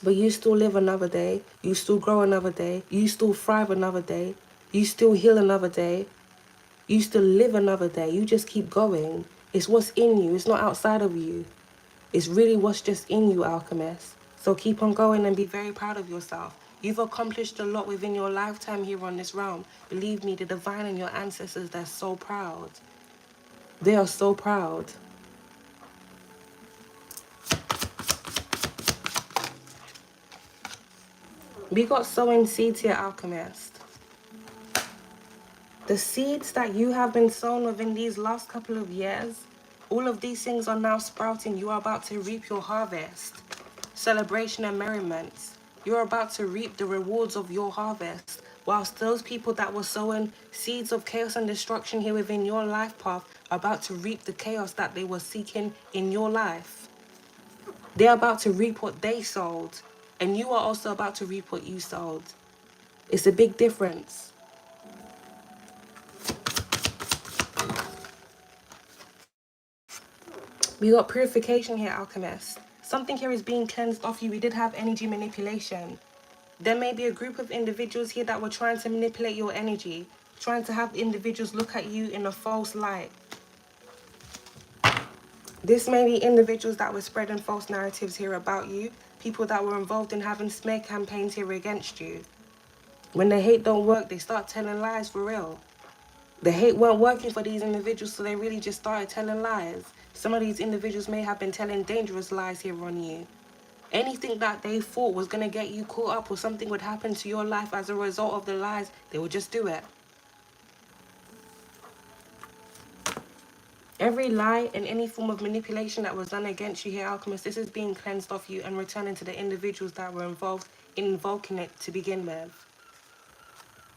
But you still live another day. You still grow another day. You still thrive another day. You still heal another day. You still live another day. You just keep going. It's what's in you. It's not outside of you. It's really what's just in you, alchemist. So keep on going and be very proud of yourself. You've accomplished a lot within your lifetime here on this realm. Believe me, the divine and your ancestors, they're so proud. They are so proud. We got sowing seeds here, alchemist. The seeds that you have been sown within these last couple of years, all of these things are now sprouting. You are about to reap your harvest. Celebration and merriment. You're about to reap the rewards of your harvest. Whilst those people that were sowing seeds of chaos and destruction here within your life path are about to reap the chaos that they were seeking in your life. They're about to reap what they sowed. And you are also about to reap what you sowed. It's a big difference. We got purification here, alchemist. Something here is being cleansed off you. We did have energy manipulation. There may be a group of individuals here that were trying to manipulate your energy, trying to have individuals look at you in a false light. This may be individuals that were spreading false narratives here about you, people that were involved in having smear campaigns here against you. When the hate don't work, they start telling lies for real. The hate weren't working for these individuals, so they really just started telling lies. Some of these individuals may have been telling dangerous lies here on you. Anything that they thought was going to get you caught up or something would happen to your life as a result of the lies, they would just do it. Every lie and any form of manipulation that was done against you here, Alchemist, this is being cleansed off you and returning to the individuals that were involved in invoking it to begin with.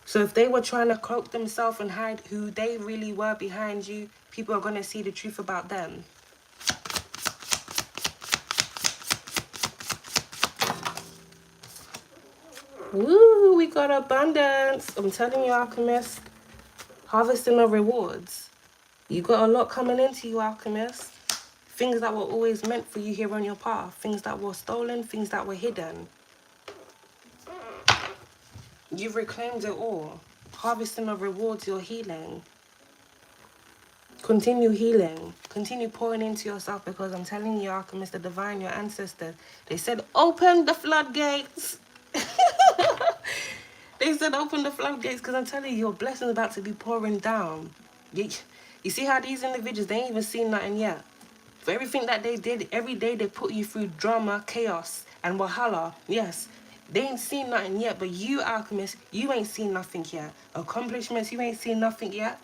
So if they were trying to cloak themselves and hide who they really were behind you, people are going to see the truth about them. Woo, we got abundance. I'm telling you, Alchemist, harvesting of rewards. You got a lot coming into you, Alchemist. Things that were always meant for you here on your path. Things that were stolen, things that were hidden. You've reclaimed it all. Harvesting of rewards, you're healing. Continue healing. Continue pouring into yourself, because I'm telling you, Alchemist, the divine, your ancestors, they said, open the floodgates. They said, open the floodgates, because I'm telling you, your blessings about to be pouring down. You see how these individuals, they ain't even seen nothing yet. For everything that they did, every day they put you through drama, chaos, and wahala. Yes, they ain't seen nothing yet, but you, Alchemist, you ain't seen nothing yet. Accomplishments, you ain't seen nothing yet.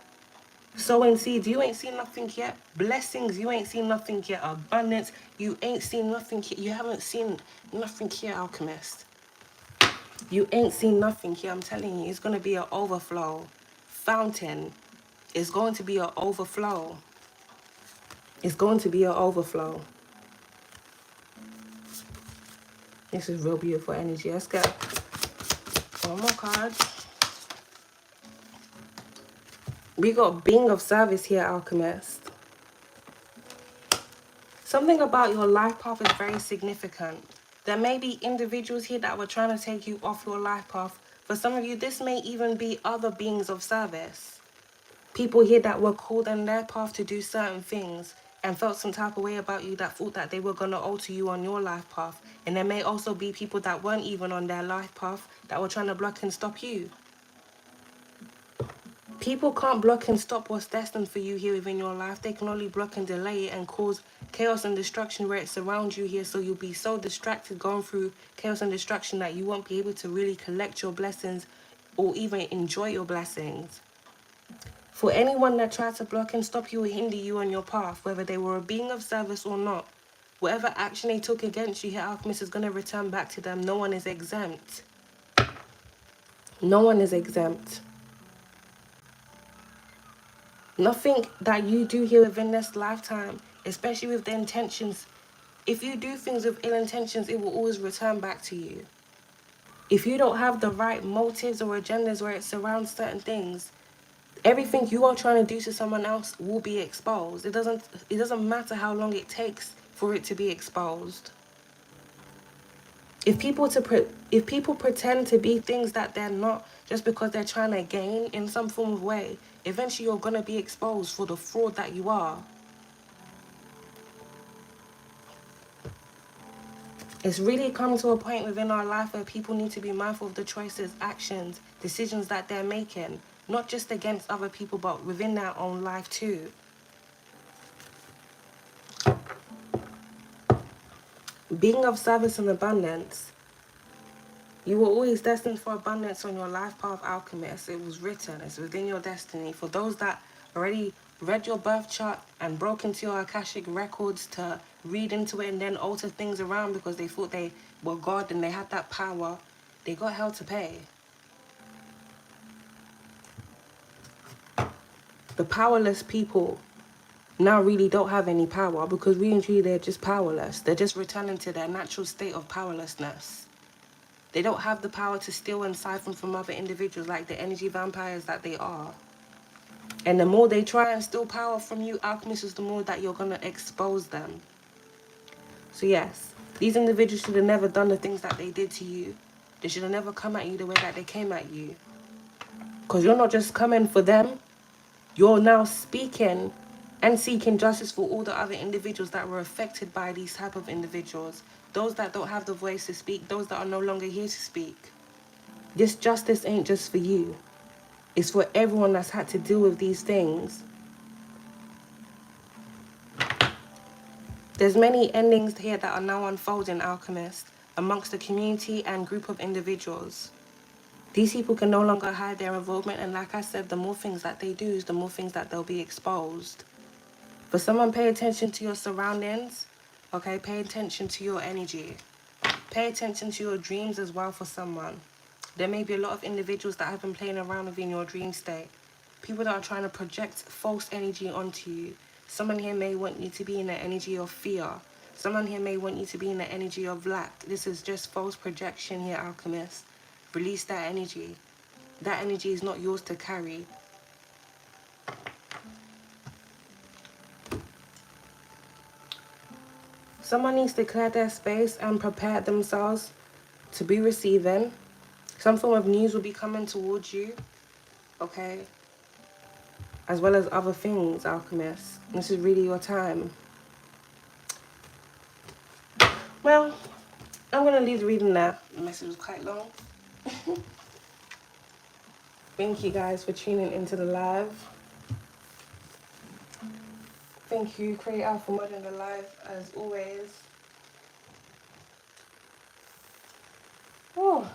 Sowing seeds, you ain't seen nothing yet. Blessings, you ain't seen nothing yet. Abundance, you ain't seen nothing yet. You haven't seen nothing yet, Alchemist. You ain't seen nothing yet. I'm telling you, it's going to be an overflow. Fountain. It's going to be an overflow. It's going to be an overflow. This is real beautiful energy. Let's go. One more card. We got being of service here, Alchemist. Something about your life path is very significant. There may be individuals here that were trying to take you off your life path. For some of you, this may even be other beings of service. People here that were called on their path to do certain things and felt some type of way about you, that thought that they were going to alter you on your life path. And there may also be people that weren't even on their life path that were trying to block and stop you. People can't block and stop what's destined for you here within your life. They can only block and delay it and cause chaos and destruction where it surrounds you here. So you'll be so distracted going through chaos and destruction that you won't be able to really collect your blessings or even enjoy your blessings. For anyone that tried to block and stop you or hinder you on your path, whether they were a being of service or not, whatever action they took against you here, Alchemist, is going to return back to them. No one is exempt. No one is exempt. Nothing that you do here within this lifetime, especially with the intentions, if you do things with ill intentions, it will always return back to you. If you don't have the right motives or agendas where it surrounds certain things, everything you are trying to do to someone else will be exposed. It doesn't matter how long it takes for it to be exposed. If people pretend to be things that they're not just because they're trying to gain in some form of way, eventually you're going to be exposed for the fraud that you are. It's really come to a point within our life where people need to be mindful of the choices, actions, decisions that they're making, not just against other people, but within their own life too. Being of service and abundance. You were always destined for abundance on your life path, Alchemist. It was written. It's within your destiny. For those that already read your birth chart and broke into your Akashic records to read into it and then alter things around because they thought they were God and they had that power, they got hell to pay. The powerless people now really don't have any power because really and truly they're just powerless. They're just returning to their natural state of powerlessness. They don't have the power to steal and siphon from other individuals like the energy vampires that they are. And the more they try and steal power from you, Alchemist, is the more that you're going to expose them. So yes, these individuals should have never done the things that they did to you. They should have never come at you the way that they came at you. Because you're not just coming for them. You're now speaking and seeking justice for all the other individuals that were affected by these type of individuals. Those that don't have the voice to speak, those that are no longer here to speak. This justice ain't just for you. It's for everyone that's had to deal with these things. There's many endings here that are now unfolding, Alchemist, amongst the community and group of individuals. These people can no longer hide their involvement, and like I said, the more things that they do is the more things that they'll be exposed. For someone, pay attention to your surroundings, okay? Pay attention to your energy. Pay attention to your dreams as well for someone. There may be a lot of individuals that have been playing around within your dream state. People that are trying to project false energy onto you. Someone here may want you to be in the energy of fear. Someone here may want you to be in the energy of lack. This is just false projection here, Alchemist. Release that energy. That energy is not yours to carry. Someone needs to clear their space and prepare themselves to be receiving. Some form of news will be coming towards you, okay? As well as other things, Alchemist. This is really your time. Well, I'm going to leave the reading there. The message was quite long. Thank you guys for tuning into the live. Thank you, Creator, for modding the live as always. Oh.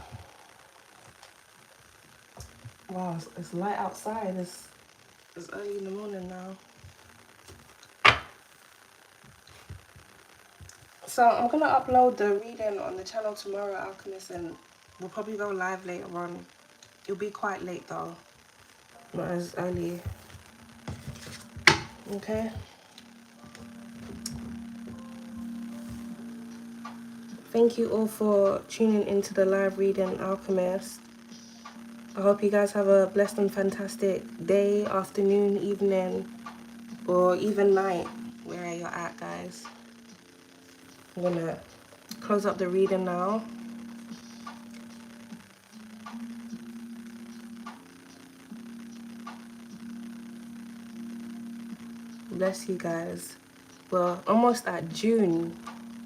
Wow, it's light outside. It's early in the morning now. So I'm going to upload the reading on the channel tomorrow, Alchemist, and we'll probably go live later on. It'll be quite late though. Not as early. Okay. Thank you all for tuning into the live reading, Alchemist. I hope you guys have a blessed and fantastic day, afternoon, evening, or even night, where you're at, guys. I'm gonna close up the reading now. Bless you guys. We're almost at June.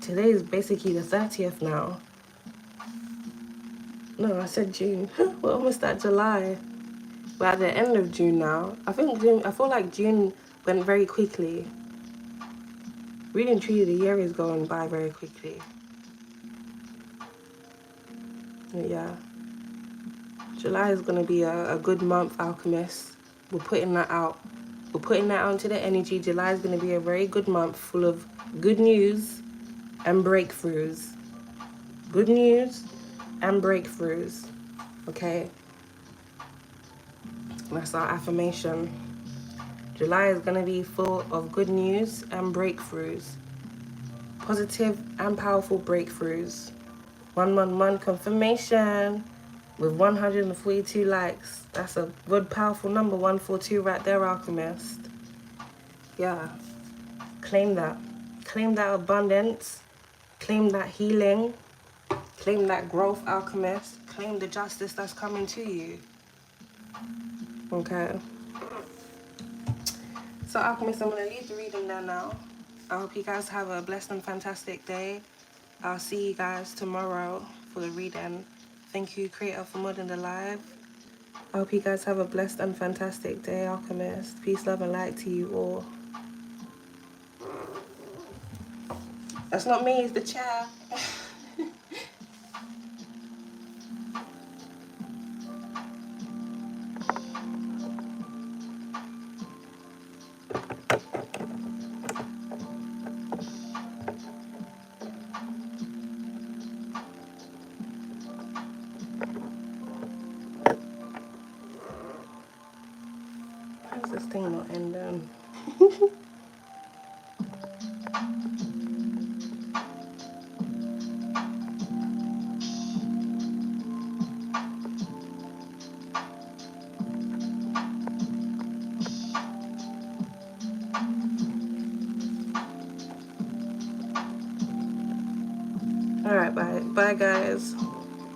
Today is basically the 30th now. No, I said June. We're almost at July. We're at the end of June now. I feel like June went very quickly. Really and truly, the year is going by very quickly. Yeah. July is going to be a good month, Alchemist. We're putting that out. We're putting that out into the energy. July is going to be a very good month full of good news and breakthroughs. Good news and breakthroughs. Okay? That's our affirmation. July is going to be full of good news and breakthroughs. Positive and powerful breakthroughs. 111 confirmation with 142 likes. That's a good, powerful number, 142 right there, Alchemist. Yeah. Claim that. Claim that abundance. Claim that healing. Claim that growth, Alchemist. Claim the justice that's coming to you. Okay. So, Alchemist, I'm going to leave the reading there now. I hope you guys have a blessed and fantastic day. I'll see you guys tomorrow for the reading. Thank you, Creator, for modding the live. I hope you guys have a blessed and fantastic day, Alchemist. Peace, love, and light to you all. That's not me, it's the chair. How's this thing not ending? Alright, bye. Bye, guys.